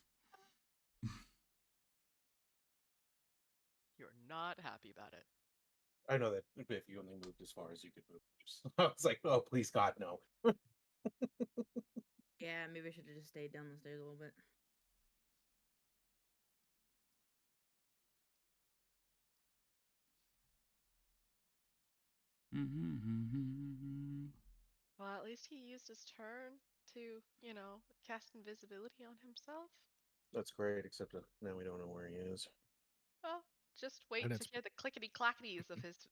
You're not happy about it. I know that if you only moved as far as you could move. I was like, oh, please, God, no. Yeah, maybe I should have just stayed down the stairs a little bit. Well, at least he used his turn to, cast invisibility on himself. That's great, except that now we don't know where he is. Well, just wait And to it's- hear the clickety clackities of his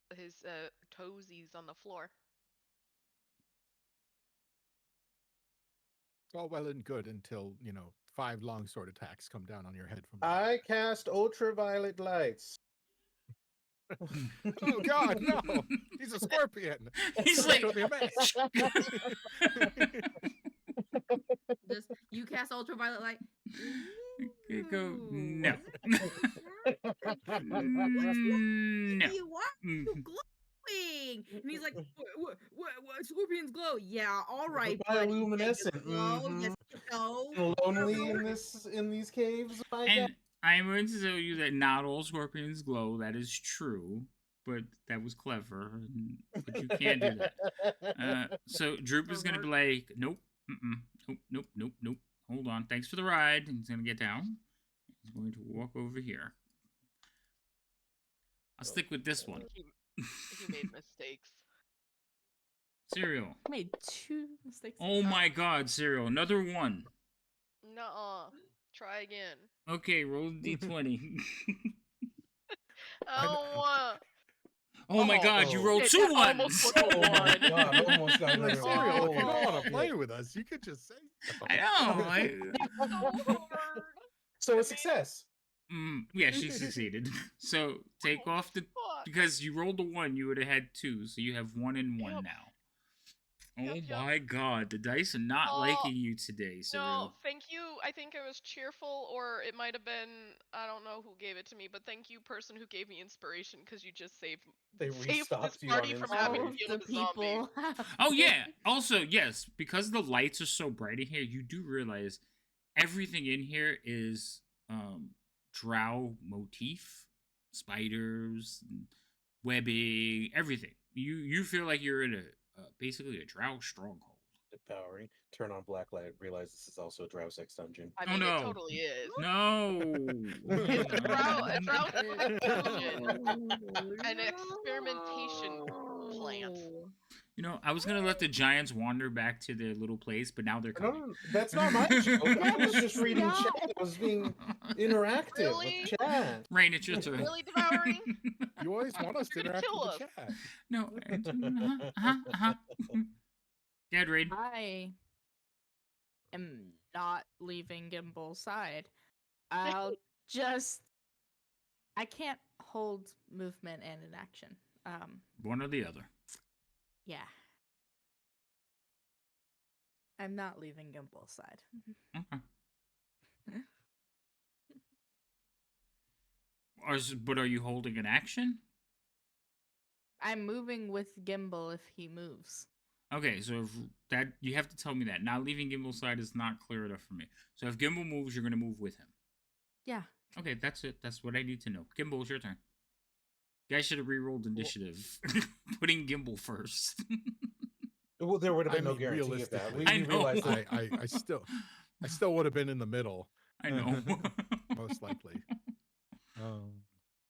toesies on the floor. It's all well and good until, 5 longsword attacks come down on your head from the I back. cast ultraviolet lights. Oh God, no! He's a scorpion. He's It's like, gonna be a mage. Just you cast ultraviolet light. Okay, go. Ooh, No. What's No. you? Why are you glowing? And he's like, what scorpions glow? Yeah, all right, buddy. Yeah, you Bioluminescent. glow. Mhm. Yes, you go. Lonely in these caves, my God. And I'm going to tell you that not all scorpions glow. That is true, but that was clever. But you can't do that. So Droop is going to be like, nope, nope, nope, nope, nope. Hold on. Thanks for the ride. He's going to get down. He's going to walk over here. I'll stick with this one. He made mistakes. Cereal. I made 2 mistakes. Oh my God, Cereal. Another one. Nuh-uh. Try again. Okay, roll d20. I don't want. Oh my God, you rolled shit, 2 that ones. almost was a Oh my one. God, almost got Like, another Cereal, one. if you don't want to Oh, play shit. with us, you could just say so. I know. So hard. So a success. Yeah, she succeeded. So take off the Fuck. because you rolled a 1, you would have had 2, so you have 1 and 1 Yep. now. Yep, Oh yep. my God, the dice are not Oh, liking you today, No, Cereal. thank you. I think it was cheerful, or it might have been, I don't know who gave it to me, but thank you, person who gave me inspiration, because you just saved They this restocked you party on from having All to of deal the with a zombie. people. Oh yeah. Also, yes, because the lights are so bright in here, you do realize everything in here is drow motif, spiders, webbing, everything. You feel like you're in a basically a drow stronghold. Devouring. Turn on black light. Realize this is also a drow sex dungeon. I Oh, mean, no. it totally is. No. It's a drow dungeon. Oh, An experimentation plant. no. You know, I was gonna let the giants wander back to their little place, but now they're No, coming. no, that's not my joke. I was just reading No. chat. I was being interactive Really? with chat. Rain, it's your turn. Really, Devouring? You always want us to You're gonna interact kill with us. the chat. No. Go ahead, Rain. I am not leaving Gimbal's side. I'll just. I can't hold movement and an action. One or the other. Yeah. I'm not leaving Gimbal's side. Okay. But are you holding an action? I'm moving with Gimbal if he moves. Okay, so if that you have to tell me that. Not leaving Gimbal's side is not clear enough for me. So if Gimbal moves, you're gonna move with him. Yeah. Okay, that's it. That's what I need to know. Gimbal, it's your turn. You guys should have re-rolled initiative, putting Gimbal first. Well, there would have I been no mean, guarantee of that. I We know. realized that. I still would have been in the middle, I know. most likely.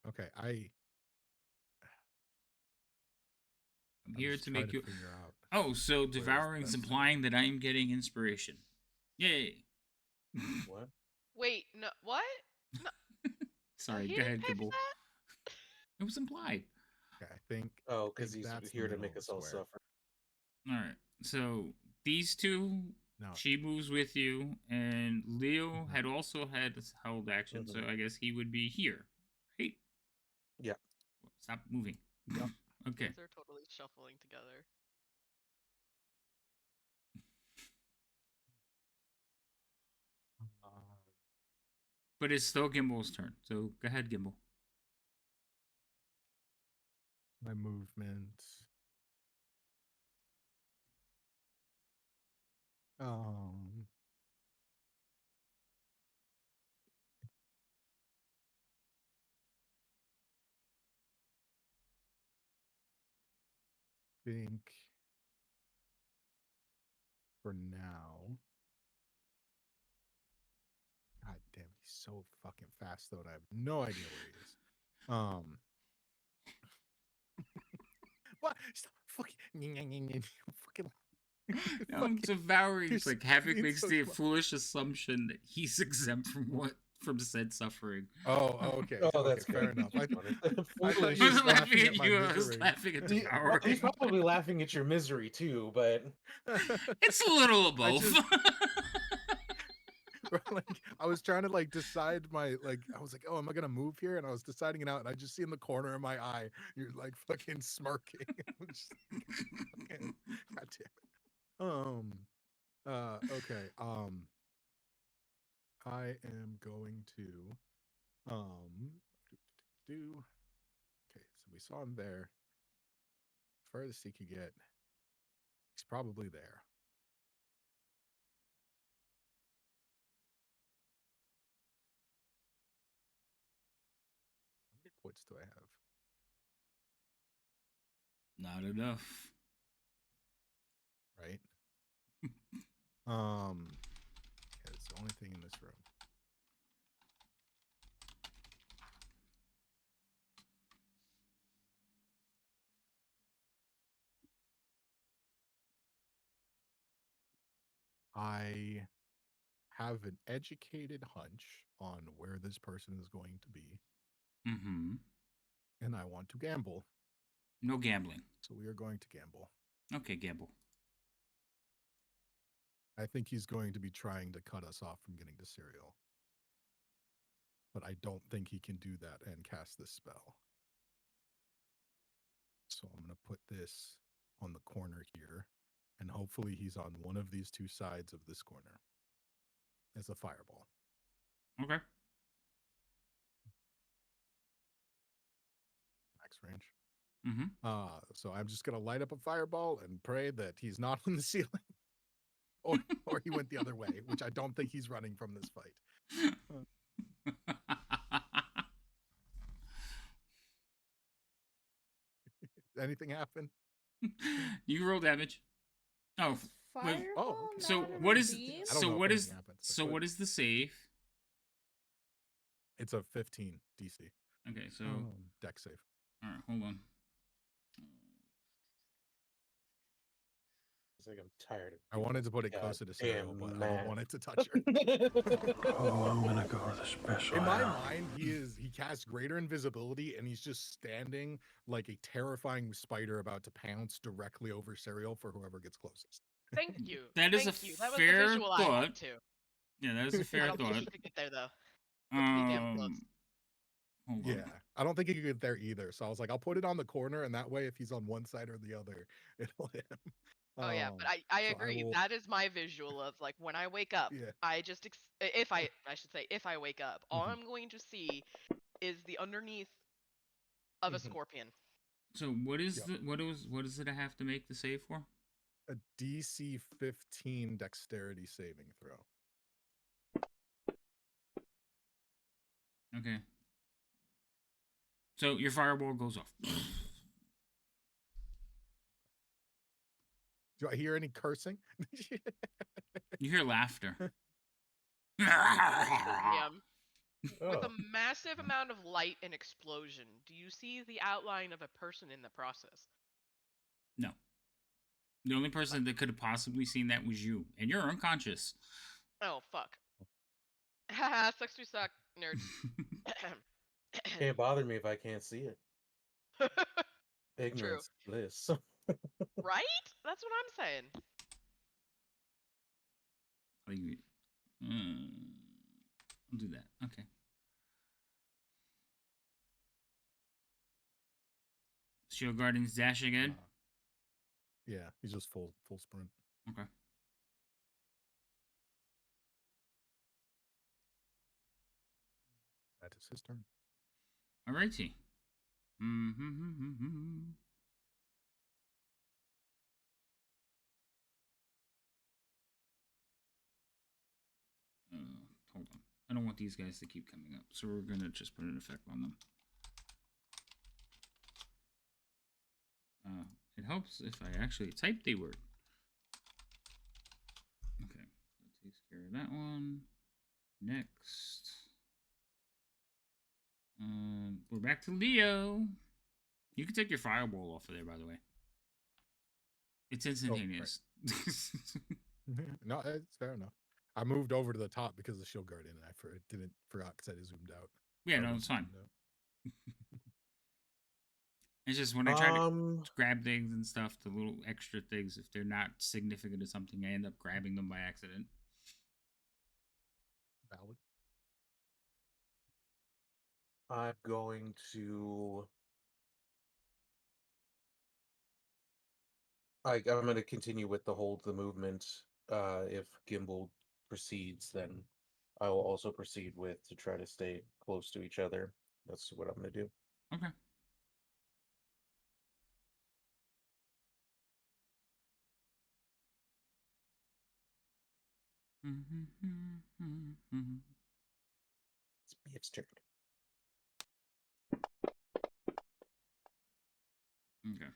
Okay, I'm I'm here just to trying make you. figure out. Oh, so where's devouring's best. implying that I am getting inspiration. Yay! What? Wait, no, what? No, Sorry, he go didn't ahead, pay for Gimbal. that? It was implied. Okay, I think. Oh, I because think he's that's the here to middle make us all square. suffer. All right. So these two, No. she moves with you, and Leo Mhm. had also had this held action, so I guess he would be here. Right? Yeah. Stop moving. Yep. Okay. They're totally shuffling together. But it's still Gimbal's turn. So go ahead, Gimbal. My movement. Um. think for now. God damn, he's so fucking fast though, and I have no idea where he is. What? Stop fucking fucking. No, I'm devouring. you're Like Havoc being makes so the smart. foolish assumption that he's exempt from said suffering. Oh, okay. Oh, Okay, that's fair good. enough. I thought Foolish. you I were was laughing laughing at my you. I was misery. laughing at He's devouring. probably laughing at your misery too, but It's a little of I both. just- like I was trying to like decide my like I was like, oh, am I gonna move here? And I was deciding it out, and I just see in the corner of my eye, you're like fucking smirking. I'm just like, fucking, God damn it. Okay. I am going to do okay, so we saw him there. Furthest he could get. He's probably there. How many points do I have? Not enough. Right? Yeah, it's the only thing in this room. I have an educated hunch on where this person is going to be, Mm-hmm. and I want to gamble. No gambling. So we are going to gamble. Okay, gamble. I think he's going to be trying to cut us off from getting to cereal. But I don't think he can do that and cast this spell. So I'm going to put this on the corner here, and hopefully he's on one of these two sides of this corner as a fireball. Okay. Max range. Mm-hmm. So I'm just going to light up a fireball and pray that he's not on the ceiling. or he went the other way, which I don't think he's running from this fight. Anything happen? You roll damage. Oh, wait. Fireball So not in what a is beam? I don't so know if what is anything happens, but so go what is the save? It's a 15 DC. Okay, so deck save. all right, hold on. it's like I'm tired of. I wanted to put it God closer to cereal, damn but I math. don't want it to touch her. Oh, I'm gonna go with a special. In my mind, he casts greater invisibility, and he's just standing like a terrifying spider about to pounce directly over cereal for whoever gets closest. Thank you. That is Thank a you. That was fair the visual I thought. had too. Yeah, that is a I fair don't think thought. he could get there though. That's pretty damn close. Hold Yeah, on. I don't think he could get there either. So I was like, I'll put it on the corner, and that way, if he's on one side or the other, it'll hit him. Oh yeah, but I so agree. will- That is my visual of like when I wake up. Yeah. I just if I should say if I wake up, all Mhm. I'm going to see is the underneath of a Mhm. scorpion. So what is Yep. what does it have to make the save for? A DC 15 dexterity saving throw. Okay. So your fireball goes off. Do I hear any cursing? You hear laughter. DM. With Oh, a massive amount of light and explosion, do you see the outline of a person in the process? No. The only person that could have possibly seen that was you, and you're unconscious. Oh fuck. Haha, sucks to suck, nerds. can't bother me if I can't see it. Ignorance is bliss. Right? That's what I'm saying. I'll do that. Okay. Shield Guardian's dash again. Yeah, he's just full sprint. Okay. That is his turn. Alrighty. Mm-hmm. Hold on. I don't want these guys to keep coming up, so we're gonna just put an effect on them. It helps if I actually type the word. Okay, that takes care of that one. Next. We're back to Leo. You can take your fireball off of there, by the way. It's instantaneous. No, it's fair enough. I moved over to the top because of the shield guardian, and I forgot because I zoomed out. Yeah, Or no, wasn't it's fine. zoomed out. It's just when I try to grab things and stuff, the little extra things, if they're not significant or something, I end up grabbing them by accident. Valid. I'm going to. I'm going to continue with the hold the movement. If Gimbal proceeds, then I will also proceed with to try to stay close to each other. That's what I'm going to do. Okay. It's Beef's turn. Okay.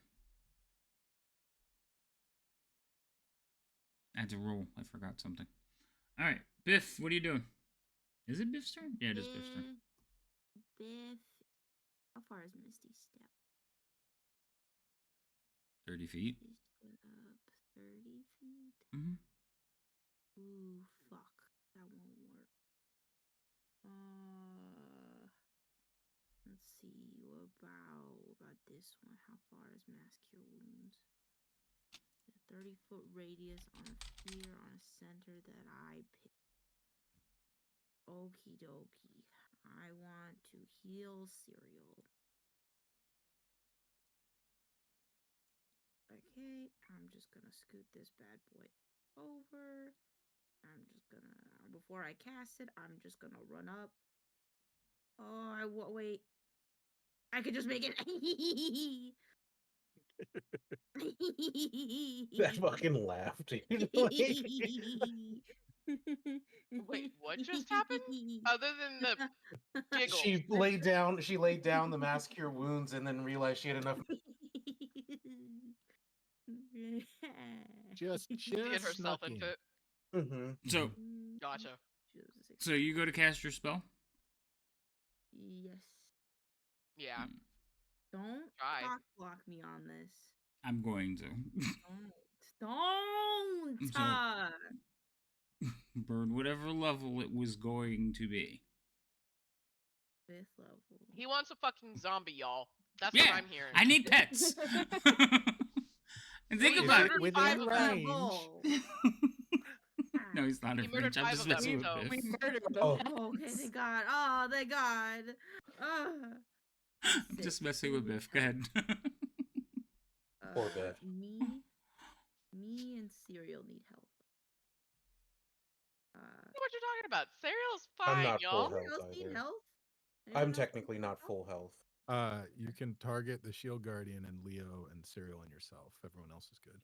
I had to roll. I forgot something. All right, Biff, what are you doing? Is it Biff's turn? Yeah, it is Biff's turn. Biff. How far is Misty Step? 30 feet. He's going up 30 feet. Mm-hmm. Ooh, fuck. That won't work. Let's see. What about this one? How far is Mass Cure Wounds? A 30-foot radius on a sphere on a center that I pick. Okie dokie. I want to heal Cereal. Okay, I'm just gonna scoot this bad boy over. I'm just gonna, before I cast it, I'm just gonna run up. Oh, wait. I could just make it. That fucking laugh, dude. Like, Wait, what just happened? Other than the giggle. she laid down the mass cure wounds and then realized she had enough. Just to get herself snuck in. into it. Mm-hmm. So, Gotcha. so you go to cast your spell? Yes. Yeah. Don't Try. cock block me on this. I'm going to. Don't. Burn whatever level it was going to be. 5th level. He wants a fucking zombie, y'all. That's Yeah, what I'm hearing. I need pets. And think He about Is it. it murdered 5 within of them. range? No, he's not He in murdered range. I'm 5 just of them, messing with so- Biff. We murdered them. Oh. Oh, okay, thank God. Oh, thank God. I'm just messing with Biff. Go ahead. Poor Biff. Me and Cereal need help. What you talking about? Cereal's I'm fine, not y'all. full health Else need either. help? I'm Anyone else technically need not help? full health. You can target the shield guardian and Leo and Cereal and yourself. Everyone else is good.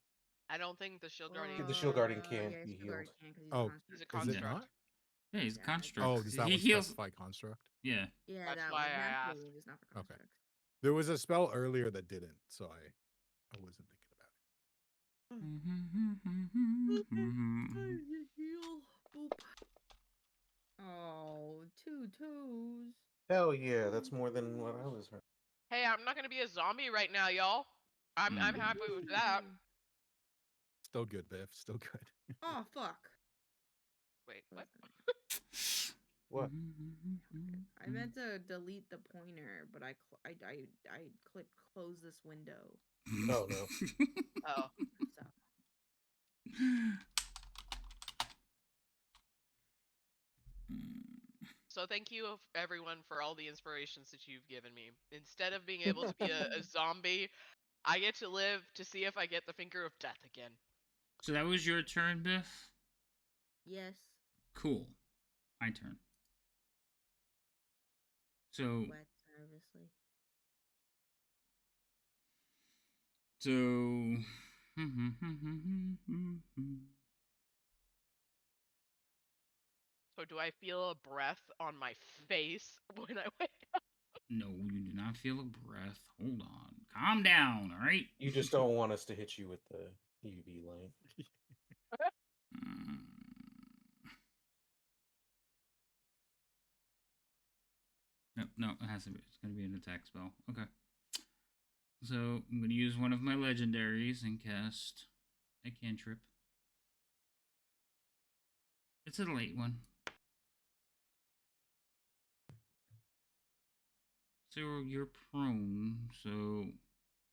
I don't think the shield guardian. The shield guardian can't Yeah, be Shield Guardian healed. can 'cause Oh, He's a is construct. it not? Yeah, he's a Yeah, construct. Oh, does that he one heals. specify construct? Yeah. Yeah, That's that why one. I Natural asked. wound is not for Okay. construct. There was a spell earlier that didn't, so I wasn't thinking about it. Heal. Boop. Oh, 2 toes. Hell yeah, that's more than what I was. Hey, I'm not gonna be a zombie right now, y'all. I'm happy with that. Still good, Biff. Still good. Oh, fuck. Wait, what? What? I meant to delete the pointer, but I clicked close this window. Oh no. Oh. So. So thank you everyone for all the inspirations that you've given me. Instead of being able to be a zombie, I get to live to see if I get the finger of death again. So that was your turn, Biff? Yes. Cool. My turn. So. Wet nervously. So. So do I feel a breath on my face when I wake up? No, you do not feel a breath. Hold on. Calm down, all right? You just don't want us to hit you with the UV light. Mm. No, it has to be. It's going to be an attack spell. Okay. So I'm going to use one of my legendaries and cast a cantrip. It's a late one. So you're prone, so...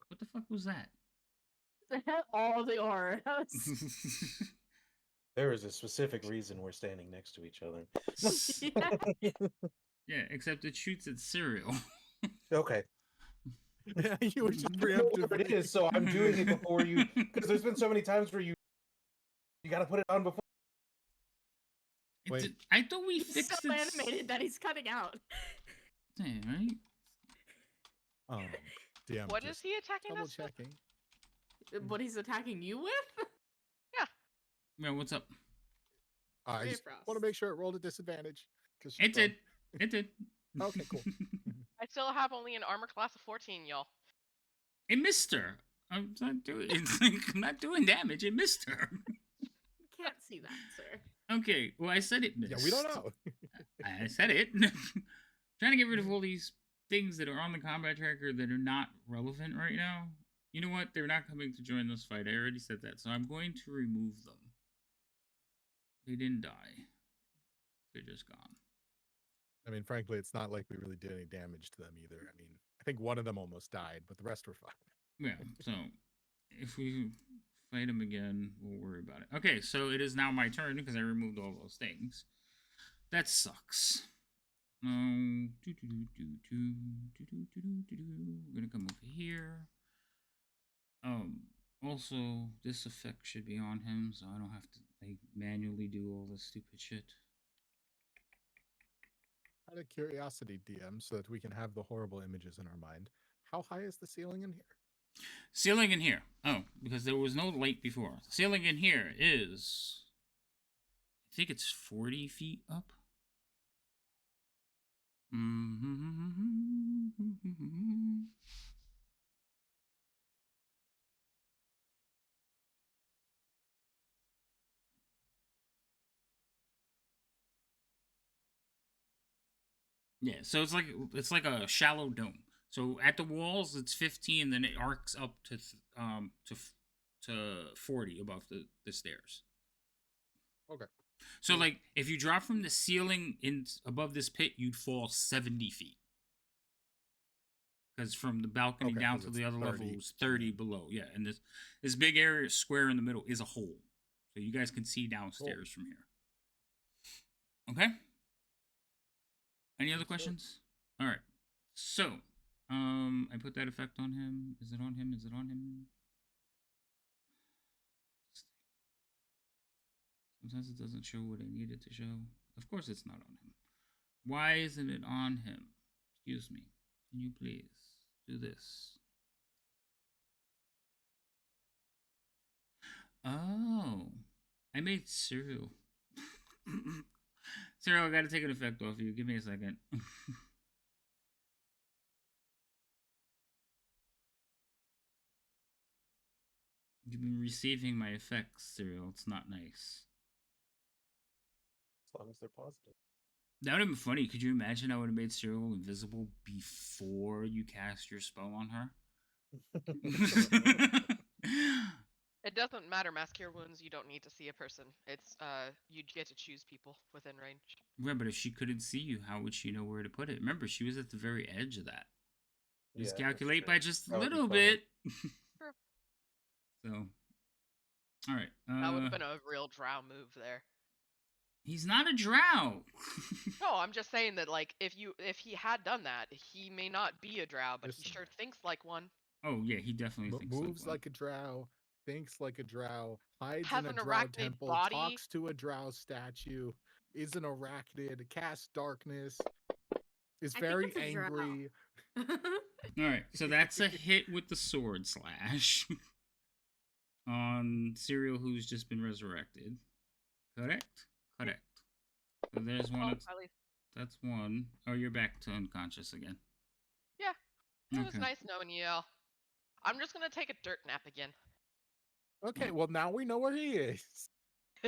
What the fuck was that? All the aura. There is a specific reason we're standing next to each other. Yeah, except it shoots at cereal. Okay. Yeah, you were just I know what it preemptively. is, so I'm doing it before you, because there's been so many times where you gotta put it on before. Wait. I thought we He's fixed so it. animated that he's cutting out. Yeah, right? DM, What is just he attacking double us with? checking. What he's attacking you with? Yeah, what's up? I just Frost. want to make sure it rolled a disadvantage. It did. It did. Okay, cool. I still have only an armor class of 14, y'all. It missed her. I'm not doing. It's like, I'm not doing damage. It missed her. Can't see that, sir. Okay. Well, I said it missed. Yeah, we don't know. I said it. Trying to get rid of all these things that are on the combat tracker that are not relevant right now. You know what? They're not coming to join this fight. I already said that, so I'm going to remove them. They didn't die. They're just gone. I mean, frankly, it's not like we really did any damage to them either. I mean, I think one of them almost died, but the rest were fine. Yeah, so if we fight him again, we'll worry about it. Okay, so it is now my turn because I removed all those things. That sucks. We're gonna come over here. Also, this effect should be on him, so I don't have to like manually do all this stupid shit. Out of curiosity, DM, so that we can have the horrible images in our mind, how high is the ceiling in here? Ceiling in here. Oh, because there was no light before. Ceiling in here is... I think it's 40 feet up. Yeah, so it's like a shallow dome. So at the walls it's 15, then it arcs up to 40 above the stairs. Okay. So like if you drop from the ceiling in above this pit, you'd fall 70 feet. Because from the balcony down to the other level was 30 below. Yeah, and this big area square in the middle is a hole. So you guys can see downstairs from here. Okay? Any other questions? All right. So, I put that effect on him. Is it on him? Is it on him? Sometimes it doesn't show what I need it to show. Of course it's not on him. Why isn't it on him? Excuse me. Can you please do this? Oh, I made cereal. Cereal, I gotta take an effect off you. Give me a second. You've been receiving my effects, Cereal. It's not nice. As long as they're positive. That would have been funny. Could you imagine I would have made Cereal invisible before you cast your spell on her? It doesn't matter, Mass Cure Wounds, you don't need to see a person. It's, you get to choose people within range. Yeah, but if she couldn't see you, how would she know where to put it? Remember, she was at the very edge of that. Just Yeah, calculate by just a That would be little funny. bit. True. So, all right. That would have been a real drow move there. He's not a drow. No, I'm just saying that, like, if he had done that, he may not be a drow, but he Listen. sure thinks like one. Oh yeah, he definitely thinks Moves like like a drow, thinks like a drow, hides Has in a an drow arachnid temple, body. talks to a drow statue, is an arachnid, casts darkness, is I think very it's a drow. angry. All right, so that's a hit with the sword slash on Cereal, who's just been resurrected. Correct. So there's one. Well, That's, at least, that's one. Oh, you're back to unconscious again. yeah. It was Okay. nice knowing you all. I'm just gonna take a dirt nap again. Okay, well now we know where he is.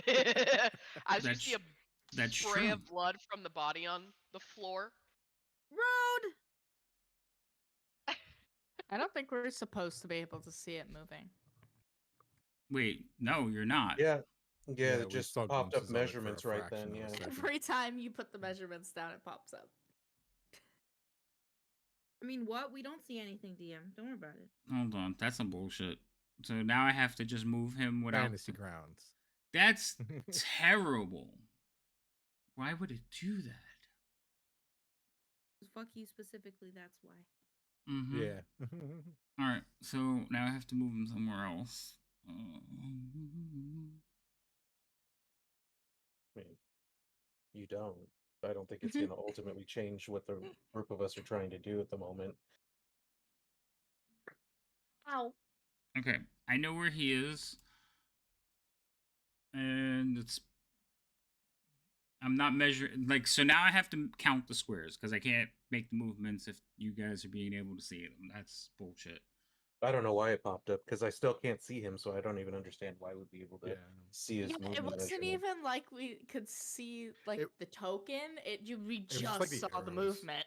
As you That's see a that's spray true. of blood from the body on the floor. Road. I don't think we're supposed to be able to see it moving. Wait, no, you're not. Yeah, yeah, Yeah, it we just saw popped up glimpses of it for a measurements right fraction then. of a Yeah, second. Every time you put the measurements down, it pops up. I mean, what? We don't see anything, DM. Don't worry about it. Hold on, that's some bullshit. So now I have to just move him without. Fantasy grounds. That's terrible. Why would it do that? Fuck you specifically. That's why. Mm-hmm. Yeah. All right. So now I have to move him somewhere else. I mean, you don't. I don't think it's going to ultimately change what the group of us are trying to do at the moment. Ow. Okay, I know where he is, and it's. I'm not measuring. Like, so now I have to count the squares because I can't make the movements if you guys are being able to see them. That's bullshit. I don't know why it popped up because I still can't see him, so I don't even understand why we'd be able to Yeah. see his Yeah, movement. it wasn't measurement. even like we could see like It- the token. We was just just like the saw the arrows. movement.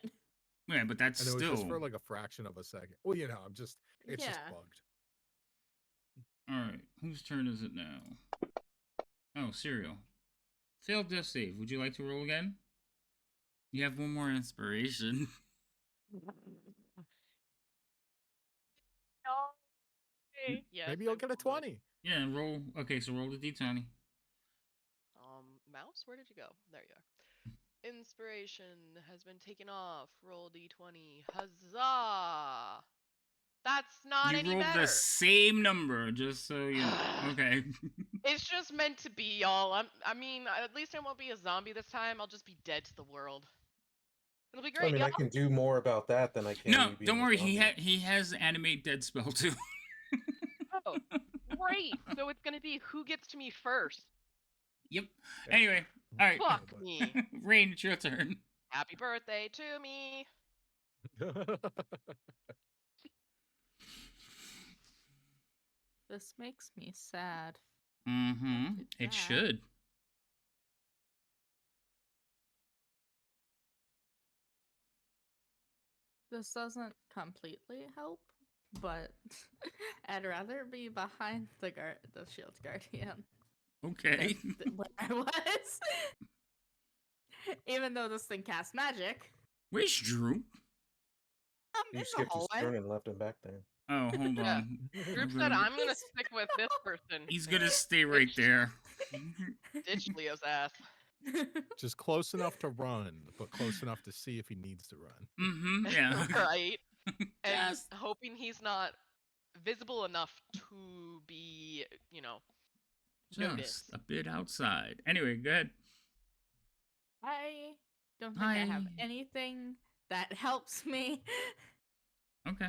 Yeah, but that's And it was still. just for like a fraction of a second. Well, you know, it's just Yeah. bugged. All right, whose turn is it now? Oh, Serial. Failed death save. Would you like to roll again? You have one more inspiration. Yes, Maybe you'll I'm get a totally- 20. Yeah, roll. Okay, so roll the d20. Mouse, where did you go? There you are. Inspiration has been taken off. Roll d20. Huzzah! That's not You any rolled better. the same number, just so you. Okay. It's just meant to be, y'all. I mean, at least I won't be a zombie this time. I'll just be dead to the world. It'll be I great, mean, y'all. I can do more about that than I can. No, me being don't a worry. zombie. He has animate dead spell too. Oh, great. So it's gonna be who gets to me first. Yep. Yeah. Anyway, all right. Fuck but- me. Rain, it's your turn. Happy birthday to me. This makes me sad. Mm-hmm. Don't do It that. should. This doesn't completely help, but I'd rather be behind the shield guardian Okay. than where I was. Even though this thing casts magic, Where's Drew? I'm You in the skipped his hallway. turn and left him back there. Oh, hold Yeah. on. Droop We're said, gonna- I'm gonna stick with this person. He's gonna stay right there. Ditch Leo's ass. Just close enough to run, but close enough to see if he needs to run. Mm-hmm. Yeah. Right? And Just- hoping he's not visible enough to be, you know, Just noticed. a bit outside. Anyway, go ahead. I don't think I have Hi. anything that helps me Okay.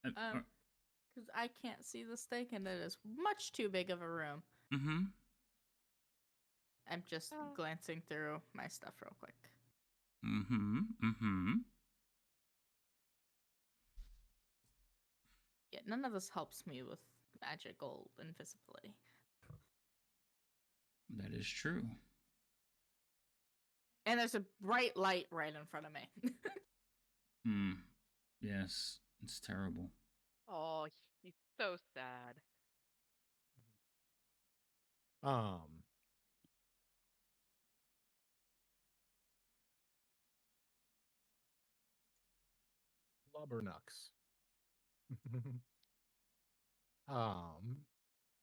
because I can't see the stake and it is much too big of a room. Mm-hmm. I'm just glancing through my stuff real quick. Mm-hmm. Mm-hmm. Yeah, none of this helps me with magical invisibility. That is true. And there's a bright light right in front of me. Hmm. Yes. It's terrible. Oh, he's so sad. Lubbernux.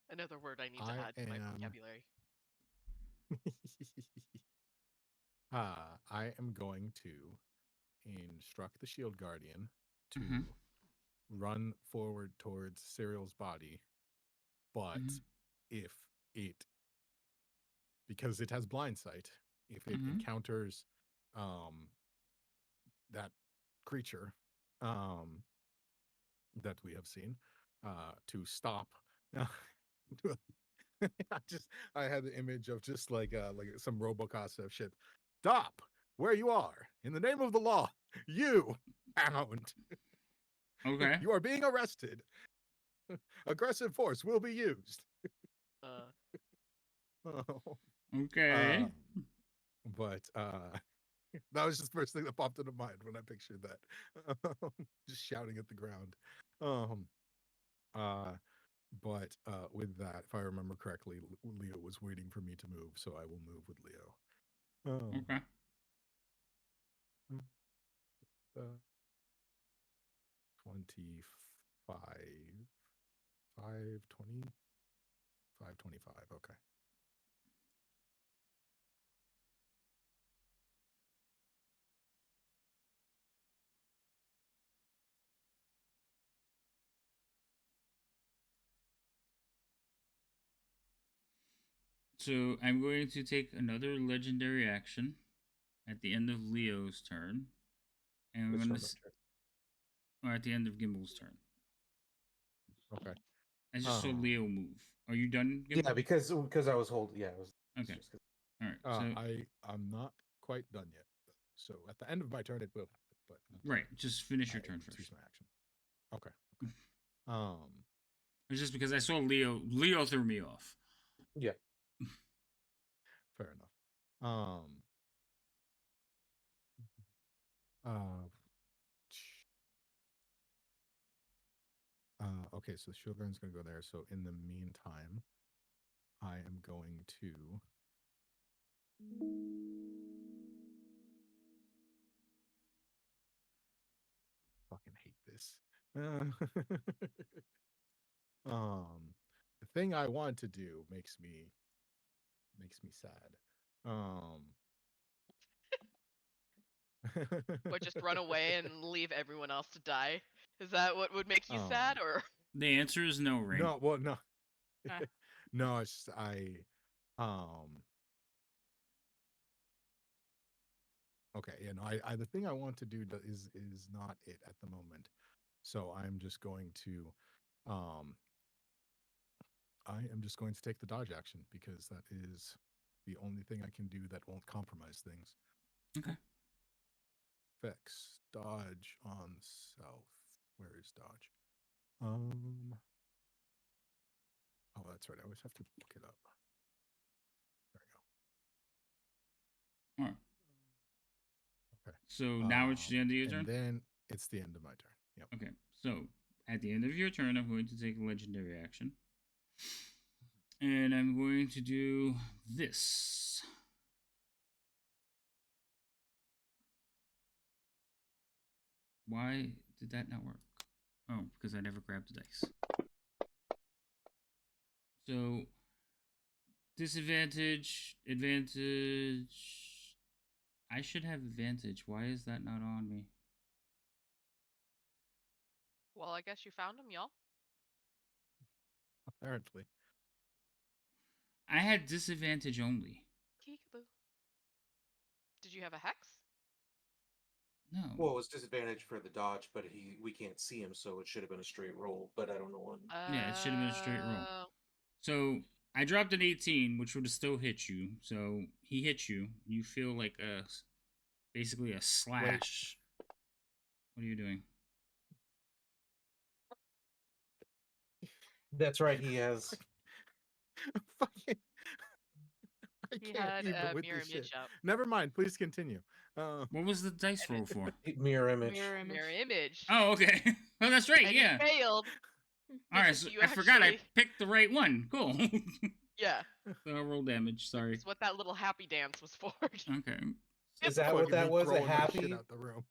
Another word I need to I add to my am- vocabulary. I am going to instruct the shield guardian to Mhm. run forward towards Cyril's body, but Mhm. if it, because it has blind sight, if it Mhm. encounters that creature that we have seen, to stop. I had the image of just like some Robocop shit. Stop where you are in the name of the law. You hound. Okay. You are being arrested. Aggressive force will be used. Oh. Okay. But that was just the first thing that popped into mind when I pictured that. Just shouting at the ground. But with that, if I remember correctly, Leo was waiting for me to move, so I will move with Leo. Okay. 25, 520, 525. Okay. So I'm going to take another legendary action at the end of Leo's turn, and I'm Let's going start to, that turn. or at the end of Gimble's turn. Okay. I just saw Leo move. Are you done, Gimbal? Yeah, because I was holding. Yeah, it was. Okay. All right. So I'm not quite done yet. So at the end of my turn, it will happen. But right, just finish your turn choose first. my action. Okay. Okay. It's just because I saw Leo. Leo threw me off. Yeah. Fair enough. Okay, so the shield gun's gonna go there. So in the meantime, I am going to fucking hate this. The thing I want to do makes me sad. What, just run away and leave everyone else to die? Is that what would make you sad, or? The answer is no, Rain. No, well, no. Ah. No, it's just okay, yeah, no, I the thing I want to do is not it at the moment. So I'm just going to I am just going to take the dodge action because that is the only thing I can do that won't compromise things. Okay. Vex, dodge on south. Where is dodge? Oh, that's right. I always have to look it up. There we go. All right. Okay. So now it's the end of your turn? And then it's the end of my turn. Yep. Okay. So at the end of your turn, I'm going to take a legendary action. And I'm going to do this. Why did that not work? Oh, because I never grabbed the dice. So, disadvantage, advantage. I should have advantage. Why is that not on me? Well, I guess you found him, y'all. Apparently. I had disadvantage only. Peekaboo. Did you have a hex? No. Well, it was disadvantage for the dodge, but we can't see him, so it should have been a straight roll. But I don't know when. Yeah, it should have been a straight roll. So I dropped an 18, which would have still hit you. So he hit you. You feel like basically a slash. Wait. What are you doing? That's right. He has. Fucking. I He can't had even a with mirror this shit. image up. Never mind. Please continue. What was the dice roll for? Mirror image. Mirror image. Oh, okay. Oh, that's right. And yeah. he failed. All right. because So you I forgot I actually- picked the right one. Cool. Yeah. So I'll roll damage. Sorry. That's what that little happy dance was for. Okay. Is that what Fucking that me was? A throwing my shit happy? out the room.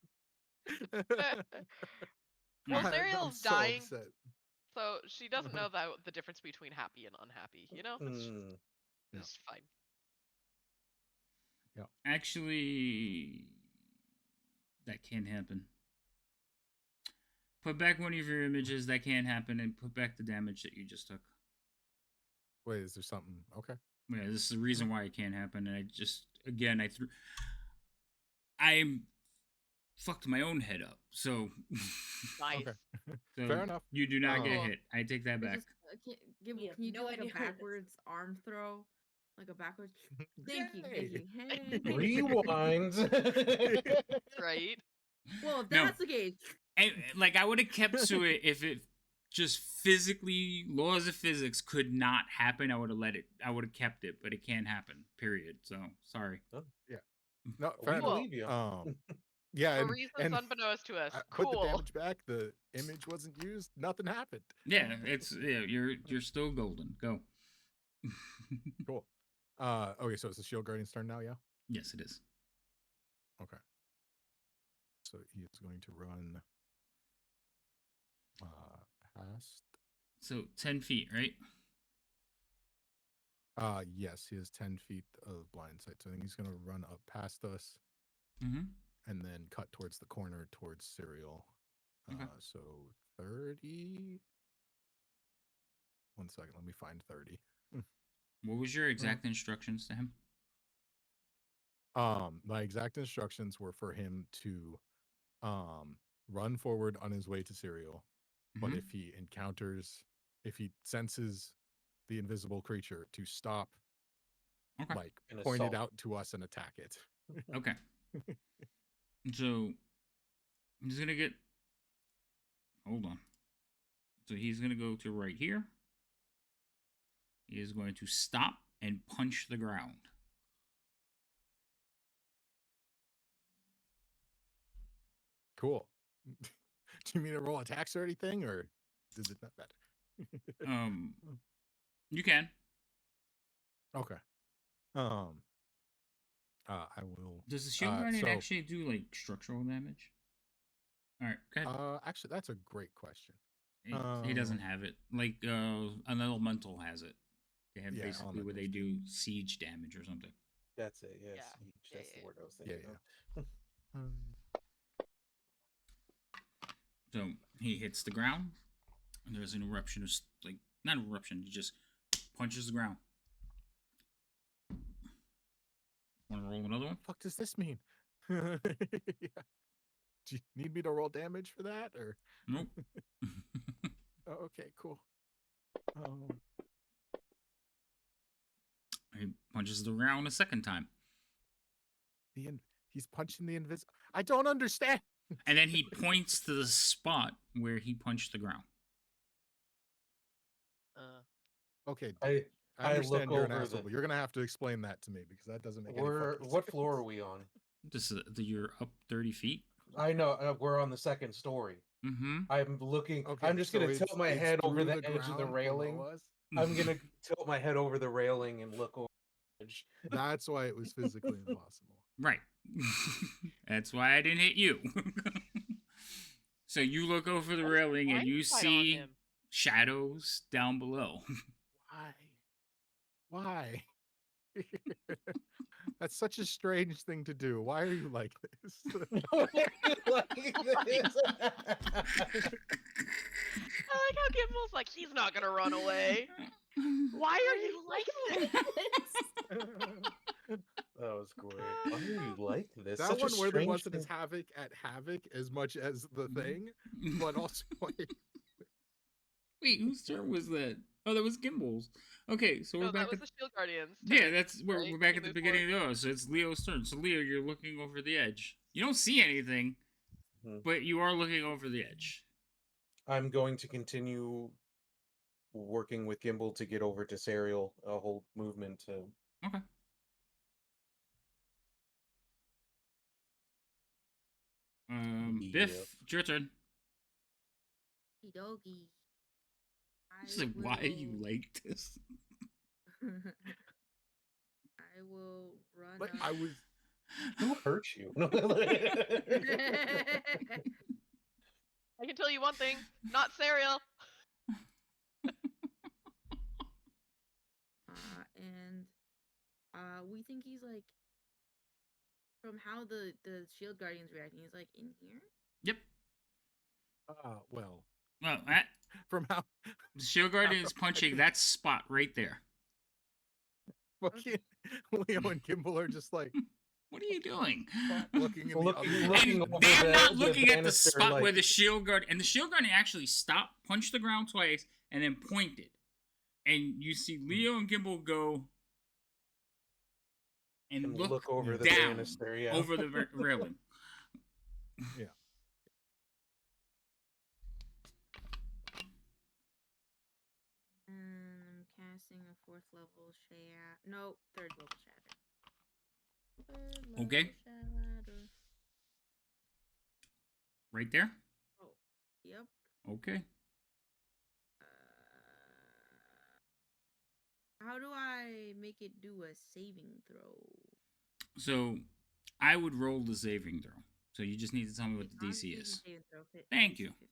Well, I'm Zariel's so dying, upset. so she doesn't know that the difference between happy and unhappy. You know, Yeah. it's fine. Yeah. Actually, that can't happen. Put back one of your images. That can't happen, and put back the damage that you just took. Wait, is there something? Okay. Yeah, this is the reason why it can't happen. And I just, again, I fucked my own head up. So, Nice. Okay. so Fair enough. you do not get Cool. hit. I take that back. Can you We have do no like a idea how this- backwards arm throw? Like a backwards. Thank you. Yay. Hey. Rewind. Right? Well, if No. that's the case, like I would have kept to it if it just physically laws of physics could not happen. I would have let it. I would have kept it, but it can't happen. Period. So sorry. Oh, No, we fair enough. believe you. Yeah, For and reasons unbeknownst to us. I Cool. put the damage back. The image wasn't used. Nothing happened. Yeah, you're still golden. Go. Cool. Okay, so it's the Shield Guardian's turn now, yeah? Yes, it is. Okay. So he is going to run past. So 10 feet, right? Yes, he has 10 feet of blind sight. So I think he's gonna run up past us Mm-hmm. and then cut towards the corner towards Serial. Okay. So 30. 1 second, let me find 30. What was your exact instructions to him? My exact instructions were for him to run forward on his way to Serial. But Mhm. if he senses the invisible creature, to stop, Okay. like And point it assault. out to us and attack it. Okay. So he's gonna get. Hold on. So he's gonna go to right here. He is going to stop and punch the ground. Cool. Do you mean to roll attacks or anything, or does it not matter? You can. Okay. I will. Does the shield guardian so- actually do like structural damage? All right, go ahead. Actually, that's a great question. He doesn't have it. Like an elemental has it. They have Yeah, basically where they do siege damage or something. That's it. Yes, Yeah. that's Yeah, the word I was Yeah, thinking of. So he hits the ground, and there's an eruption of like not an eruption. He just punches the ground. Want to roll another one? What the fuck does this mean? Yeah. Do you need me to roll damage for that, or? Nope. Oh, okay, cool. He punches the ground a second time, He's punching the invisible. I don't understand. and then he points to the spot where he punched the ground. Okay, I understand look you're an over asshole, the. but you're gonna have to explain that to me because that doesn't make any We're fucking what sense. floor are we on? This is you're up 30 feet. I know we're on the second story. Mm-hmm. I'm looking. Okay, I'm just so gonna tilt my it's head over through the edge of the ground railing. below us? I'm gonna tilt my head over the railing and look over the edge. That's why it was physically impossible. Right. That's why I didn't hit you. So you look over the railing and you Fight on see him. shadows down below. Why? That's such a strange thing to do. Why are you like this? Like this. I like how Gimble's like, he's not gonna run away. Why are you like this? That was great. Why are you like this? That Such a one where there strange wasn't as thing. havoc at havoc as much as the thing, but also like, Wait, whose turn was that? Oh, that was Gimble's. Okay, so we're No, back that was at the Shield Guardians. yeah, turn, that's right? we're back He at the moved beginning of the so it's Leo's turn. So Leo, you're looking over the edge. You don't see anything, but you are looking over the edge. I'm going to continue working with Gimbal to get over to Serial. A whole movement to. Okay. Biff, Yep. it's your turn. Doggy. This is why you like this. I will run. like up. I was. Who hurt you? I can tell you one thing, not cereal. And we think he's like, from how the Shield Guardian's reacting, he's like in here. Yep. Well, Well, from how the Shield Guardian is punching that spot right there. fucking Leo and Gimbal are just like What are you doing? looking in the Look- other looking And over they're the- not the looking at the banister, spot like- where the Shield Guard and the Shield Guardian actually stopped, punched the ground twice, and then pointed. And you see Leo and Gimbal go and look over the down banister, yeah. over the railing. Yeah. casting a 4th level shatter. No, 3rd level shatter. 3rd level Okay. shatter. Right there? Oh, yep. Okay. How do I make it do a saving throw? So I would roll the saving throw. So you just need to tell me what the DC Constitution is. saving throw. Thank DC you. 50.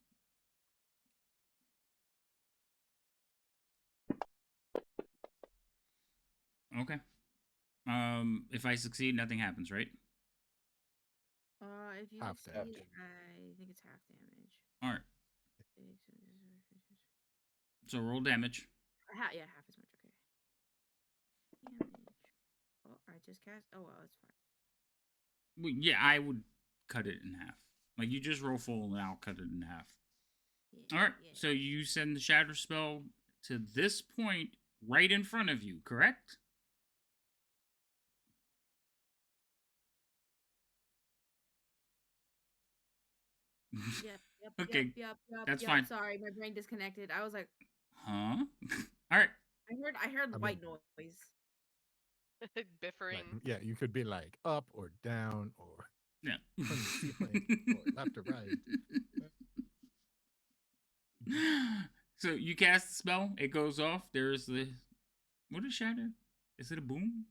Okay. If I succeed, nothing happens, right? If you Half succeed, damage. I think it's half damage. All right. So roll damage. Yeah, half as much. Okay. Damage. Oh, I just cast. Oh well, that's fine. Well, yeah, I would cut it in half. Like you just roll full, and I'll cut it in half. Yeah, All right. yeah. So you send the shatter spell to this point right in front of you, correct? Yep. Okay, that's fine. Sorry, my brain disconnected. I was like, Huh? All right. I heard I white mean- noise. Biffering. Like, yeah, you could be like up or down or Yeah. from the ceiling or left or right. So you cast the spell. It goes off. There's the what is shatter? Is it a boom?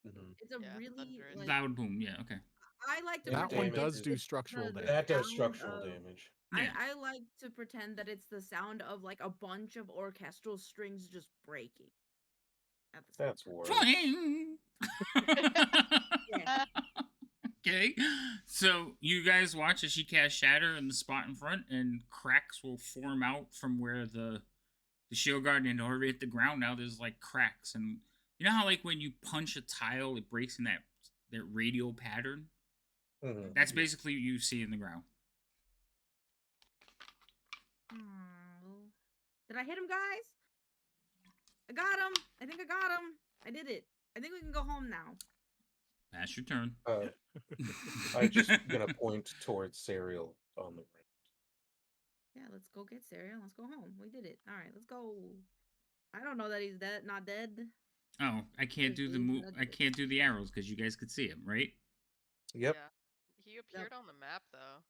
Mhm. It's a Yeah, really thunderous. like. Loud boom. Yeah. Okay. I like to That That pretend one damage it's does do it's structural the damage. That does sound structural of- damage. Yeah. I like to pretend that it's the sound of like a bunch of orchestral strings just breaking. At the same That's time. worse. Twing! Yeah. Okay. So you guys watch as she casts shatter in the spot in front, and cracks will form out from where the shield guard had already hit the ground. Now there's like cracks, and you know how like when you punch a tile, it breaks in that radial pattern. Mhm. That's basically what you see in the ground. Oh. Did I hit him, guys? I got him. I think I got him. I did it. I think we can go home now. Pass your turn. I just gonna point towards Serial on the ground. Yeah, let's go get Sarah. Let's go home. We did it. All right, let's go. I don't know that he's dead. Not dead. Oh, I can't do the move. I can't do the arrows because you guys could see him, right? Yep. Yeah. He appeared on the map though.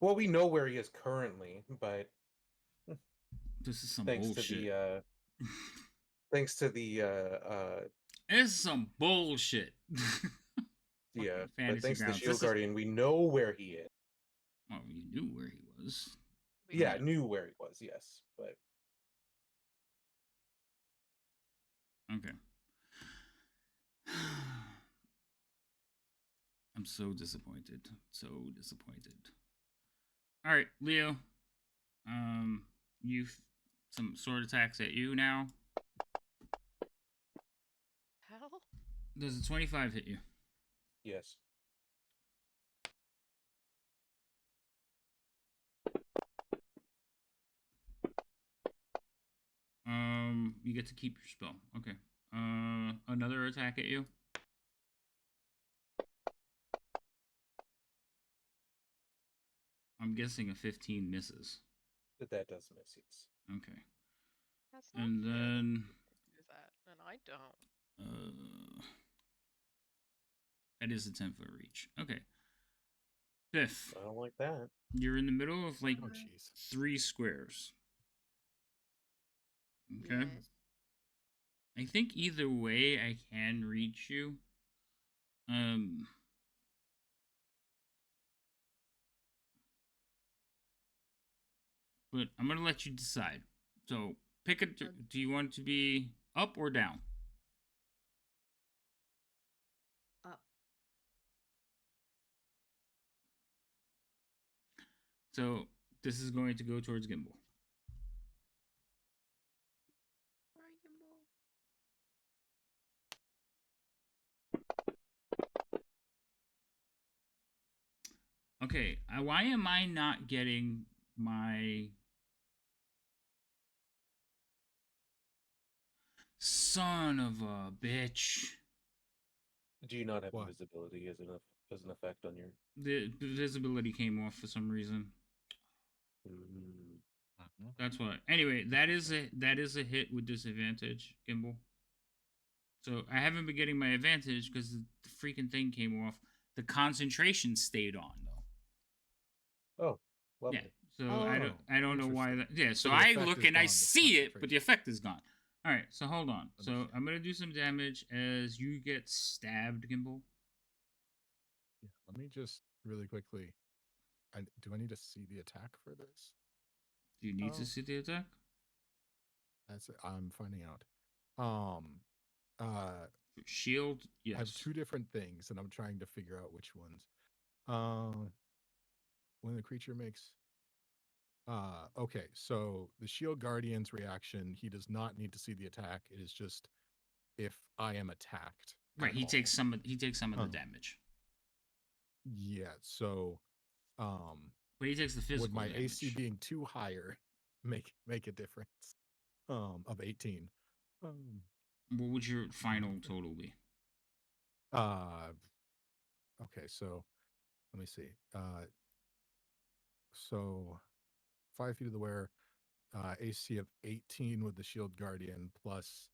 Well, we know where he is currently, but This is some thanks bullshit. to the thanks to the This is some bullshit. yeah, but Fantasy thanks to the grounds. Shield Guardian, we know where he is. Oh, you knew where he was. We Yeah, did. knew where he was. Yes, but Okay. I'm so disappointed. So disappointed. All right, Leo. You some sword attacks at you now. Hell? Does a 25 hit you? yes. You get to keep your spell. Okay. Another attack at you. I'm guessing a 15 misses. That does miss. Yes. Okay. That's not And fair. then Do that, and I don't. that is a 10-foot reach. Okay. Biff, I don't like that. you're in the middle of like Oh, jeez. 3 squares. Okay. Yes. I think either way I can reach you. But I'm gonna let you decide. So pick a. Do you want it to be up or down? Up. So this is going to go towards Gimbal. Okay, why am I not getting my son of a bitch? Do you not have What? invisibility as an effect on your? The visibility came off for some reason. Mm. That's what. Anyway, that is a hit with disadvantage, Gimbal. So I haven't been getting my advantage because the freaking thing came off. The concentration stayed on though. Oh, Yeah. lovely. So Oh, I don't know why that. interesting. Yeah. So the I effect look is and I gone, but the see it, but the concentration- effect is gone. All right. So hold on. So Understand. I'm gonna do some damage as you get stabbed, Gimbal. Yeah, let me just really quickly. Do I need to see the attack for this? Do you need to Oh. see the attack? That's it. I'm finding out. Um, uh, Shield. Yes. I have two different things, and I'm trying to figure out which ones. Uh, when the creature makes. Okay. So the Shield Guardian's reaction, he does not need to see the attack. It is just if I am attacked. Right. at He all. takes some. He takes some of the Oh. damage, Yeah. So, but he takes the would physical my damage. AC being too higher make a difference? Of 18. What would your final total be? Okay, so let me see. So 5 feet of the wearer, AC of 18 with the Shield Guardian, plus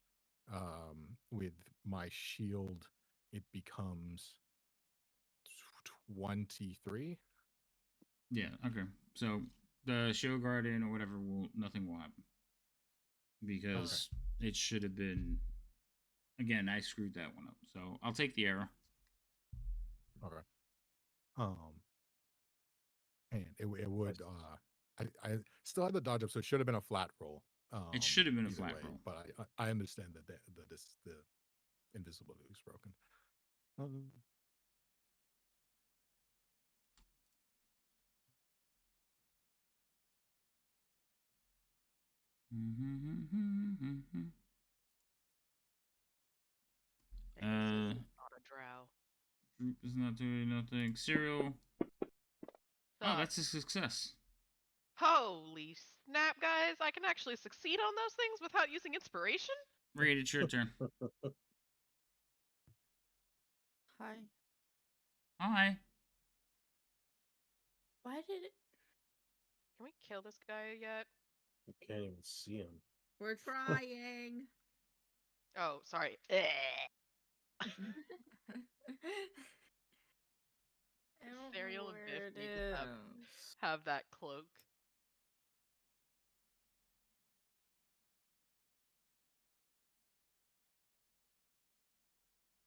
with my shield, it becomes 23. Yeah. Okay. So the Shield Guardian or whatever nothing will happen because it should have been. Again, I screwed that one up, so I'll take the error. Okay. And it would I still had the dodge up, so it should have been a flat roll. It should have been a either flat way, roll. but I understand that the invisibility is broken. This is not a drow. Group is not doing nothing. Serial. Oh, Suck. that's a success. Holy snap, guys! I can actually succeed on those things without using inspiration? Raid, it's your turn. Hi. Hi. Why did it? Can we kill this guy yet? You can't even see him. We're trying. Oh, sorry. I don't Serial know and where Biff it need to is. have that cloak.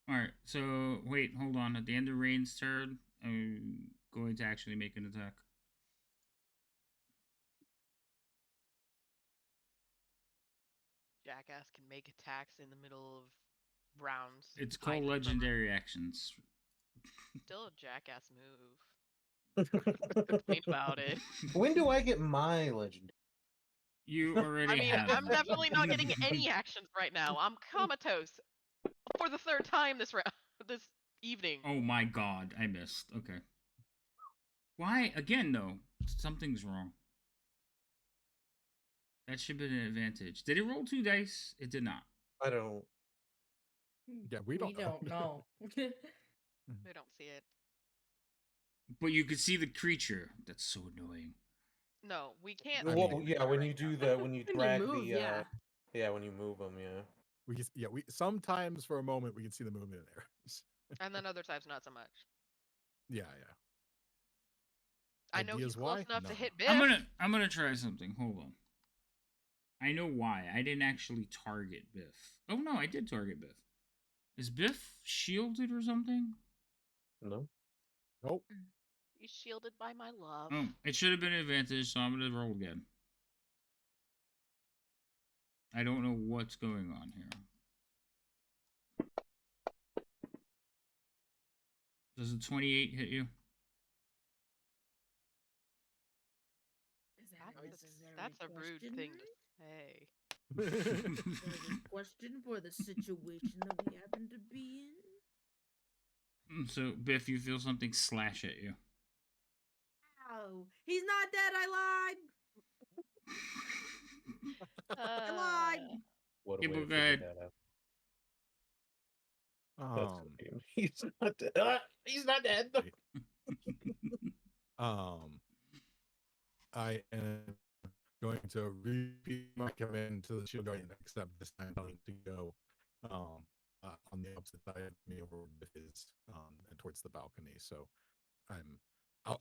All right. So wait, hold on. At the end of Rain's turn, I'm going to actually make an attack. Jackass can make attacks in the middle of rounds. It's hiding called from her. legendary actions. Still a jackass move. Complain about it. When do I get my legend? You already I mean, have. I'm definitely not getting any actions right now. I'm comatose for the third time this this evening. Oh my god, I missed. Okay. Why again though? Something's wrong. That should be an advantage. Did it roll 2 dice? It did not. I don't. Yeah, we don't know. We don't see it. But you could see the creature. That's so annoying. No, we can't. I Well, mean- yeah, when you do the when you When you drag move, the yeah. yeah, when you move them, yeah. We sometimes for a moment we can see the movement in there. And then other times not so much. Yeah. I know Ideas he's close why? enough No. to hit Biff. I'm gonna try something. Hold on. I know why. I didn't actually target Biff. Oh no, I did target Biff. Is Biff shielded or something? No. Nope. He's shielded by my love. Oh, it should have been an advantage, so I'm gonna roll again. I don't know what's going on here. Does a 28 hit you? Is that a necessary That's a rude question? thing to say. Necessary question for the situation that we happen to be in? So, Biff, you feel something slash at you. Ow! He's not dead. I lied. I lied. What a Yeah, way but to go figure ahead. that out. That's lame. He's not dead. He's not dead. I am going to repeat my command to the shield guardian, except this time telling to go on the opposite side of me over with his and towards the balcony. So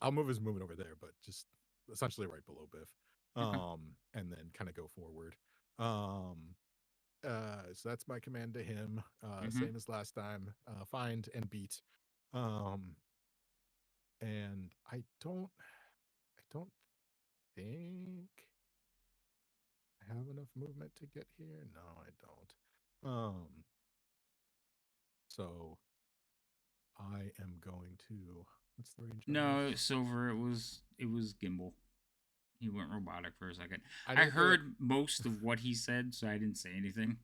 I'll move his movement over there, but just essentially right below Biff. And then kind of go forward. So that's my command to him. Same as last time. Find and beat. And I don't think I have enough movement to get here. No, I don't. So I am going to. What's the range? No, this? Silver. It was Gimbal. He went robotic for a second. I didn't do it. heard most of what he said, so I didn't say anything.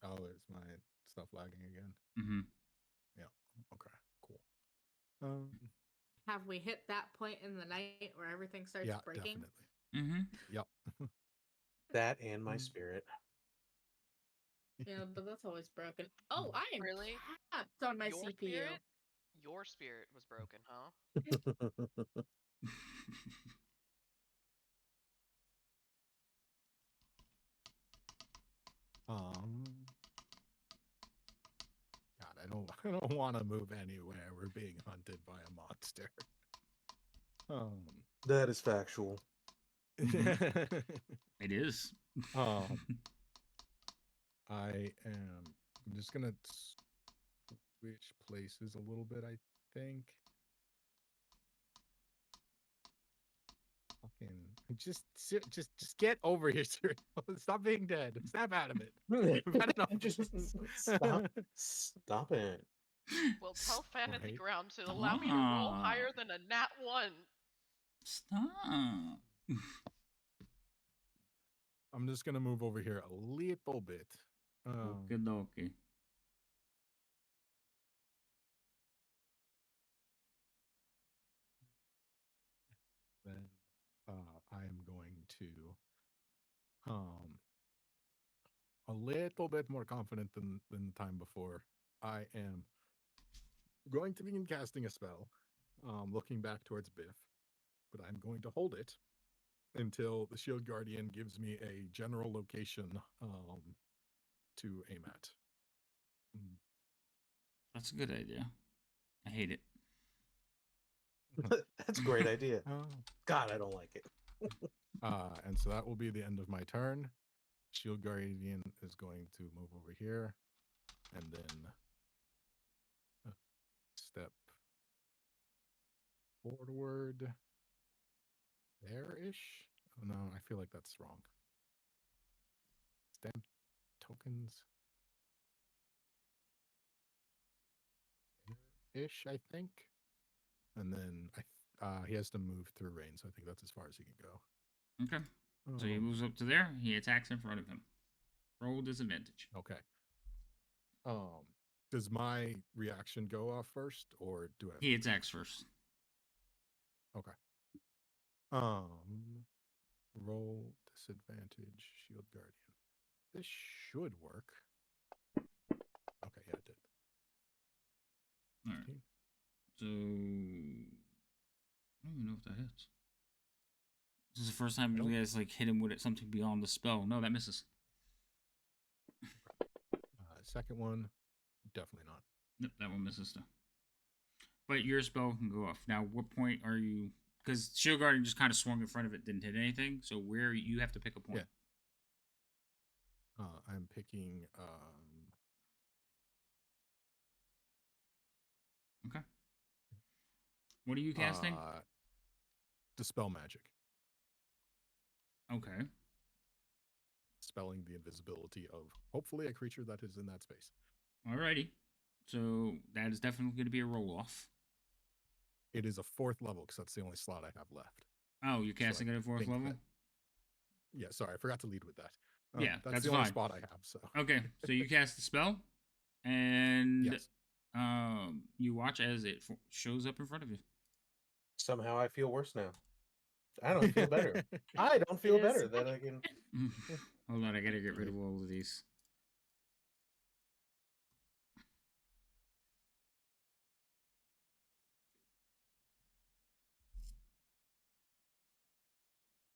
Oh, is my stuff lagging again? Mm-hmm. Yeah. Okay. Cool. Have we hit that point in the night where everything starts Yeah, breaking? definitely. Mm-hmm. Yep. That and my spirit. Yeah, but that's always broken. Oh, I am Really? capped on my Your CPU. spirit? Your spirit was broken, huh? God, I don't want to move anywhere. We're being hunted by a monster. That is factual. It is. I'm just gonna switch places a little bit, I think. Fucking just get over here, sir. Stop being dead. Snap out of it. We've had enough. Just stop it. Well, tell Fantasy Right. Ground to allow me to roll higher than a nat 1. Stop. I'm just gonna move over here a little bit. Okay, dokie. Then I am going to a little bit more confident than the time before. I am going to begin casting a spell, looking back towards Biff, but I'm going to hold it until the Shield Guardian gives me a general location to aim at. That's a good idea. I hate it. That's a great idea. God, I don't like it. And so that will be the end of my turn. Shield Guardian is going to move over here and then step forward there-ish. Oh, no, I feel like that's wrong. Stamp tokens. Ish, I think. And then he has to move through range, so I think that's as far as he can go. Okay. So he moves up to there. He attacks in front of him. Roll disadvantage. Okay. Does my reaction go off first, or do I? He attacks first. Okay. Roll disadvantage, Shield Guardian. This should work. Okay, yeah, it did. All right. So I don't even know if that hits. This is the first time you guys like hit him with something beyond the spell. No, that misses. Second one, definitely not. Nope, that one misses though. But your spell can go off. Now, what point are you? Because Shield Guardian just kind of swung in front of it, didn't hit anything. So where you have to pick a point. Yeah. I'm picking. Okay. What are you casting? Dispel magic. Okay. Spelling the invisibility of hopefully a creature that is in that space. Alrighty. So that is definitely going to be a roll off. It is a 4th level because that's the only slot I have left. Oh, you're casting it at 4th level? Yeah, sorry, I forgot to lead with that. Yeah, that's the only spot I have. So okay, so you cast the spell, and yes. You watch as it shows up in front of you. Somehow I feel worse now. I don't feel better. I don't feel better that I can. Hold on, I gotta get rid of all of these.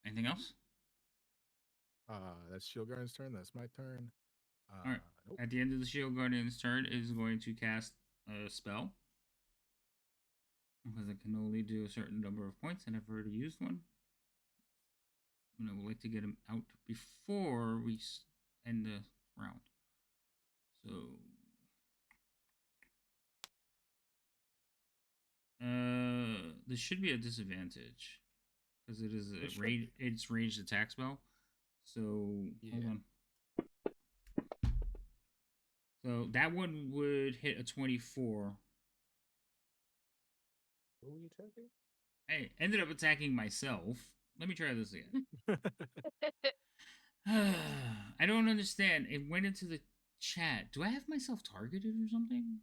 And Anything else? That's Shield Guardian's turn. That's my turn. All right. Nope. At the end of the Shield Guardian's turn, it is going to cast a spell. Because it can only do a certain number of points, and I've already used one. And I would like to get him out before we end the round. So, this should be a disadvantage because it is a range. It's ranged attack spell. So hold on. So that one would hit a 24. Who are you attacking? I ended up attacking myself. Let me try this again. I don't understand. It went into the chat. Do I have myself targeted or something?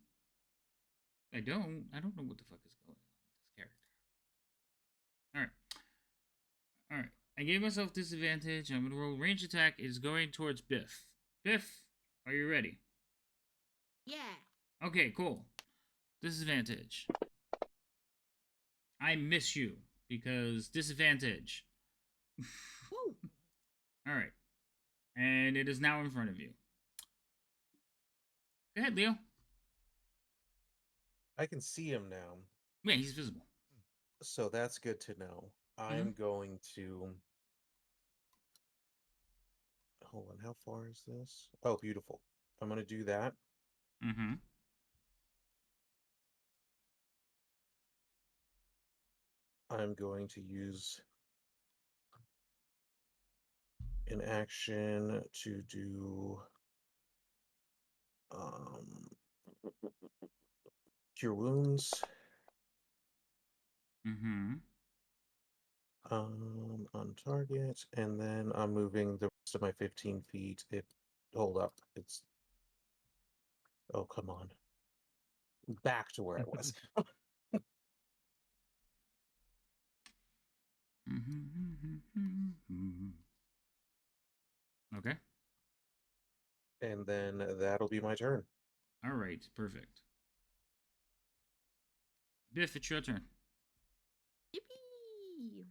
I don't. I don't know what the fuck is going on with this character. Alright. Alright. I gave myself disadvantage. I'm gonna roll range attack. Is going towards Biff. Biff, are you ready? Yeah. Okay, cool. Disadvantage. I miss you because disadvantage. Alright. And it is now in front of you. Go ahead, Leo. I can see him now. Yeah, he's visible. So that's good to know. I'm going to... Hold on, how far is this? Oh, beautiful. I'm going to do that. Mm-hmm. I'm going to use an action to do cure wounds. Mm-hmm. On target, and then I'm moving the rest of my 15 feet. Hold up, it's... Oh, come on. Back to where I was. Okay. And then that'll be my turn. All right. Perfect. Biff, it's your turn. Yippee!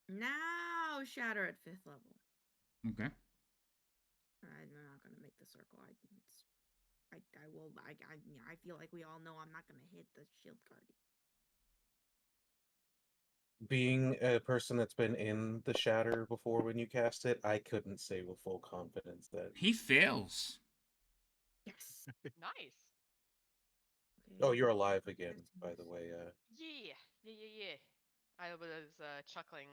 Now shatter at 5th level. Okay. I'm not gonna make the circle. I feel like we all know I'm not gonna hit the shield guardian. Being a person that's been in the shatter before when you cast it, I couldn't say with full confidence that... He fails. Yes. Nice. Okay. Oh, you're alive again, by the way. Yeah. I was chuckling,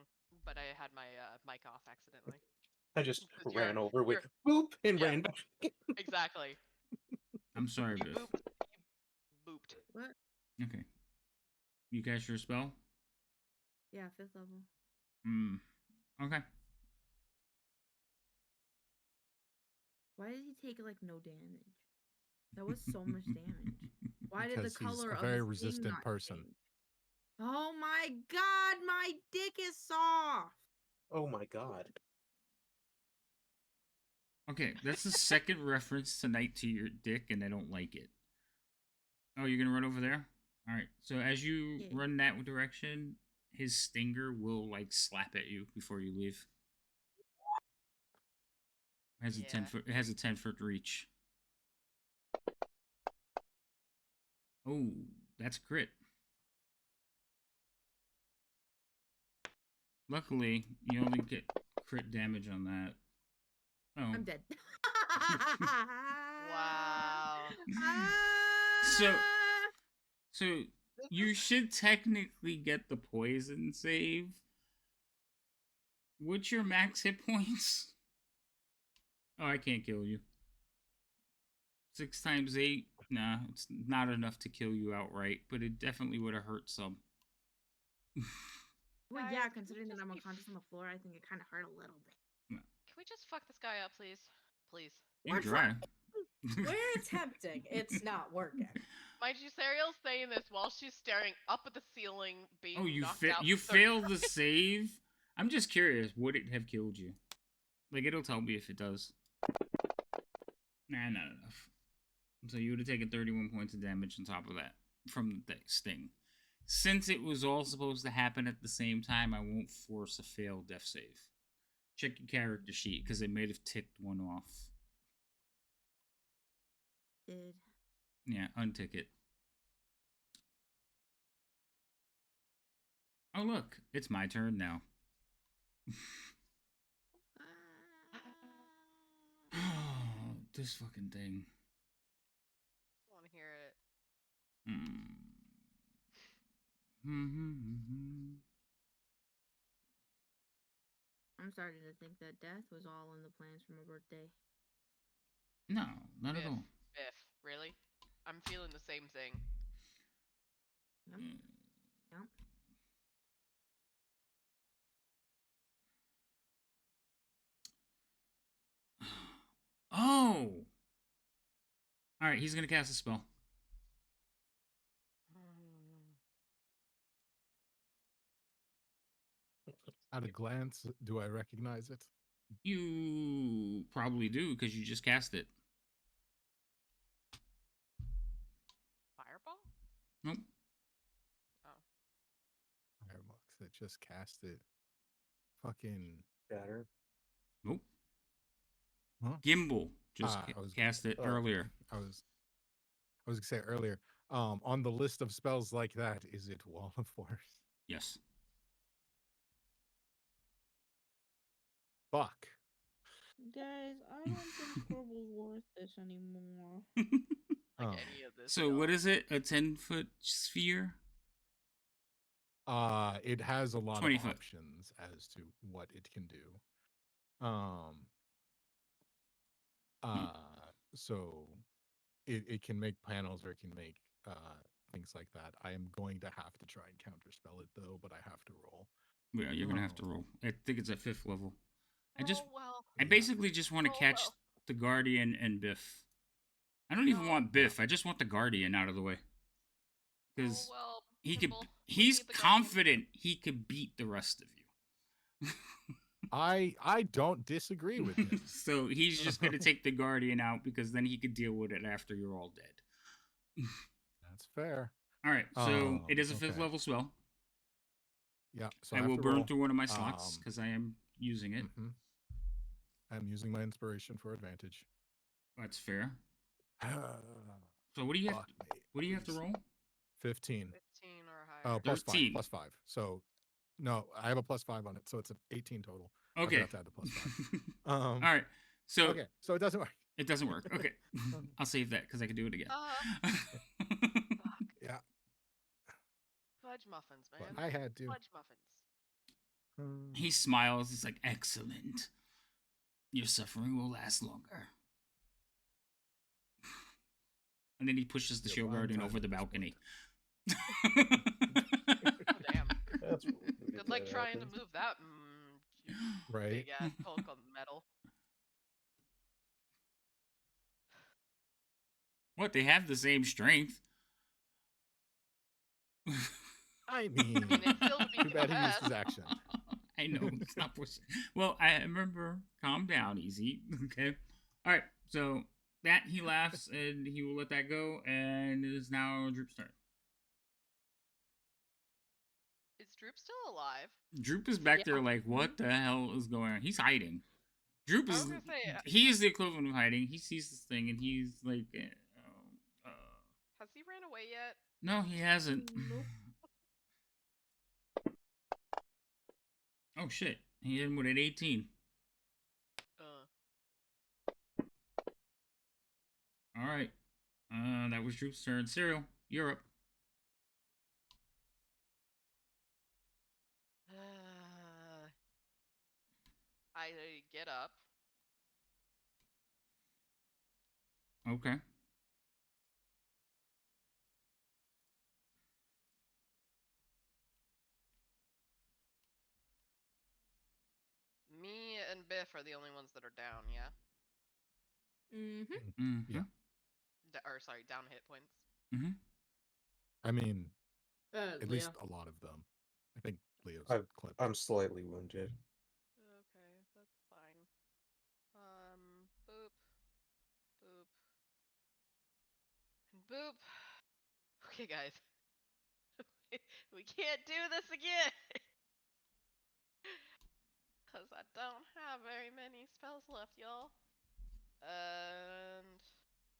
but I had my mic off accidentally. I just 'Cause ran you're- over with you're- boop and Yeah. ran back. Exactly. I'm sorry, You Biff. booped. You booped. What? Okay. You cast your spell? Yeah, 5th level. Okay. Why did he take like no damage? That was so much damage. Why did the Because he's color a of very his resistant thing not person. change? Oh my god, my dick is soft. Oh my god. Okay, that's the second reference tonight to your dick, and I don't like it. Oh, you're gonna run over there? All right. So as you run that direction, his stinger will like slap at you before you leave. It has a 10-foot. It has a 10-foot reach. Oh, that's crit. Luckily, you only get crit damage on that. Oh. I'm dead. Wow. So you should technically get the poison save. What's your max hit points? Oh, I can't kill you. 6 times 8? Nah, it's not enough to kill you outright, but it definitely would have hurt some. Well, Guys, yeah, can we considering that just I'm be unconscious on the floor, I think it kind of hurt a little bit. Can we just fuck this guy up, please? Please. You can try. We're attempting. It's not working. Mind you, Serial's saying this while she's staring up at the ceiling, being Oh, knocked out. you failed the save? I'm just curious, would it have killed you? Like, it'll tell me if it does. Nah, not enough. So you would have taken 31 points of damage on top of that from the sting. Since it was all supposed to happen at the same time, I won't force a failed death save. Check your character sheet because it may have ticked one off. Did. Yeah, untick it. Oh, look, it's my turn now. This fucking thing. Want to hear it? I'm starting to think that death was all in the plans for my birthday. No, not at Biff, all. Biff, really? I'm feeling the same thing. Yep. Yep. Oh! Alright, he's gonna cast a spell. At a glance, do I recognize it? You probably do, because you just cast it. Fireball? Nope. Oh. Firebox that just cast it. Fucking. Shatter. Nope. Huh? Gimbal just I was- cast it oh. earlier. I was gonna say earlier. On the list of spells like that, is it Wall of Force? Yes. Fuck. Guys, I don't think Corble's worth this anymore. Like any of this. So what is it? A 10-foot sphere? It has a lot 20 of foot. options as to what it can do. So it can make panels or it can make things like that. I am going to have to try and counterspell it though, but I have to roll. Yeah, you're gonna have to roll. I think it's at 5th level. I Yeah. basically just want to Roll catch well. the Guardian and Biff. I don't even No. want Biff. I just want the Guardian out of the way. Roll Because well, he's Pimble. We need the Guardian. confident he could beat the rest of you. I don't disagree with this. So he's just gonna take the Guardian out because then he could deal with it after you're all dead. That's fair. All right, so it is a 5th okay. level spell. Yeah, so I have will to burn roll. through one of my slots because I am using it. Mhm. I'm using my inspiration for advantage. That's fair. So what do you have? Fuck me, What do you have to please. roll? 15. 15 or higher. Plus 5. 13. Plus 5. So no, I have a plus 5 on it, so it's an 18 total. Okay. I forgot to add the plus 5. All right. So okay, so it doesn't work. it doesn't work. Okay. I'll save that because I can do it again. Fuck. Yeah, Fudge muffins, but man. I had to. Fudge muffins. He smiles. He's like, "Excellent. Your suffering will last longer." And then he pushes the Yeah, show well, I'm guardian tired over at the this balcony. Oh, damn. That's Good luck trying to move that Right? big ass hulk of metal. What? They have the same strength. I mean, it still would be too bad he used his best. action. I know. Stop pushing. Well, I remember. Calm down, easy. Okay. All right. So that he laughs and he will let that go, and it is now Droop's turn. Is Droop still alive? Droop is back there, Yeah. like, what the hell is going on? He's hiding. Droop I is. was gonna say, He is the equivalent of hiding. He sees this thing and he's like, has he ran away yet? no, he hasn't. Nope. Oh shit! He hit him with an 18. All right. That was Droop's turn. Cyril, you're up. I get up. Okay. Me and Biff are the only ones that are down, yeah? Mm-hmm. Mm-hmm. Yeah. Or, sorry, down hit points. Mm-hmm. I mean, at Leo. least a lot of them. I think Leo's clipped. I'm slightly wounded. Okay, that's fine. Boop. Boop. And boop. Okay, guys. We can't do this again. Because I don't have very many spells left, y'all. And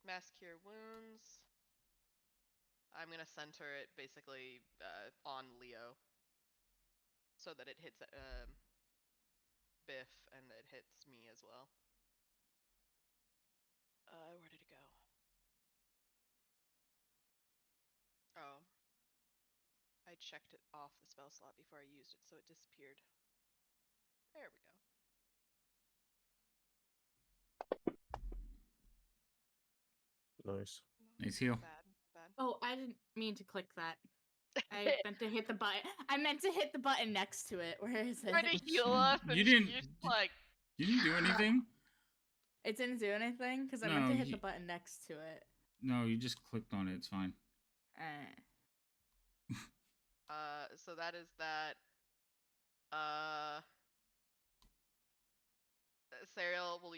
Mass Cure Wounds. I'm going to center it basically on Leo. So that it hits Biff and it hits me as well. Where did it go? Oh. I checked it off the spell slot before I used it, so it disappeared. There we go. Nice. Nice heal. Bad, bad. Oh, I didn't mean to click that. I meant to hit the button. I meant to hit the button next to it. Where is it? Trying to heal us, and You you didn't. just like. You didn't do anything. It didn't do anything because I No, meant to hit you- the button next to it. No, you just clicked on it. It's fine. So that is that. Serial will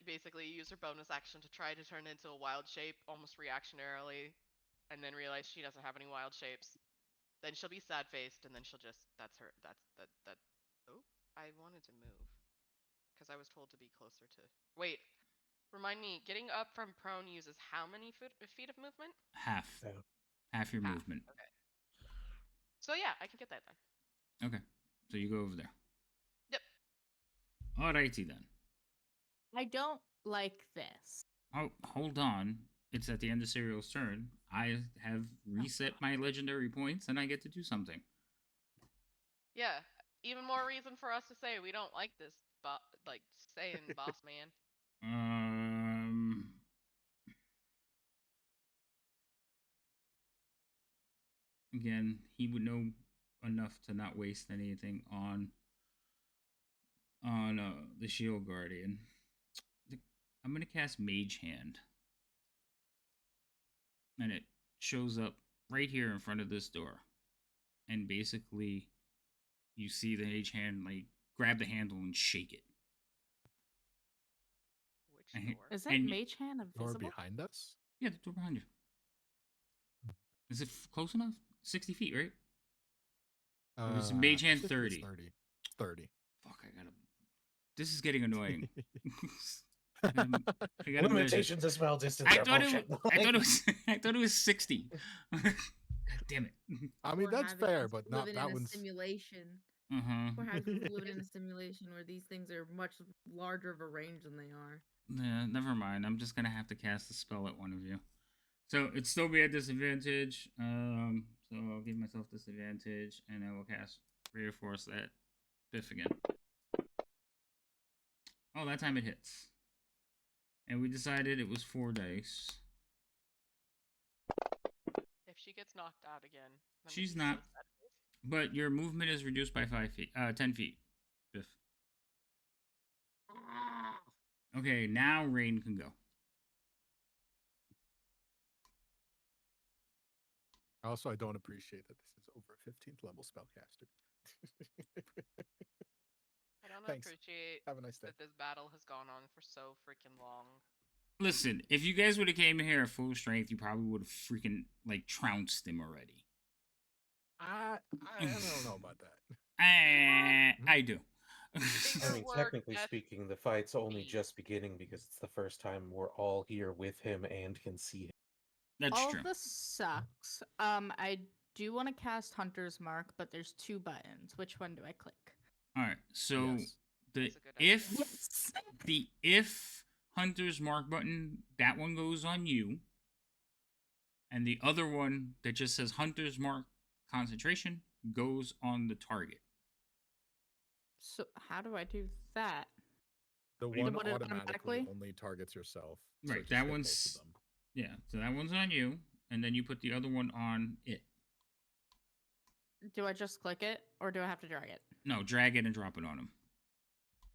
basically use her bonus action to try to turn into a wild shape, almost reactionarily, and then realize she doesn't have any wild shapes. Then she'll be sad faced, and then she'll just that's her. That. Oh, I wanted to move because I was told to be closer to. Wait, remind me. Getting up from prone uses how many feet of movement? Half. Yeah. Half your Half. movement. Okay. So yeah, I can get that done. Okay. So you go over there. Yep. Alrighty then. I don't like this. Oh, hold on. It's at the end of Serial's turn. I have reset my legendary points, and I get to do something. Yeah. Even more reason for us to say we don't like this, saying boss man. Again, he would know enough to not waste anything on the Shield Guardian. I'm gonna cast Mage Hand, and it shows up right here in front of this door, and basically, you see the Mage Hand like grab the handle and shake it. Which And- door? Is that And- Mage Hand Door invisible? behind us? Yeah, the door behind you. Is it close enough? 60 feet, right? Or is Mage Hand I think 30? it's 30. 30. Fuck, I gotta. This is getting annoying. I gotta measure. Limitations of spell distance. I are thought bullshit. I thought it was 60. God damn it. I mean, We're that's having fair, us but not living that in a one's. simulation. Uh-huh. We're living in a simulation where these things are much larger of a range than they are. Yeah, never mind. I'm just gonna have to cast a spell at one of you. So it'd still be a disadvantage. So I'll give myself disadvantage, and I will cast Reinforce that Biff again. Oh, that time it hits. And we decided it was 4 dice. If she gets knocked out again, I'm gonna She's be not. So sad. But your movement is reduced by 5 feet. 10 feet. Biff. Okay, now Rain can go. Also, I don't appreciate that this is over a 15th level spellcaster. I don't Thanks. appreciate Have a nice day. that this battle has gone on for so freaking long. Listen, if you guys would have came here at full strength, you probably would have freaking like trounced him already. I don't know about that. I do. I Finger mean, work, technically yes, speaking, the fight's only feet. just beginning because it's the first time we're all here with him and can see him. That's All true. of this sucks. I do want to cast Hunter's Mark, but there's 2 buttons. Which one do I click? All right. So Yes. the That's a good idea. if the if Hunter's Mark button, that one goes on you, and the other one that just says Hunter's Mark concentration goes on the target. So how do I do that? The You one put it automatically automatically? only targets yourself. so Right, just that hit both one's- of them. Yeah. So that one's on you, and then you put the other one on it. Do I just click it, or do I have to drag it? No, drag it and drop it on him.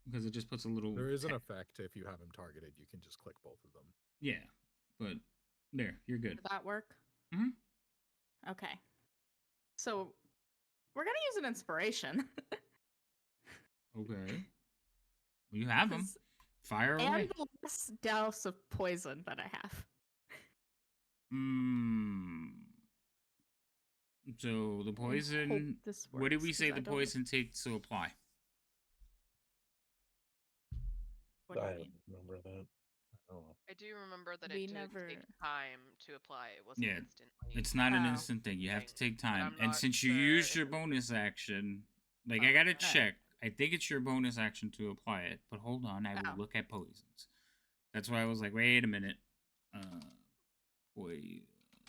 Because it just puts a little. There is an te- effect if you have him targeted. You can just click both of them. Yeah, but there, you're good. Did that work? Mhm. Okay. So we're gonna use an inspiration. Okay. Well, you have them. 'Cause- Fire away. and the less douse of poison that I have. So the I hope poison. this What did we works, say 'cause I the don't- poison takes to apply? What do I you don't mean? remember that. Oh, I do remember that We it did never- take time to apply. It wasn't Yeah, instantly. it's not an Oh. instant thing. You have to thing, take but time. I'm And not since you sure used if your it- bonus action, like I gotta Okay. check. I think it's your bonus action to apply it. But hold on, I will Oh. look at poisons. That's why I was like, wait a minute. Poison.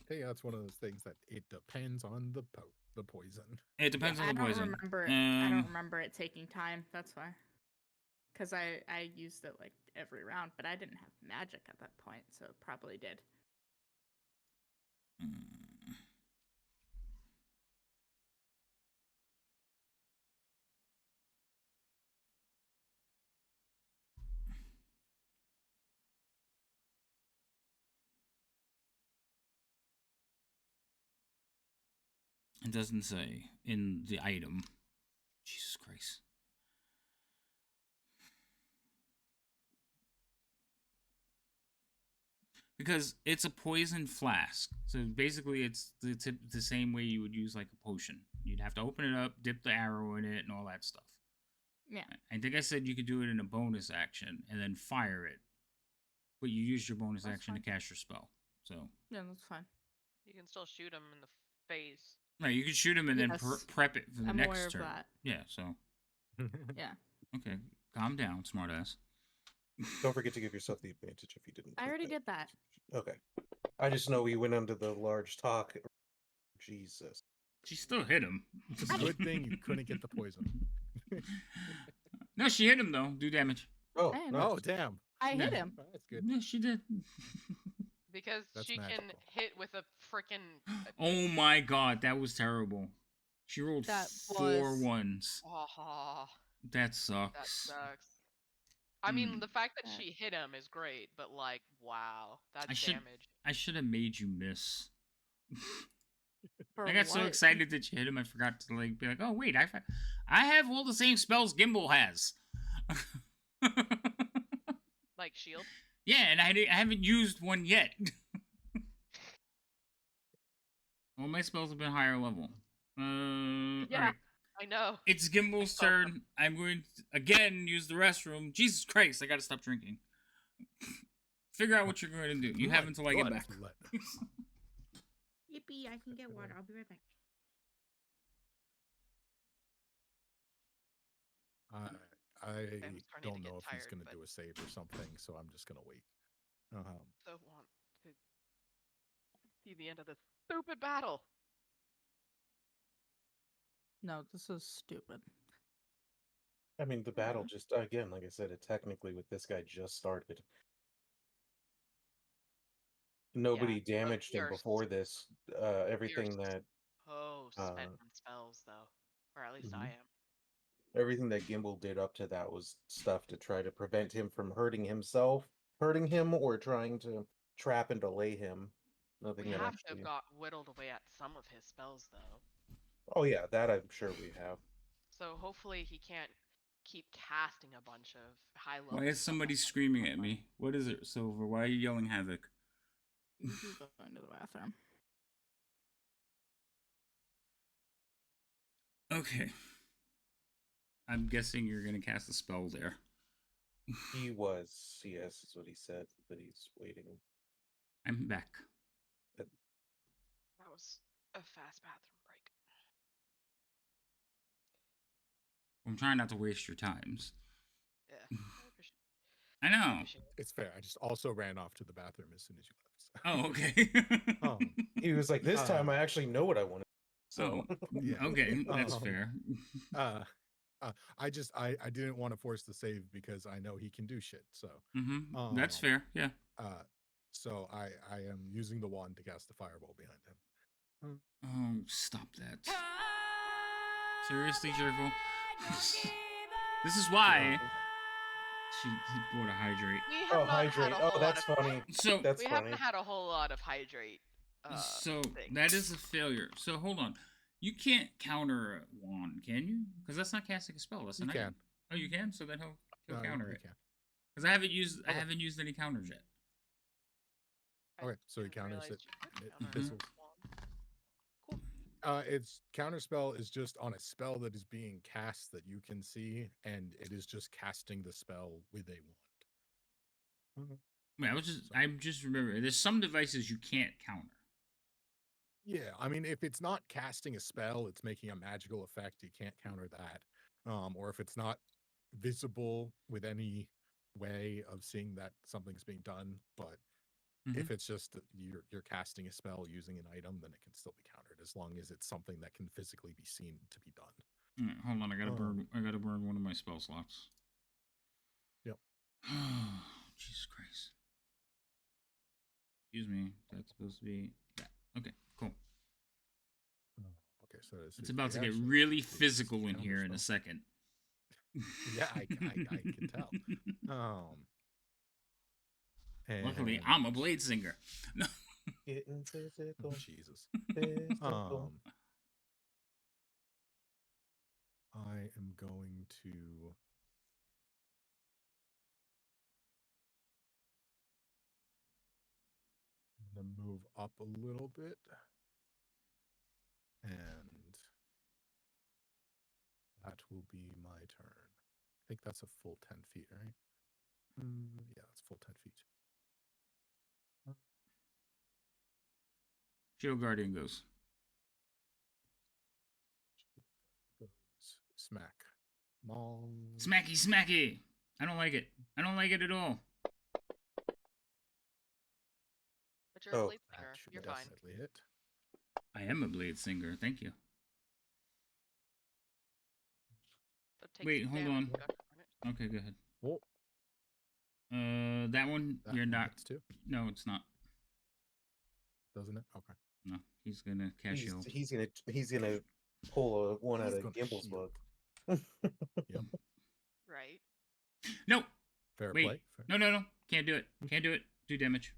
hey, that's one of those things that it depends on the poison. It depends Yeah, on the poison. I don't remember it taking time. That's why. Because I used it like every round, but I didn't have magic at that point, so it probably did. It doesn't say in the item. Jesus Christ. Because it's a poison flask. So basically it's the same way you would use like a potion. You'd have to open it up, dip the arrow in it, and all that stuff. Yeah. I think I said you could do it in a bonus action and then fire it. But you use your bonus That's action fine. to cast your spell. So Yeah, that's fine. You can still shoot him in the face. right, you can shoot him and then Yes. prep it for the I'm next aware of turn. that. Yeah, so Yeah. okay. Calm down, smartass. Don't forget to give yourself the advantage if you didn't. I take already that. did that. Okay. I just know we went under the large talk. Jesus. She still hit him. It's a good thing you couldn't get the poison. No, she hit him though. Do damage. Oh, I am. nice. Oh, damn. I hit Yeah. him. Oh, that's good. Yeah, she did. Because That's she can magical. hit with a freaking. Oh my god, that was terrible. She rolled That 4 was- ones. Oh, That that sucks. sucks. I mean, Mm. the fact that That- she hit him is great, but like, wow, I that's should- damage. I should have made you miss. For I got so what? excited that you hit him, I forgot to like be like, oh wait, I have all the same spells Gimbal has. Like shield. Yeah, and I haven't used one yet. All my spells have been higher level. Yeah. Alright. I know. It's Gimbal's saw them. turn. I'm going to again use the restroom. Jesus Christ, I gotta stop drinking. Figure out what you're going to do. You have until I get back. Yippee, I can get water. I'll be right back. I I'm starting to don't get know if he's tired, going to but- do a save or something, so I'm just going to wait. So want to see the end of this stupid battle. No, this is stupid. I mean, the battle just, again, like I said, it technically with this guy just started. Nobody Yeah, but damaged we him are before this. Everything that spent on spells though, or at least I am. everything that Gimbal did up to that was stuff to try to prevent him from hurting him, or trying to trap and delay him. Nothing We that have to actually. have got whittled away at some of his spells though. Oh yeah, that I'm sure we have. So hopefully he can't keep casting a bunch of high level. Why is somebody screaming at me? What is it, Silver? Why are you yelling havoc? He's going to the bathroom. Okay. I'm guessing you're gonna cast a spell there. He was, yes, is what he said, but he's waiting. I'm back. That was a fast bathroom break. I'm trying not to waste your times. Yeah. I know. It's fair. I just also ran off to the bathroom as soon as you left. So. Oh, okay. He was like, this time I actually know what I want. So yeah. Okay, that's fair. I didn't want to force the save because I know he can do shit. So That's fair. Yeah. So I am using the wand to cast the fireball behind him. Oh, stop that. Seriously, Jervo? This is why he bought a hydrate. We have not had hydrate. a Oh, whole that's lot of, funny. So That's we funny. haven't had a whole lot of hydrate. So things. that is a failure. So hold on. You can't counter a wand, can you? Because that's not casting a spell. That's You an can. item. Oh, you can. So then he'll counter you it. can. Because I haven't used Okay. any counters yet. I Okay, so he didn't counters realize it. you could It counter fizzles. wand. Cool. Its counterspell is just on a spell that is being cast that you can see, and it is just casting the spell with a wand. Yeah, I'm just remembering. There's some devices you can't counter. Yeah, I mean, if it's not casting a spell, it's making a magical effect. You can't counter that. Or if it's not visible with any way of seeing that something's being done, but if it's just that you're casting a spell using an item, then it can still be countered as long as it's something that can physically be seen to be done. Hold on, I gotta burn one of my spell slots. Yep. Jesus Christ. Excuse me. That's supposed to be that. Okay, cool. Okay, so it's about to get really physical in here in a second. Yeah, I can tell. Luckily, I'm a blade singer. Getting physical. Jesus. Physical. I am going to move up a little bit, and that will be my turn. I think that's a full 10 feet, right? Yeah, that's full 10 feet. Shield Guardian goes. Smack. Maul. Smacky, smacky. I don't like it. I don't like it at all. But you're a blade singer. You're fine. Definitely hit. I am a blade singer. Thank you. Wait, hold on. Okay, go ahead. Whoa. That one That you're not. Too? No, it's not. Doesn't it? Okay. No, he's gonna cash shield. He's gonna pull one out of Gimble's book. Yep. Right. Nope. Fair Wait. play. Fair. No. Can't do it. Can't do it. Do damage.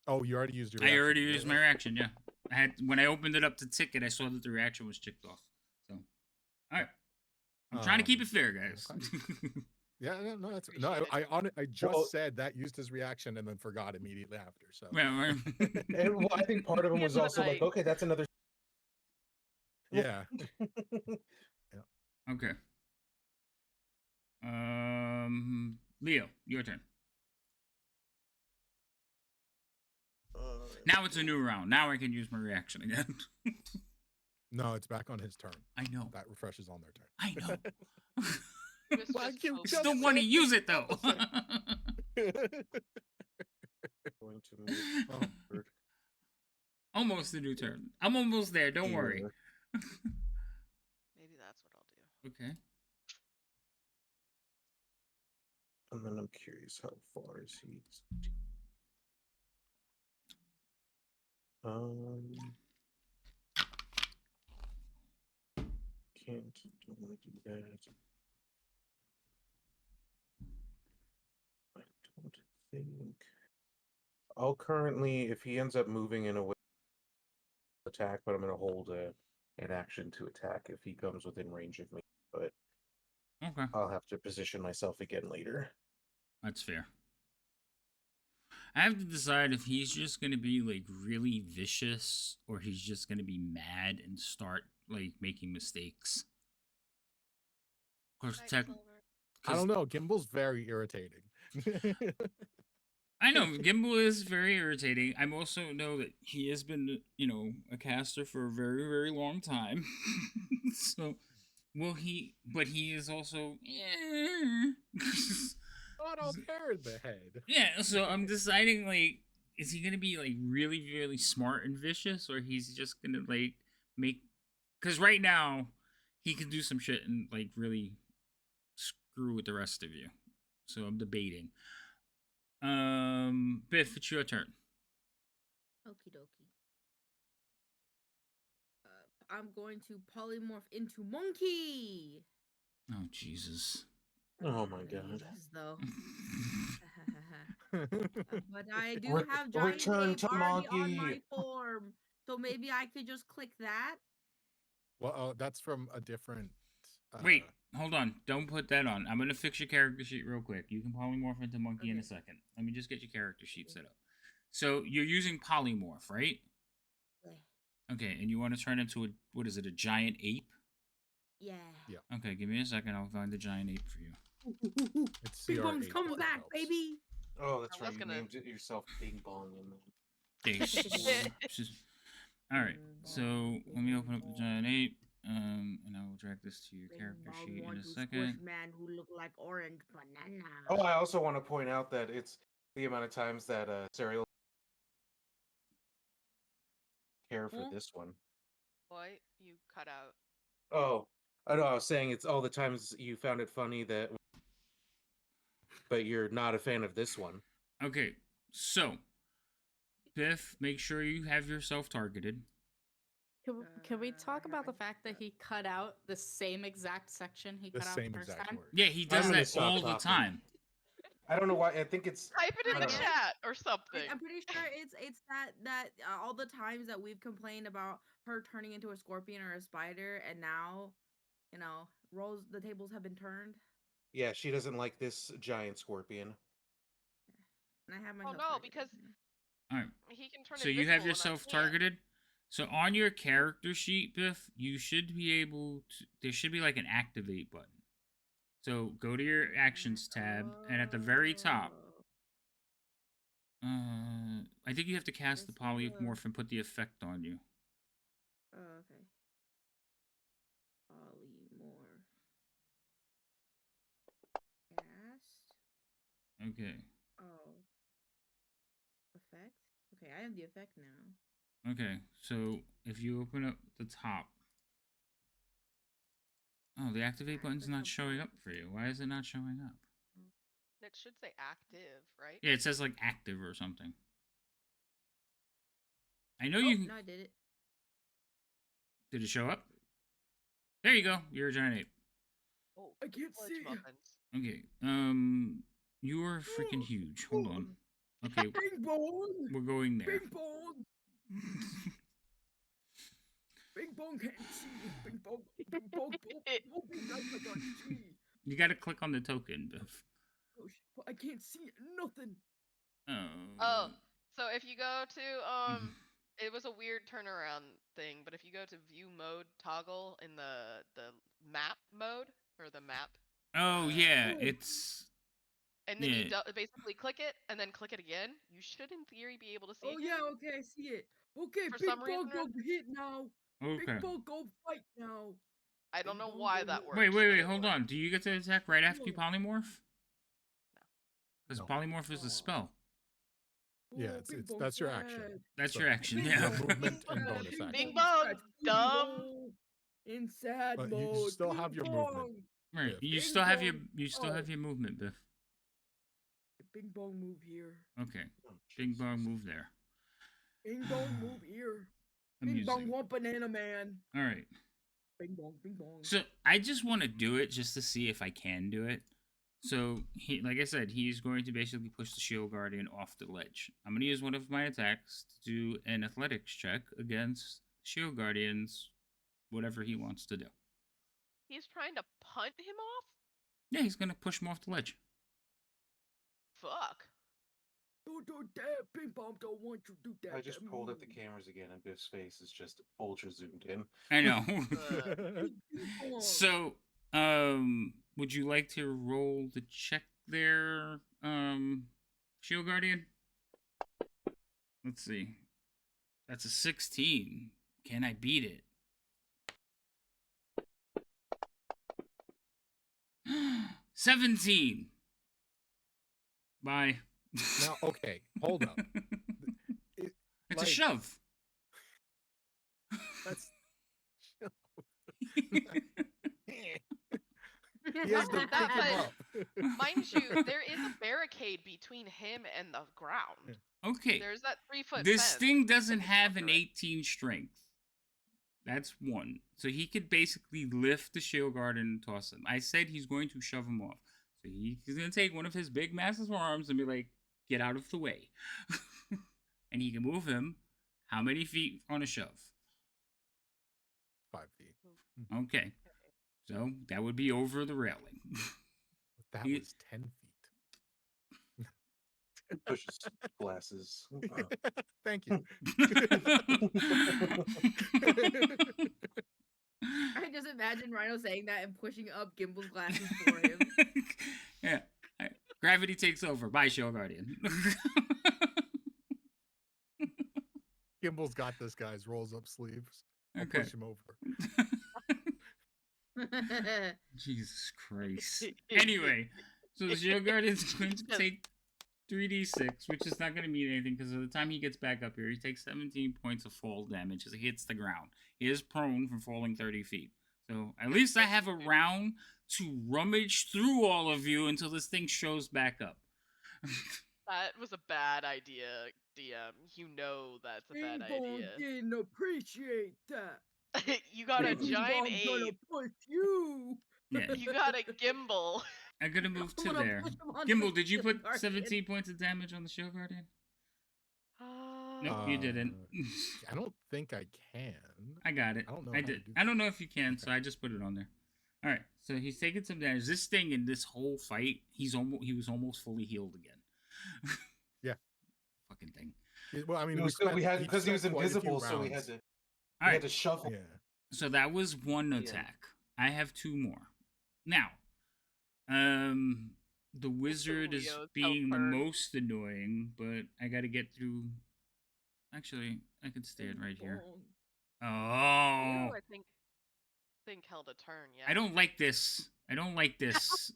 Oh, you already used your reaction. I already used my reaction, yeah. I had when I opened it up to ticket, I saw that the reaction was checked off. So alright. I'm trying to keep it fair, guys. Okay. Yeah, no, that's no. I just said that used his reaction and then forgot immediately after. So well, and, I think part of him was also like, okay, that's another. Yeah. Yeah. Okay. Leo, your turn. Now it's a new round. Now I can use my reaction again. No, it's back on his turn. I know. That refreshes on their turn. I know. Well, I still want to use it though. Going to move forward. Almost a new turn. I'm almost there. Don't worry. Maybe that's what I'll do. Okay. And then I'm curious, how far is he? Don't want to do that. I don't think. I'll currently, if he ends up moving in a way, attack, but I'm going to hold an action to attack if he comes within range of me. But okay, I'll have to position myself again later. That's fair. I have to decide if he's just going to be like really vicious or he's just going to be mad and start like making mistakes. Of course, I don't know. Gimble's very irritating. I know Gimbal is very irritating. I also know that he has been, a caster for a very, very long time. So, but he is also, Not all hair in the head. Yeah, so I'm deciding, like, is he gonna be, like, really, really smart and vicious, or he's just gonna, like, because right now, he can do some shit and, like, really screw with the rest of you. So I'm debating. Biff, it's your turn. Okie dokie. I'm going to polymorph into monkey. Oh, Jesus. Oh my god. Though. But I do have giant return to already monkey on my form, so maybe I could just click that. Well, that's from a different. Wait, hold on. Don't put that on. I'm gonna fix your character sheet real quick. You can polymorph into monkey in a second. Let me just get your character sheet set up. So you're using polymorph, right? Yeah. Okay, and you want to turn into what is it, a giant ape? Yeah. Yeah. Okay, give me a second. I'll find the giant ape for you. It's Big Bong's CR8 coming if that back, helps. baby. Oh, that's I right. was You gonna- named it yourself Bing Bong in the All right, so let me open up the giant ape, and I will drag this to your Bing character Bong sheet in want a to second. squish man who look like orange banana. Oh, I also want to point out that it's the amount of times that Serial care for Huh? this one. What? You cut out. Oh, I know. I was saying it's all the times you found it funny that, but you're not a fan of this one. Okay, so Biff, make sure you have yourself targeted. Can we talk I about the haven't fact that he cut out the same exact section he The cut out same the first exact time? word. Yeah, he I'm does gonna that stop all the talking. time. I don't know why. I think it's. Type it in I the don't know. chat or something. I'm pretty sure it's that all the times that we've complained about her turning into a scorpion or a spider, and now, the tables have been turned, Yeah, she doesn't like this giant scorpion. and I have Oh myself. no, targeted, because All right, he can turn so you invisible have and I yourself can't. targeted. So on your character sheet, Biff, you should be able to. There should be like an activate button. So go to your actions tab, and at the very top, I think you have to cast the This is, polymorph and put the effect on you. Oh, okay. Polymorph. Cast. Okay. Oh. Effect? Okay, I have the effect now. Okay. So if you open up the top. Oh, the activate button's not showing up for you. Why is it not showing up? It should say active, right? Yeah, it says like active or something. I know Oh, you can. no, I did it. Did it show up? There you go. You're a giant ape. Oh, I can't fudge see. muffins. Okay. You are freaking huge. Hold on. Okay, Bing bong. we're going there. Bing bong. Bing bong can't see. Bing bong. Bing bong. Oh, bing bong. I can't see. You got to click on the token, Biff. Oh, I can't see nothing. Oh, so if you go to it was a weird turnaround thing, but if you go to view mode toggle in the map mode or the map, Oh yeah, Oh. it's and then you yeah. basically click it and then click it again, you should in theory be able to see. Oh again. yeah, okay, I see it. Okay, For big some bong reason go hit now. Okay. Big bong go fight now. I don't know Bing bong why go that hit. works. Wait, but it hold works. on. Do you get to attack right after you No. polymorph? Because No. polymorph is a spell. Yeah, Oh, it's bing bong that's your sad. action. That's So, your action. Bing Yeah. bong movement and sad, bonus bing action. Bing bong bong, sad, bing dumb. bong. In sad But mode. you still bing have your bong. movement. Right. Biff. You Bing still have your bong. movement, Biff. Bing bong move here. Okay. Oh, Bing Jesus. bong move there. Bing bong move here. Bing bong Amusing. one banana man. All right. Bing bong, bing bong. So I just want to do it just to see if I can do it. So he, like I said, he's going to basically push the shield guardian off the ledge. I'm going to use one of my attacks to do an athletics check against shield guardians, whatever he wants to do. He's trying to punt him off? Yeah, he's going to push him off the ledge. Fuck. Don't do that. Bing bong don't want you to do that. I just to pulled up the me. cameras again, and Biff's face is just ultra zoomed in. I know. Bing bong. So, would you like to roll the check there, shield guardian? Let's see. That's a 16. Can I beat it? 17. Bye. Now, okay, hold up. It's a like- shove. That's he has to That- pick him but- up. Mind you, there is a barricade between him and the ground. Okay. There's that 3-foot This fence thing doesn't that have goes an under it. 18 strength. That's one. So he could basically lift the shield guard and toss him. I said he's going to shove him off. So he's going to take one of his big massive arms and be like, get out of the way. And he can move him how many feet on a shove? 5 feet. Okay. So that would be over the railing. That He- was 10 feet. pushes glasses. Thank you. I just imagine Rhino saying that and pushing up Gimble's glasses for him. Yeah. Gravity takes over. Bye, Show Guardian. Gimble's got this, guys. Rolls up sleeves. I'll Okay. push him over. Jesus Christ. Anyway, so the Shield Guardian's going to take 3d6, which is not going to mean anything because by the time he gets back up here, he takes 17 points of fall damage as he hits the ground. He is prone from falling 30 feet. So at least I have a round to rummage through all of you until this thing shows back up. That was a bad idea, DM. You know that's a bad idea. Didn't appreciate that. You got a giant I'm gonna ape. push you. Yeah. You got a gimbal. I'm going to move I'm to gonna there. push him on Gimbal, the did you Shield put Guardian. 17 points of damage on the Shield Guardian? Nope, you didn't. I don't think I can. I got it. I don't know I how to did. do I that. don't know if you can, Okay. so I just put it on there. All right, so he's taking some damage. This thing in this whole fight, he was almost fully healed again. Yeah. Fucking thing. Well, I mean, we had because he was spent quite a few invisible, so we had rounds. to All we right, had to shuffle. Yeah. so that was one Yeah. attack. I have two more. Now, the wizard is Leo's being the outburst. most annoying, but I got to get through. Actually, I could stand right here. Leo, Oh, I think held a turn. Yeah. I don't like this. I don't like this.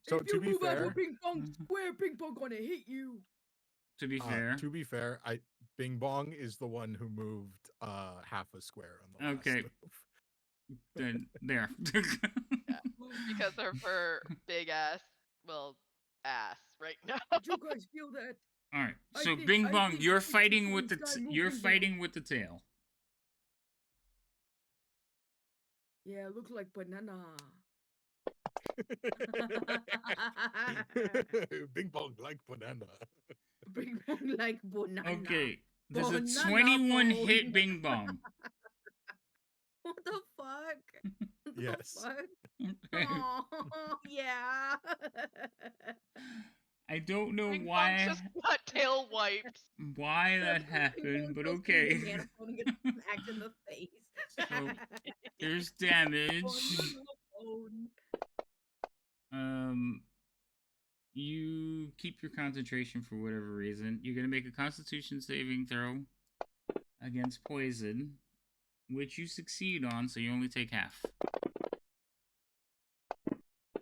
So if to you be move out fair, of ping pong square, ping pong gonna hit you. To be fair, Bing Bong is the one who moved half a square on the last Okay. move. then there. Yeah. Because of her big ass, ass right now. Did you guys feel that? All right. I So think- Bing I Bong, think you're it's the fighting with the Twin Sky you're moving fighting with the tail. Yeah, looks like banana. Bing Bong like banana. Bing bong like banana. Okay. Does a Banana 21 bone. hit Bing Bong? What the fuck? What the Yes. fuck? Okay. Oh, yeah. I don't know Bing Bong why just got tail wiped. that happened, but okay. Banana phone and gets smacked in the face. So, There's damage. Banana phone. You keep your concentration for whatever reason. You're gonna make a Constitution saving throw against poison, which you succeed on, so you only take half.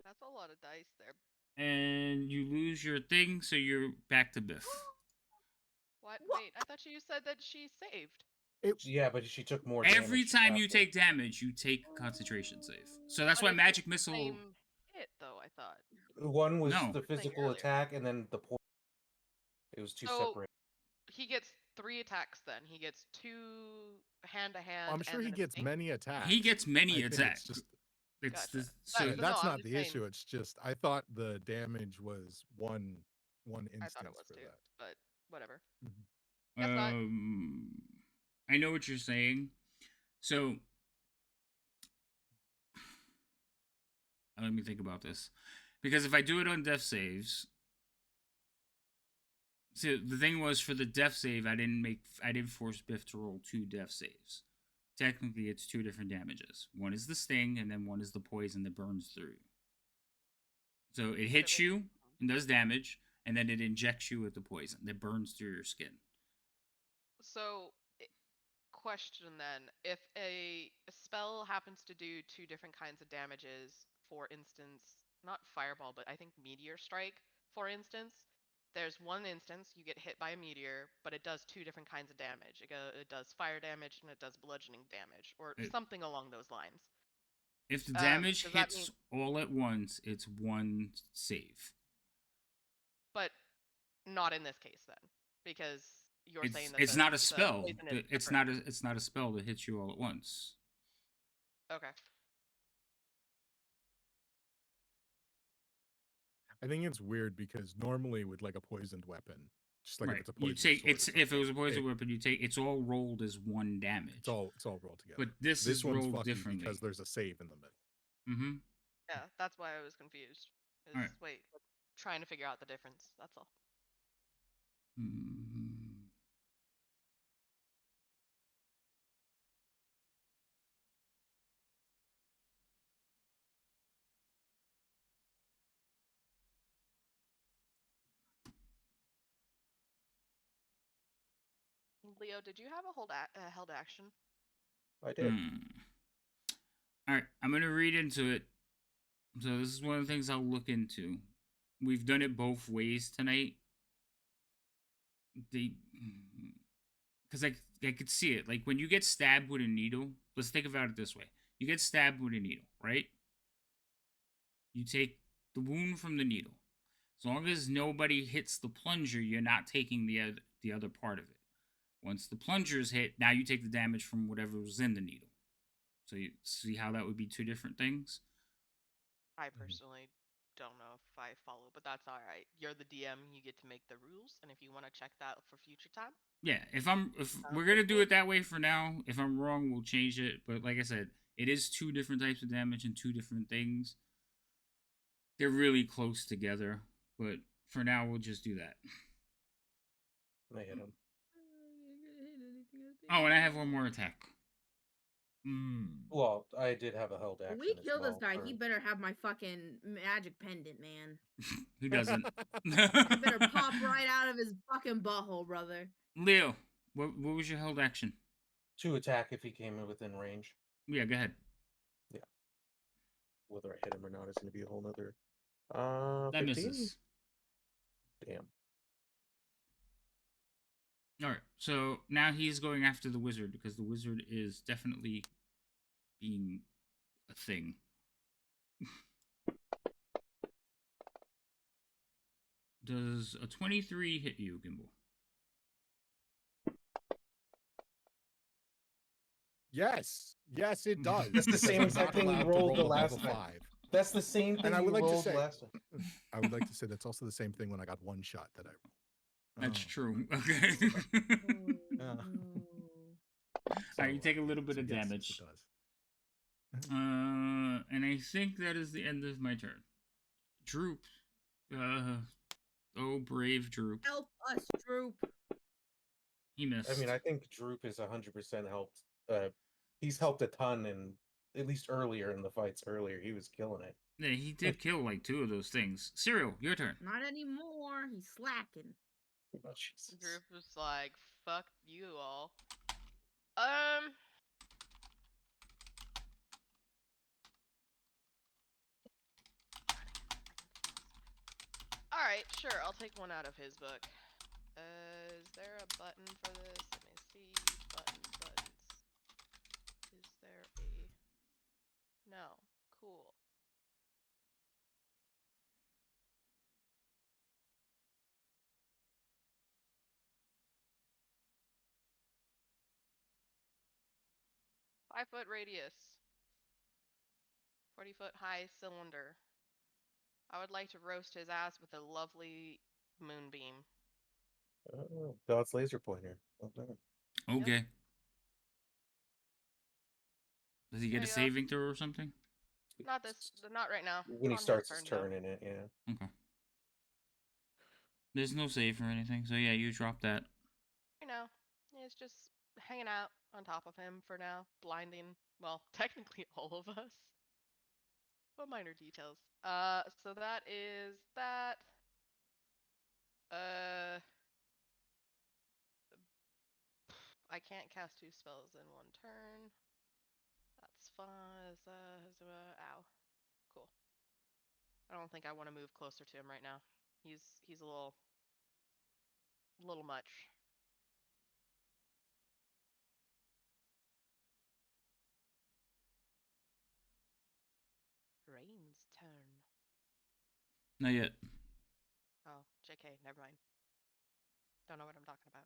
That's a lot of dice there. And you lose your thing, so you're back to Biff. What? What? Wait, I thought you said that she saved. Yeah, but she took more Every damage time you after. take damage, you take concentration save. So that's But why it's magic the missile. Same hit though, I thought. One was No. the physical earlier. attack, and then the poison. It was two So- separate. He gets 3 attacks then. He gets 2 hand to hand. I'm sure and he then a gets sting. many attacks. He gets many I think attacks. It's just It's Gotcha. the, so No, that's I'm not just the saying- issue. It's just I thought the damage was one instance I thought it was for too, that. but whatever. Mhm. Guess not. I know what you're saying. So let me think about this, because if I do it on death saves, so the thing was for the death save, I didn't force Biff to roll 2 death saves. Technically, it's 2 different damages. One is the sting, and then one is the poison that burns through. So it hits you and does damage, and then it injects you with the poison that burns through your skin. So, question then: if a spell happens to do 2 different kinds of damages, for instance, not fireball, but I think meteor strike, for instance, there's one instance you get hit by a meteor, but it does 2 different kinds of damage. It does fire damage and it does bludgeoning damage, or something along those lines. If the damage does that hits all at once, it's 1 save. But not in this case then, because you're saying that It's the- not a the spell. poison is It's different. not a spell that hits you all at once. Okay. I think it's weird because normally with like a poisoned weapon, just like Right. if it's a You poisoned take sword or it's if it was a something, poison weapon, it's all rolled as 1 damage. it's all rolled together. But this is one's rolled fucky differently. because there's a save in the middle. Mm-hmm. Yeah, that's why I was confused. Alright. Wait, trying to figure out the difference. That's all. Hmm. Leo, did you have a held action? I did. All right, I'm gonna read into it. So this is one of the things I'll look into. We've done it both ways tonight. Because I could see it. Like when you get stabbed with a needle. Let's think about it this way: you get stabbed with a needle, right? You take the wound from the needle. As long as nobody hits the plunger, you're not taking the other part of it. Once the plunger's hit, now you take the damage from whatever was in the needle. So you see how that would be two different things? I personally don't know if I follow, but that's all right. You're the DM, you get to make the rules, and if you want to check that for future time, Yeah, if we're gonna do it that way for now, if I'm wrong, we'll change it. But like I said, it is two different types of damage and two different things. They're really close together, but for now we'll just do that. I hit him. Oh, and I have one more attack. Well, I did have a held action. When we as kill this well guy, for- he better have my fucking magic pendant, man. Who doesn't? It better pop right out of his fucking butthole, brother. Leo, what was your held action? To attack if he came in within range. Yeah, go ahead. Yeah. Whether I hit him or not is going to be a whole nother. That 15? misses. Damn. All right, so now he's going after the wizard because the wizard is definitely being a thing. Does a 23 hit you, Gimbal? Yes, it does. That's the same because I'm exact not thing you allowed to rolled the roll above last a time. 5. That's the same thing And I would you like to rolled say, last time. I would like to say that's also the same thing when I got one shot that I rolled. That's Oh, true. right. Okay. Yeah. All right, you take a little bit so of yes, damage. it does. And I think that is the end of my turn. Droop. Oh, brave Droop. Help us, Droop. He missed. I mean, I think Droop is 100% helped. He's helped a ton, and at least earlier in the fights, he was killing it. Yeah, he did kill like 2 of those things. Cyril, your turn. Not anymore. He's slacking. Oh, Jesus. Droop was like, "Fuck you all." All right, sure. I'll take one out of his book. Is there a button for this? Let me see. Buttons. Is there a... No. Cool. Five-foot radius. 40-foot high cylinder. I would like to roast his ass with a lovely moonbeam. Oh, God's laser pointer. Well done. Okay. Yep. Does he get a saving throw or something? Not right now. When he It's on starts his turn, though. turn in it, yeah. Okay. There's no save or anything, so yeah, you drop that. You know, it's just hanging out on top of him for now, blinding, well, technically all of us. But minor details. So that is that. I can't cast 2 spells in one turn. That's fine. Ow. Cool. I don't think I want to move closer to him right now. He's a little much. Rain's turn. Not yet. Oh, JK, never mind. Don't know what I'm talking about.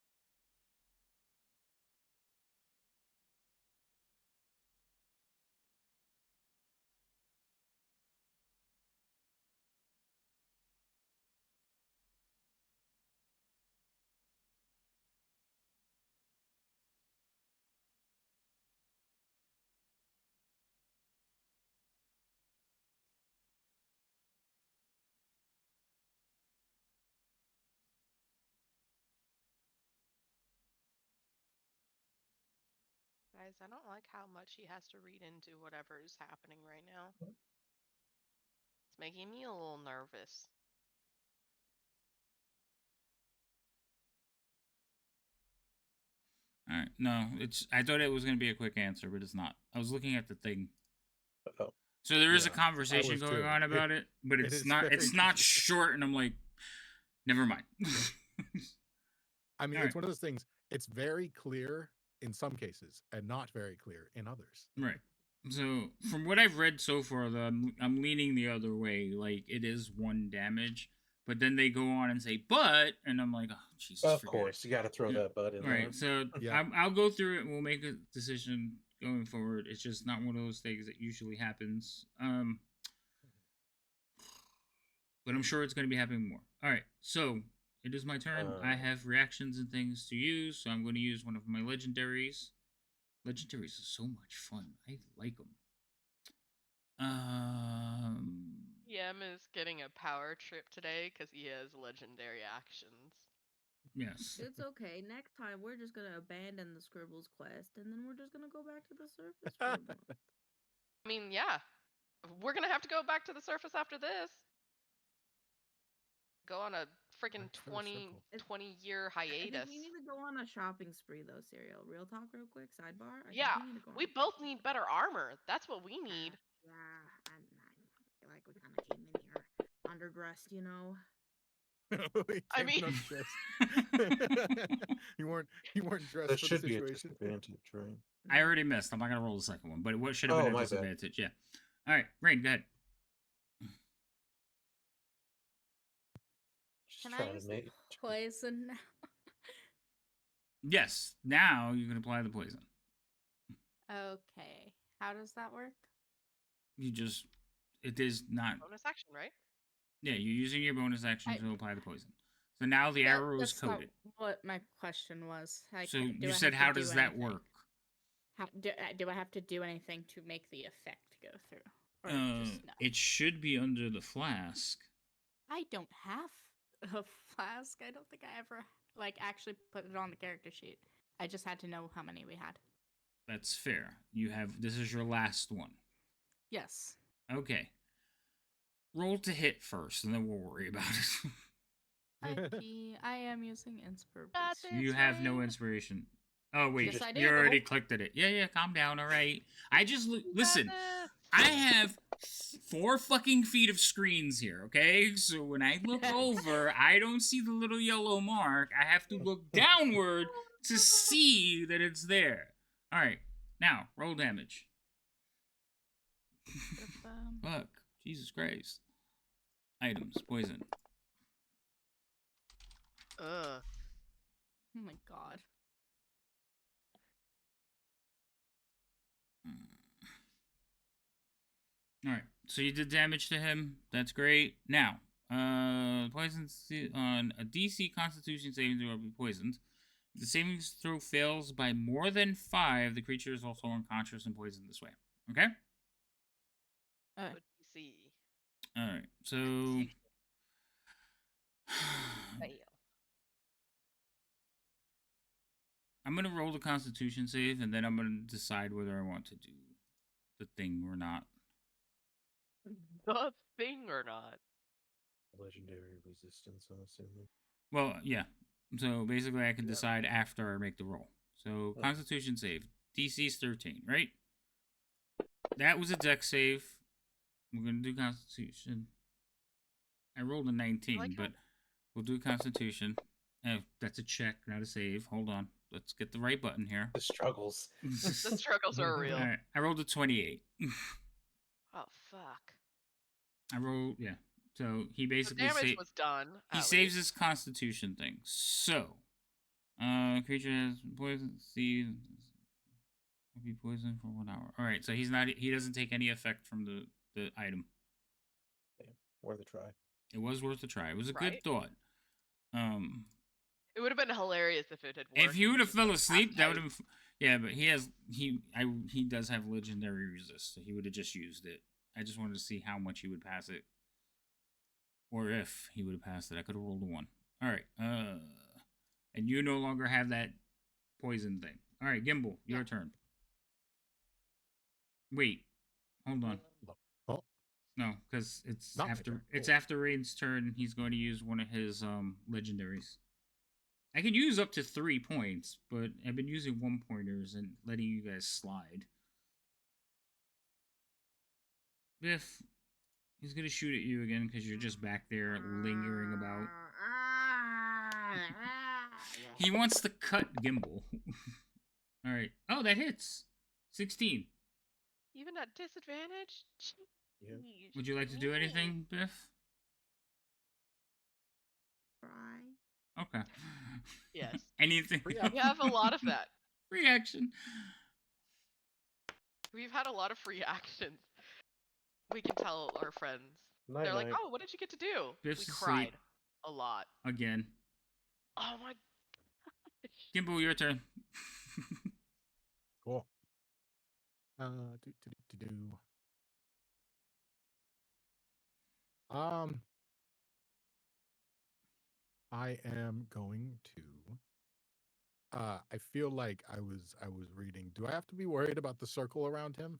Guys, I don't like how much he has to read into whatever is happening right now. It's making me a little nervous. All right. No, it's. I thought it was going to be a quick answer, but it's not. I was looking at the thing. Oh, So there is a Yeah, I conversation was going too. on about it, but it it's is not. very It's not confusing. short, and I'm like, never mind. I mean, All it's right. one of those things. It's very clear in some cases and not very clear in others. Right. So from what I've read so far, though, I'm leaning the other way. Like it is 1 damage, but then they go on and say "but," and I'm like, oh Jesus. of forget course, you got to throw Yeah. that butt in it. there. Right. So Yeah. I'll go through it and we'll make a decision going forward. It's just not one of those things that usually happens. But I'm sure it's going to be happening more. All right. So it is my turn. I have reactions and things to use, so I'm going to use one of my legendaries. Legendaries is so much fun. I like them. EM is getting a power trip today because he has legendary actions. Yes. It's okay. Next time, we're just gonna abandon the Scribbles quest, and then we're just gonna go back to the surface for a month. I mean, yeah. We're gonna have to go back to the surface after this. Go on a freaking Thanks for the 20-year I think hiatus. we need to go on a shopping spree, though, Serial. Real talk, real quick. Sidebar. I Yeah, think we need to go on we a both shopping need spree. better armor. That's what we need. Yeah, I feel like we kind of came in here underdressed, you know. I mean- you weren't dressed That for the should be a situation. disadvantage, right? I already missed. I'm not going to roll the second one, but what should have Oh, been a my bad. disadvantage? Yeah. All right. Rain, go ahead. Just Can I trying use to the make poison now? Yes. Now you can apply the poison. Okay. How does that work? You just. It is not. Bonus action, right? Yeah, you're using your bonus action I- to apply the poison. So now the arrow is That's not coated. what my question was. So do you I said, have to how do does that anything? work? How, do I have to do anything to make the effect go through? Or just no? It should be under the flask. I don't have a flask. I don't think I ever actually put it on the character sheet. I just had to know how many we had. That's fair. You have. This is your last one. Yes. Okay. Roll to hit first, and then we'll worry about it. I am using inspiration. That's it. You have no inspiration. Oh wait, Yes, I you do. already clicked at it. Yeah, calm down. All right. I just listen. Yes. I have 4 fucking feet of screens here. Okay, so when I look over, I don't see the little yellow mark. I have to look downward to see that it's there. All right, now roll damage. Fuck, Jesus Christ. Items, poison. Oh my god. Alright, so you did damage to him. That's great. Now, poison on a DC Constitution saving throw will be poisoned. If the saving throw fails by more than 5, the creature is also unconscious and poisoned this way. Okay? Good DC. Alright, so... Fail. I'm going to roll the Constitution save, and then I'm going to decide whether I want to do the thing or not. The thing or not? legendary resistance, I'm assuming. Well, yeah. So basically, I can Yep. decide after I make the roll. So, Constitution save. DC's 13, right? That was a dex save. We're going to do Constitution. I rolled a 19, like but we'll do Constitution. Oh, that's a check, not a save. Hold on. Let's get the right button here. The struggles. The struggles are real. All right. I rolled a 28. Oh fuck. I rolled, yeah. So he The basically damage was done. he at saves least. his Constitution thing. So, creature has poison. See, will be poisoned for 1 hour. All right. So he's not. He doesn't take any effect from the item. Damn, worth a try. It was worth a try. It was a Right. good thought. It would have been hilarious if it had worked. If he would have fell asleep, that would passed have. Yeah, but he does have legendary resist, so he would have just used it. I just wanted to see how much he would pass it, or if he would have passed it. I could have rolled a 1. All right. And you no longer have that poison thing. All right, Gimbal, your turn. Wait, hold on. Oh, No, because it's not my after turn. it's Cool. after Rain's turn. He's going to use one of his legendaries. I can use up to 3 points, but I've been using 1-pointers and letting you guys slide. Biff, he's gonna shoot at you again because you're just back there lingering about. He wants to cut Gimbal. All right. Oh, that hits. 16. Even at disadvantage? Yeah. Jeez, Would you like to do me. anything, Biff? Try. Okay. Yes. Anything? Free We have a lot of that. Free action. We've had a lot of free actions. We can tell our friends. Night They're like, night. oh, what did you get to do? Biff's We asleep. cried a lot. Again. Oh my Gimbal, your turn. Cool. Do. I am going to. I feel like I was reading. Do I have to be worried about the circle around him?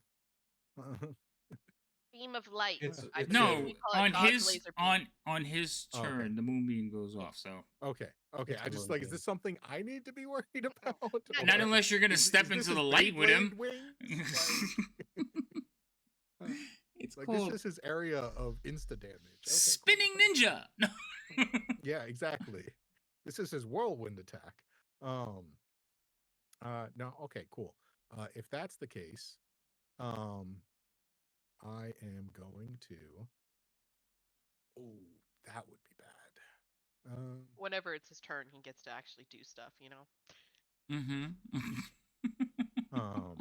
beam of light. It's I it's believe No, we call it on God's his laser beam. on his Oh, turn, okay. the moonbeam goes off. So Okay. It's I a just moon like, is beam. this something I need to be worried about? not Or unless you're gonna is step this into the his light with him. Beyblade wings? It's Like, called this is his area of insta damage. Okay, cool. spinning ninja. No. Yeah, exactly. This is his whirlwind attack. No, okay, cool. If that's the case, I am going to. Oh, that would be bad. Whenever it's his turn, he gets to actually do stuff, you know? Um,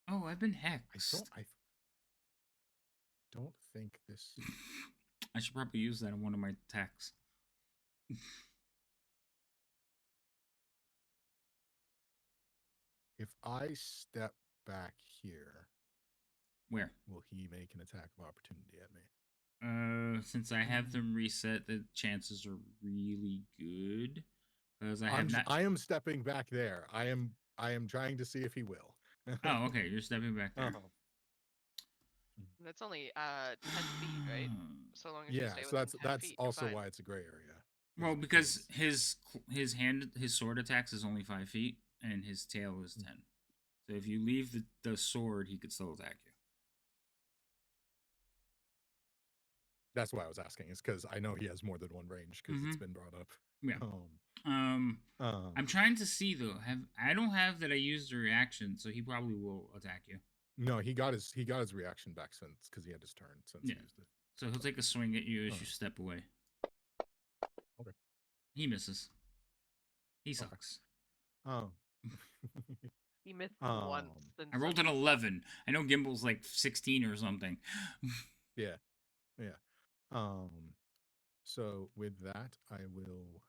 Oh, I've been I hexed. don't think this. I should probably use that in one of my attacks. If I step back here, Where? will he make an attack of opportunity at me? Since I have them reset, the chances are really good. Because I I'm have j- not. I am stepping back there. I am trying to see if he will. Oh, okay. You're stepping back there. Uh-huh. And it's only 10 feet, right? So long as you Yeah, stay so within 10 that's feet, you're also fine. why it's a gray area. Well, because his sword attacks is only 5 feet, and his tail is 10. So if you leave the sword, he could still attack you. That's why I was asking. Is because I know he has more than one range because it's been brought up. Yeah. I'm trying to see though. I don't have that I used a reaction, so he probably will attack you. No, he got his reaction back since because he had his turn since he used it. So he'll take a swing at you as you step away. Okay. He misses. He sucks. Oh. He missed once. I rolled an 11. I know Gimbal's like 16 or something. Yeah. So with that, I will.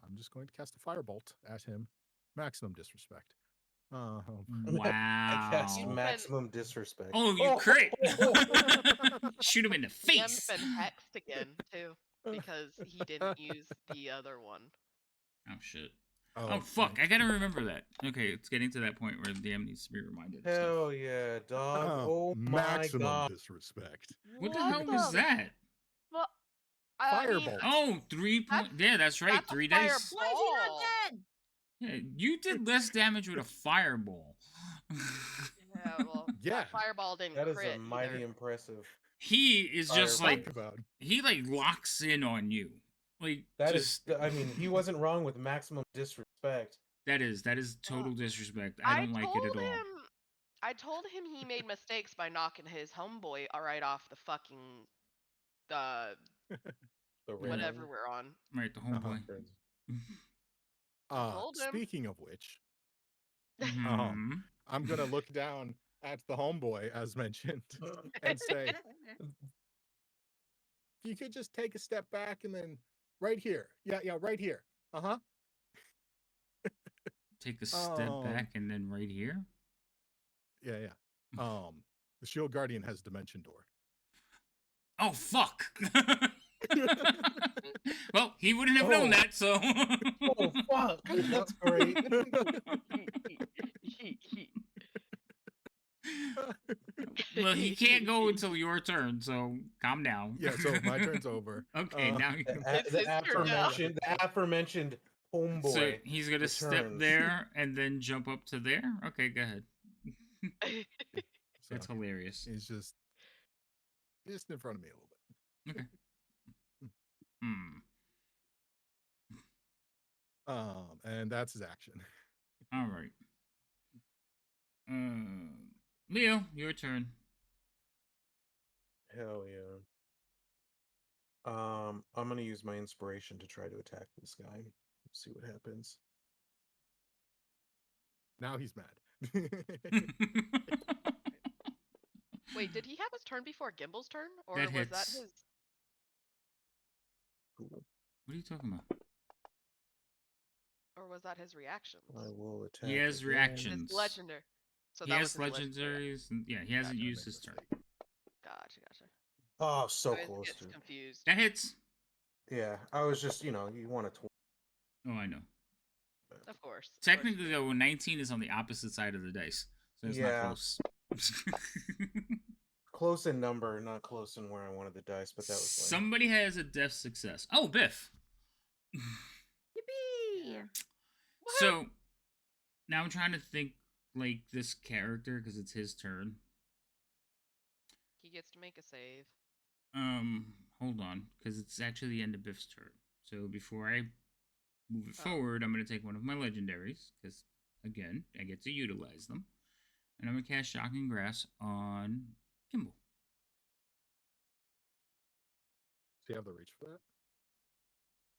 I'm just going to cast a firebolt at him. Maximum disrespect. Wow. I cast maximum disrespect. Oh, you crit! Shoot him in the face. DM's been hexed again too because he didn't use the other one. Oh shit. Oh fuck! I gotta remember that. Okay, it's getting to that point where the DM needs to be reminded. Hell yeah, dog! Oh my maximum god! disrespect. What the hell was that? Well, Firebolt. Oh, 3 points. Yeah, that's right. That's 3 a dice. Why is he not dead? Yeah, you did less damage with a fireball. Yeah, well, Yeah. that fireball didn't That is crit a mighty either. impressive. He is just Fireball. like About. he like locks in on you. Like That just is. I mean, he wasn't wrong with maximum disrespect. that is total disrespect. I don't like it at all. I told him he made mistakes by knocking his homeboy right off the fucking The whatever railing. we're on. Right, the homeboy. Told him. Speaking of which, Mhm. I'm gonna look down at the homeboy as mentioned and say, you could just take a step back and then right here. Yeah, right here. Take a step back and then right here. Yeah. The Shield Guardian has Dimension Door. Oh fuck. Well, he wouldn't have known that, so. Oh fuck! That's great. Well, he can't go until your turn, so calm down. Yeah, so my turn's over. Okay, now you can. It's his turn now. The aforementioned homeboy. So he's gonna step returns. there and then jump up to there. Okay, go ahead. So That's hilarious. he's just in front of me a little bit. Okay. Hmm. And that's his action. All right. Leo, your turn. Hell yeah. I'm gonna use my inspiration to try to attack this guy. See what happens. Now he's mad. Wait, did he have his turn before Gimble's turn, or That was that hits. his? Cool. What are you talking about? Or was that his reactions? I will attack. He has again. reactions. His legendary. So He that has was his legendary. legendaries. And, yeah, he hasn't Not gonna used make a his turn. mistake. Gotcha. Oh, so I always close get to. confused. That hits. Yeah, I was just, you want to. Oh, I know. Of course. Technically, though, 19 is on the opposite side of the dice, so it's not Yeah. close. Close in number, not close in where I wanted the dice, but that was fine. Somebody has a death success. Oh, Biff. Yippee! So now I'm trying to think like this character because it's his turn. He gets to make a save. Hold on, because it's actually the end of Biff's turn. So before I move it Oh. forward, I'm going to take one of my legendaries because again I get to utilize them, and I'm going to cast Shocking Grass on Kimball. Do you have the reach for that?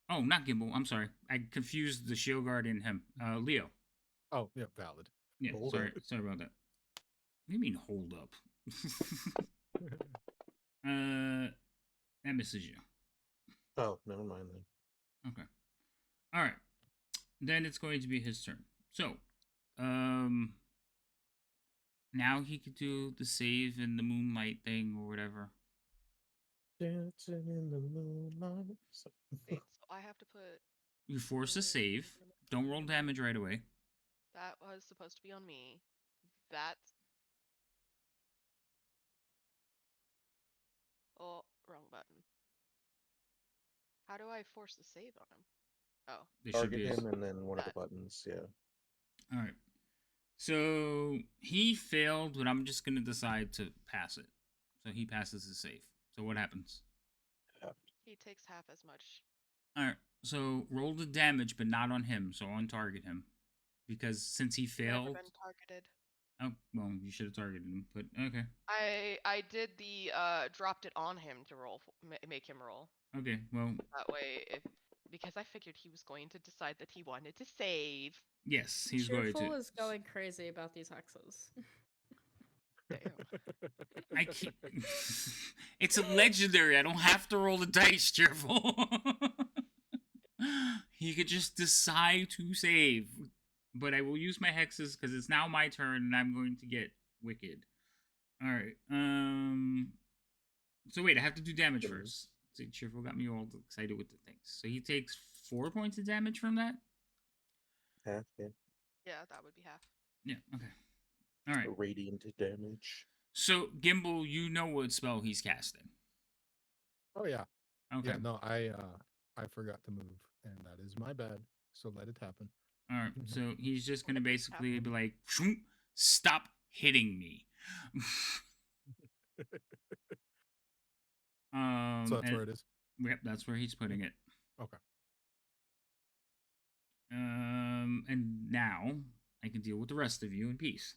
Oh, not Gimbal. I'm sorry. I confused the shield guard and him. Leo. Oh, yeah, valid. Yeah, Hold sorry. up. Sorry about that. What do you mean hold up? That misses you. Oh, never mind then. Okay. All right. Then it's going to be his turn. So, now he could do the save and the moonlight thing or whatever. Dancing in the moonlight. Wait, so I have to put. You force a save. Don't roll damage right away. That was supposed to be on me. That's. Oh, wrong button. How do I force the save on him? Oh. There should Target be a... him and then one of the That. buttons. Yeah. All right. So he failed, but I'm just gonna decide to pass it. So he passes his save. So what happens? He takes half as much. All right. So roll the damage, but not on him. So on target him, because since he Never failed. been targeted. Oh well, you should have targeted him. But okay. I did the dropped it on him to roll make him roll. Okay. Well. That way, because I figured he was going to decide that he wanted to save. Yes, he's Cheerful going to. is going crazy about these hexes. Damn. I can't. It's a legendary. I don't have to roll the dice, Cheerful. He could just decide to save. But I will use my hexes because it's now my turn and I'm going to get wicked. Alright. So wait, I have to do damage first. So Cheerful got me all excited with the things. So he takes 4 points of damage from that? Half, yeah. Yeah, that would be half. Yeah, okay. Alright. Radiant damage. So, Gimbal, you know what spell he's casting. Oh yeah. Okay. Yeah, no, I forgot to move, and that is my bad. So let it happen. Alright, so he's just gonna basically be like, stop hitting me. So that's where it is. Yep, that's where he's putting it. Okay. And now I can deal with the rest of you in peace.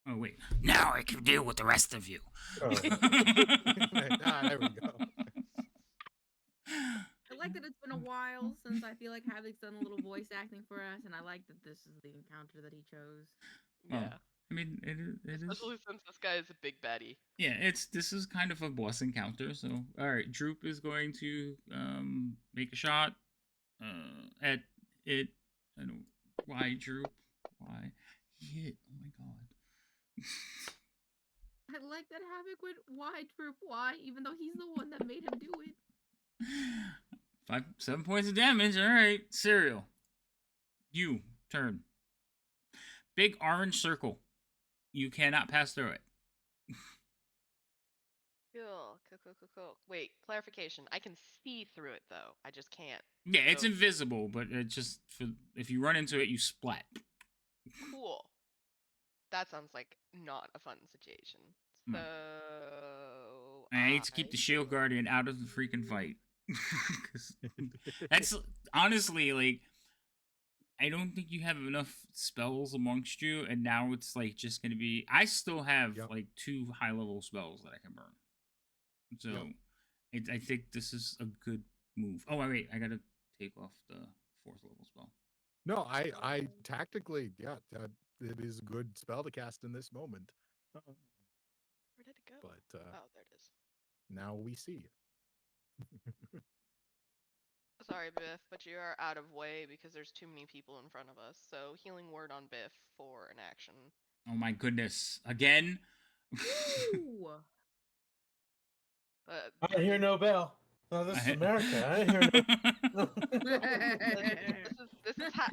Oh wait, now I can deal with the rest of you. Oh. There we go. I like that it's been a while since I feel like Havoc's done a little voice acting for us, and I like that this is the encounter that he chose. Yeah. I mean, it is. Especially since this guy is a big baddie. Yeah, this is kind of a boss encounter. So, all right, Droop is going to make a shot at it. I don't. Why Droop? Why he hit? Oh my god. I like that Havoc went, why, Troop, why? Even though he's the one that made him do it. 7 points of damage. All right, Cereal. You turn. Big orange circle. You cannot pass through it. Cool. Wait, clarification. I can see through it though. I just can't. Yeah, it's So- invisible, but it just if you run into it, you splat. Cool. That sounds like not a fun situation. No. So I need to keep the shield will- guardian out of the freaking fight. 'Cause that's honestly like I don't think you have enough spells amongst you, and now it's like just gonna be. I still have Yep. like 2 high level spells that I can burn, so I think this is a good move. Oh wait, I gotta take off the 4th level spell. No, I tactically, yeah, it is a good spell to cast in this moment. Where did it go? But Oh, there it is. now we see. Sorry, Biff, but you are out of way because there's too many people in front of us. So healing word on Biff for an action. Oh my goodness, again. Ooh. I hear no bell. No, this is America. I hear no. This is how.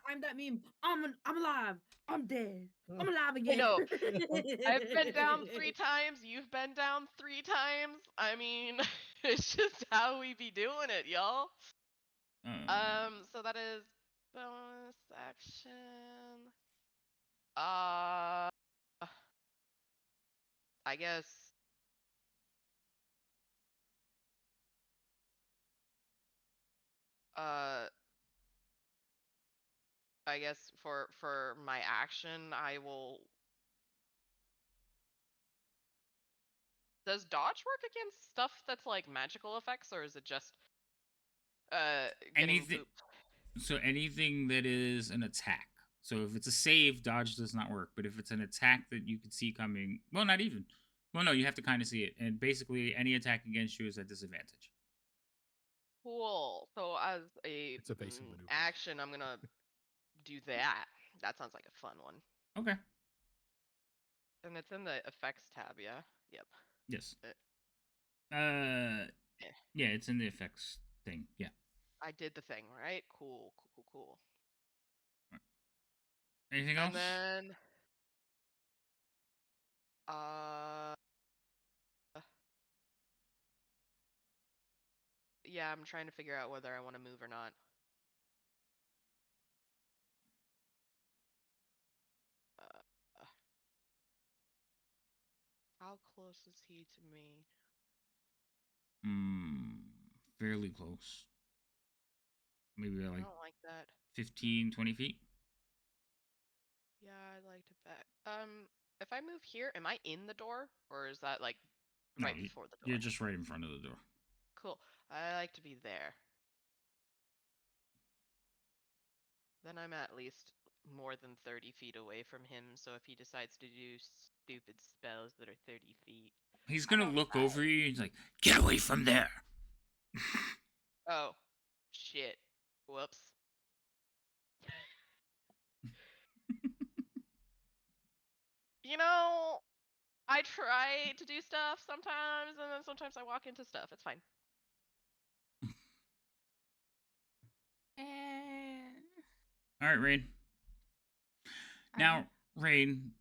I'm that meme. I'm alive. I'm dead. I'm alive I again. know. I've been down 3 times. You've been down 3 times. I mean, it's just how we be doing it, y'all. So that is bonus action. I guess. I guess for my action, I will. Does dodge work against stuff that's like magical effects, or is it just getting anything. pooped? So anything that is an attack. So if it's a save, dodge does not work. But if it's an attack that you can see coming, well, not even. Well, no, you have to kind of see it. And basically, any attack against you is at disadvantage. Cool. So as a It's evasive maneuver. action, I'm gonna do that. That sounds like a fun one. Okay. And it's in the effects tab, yeah? Yep. Yes. Eh. Yeah, it's in the effects thing. Yeah. I did the thing, right? Cool. Anything else? And then yeah, I'm trying to figure out whether I want to move or not. How close is he to me? Fairly close. Maybe I like don't like that. 15, 20 feet. Yeah, I'd like to bet. If I move here, am I in the door, or is that like right No, before the door? You're just right in front of the door. Cool. I like to be there. Then I'm at least more than 30 feet away from him, so if he decides to do stupid spells that are 30 feet. He's I gonna don't look mind. over you. He's like, "Get away from there!" Oh, shit. Whoops. You know, I try to do stuff sometimes, and then sometimes I walk into stuff. It's fine. All right, Rain. Now, Rain,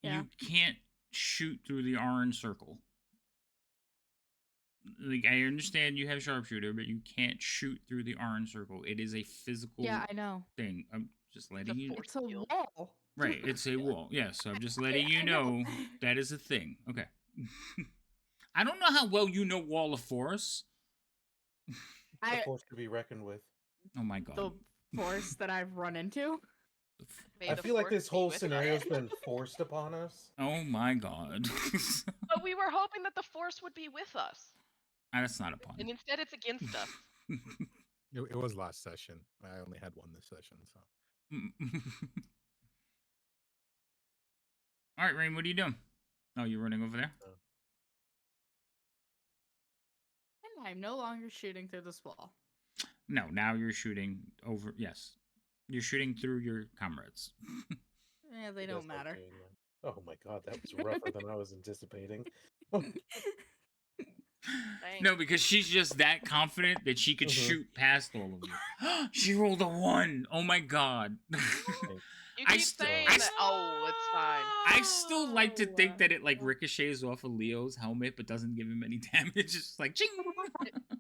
Yeah. you can't shoot through the orange circle. Like, I understand you have sharpshooter, but you can't shoot through the orange circle. It is a physical Yeah, I know. thing. I'm just letting you. force It's a field. wall. Right, it's a wall. Yes, so I'm just letting you I know. know that is a thing. Okay. I don't know how well you know Wall of Force. A force to be reckoned with. Oh my god. The force that I've run into. May I the feel like force this be whole with us. scenario's been forced upon us. Oh my god. But we were hoping that the force would be with us, That's not a pun. and instead it's against us. It was last session. I only had one this session, so. All right, Rain, what are you doing? Oh, you're running over there? And I'm no longer shooting through this wall. No, now you're shooting over. Yes. You're shooting through your comrades. Yeah, they don't matter. Oh my god, that was rougher than I was anticipating. No, because she's just that confident that she could shoot past all of you. She rolled a 1. Oh my god. You You I keep still- saying I that. st- Oh, it's fine. I still like to think that it like ricochets off of Leo's helmet, but doesn't give him any damage. It's just like ching.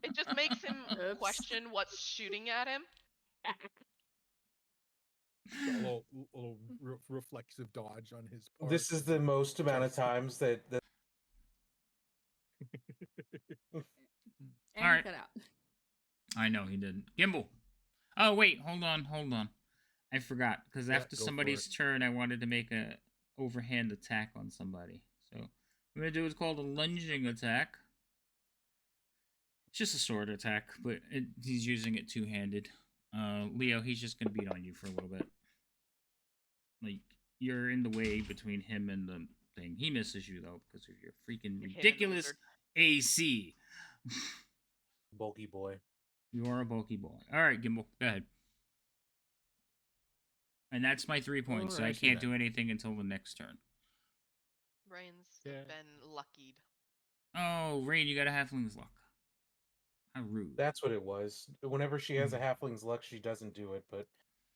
It just makes him Oops. question what's shooting at him. A little reflexive dodge on his part. This is the most amount of times that And Alright. cut out. I know he didn't. Gimbal. Oh wait, hold on. I forgot because Yeah, after go for somebody's it. turn, I wanted to make a overhand attack on somebody. So what I'm gonna do is called a lunging attack. It's just a sword attack, but he's using it two-handed. Leo, he's just gonna beat on you for a little bit. Like you're in the way between him and the thing. He misses you though because of your freaking Him and the ridiculous wizard. AC. bulky boy. You are a bulky boy. All right, Gimbal, go ahead. And that's my 3 points, so I Alrighty can't then. do anything until the next turn. Ryan's Yeah. been luckied. Oh, Rain, you got a halfling's luck. How rude. That's what it was. Whenever she has a halfling's luck, she doesn't do it, but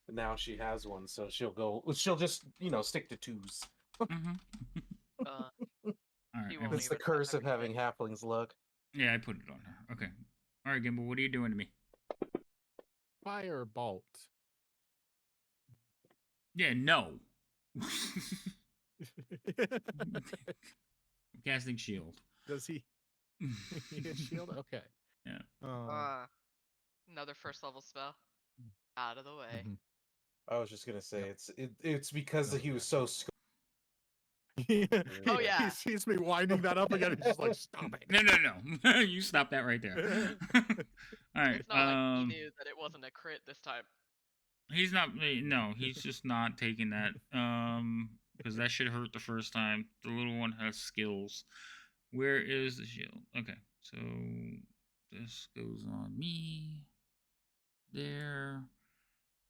now she has one, so she'll just stick to twos. Mm-hmm. Uh, All right. He won't That's the even curse of attempt to having halfling's luck. Yeah, I put it on her. Okay. All right, Gimbal, what are you doing to me? Firebolt. Yeah, no. Casting shield. Does he? He has shield? Okay. Yeah. Another first level spell. Out of the way. Mhm. I was just gonna say Yep. it's because Oh, he was yeah. so. Oh, yeah. He sees me winding that up again. He's just like, stop it. No. You stop that right there. All right. It's not like he knew that it wasn't a crit this time. He's not. No, he's just not taking that. Because that should hurt the first time. The little one has skills. Where is the shield? Okay, so this goes on me. There.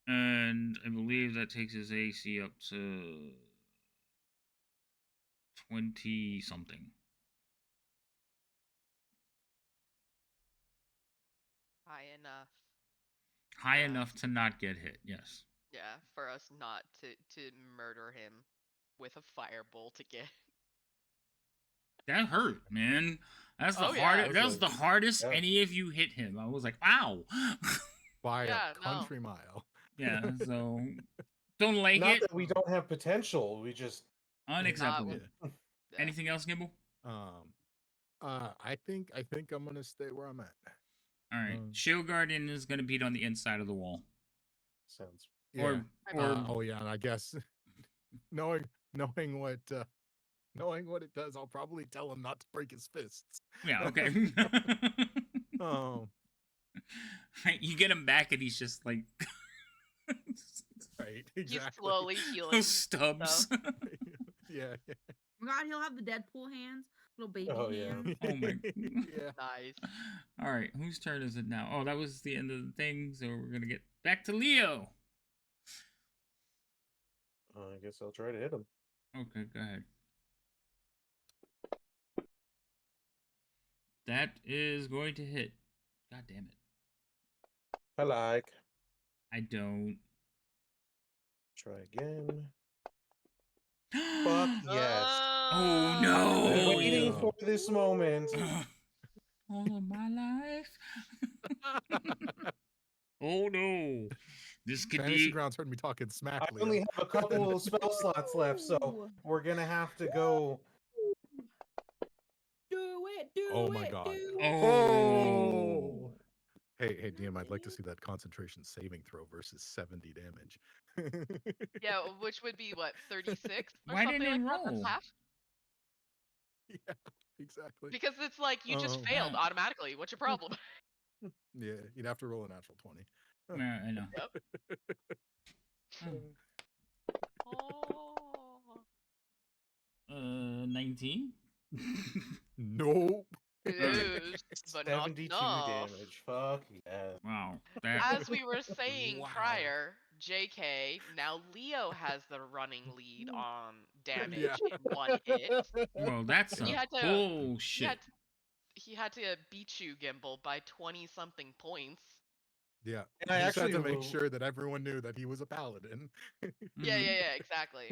And I believe that takes his AC up to 20 something. High enough. High enough to not get hit, yes. Yeah, for us not to murder him with a firebolt again. That hurt, man. That's the Oh, yeah. hardest. That was the hardest Yeah. any of you hit him. I was like, ow. By Yeah, a no. country mile. Yeah, so don't like Not it. that we don't have potential, we just Unacceptable. Yeah. Anything else, Gibble? I think I'm gonna stay where I'm at. All right. Shield Guardian is going to beat on the inside of the wall. sounds. Yeah. Or Oh yeah, and I guess knowing what it does, I'll probably tell him not to break his fists. yeah, okay. You get him back, and he's just like right, He's exactly. slowly healing. those stubs. yeah. Oh my God, he'll have the Deadpool hands, little baby Oh, yeah. hands. Oh my. Yeah. Nice. All right, whose turn is it now? Oh, that was the end of the thing, so we're gonna get back to Leo. I guess I'll try to hit him. Okay, go ahead. That is going to hit. God damn it. I like. I don't. Try again. Fuck yes. Oh no! I've been Oh, waiting yeah. for this moment. All of my life. Oh no! This could Fantasy be. Grounds heard me talking smack. I Leo. only have a couple of spell slots left, so we're gonna have to go. Do it, do Oh it, my God. do it. Oh. Hey, DM, I'd like to see that concentration saving throw versus 70 damage. Yeah, which would be what, 36 or Why something didn't it like that? That's roll? half. Yeah, exactly. Because it's like you just Oh. failed Yeah. automatically. What's your problem? Yeah, you'd have to roll a natural 20. Yeah, I know. Yep. Oh. 19. Nope. Ooh, but not 72 enough. damage. Fuck yeah. Wow. That. As we were saying Wow. prior, JK, now Leo has the running lead on damage Yeah. in one hit. Well, that's He a had to- bullshit. He had to beat you, Gimbal, by 20 something points. Yeah. And I He just had actually to make will- sure that everyone knew that he was a paladin. Yeah, exactly.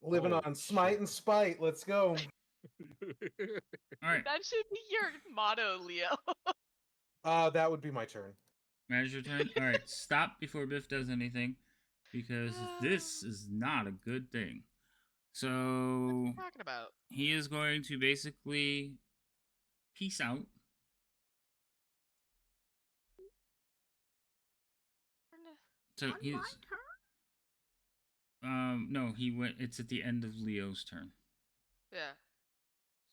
living Holy on smite shit. and spite. Let's go. All right, That should be your motto, Leo. That would be my turn. that's your turn. All right, stop before Biff does anything, because this is not a good thing. What are So you talking about? he is going to basically peace out. So On my he's turn? no, he went. It's at the end of Leo's turn. Yeah.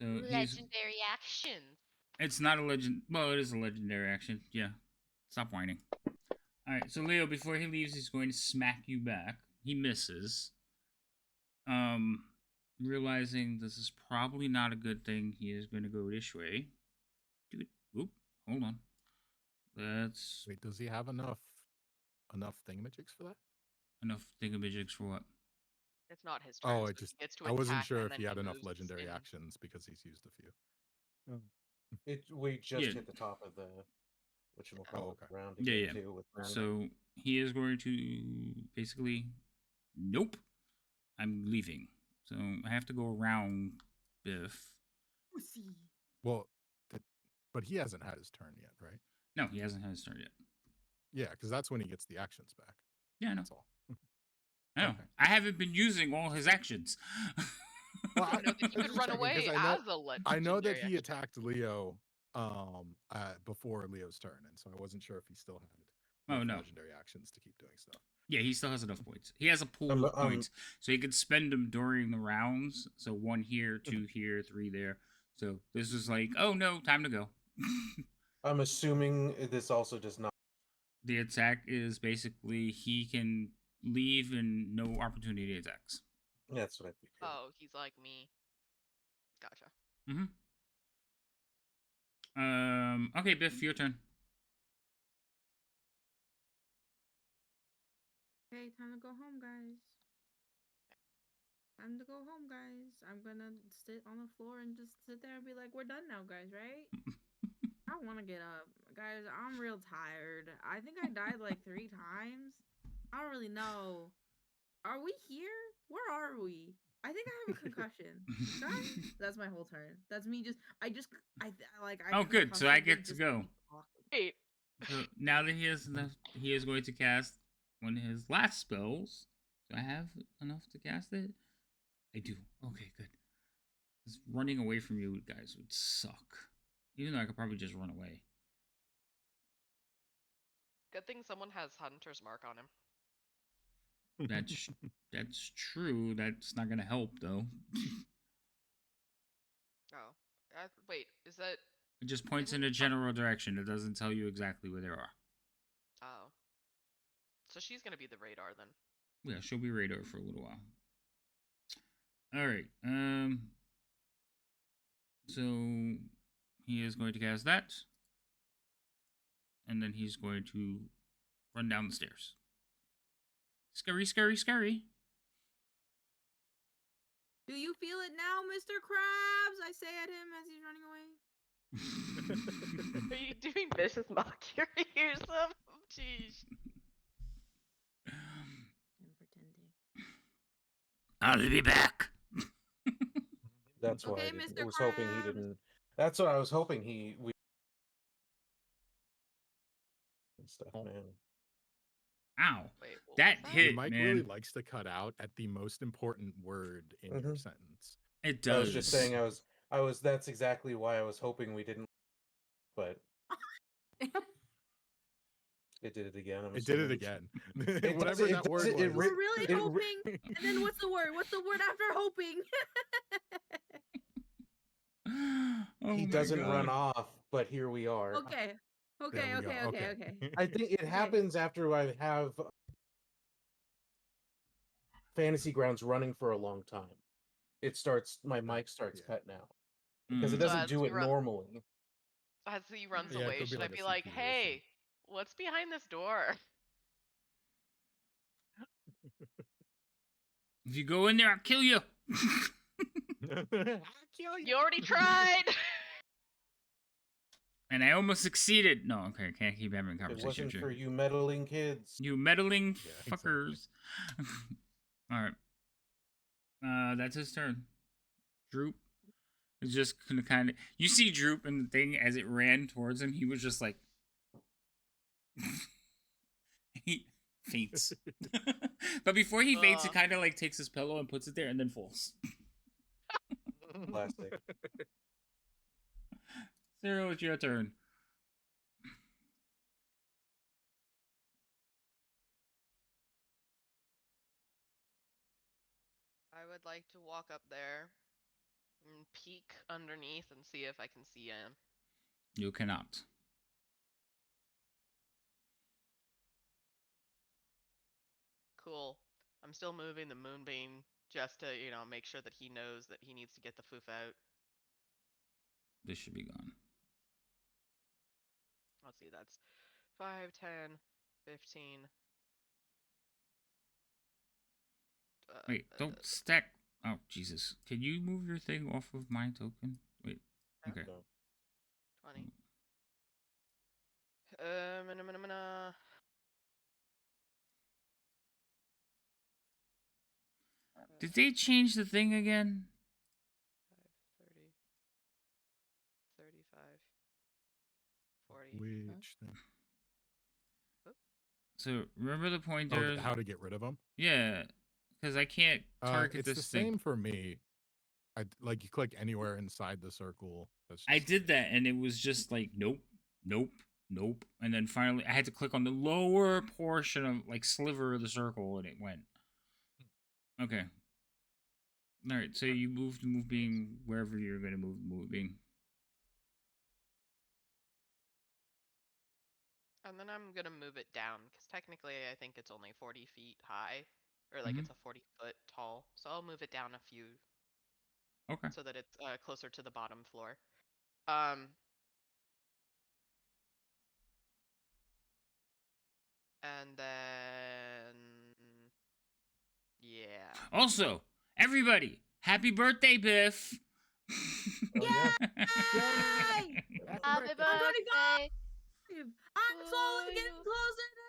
So Legendary actions. It's not a legend. Well, it is a legendary action. Yeah. Stop whining. All right. So Leo, before he leaves, he's going to smack you back. He misses. Realizing this is probably not a good thing, he is going to go this way. Dude, oop, hold on. That's Wait, does he have enough thingamajigs for that? enough thingamajigs for what? It's not his turn. Oh, So I just he gets to I wasn't attack sure and if then he had enough moves legendary in. actions because he's used a few. We just Yeah. hit the top of the Oh, okay. round Yeah, again yeah. too. With So he is going to basically, nope, I'm leaving. So I have to go around Biff. Pussy. Well, but he hasn't had his turn yet, right? No, he hasn't had his turn yet. Yeah, because that's when he gets the actions back. Yeah, I know. That's all. I know. Okay. I haven't been using all his actions. Well, You know that you I was could just run checking, away 'cause as a legendary I know that he action. attacked Leo before Leo's turn, and so I wasn't sure if he still had Oh, enough no. legendary actions to keep doing stuff. Yeah, he still has enough points. He has a pool of points, so he could spend them during the rounds. So 1 here, 2 here, 3 there. So this is like, oh no, time to go. I'm assuming this also does not. The attack is basically he can leave and no opportunity attacks. That's what I figured. Oh, he's like me. Gotcha. Okay, Biff, your turn. Okay, time to go home, guys. Time to go home, guys. I'm gonna sit on the floor and just sit there and be like, we're done now, guys, right? I don't want to get up. Guys, I'm real tired. I think I died like 3 times. I don't really know. Are we here? Where are we? I think I have a concussion. Guys, that's my whole turn. That's me just I Oh, good. So I get to go. Wait. So now that he has enough, he is going to cast one of his last spells. Do I have enough to cast it? I do. Okay, good. Because running away from you guys would suck. Even though I could probably just run away. Good thing someone has Hunter's Mark on him. That's true. That's not gonna help though. Oh. Wait, is that... It just points in a general direction. It doesn't tell you exactly where they are. Oh. So she's gonna be the radar then. Yeah, she'll be radar for a little while. All right. So he is going to cast that, and then he's going to run down the stairs. Scary, scary, scary. Do you feel it now, Mr. Krabs? I say at him as he's running away. Are you doing vicious mockery or something? Jeez. I'm pretending. I'll be back. That's why Okay, I Mr. was hoping he Krabs. didn't. That's what I was hoping we and stuff, man. Ow. Wait, what That was hit, Your mic man. really likes to cut out at the most important word in your Mhm. sentence. It does. I was just saying I was that's exactly why I was hoping we didn't, but it did it again. It did it again. It Whatever does- it that does word it- was. it We're really it re- hoping. And then what's the word? What's the word after hoping? Oh he my doesn't run God. off, but here we are. Okay. Okay, There we go, okay, okay. I think it happens after I have Fantasy Grounds running for a long time. It starts, my mic starts Yeah. cutting out because it Mm. doesn't as do he it normally. As he runs Yeah, it away, could be should like I a be like, CPU issue. hey, what's behind this door? If you go in there, I'll kill you. I'll kill You already tried! And I almost succeeded. No, okay, can't keep having a It conversation wasn't with you. for you meddling kids. You meddling Yeah, fuckers. All right. That's his turn. Droop is just gonna kind of. You see Droop and the thing as it ran towards him. He was just like. He faints. But before he faints, he kind of like takes his pillow and puts it there and then falls. Plastic. Cyril, it's your turn. I would like to walk up there and peek underneath and see if I can see him. You cannot. Cool. I'm still moving the moonbeam just to, make sure that he knows that he needs to get the foof out. This should be gone. Let's see, that's 5, 10, 15. Wait, don't stack. Oh, Jesus. Can you move your thing off of my token? Wait. Okay. No. 20. Did they change the thing again? 5, 30, 35, 40. Which thing? So remember the Oh, pointer? how to get rid of them? Yeah, because I can't target It's this the thing. same for me. Like you click anywhere inside the circle. That's I just- did that, and it was just like nope, nope, nope, and then finally I had to click on the lower portion of like sliver of the circle, and it went. Okay. All right. So you moved moving wherever you're gonna move moving. And then I'm gonna move it down, because technically I think it's only 40 feet high. Or like it's a 40-foot tall. So I'll move it down a few Okay. so that it's closer to the bottom floor. And then... Yeah. Also, everybody, happy birthday, Biff! Oh, yeah. Yay! Happy birthday! I'm slowly getting you. closer to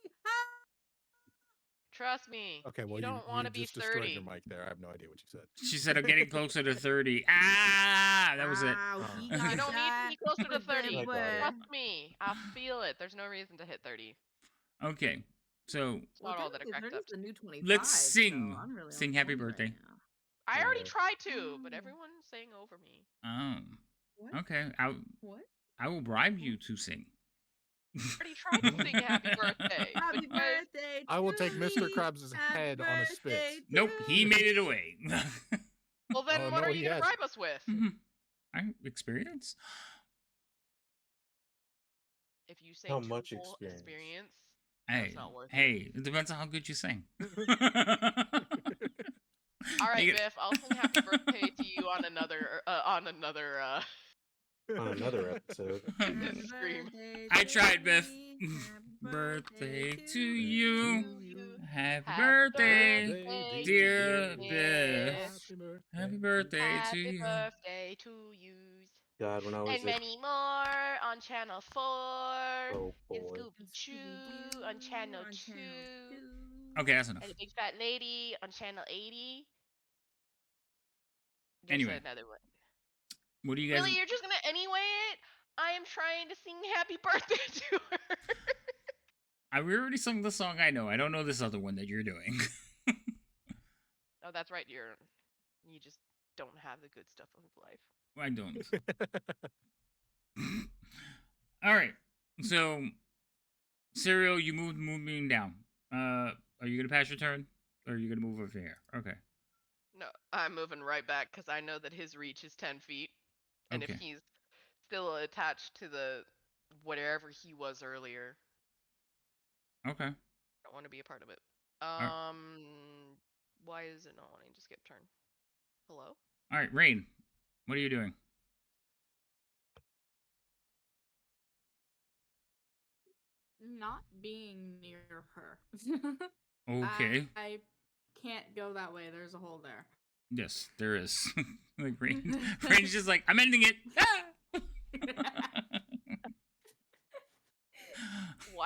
30. Ah! Trust me. Okay, well, you don't want to be just destroyed 30. your mic there. I have no idea what you said. She said I'm getting closer to 30. Ah, that was it. Wow, he You got You don't need to that be closer to with them 30. I got it. Trust me. I feel it. There's no reason to hit 30. Okay, so It's not all that it technically, cracked 30 up. is the new 25. let's sing. So I'm really Sing on happy 20 right birthday. now. I already Alright. tried to, but everyone's saying over me. Oh, What? okay. What? I will bribe you to sing. I already tried to sing happy birthday. Happy because birthday! I will to take Mr. me. Krabs' Happy head on a spit. birthday Nope, to he made it away. Well, then Oh, what no, are he you gonna hasn't. bribe us with? I experience. If you say How too much full experience? Hey, that's not worth it. hey, it depends on how good you sing. All right, You- Biff, I'll sing happy birthday to you on another On another episode. Happy Scream. birthday I to tried, Biff. me. Happy Birthday to to you. you. Happy Happy birthday, birthday, dear dear Biff. Biff. Happy birthday to Happy you. birthday to you. God, when I was And many more on Channel 4. oh And boy. Scooby Choo on Channel 2. Okay, that's enough. And the Big Fat Lady on Channel 80. There's Anyway. another one. What do you guys? Really, you're just gonna anyway it? I am trying to sing happy birthday to her. We already sung the song I know. I don't know this other one that you're doing. Oh, that's right. You just don't have the good stuff of life. I don't. All right. So, Serial, you moved moving down. Are you gonna pass your turn, or are you gonna move over here? Okay. No, I'm moving right back because I know that his reach is 10 feet. And Okay. if he's still attached to the whatever he was earlier, Okay. I don't want to be a part of it. Alright. Why is it not wanting to skip turn? Hello? All right, Rain. What are you doing? Not being near her. Okay. I can't go that way. There's a hole there. Yes, there is. Like Rain. Rain's just like, I'm ending it. Ah!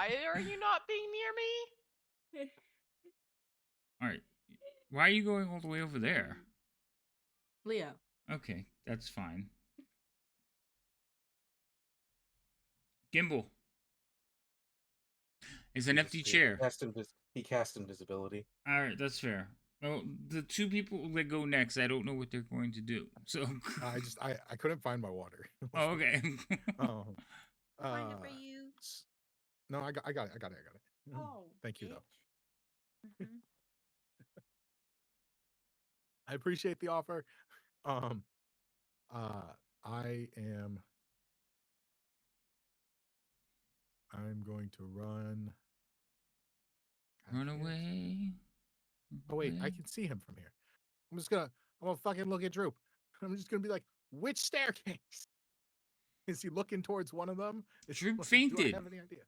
Why are you not being near me? All right. Why are you going all the way over there? Leo. Okay, that's fine. Gimbal. It's an empty chair. He cast invisibility. All right, that's fair. Well, the two people that go next, I don't know what they're going to do. So I couldn't find my water. Oh, okay. Um, Find it for you. No, I got it. Oh, Thank you though. Mhm. I appreciate the offer. Um, I am. I'm going to run. Run God damn it. away. Oh wait, I can see him from here. I'm gonna fucking look at Droop. I'm just gonna be like, which staircase? Is he looking towards one of them? Droop Do I fainted. have any idea?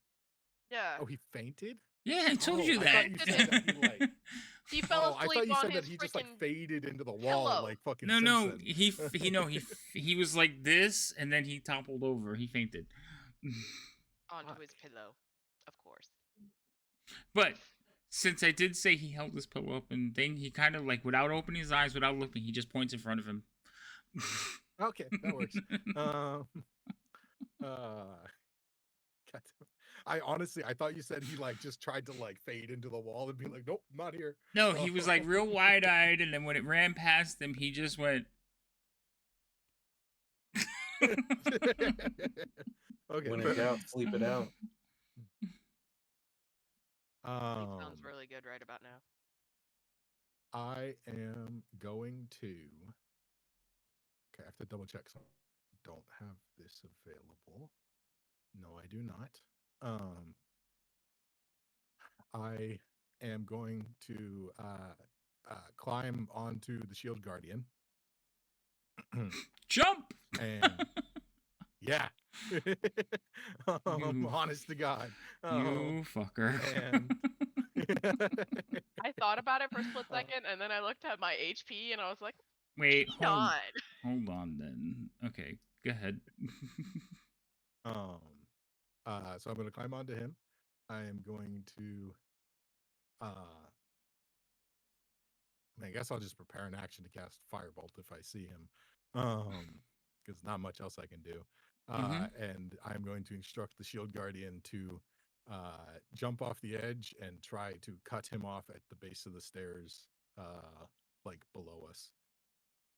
Yeah. Oh, he fainted? Yeah, I told Oh, you I that. thought you said that he like. He fell Oh, I asleep thought you on said that his he just like freaking faded into the wall pillow. like fucking No, Simpson. he was like this, and then he toppled over. He fainted. Onto his pillow, of course. But since I did say he held his pillow up and thing, he kind of like without opening his eyes, without looking, he just points in front of him. Okay, that works. God, I honestly, I thought you said he like just tried to like fade into the wall and be like, nope, not here. No, he was like real wide eyed, and then when it ran past him, he just went. Okay. When in doubt, sleep it out. Sleep sounds really good right about now. I am going to. Okay, I have to double check. So I don't have this available. No, I do not. I am going to climb onto the shield guardian. Jump! And yeah. You- Honest to God. You fucker. And I thought about it for a split second, and then I looked at my HP, and I was like, Wait, not. hold on then. Okay, go ahead. So I'm going to climb onto him. I am going to I guess I'll just prepare an action to cast Firebolt if I see him. Because not much else I can do. And I'm going to instruct the Shield Guardian to jump off the edge and try to cut him off at the base of the stairs, like below us.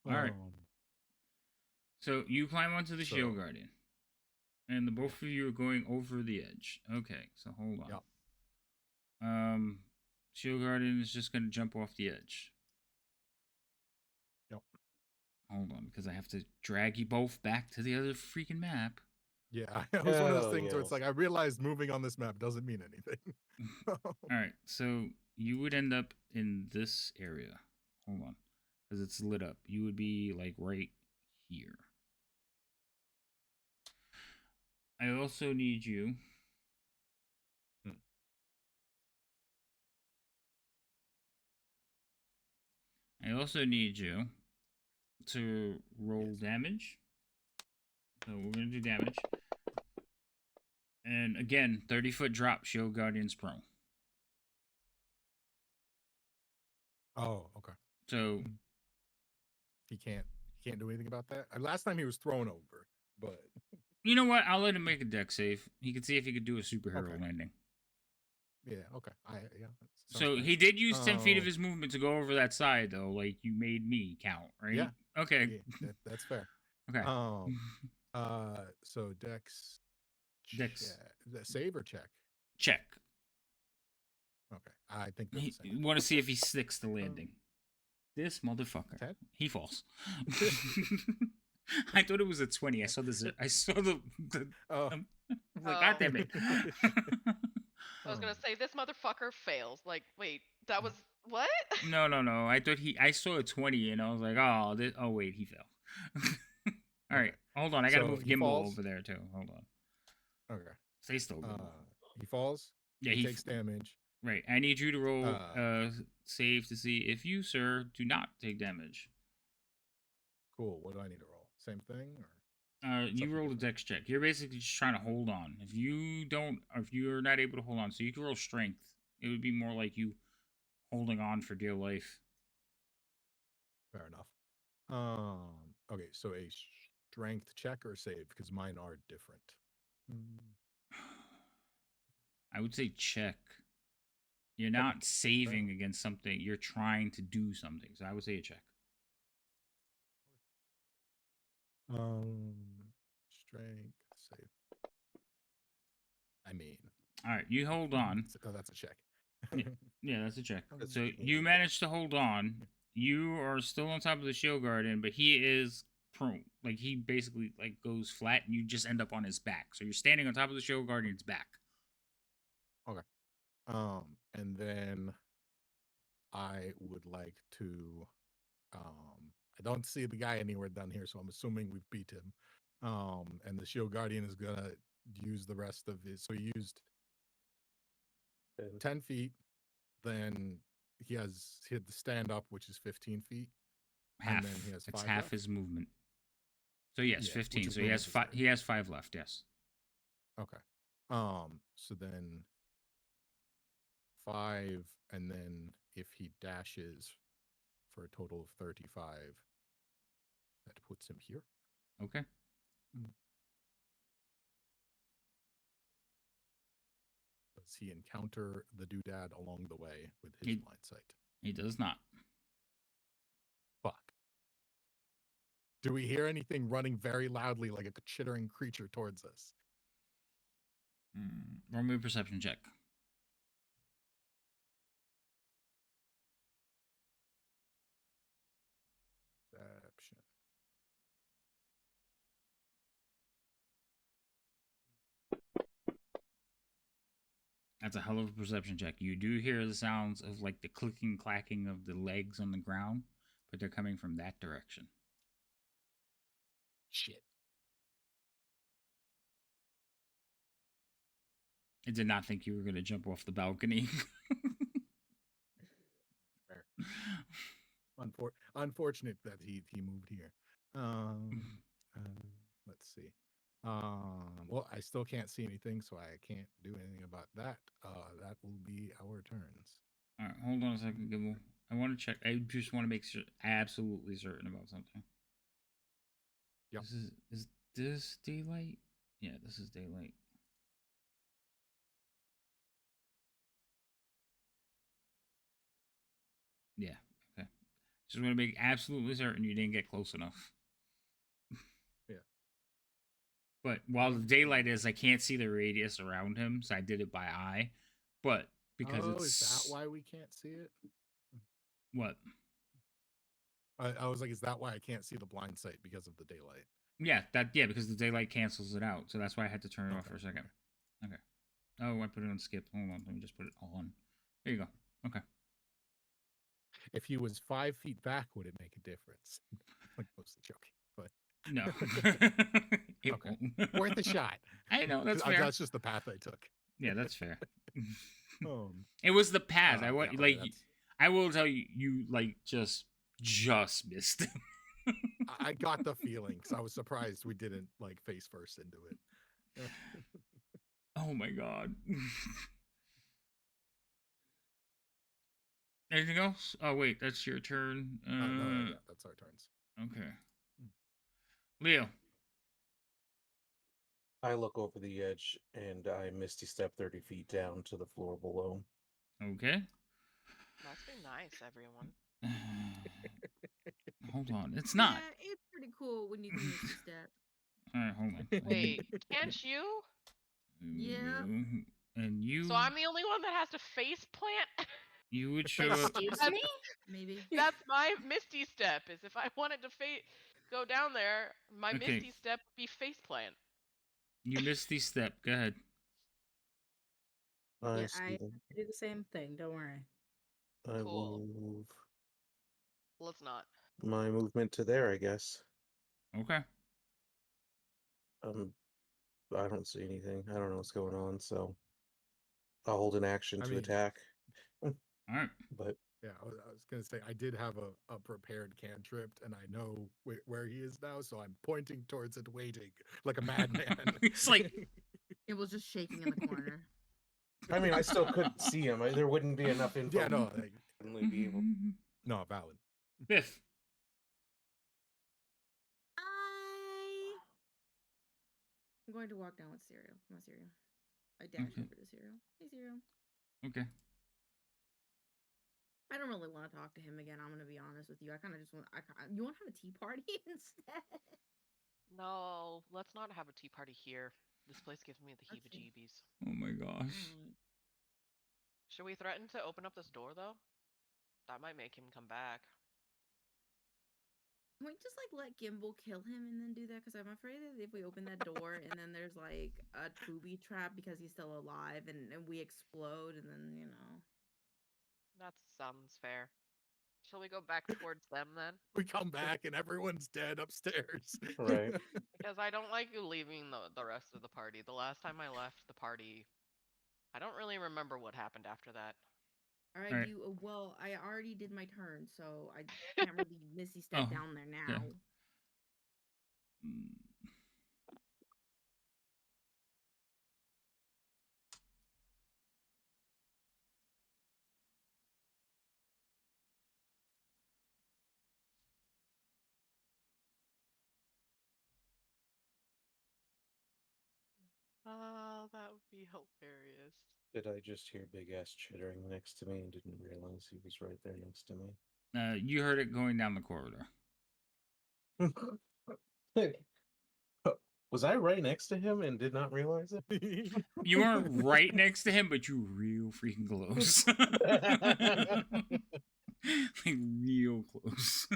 All right. So you climb onto the Shield so- Guardian, and the both of you are going over the edge. Okay, so hold on. Yep. Shield Guardian is just gonna jump off the edge. Yep. Hold on, because I have to drag you both back to the other freaking map. Yeah, it was one of those Hell things where it's yes. like I realized moving on this map doesn't mean anything. All right, so you would end up in this area. Hold on, because it's lit up. You would be like right here. I also need you. I also need you to roll damage. So we're gonna do damage. And again, 30-foot drop, Shield Guardian's prone. Oh, okay. So He can't do anything about that. Last time he was thrown over, but you know what? I'll let him make a deck save. He can see if he could do a superhero Okay. landing. yeah, okay. Yeah. that sounds So fine. he did use 10 feet of Um, his movement to go over that side, though. Like you made me count, right? Yeah. Okay. Yeah, that's fair. Okay. So Dex. Dex. Save or check? Check. Okay, I think they're the same. You want to see if he sticks the landing. This motherfucker. 10? He falls. I thought it was a 20. I saw the. Oh. I was like, God damn it. I was gonna say, this motherfucker fails. Like, wait, that was what? No. I thought I saw a 20 and I was like, oh wait, he fell. All right, hold on. I gotta So move he Gimbal falls? over there too. Hold on. Okay. Stay still, Gimbal. He falls. Yeah, he takes damage. Right. I need you to roll save to see if you, sir, do not take damage. Cool. What do I need to roll? Same thing? Or? You roll a different. dex check. You're basically just trying to hold on. If you don't, or if you're not able to hold on, so you can roll strength. It would be more like you holding on for dear life. Fair enough. Okay, so a strength check or save because mine are different. I would say check. You're not saving against something. You're trying to do something. So I would say a check. Strength save. I mean, All right, you hold on. oh, that's a check. Yeah, that's a check. Um, So you managed to hold on. You are still on top of the shield guardian, but he is prone. Like he basically like goes flat, and you just end up on his back. So you're standing on top of the shield guardian's back. Okay. And then I would like to. I don't see the guy anywhere down here, so I'm assuming we've beat him. And the shield guardian is gonna use the rest of his. So he used 10 feet. Then he hit the stand up, which is 15 feet. Half. And then he has It's 5 half left? his movement. So yes, Yeah, 15. which is So he has movement is 5. 30. He has 5 left. Yes. Okay. So then 5, and then if he dashes for a total of 35, that puts him here. Okay. Does he encounter the doodad along the way with his blind sight? He does not. Fuck. Do we hear anything running very loudly like a chittering creature towards us? Roll me a perception check. Perception. That's a hell of a perception check. You do hear the sounds of like the clicking, clacking of the legs on the ground, but they're coming from that direction. Shit. I did not think you were going to jump off the balcony. Fair. Unfortunate that he moved here. Let's see. Well, I still can't see anything, so I can't do anything about that. That will be our turns. All right, hold on a second, Gibble. I want to check. I just want to make sure, absolutely certain about something. Yep. Is this daylight? Yeah, this is daylight. Yeah. Okay. Just want to make absolutely certain you didn't get close enough. Yeah. But while the daylight is, I can't see the radius around him, so I did it by eye. But because is that why we can't see it? What? I was like, is that why I can't see the blind sight because of the daylight? Yeah, because the daylight cancels it out. So that's why I had to turn it off for a second. Okay. Oh, I put it on skip. Hold on, let me just put it on. There you go. Okay. If he was 5 feet back, would it make a difference? Like mostly joking, but no, it okay. won't. Worth a shot. I know that's fair. That's just the path I took. Yeah, that's fair. It was the path. I yeah, like. okay, I will tell you, you like just missed him. I got the feeling because I was surprised we didn't like face first into it. Oh my god. Anything else? Oh wait, that's your turn. No, yeah, that's our turns. Okay. Leo. I look over the edge and I misty step 30 feet down to the floor below. Okay. Must be nice, everyone. Hold on. It's not. Yeah, it's pretty cool when you can misty step. Alright, hold on. Wait, can't you? Yeah. And you. So I'm the only one that has to face plant? You would show up. Excuse me? Maybe. That's my misty step. Is if I wanted to go down there, my Okay. misty step would be face plant. You misty step. Go ahead. I Yeah, see I them. do the same thing. Don't worry. I Cool. will move Let's not. my movement to there, I guess. Okay. I don't see anything. I don't know what's going on, so I'll hold an action to mean- attack. All right. But Yeah, I was gonna say I did have a prepared cantrip, and I know where he is now, so I'm pointing towards it, waiting like a madman. It's like It was just shaking in the corner. I mean, I still couldn't see him. There wouldn't be enough info. Yeah, no, to suddenly be able. no, valid. Biff. I'm going to walk down with cereal. My cereal. I dash Okay. over to cereal. Hey, cereal. Okay. I don't really want to talk to him again. I'm gonna be honest with you. I kind of just want. You want to have a tea party instead? No, let's not have a tea party here. This place gives me the Okay. heebie-jeebies. Oh my gosh. Should we threaten to open up this door, though? That might make him come back. Can we just like let Gimbal kill him and then do that? Because I'm afraid that if we open that door and then there's like a booby trap because he's still alive and we explode and then That sounds fair. Shall we go back towards them then? We come back and everyone's dead upstairs. Right. Because I don't like you leaving the rest of the party. The last time I left the party, I don't really remember what happened after that. All right, Alright. well, I already did my turn, so I can't really missy step Oh, down there now. Mm. That would be hilarious. Did I just hear big ass chittering next to me and didn't realize he was right there next to me? You heard it going down the corridor. Was I right next to him and did not realize it? You weren't right next to him, but you were real freaking close. Like real close.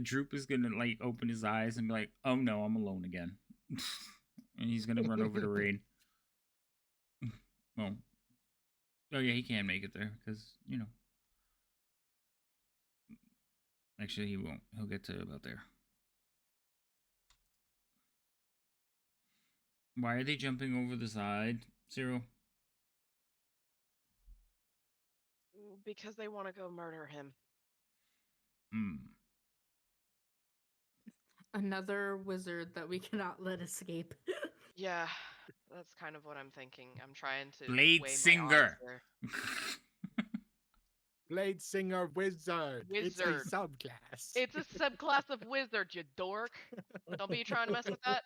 Droop is gonna like open his eyes and be like, "Oh no, I'm alone again," and he's gonna run over to Rain. Well, oh yeah, he can make it there because you know. Actually, he won't. He'll get to about there. Why are they jumping over the side, Zero? Because they want to go murder him. Hmm. Another wizard that we cannot let escape. Yeah, that's kind of what I'm thinking. I'm trying to Blade weigh my odds Singer. here. Blade Singer Wizard. It's a Wizard. subclass. It's a subclass of wizard, you dork. Don't be trying to mess with that.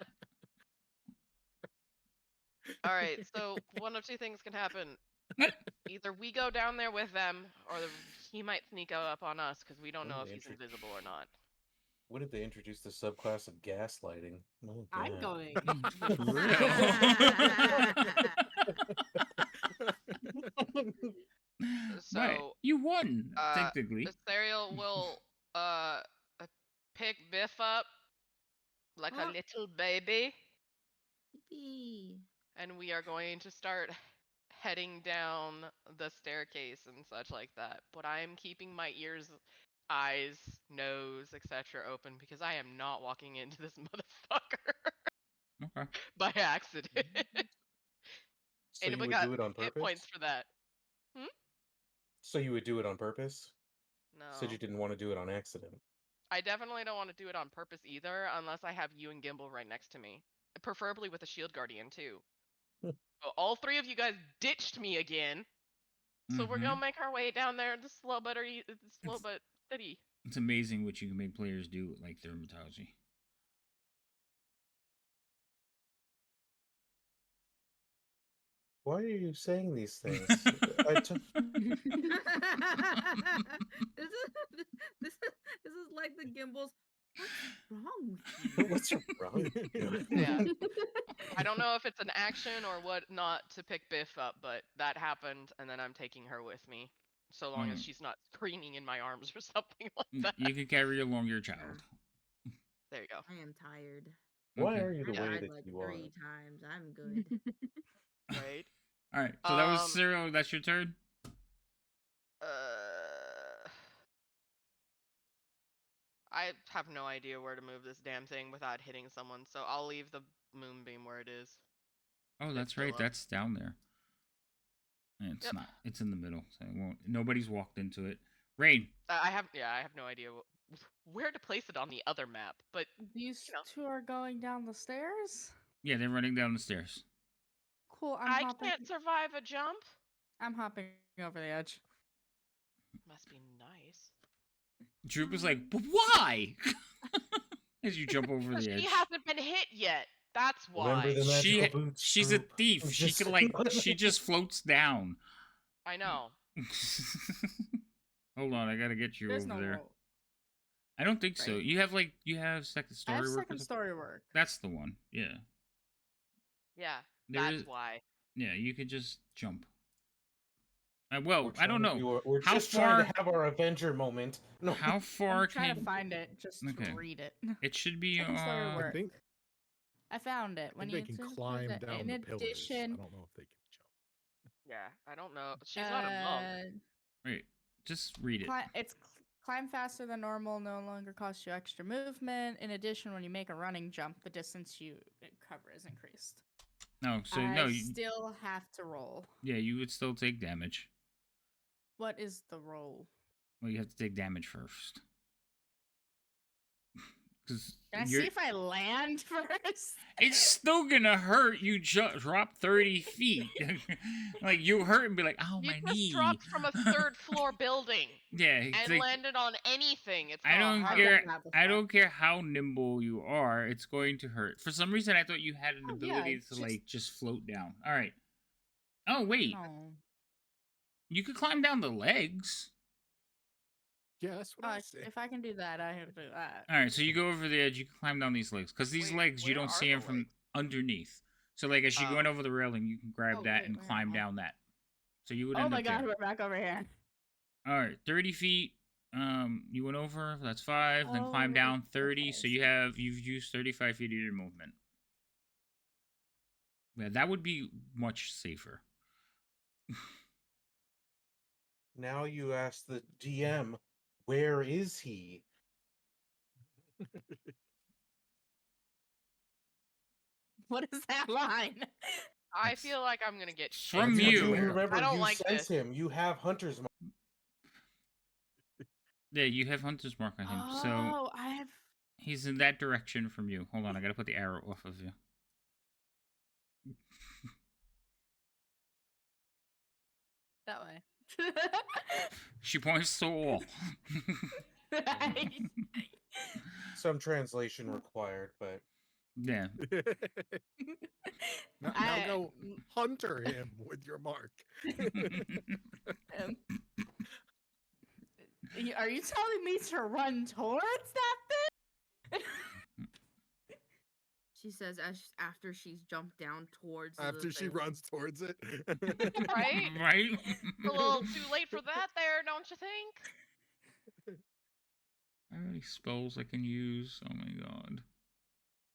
Alright, so one of two things can happen. Either we go down there with them, or he might sneak up on us, because we don't know if he's invisible or not. When did they introduce the subclass of gaslighting? Oh, I'm God. going. So, right. You won, technically. Ethereal will pick Biff up like a little baby. Yippee. And we are going to start heading down the staircase and such like that. But I am keeping my ears, eyes, nose, etc. open because I am not walking into this motherfucker Okay. by accident. So And you we would got do it on hit purpose? points for that. So you would do it on purpose? No. Said you didn't want to do it on accident. I definitely don't want to do it on purpose either, unless I have you and Gimbal right next to me. Preferably with a shield guardian too. So all three of you guys ditched me again. So we're gonna make our way down there slow but steady. It's amazing what you can make players do with like dermatology. Why are you saying these things? this is like the Gimbals. What's wrong with you? What's wrong with you? Yeah. I don't know if it's an action or what not to pick Biff up, but that happened, and then I'm taking her with me. So long as she's not screaming in my arms or something like that. You can carry along your child. There you go. I am tired. Why Okay. are you the I way died that like you 3 are? times. I'm good. Right? Alright, so that was Cyril. That's your turn? I have no idea where to move this damn thing without hitting someone, so I'll leave the moonbeam where it is. Oh, It's that's still right. up. That's down there. It's Yep. not. It's in the middle, so it won't. Nobody's walked into it. Rain. I have no idea where to place it on the other map, but These you know. two are going down the stairs. Yeah, they're running down the stairs. Cool. I can't survive a jump. I'm hopping over the edge. Must be nice. Droop is like, but why? As you jump over the edge. She hasn't been hit yet. That's why. Remember the magical boots. She's a Droop. thief. I'm She just can saying. she just floats down. I know. Hold on, I gotta get you There's over no there. roll. I don't think so. Right? You have second I story have work. second story work. That's the one. Yeah. Yeah, There that's is- why. Yeah, you could just jump. Well, We're I don't trying to know. do we're How just far? trying to have our Avenger moment. No. How far I'm trying to can find it just Okay. to read it. it should be? Second story I work. think, I found it. I When think they you can choose climb it. down In the pillars. I addition, don't know if they can jump. Yeah, I don't know. She's not a monk. Wait, just read it. Climb faster than normal, no longer costs you extra movement. In addition, when you make a running jump, the distance you cover is increased. No, so I no, you, still have to roll. yeah, you would still take damage. What is the roll? Well, you have to take damage first. Because Can I see if I land first? it's still gonna hurt. You drop 30 feet. Like you hurt and be like, oh, You my just knee. dropped from a third floor building Yeah, it's and like, landed on anything. It's I gonna don't hurt. care. Not this I far. don't care how nimble you are. It's going to hurt. For some reason, I thought you had an Oh, yeah, ability to just- like just float down. All right. Oh wait, No. you could climb down the legs. Yeah, that's what I say. If I can do that, I have to do that. All right, so you go over the edge. You can climb down these legs because these Wait, legs you where don't are see the them from legs? underneath. So like as you're going Oh. over the railing, you can grab Oh, that wait, and where climb am I? down that. So you would Oh end my up god, there. we're back over here. All right, 30 feet. You went over. That's 5. Then climb Oh, down 30. okay, So I you've used 35 feet of your movement. Yeah, that would be much safer. Now you ask the DM, where is he? What is that line? I That's- feel like I'm gonna get From shit you. everywhere. Remember, I don't you like sense this. him. You have hunter's mark. Yeah, you have Hunter's Mark on him. So Oh, I have. he's in that direction from you. Hold on, I gotta put the arrow off of you. That way. She points to the wall. Some translation required, but Yeah. Now go hunter him with your mark. Um, are you telling me to run towards that thing? She says after she's jumped down towards After the she thing. runs towards it. Right? Right? A little too late for that there, don't you think? How many spells I can use? Oh my god.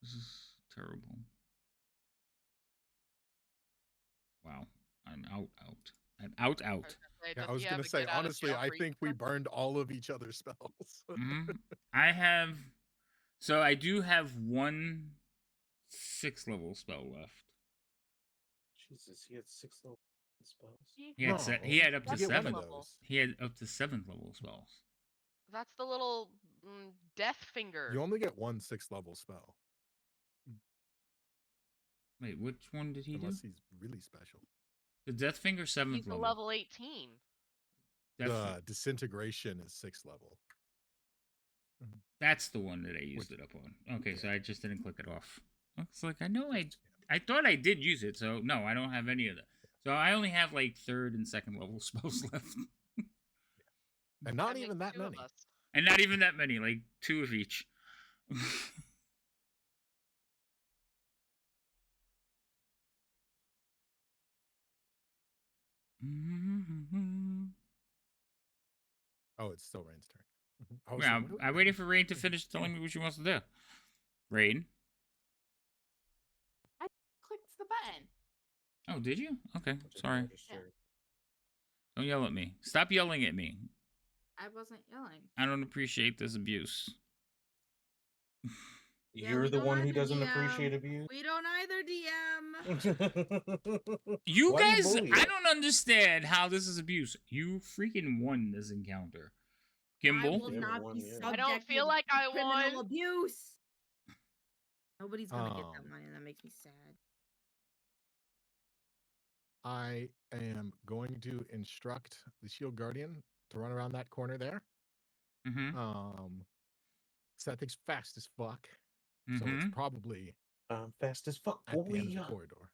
This is terrible. Wow. I'm out. I'm out. Yeah, I was gonna say, honestly, I think we burned all of each other's spells. I have. So I do have one 6th level spell left. Jesus, he had 6 level spells. He had, he had up to That's a 7. level. He had up to 7th level spells. That's the little death finger. You only get one 6th level spell. Wait, which one did he Unless do? he's really special. The Death Finger 7th He's a level. level 18. The disintegration is 6th level. That's the one that I used it up on. Okay, so I just didn't click it off. Looks like I know I thought I did use it, so no, I don't have any of that. So I only have like 3rd and 2nd level spells left. And not That even makes that 2 of many. us. And not even that many, like 2 of each. Oh, it's still Rain's turn. Oh, Yeah, so I'm waiting for Rain to finish telling me what she wants to do. Rain? I clicked the button. Oh, did you? Okay, Just sorry. registered. Don't yell at me. Stop yelling at me. I wasn't yelling. I don't appreciate this abuse. Yeah, You're we the don't one who either, doesn't DM. appreciate abuse. We don't either, DM. You Why do you guys, bully I us? don't understand how this is abuse. You freaking won this encounter. I Gimbal? will Yeah, not one, be yeah. I don't subjected feel like to I criminal won. abuse. Nobody's gonna get that Um, money, and that makes me sad. I am going to instruct the shield guardian to run around that corner there. Mm-hmm. So that thing's fast as fuck. So it's Mm-hmm. probably I'm fast as fuck, at the end of boy. the corridor.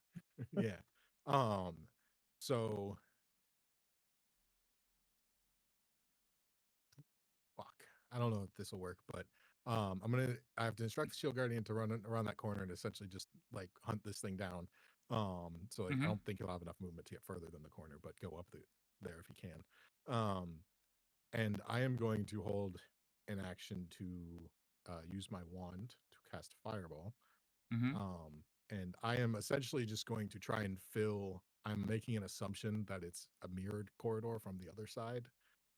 Yeah. So fuck. I don't know if this will work, but I have to instruct the shield guardian to run around that corner and essentially just like hunt this thing down. So like I Mhm. don't think he'll have enough movement to get further than the corner, but go up there if he can. And I am going to hold an action to use my wand to cast fireball. Mhm. And I am essentially just going to try and fill. I'm making an assumption that it's a mirrored corridor from the other side.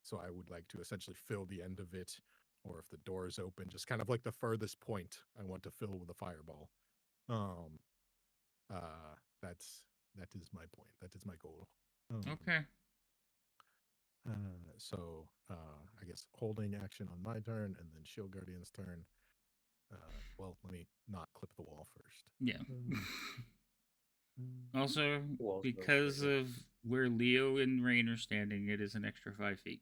So I would like to essentially fill the end of it, or if the door is open, just kind of like the furthest point I want to fill with a fireball. Um, that is my point. That is my goal. Okay. I guess holding action on my turn and then Shield Guardian's turn. Well, let me not clip the wall first. Yeah. Mm. Also, Wall's because okay, yeah. of where Leo and Rain are standing, it is an extra 5 feet.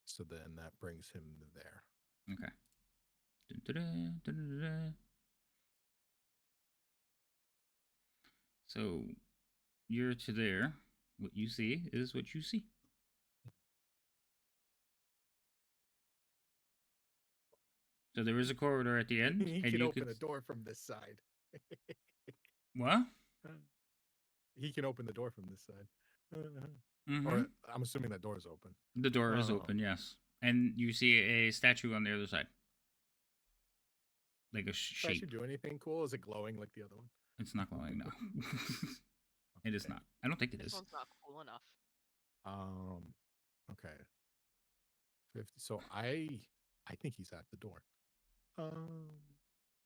So then that brings him there. Okay. Dun-dun-dun, dun-dun-dun. So you're to there. What you see is what you see. So there is a corridor at the end, He and can you open could. a door from this side. What? He can open the door from this side. Mm-hmm. Or I'm assuming that door is open. The door is Oh. open, yes, and you see a statue on the other side, like a Does that shape. actually do anything cool? Is it glowing like the other one? It's not glowing, no. It is Okay. not. I don't think it This is. one's not cool enough. Okay. 50. So I think he's at the door. Do,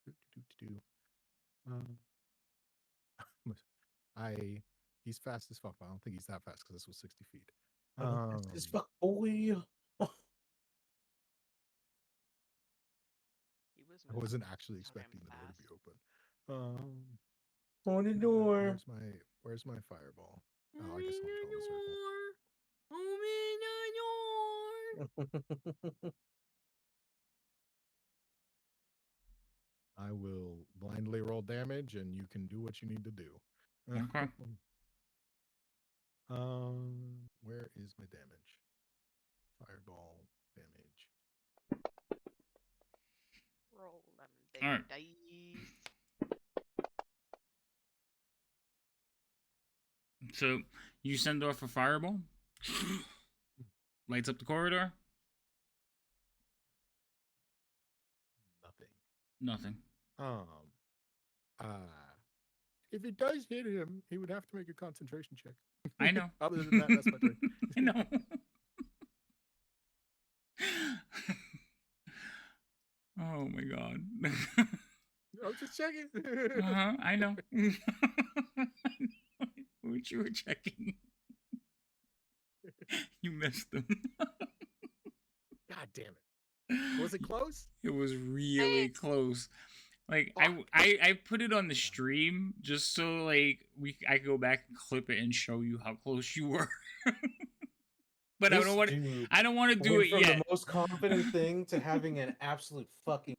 do, do, do. I he's fast as fuck, but I don't think he's that fast because this was 60 feet. I'm fast as fuck, boy. He was I moving wasn't actually so damn expecting the door to be fast. open. On the door. Where's my fireball? Oh, I guess I'll draw the circle. I will blindly roll damage, and you can do what you need to do. Okay. Where is my damage? Fireball damage. Roll them big All right. dice. So you send off a fireball, lights up the corridor. Nothing. Nothing. If it does hit him, he would have to make a concentration check. I know. Other than that, that's my turn. I know. Oh my god. I'm just checking. Uh-huh, I know. What you were checking. You missed them. God damn it. Was it close? It was really close. Like Fuck. I put it on the stream just so like I could go back and clip it and show you how close you were. But This dude I don't want to do went it from yet. the most confident thing to having an absolute fucking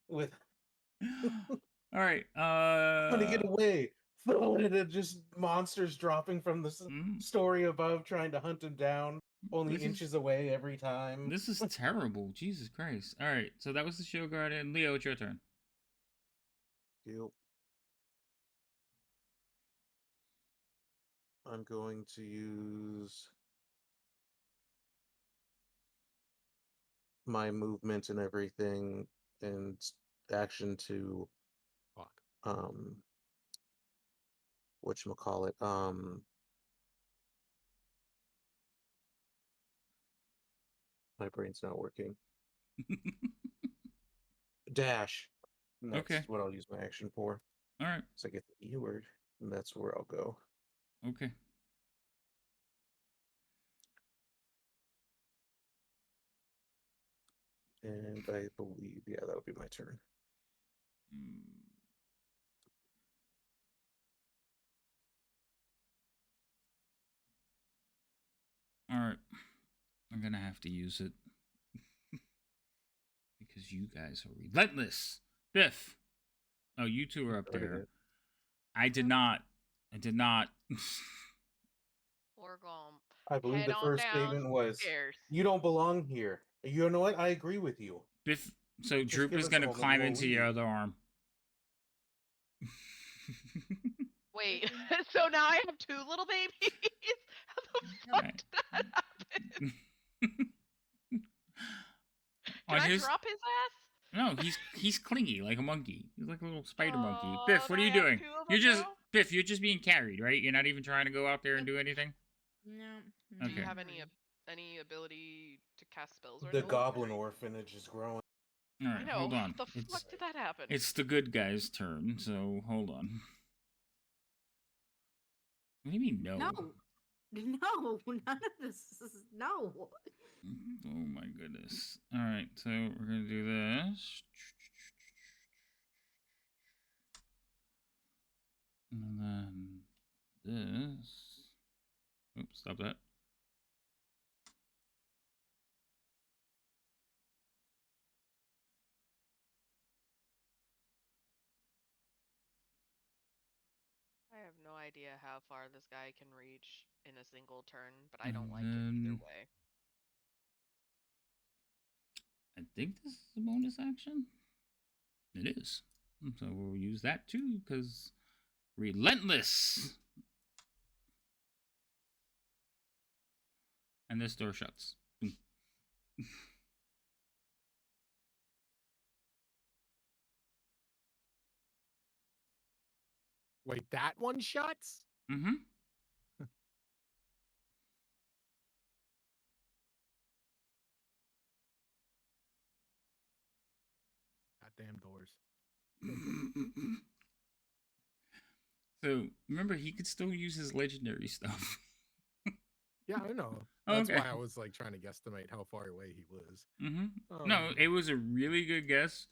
with All right. trying to get away. Just monsters dropping from the story above, trying to hunt him down, only inches away every time. This is terrible. Jesus Christ. All right. So that was the show guardian. Leo, it's your turn. Yep. I'm going to use my movement and everything and action to Fuck. whatchamacallit, My brain's not working. Dash. And that's Okay. what I'll use my action for. All right. So I get the E word, and that's where I'll go. Okay. And I believe, yeah, that'll be my turn. All right. I'm gonna have to use it because you guys are relentless. Biff. Oh, you two are up Already there. did. I did not. Orgulm. I believe Head the on first statement was, downstairs. "You don't belong here." You know what? I agree with you. Biff. So Just Droop give is us a gonna moment. climb We'll into your leave. other arm. Wait, so now I have two little babies? How the fuck Right. did that happen? Can On I his drop his ass? no, he's clingy like a monkey. He's like a little spider monkey. Oh, Biff, what do are I you have doing? two of You're them just now? Biff. You're just being carried, right? You're not even trying to go out there and do anything. No. Do you Okay. have any ability to cast spells or The anything? goblin orphanage is growing. All I right, know. hold on. How the fuck did that happen? It's the good guy's turn. So hold on. What do you mean no? No. No, none of this is no. Oh my goodness. All right, so we're gonna do this. And then this. Oops, stop that. I have no idea how far this guy can reach in a single turn, but I don't And like it either then way. I think this is a bonus action. It is. So we'll use that too, because relentless. And this door shuts. Wait, that one shuts? Mm-hmm. Goddamn doors. So remember, he could still use his legendary stuff. Yeah, I know. Oh, That's okay. why I was like trying to guesstimate how far away he was. Mm-hmm. No, it was a really good guess,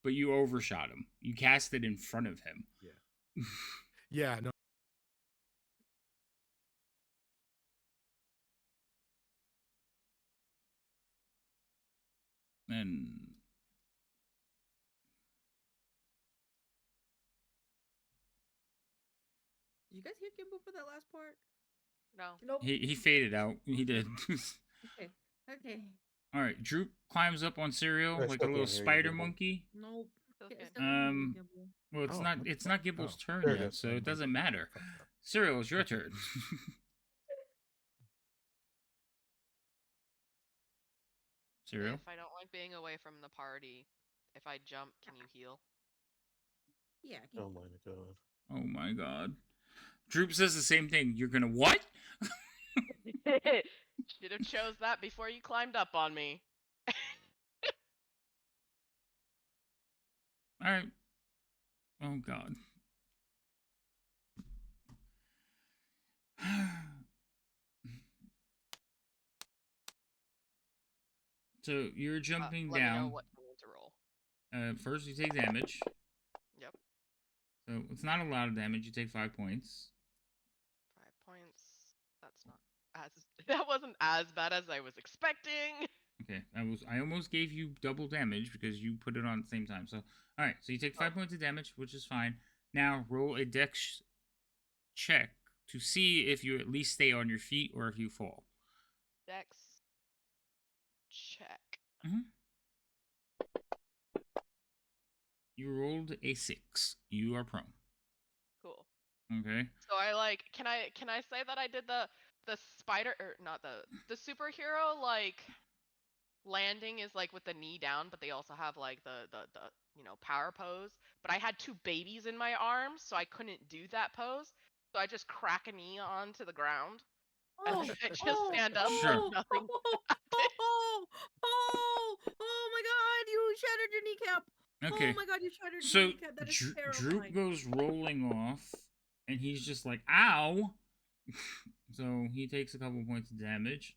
but you overshot him. You cast it in front of him. Yeah. Yeah, no. And Did you guys hear Gimbo for that last part? No. Nope. he faded out. He did. Okay. Okay. All right, Droop climbs up on Cereal I like a still little can't hear you, spider Gimble. monkey. Nope. Still Yeah, can't still can't hear you, Um, Gimble. Well, it's Oh, not what the it's not fuck? Gibble's Oh. turn There it yet, is. so My it mic doesn't matter. fucked up. Cereal, it's your turn. Cereal. If I don't like being away from the party, if I jump, can you heal? Yeah. I can- Oh my god. Oh my god. Droop says the same thing. You're gonna what? Should have chose that before you climbed up on me. All right. Oh god. So you're jumping Let me know down. what I need to roll. First you take damage. Yep. So it's not a lot of damage. You take 5 points. 5 points. That's not as that wasn't as bad as I was expecting. Okay, I almost gave you double damage because you put it on at the same time. So all right, so you take 5 points of damage, which is fine. Now roll a dex check to see if you at least stay on your feet or if you fall. Dex check. You rolled a 6. You are prone. Cool. Okay. So can I say that I did the spider or not the superhero like landing is like with the knee down, but they also have like the power pose. But I had two babies in my arms, so I couldn't do that pose. So I just crack a knee onto the ground. And Oh, then I just stand up Sure. like nothing oh my god, you shattered your kneecap. Okay. Oh my god, you shattered your So kneecap. That is Droop terrifying. goes rolling off, and he's just like, "Ow!" So he takes a couple points of damage.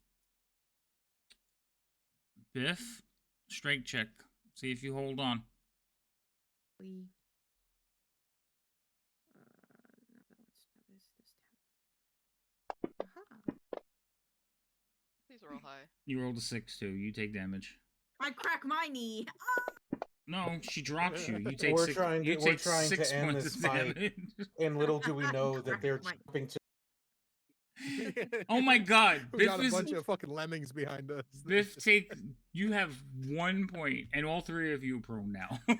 Biff, strength check. See if you hold on. We. Aha. Please roll high. You rolled a 6 too. You take damage. I crack my knee. No, she drops you. You take We're six. trying You to we're take trying 6 to end points this of fight, damage. and little do we know that they're Crack jumping to. Oh my god, We Biff got a is bunch of fucking lemmings behind us. Biff take. You have 1 point, and all 3 of you are prone now. Okay,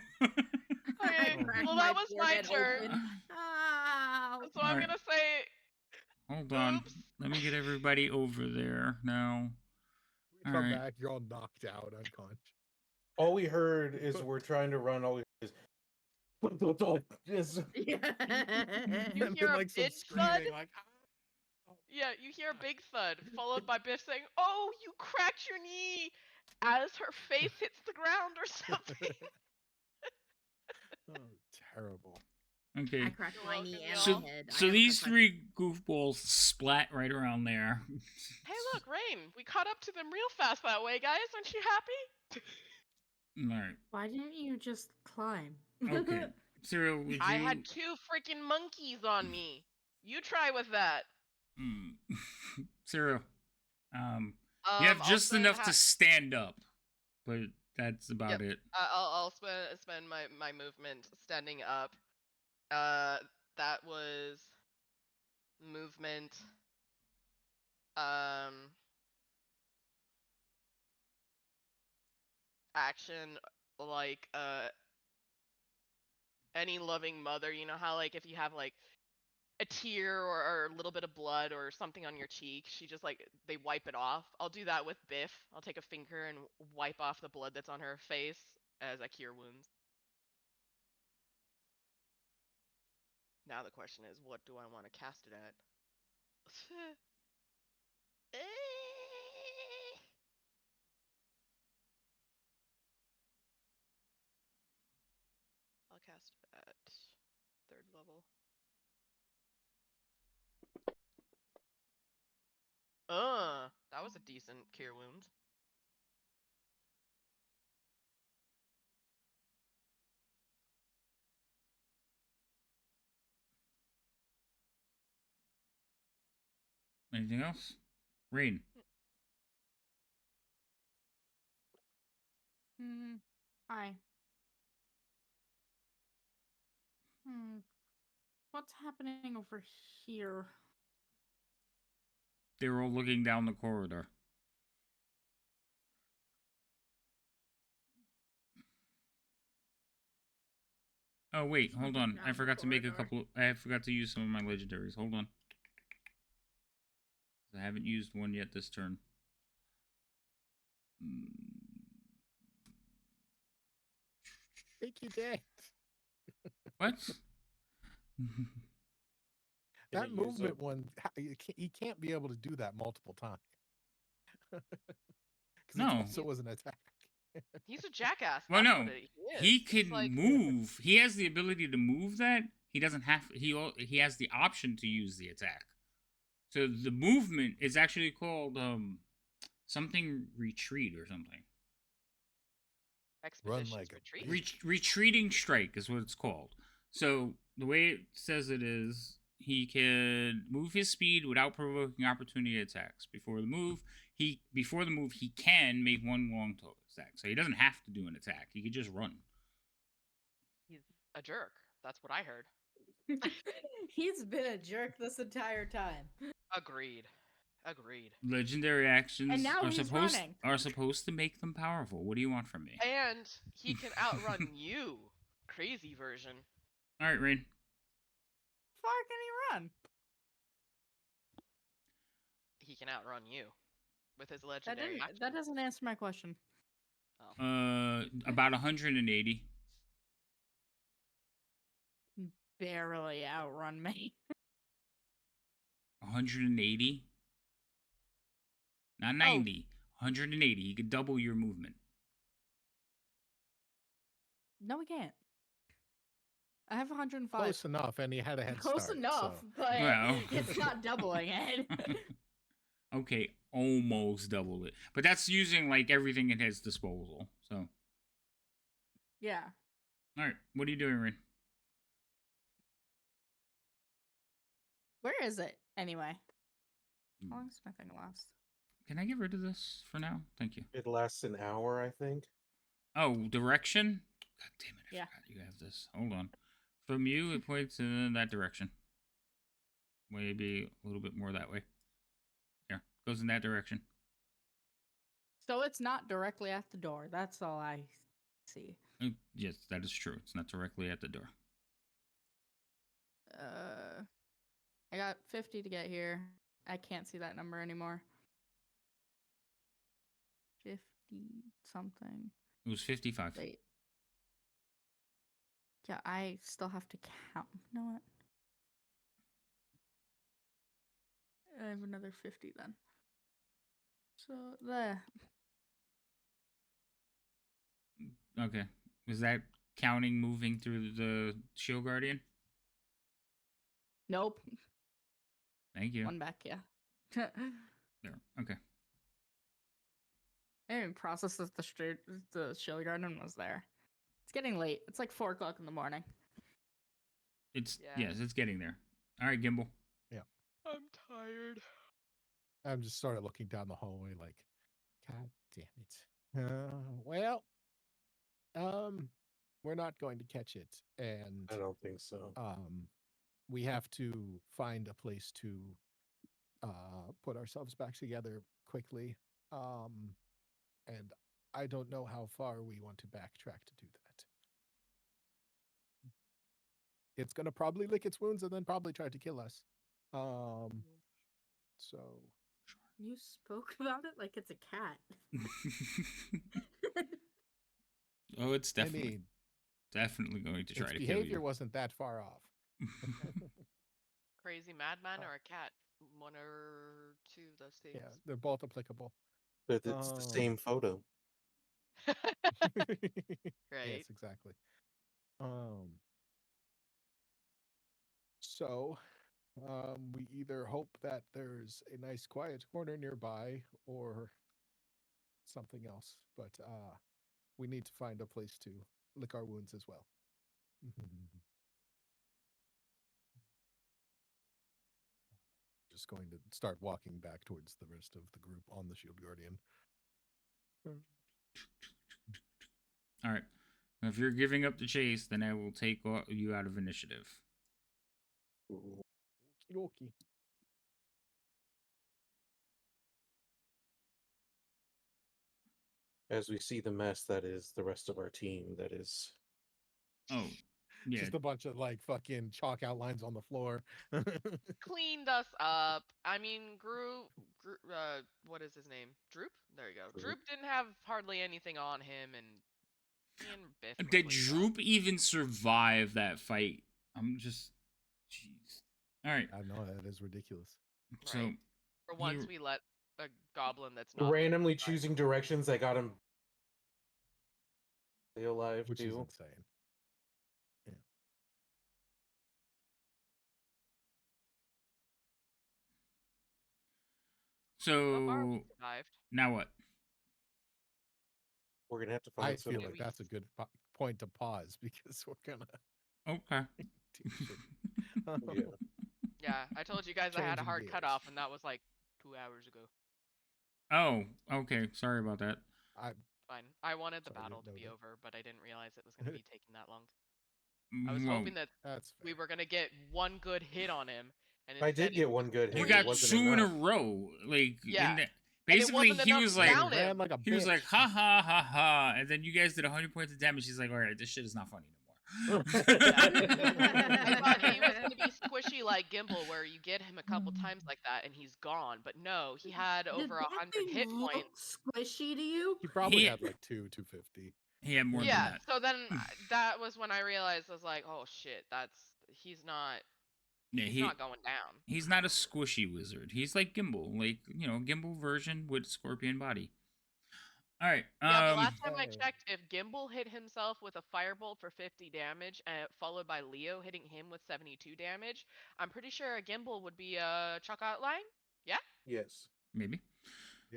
Oh. crack well my that was my forehead turn. open. Ow. So I'm Alright. gonna say Hold on. oops. Let me get everybody over there now. We come Alright. back, you're all knocked out, unconscious. All we heard is we're trying to run. All we heard is You And hear then, a like, some big screaming, thud? like, Yeah, you hear a big thud, followed by Biff saying, "Oh, you cracked your knee," as her face hits the ground or something. oh, terrible. Okay. I cracked You're my welcome, knee and So, my head. I so have a these concussion. 3 goofballs splat right around there. Hey, look, Rain, we caught up to them real fast that way, guys. Aren't you happy? Alright. Why didn't you just climb? Okay. Cyril, would you... I had 2 freaking monkeys on me. You try with that. Cyril, you have I'll just spend enough to stand up, but that's about it. I'll spend my movement standing up. That was movement. Action, like any loving mother. You know how like if you have like a tear or a little bit of blood or something on your cheek, she just like they wipe it off. I'll do that with Biff. I'll take a finger and wipe off the blood that's on her face as I cure wounds. Now the question is, what do I want to cast it at? I'll cast it at 3rd level. That was a decent cure wounds. Anything else? Rain. Hi. What's happening over here? They were all looking down the corridor. Oh wait, hold on. I forgot to make a couple. I forgot to use some of my legendaries. Hold on. I haven't used one yet this turn. Think you did. What? That movement one, he can't be able to do that multiple times. No. It also was an attack. He's a jackass. Well, That's no. what he is. He He's can like, move. He has the ability to move that. He doesn't have. He has the option to use the attack. So the movement is actually called something retreat or something. Expeditious like a retreat. Retreating strike is what it's called. So the way it says it is, he can move his speed without provoking opportunity attacks. Before the move, he can make one long attack. So he doesn't have to do an attack. He could just run. He's a jerk. That's what I heard. He's been a jerk this entire time. Agreed. Legendary actions And now he's running. are supposed to make them powerful. What do you want from me? And he can outrun you. Crazy version. All right, Rain. How far can he run? He can outrun you with his legendary action. That doesn't answer my question. Oh. About 180. Barely outrun me. 180. Not 90, 180. He could double your movement. No, we can't. I have 105. Close enough, and he had a head Close start. enough, So. but Well. it's not doubling it. Okay, almost double it. But that's using like everything at his disposal. So, Yeah. all right, what are you doing, Rin? Where is it anyway? How long does my thing last? Can I get rid of this for now? Thank you. It lasts an hour, I think. Oh, direction? God damn it, I Yeah. forgot you have this. Hold on. From you, it points in that direction. Maybe a little bit more that way. Here, goes in that direction. So it's not directly at the door. That's all I see. Yes, that is true. It's not directly at the door. I got 50 to get here. I can't see that number anymore. 50 something. It was 55. Wait. Yeah, I still have to count. You know what? I have another 50 then. So there. Okay. Is that counting moving through the Shield Guardian? Nope. Thank you. One back, yeah. There. Okay. I didn't even process that the Shield Garden was there. It's getting late. It's like 4 o'clock in the morning. It's Yeah. yes, it's getting there. All right, Gimbal. I'm tired. I'm just sort of looking down the hallway like, God damn it. Well, we're not going to catch it. And I don't think so. we have to find a place to put ourselves back together quickly. And I don't know how far we want to backtrack to do that. It's going to probably lick its wounds and then probably try to kill us. So You spoke about it like it's a cat. Oh, it's I definitely mean, definitely going to try its to kill behavior you. wasn't that far off. Crazy madman or a cat? One or two of those things. Yeah, they're both applicable. But it's the same photo. Right. Yes, exactly. So we either hope that there's a nice quiet corner nearby or something else, but we need to find a place to lick our wounds as well. Just going to start walking back towards the rest of the group on the Shield Guardian. All right. If you're giving up the chase, then I will take you out of initiative. Okie As we see the mess that is the rest of our team, that is. Oh, yeah. Just a bunch of like fucking chalk outlines on the floor. Cleaned us up. I mean, what is his name? Droop? There you go. Droop didn't have hardly anything on him, and me and Biff were Did cleaned Droop up. even survive that fight? I'm just, jeez. All right. I know that is ridiculous. So Right. For once, we let a goblin that's not Randomly choosing directions that got him stay alive Which is too. insane. Yeah. So survived. now what? We're gonna have to find I feel something. like that's a good point to pause because we're gonna Okay. do shit. Yeah. Yeah, I told you guys I had a Changing hard gears. cutoff, and that was like 2 hours ago. Oh, okay. Sorry about that. Fine. I wanted the Sorry, battle to didn't be know that. over, but I didn't realize it was going to be taking that long. I was hoping that That's we fair. were going to get one good hit on him, and I instead did get one good hit. You it got wasn't 2 in a enough. row. Like, Yeah. in it basically, wasn't he enough was to like, down him. Ran like a he was bitch. like, ha ha ha ha, and then you guys did 100 points of damage. He's like, all right, this shit is not funny no more. I thought he was going to be squishy like Gimbal, where you get him a couple times like that, and he's gone. But no, he had Did over that 100 thing hit look points. squishy to you? He probably He- had like 250. He had more than Yeah, that. so then that was when I realized, I was like, oh shit, he's not Yeah, He's not going down. he's not a squishy wizard. He's like Gimbal, like Gimbal version with scorpion body. All right. Yeah, but last time I Hey. checked, if Gimbal hit himself with a firebolt for 50 damage, followed by Leo hitting him with 72 damage, I'm pretty sure a Gimbal would be a chalk outline. Yeah? Yes. Maybe.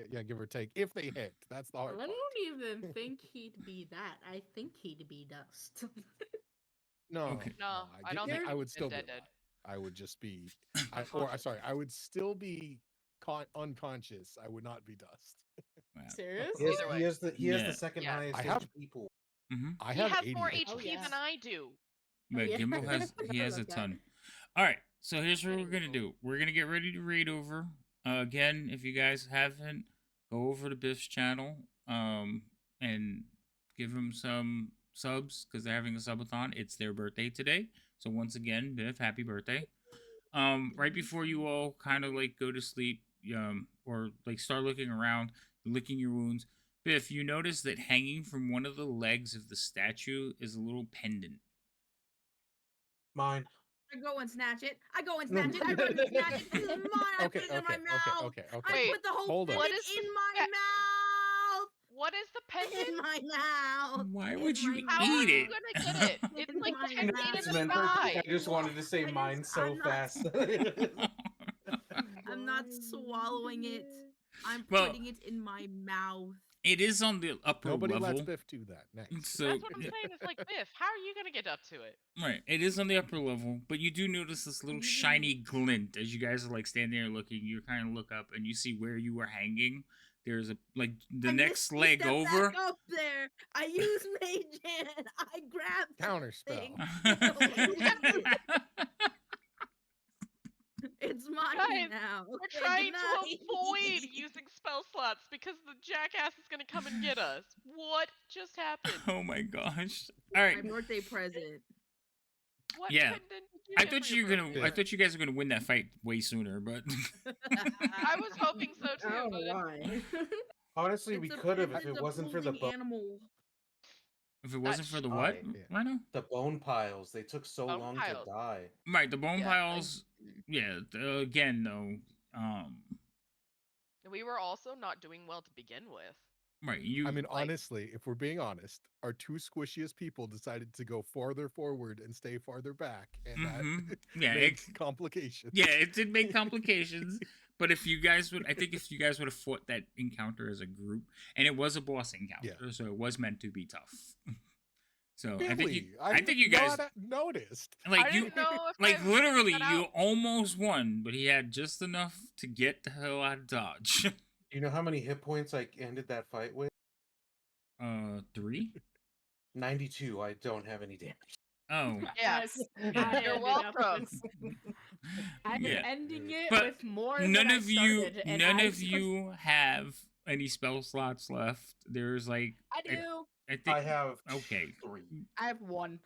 Yeah, give or take. If they hit, that's the hard I part. don't even think he'd be that. I think he'd be dust. No, Okay. No, I don't think I he'd would be still be dead. alive. I would just be, Unconscious. sorry, I would still be unconscious. I would not be dust. Wow. Seriously? Either way. He has Yeah. the second Yeah. highest I have- HP pool. Mm-hmm. I He have has 80 more hit HP Oh, points. yeah. than I do. But yeah. Gimbal has he has a Look at ton. it. All right, so here's what we're gonna Anywho. do. We're gonna get ready to raid over. Again, if you guys haven't, go over to Biff's channel, and give him some subs because they're having a subathon. It's their birthday today, so once again, Biff, happy birthday. Right before you all kind of like go to sleep, or like start looking around, licking your wounds. Biff, you notice that hanging from one of the legs of the statue is a little pendant. Mine. I go and snatch it. I go and snatch it. I run and snatch it. This is mine. I put it in my mouth. I Wait, put the whole What pendant is in the my pe- mouth. What is the pendant? In my mouth. Why In would you my How are eat you it? gonna get it? It's In like my 10 mouth. feet in It's the meant for- sky. I just wanted to say I mine just- so I'm not- fast. I'm not swallowing it. I'm Well- putting it in my mouth. It is on the upper Nobody lets level. Biff do that. Next. So That's what I'm saying. It's like, Biff, how are you gonna get up to it? right, it is on the upper level, but you do notice this little shiny glint as you guys are like standing there looking. You kind of look up and you see where you were hanging. There's a like the I next just leg step over. Back up there. I use Mage Hand. I grab Counter thing. spell. It's mine Guys, now. We're Okay, trying good to night. avoid using spell slots because the jackass is gonna come and get us. What just happened? Oh my gosh! All right, My birthday present. What Yeah. pendant did you I get thought for you your were gonna. birthday? I thought you guys were gonna win that fight way sooner, but I was hoping so I too, don't know but why. Honestly, we could have if It's it a wasn't for the moving animal. if it wasn't for the what, Right, yeah. Rhino? the bone piles. They took so Bone long piles. to die. Right, the bone Yeah, piles. Yeah, again though. we were also not doing well to begin with. Right, you. I mean, Like- honestly, if we're being honest, our two squishiest people decided to go farther forward and stay farther back, and Mhm. that Yeah, makes complications. Yeah, it did make complications. But if you guys would, I think if you guys would have fought that encounter as a group, and it was a boss encounter, so it was meant to be tough. So Really? I think you guys not noticed. like I you didn't know if like I literally figured that you out. almost won, but he had just enough to get the hell out of dodge. Do you know how many hit points I ended that fight with? 3? 92. I don't have any damage. Oh, Yes. Yeah. You're welcome. I'm Yeah. ending it But with more none than I of you, started, and none I of just- you have any spell slots left. There's like I do. I think I have okay. 3. I have one.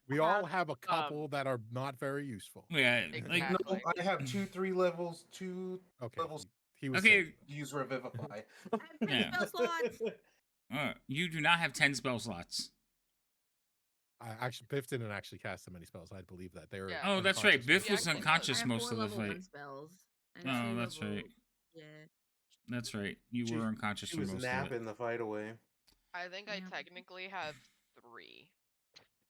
We all have a couple that are not very useful. Yeah, like Exactly. No, I have 2 3 levels, 2 Okay, levels. he was Okay. saying that. Use Revivify. I have 10 Yeah. spell slots. You do not have 10 spell slots. Biff didn't actually cast so many spells. I believe that they were. Yeah. Oh, that's right. unconscious Biff Yeah, was I think unconscious I have most 4 of the level 1 fight. spells. and Oh, 2 that's right. level- Yeah. That's right. You She- were unconscious She for was most of it. napping the fight away. I think I Yeah. technically have 3.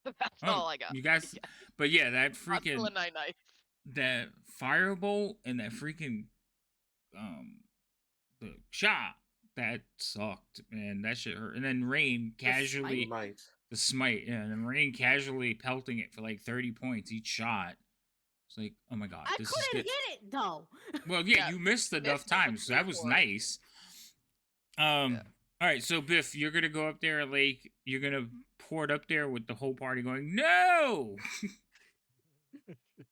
That's Oh, all I got. you guys, but yeah, that I'm still a freaking 9-9. that firebolt and that freaking the shot that sucked, man. That shit hurt. And then Rain casually Might. the smite, yeah, and then Rain casually pelting it for like 30 points each shot. It's like, oh my god, I this couldn't is good. hit it though. Well, yeah, Yeah, you missed enough missed it with times, so that was 3 nice. Yeah. All right, so Biff, you're gonna go up there, like you're gonna pour it up there with the whole party going, no.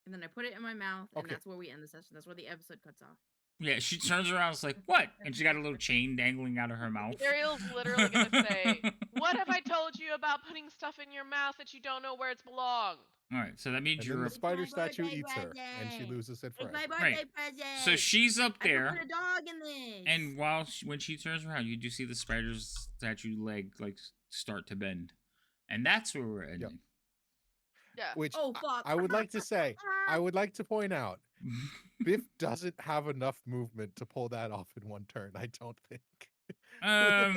And then I put it in my mouth, and Okay. that's where we end the session. That's where the episode cuts off. Yeah, she turns around, it's like, what? And she got a little chain dangling out of her mouth. Ariel's literally gonna say, "What have I told you about putting stuff in your mouth that you don't know where it's belong?" All right, so that means And you're then the up. spider my statue birthday eats her, and she present. loses it It's forever. my birthday Right. present. So she's up I could there, put a dog in this. and when she turns around, you do see the spider's statue leg like start to bend, and that's where we're ending. Yeah. Which Oh fuck! I would like to say, I would like to point out, Biff doesn't have enough movement to pull that off in one turn. I don't think. I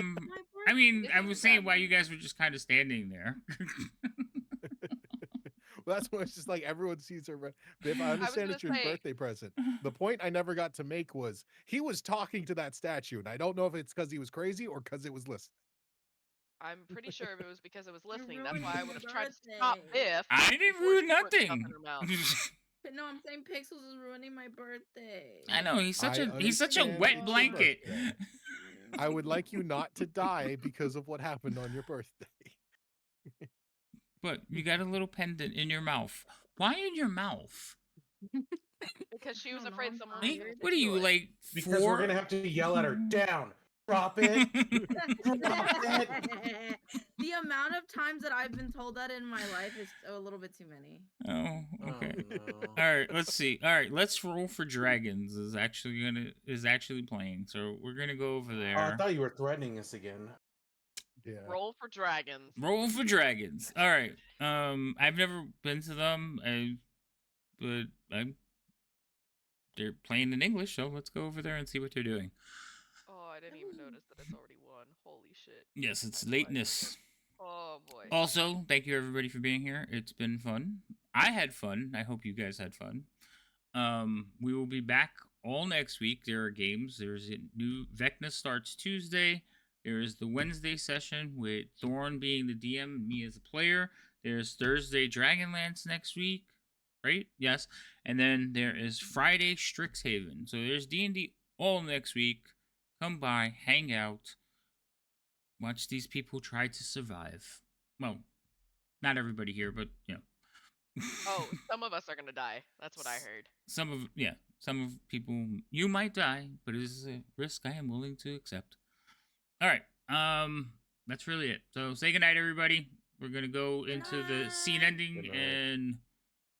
mean, This I isn't was saying bad why you movement. guys were just kind of standing there. Well, that's why it's just like everyone sees her. Biff, I was understand gonna it's your say- birthday present. The point I never got to make was he was talking to that statue, and I don't know if it's because he was crazy or because it was listening. I'm pretty sure if it was because I was listening, that's ruined why I my would have tried to stop birthday. Biff. I didn't before ruin she put stuff nothing. in her mouth. No, I'm saying Pixels is ruining my birthday. I know he's such I a understand wet it's your blanket. birthday. I would like you not to die because of what happened on your birthday. But you got a little pendant in your mouth. Why in your mouth? Because she was don't know, afraid I'm someone was Like, gonna what are you, steal it. like, Because we're gonna have to yell at her. Down. Drop it. Drop it. The amount of times that I've been told that in my life is a little bit too many. Oh, okay. Oh, no. All right, let's see. All right, let's roll for dragons. Is actually playing. So we're gonna go over Oh, I there. thought you were threatening us again. Yeah. Roll for dragons. Roll for dragons. All right. I've never been to them, but they're playing in English, so let's go over there and see what they're doing. Oh, I didn't even notice that it's already won. Holy shit. Yes, it's That's why I lateness. took it. Oh boy. Also, thank you everybody for being here. It's been fun. I had fun. I hope you guys had fun. We will be back all next week. There are games. There's a new Vecna starts Tuesday. There is the Wednesday session with Thorn being the DM and me as a player. There's Thursday Dragonlance next week, right? Yes. And then there is Friday Strixhaven. So there's D&D all next week. Come by, hang out, watch these people try to survive. Well, not everybody here, but you know. Oh, some of us are gonna die. That's what I heard. Some of people, you might die, but it is a risk I am willing to accept. All right, that's really it. So say goodnight, everybody. We're gonna go into the scene ending, Good night. and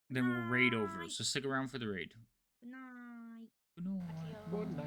then we'll raid over. Night. So stick around for the raid. Good night. Good night. Good night.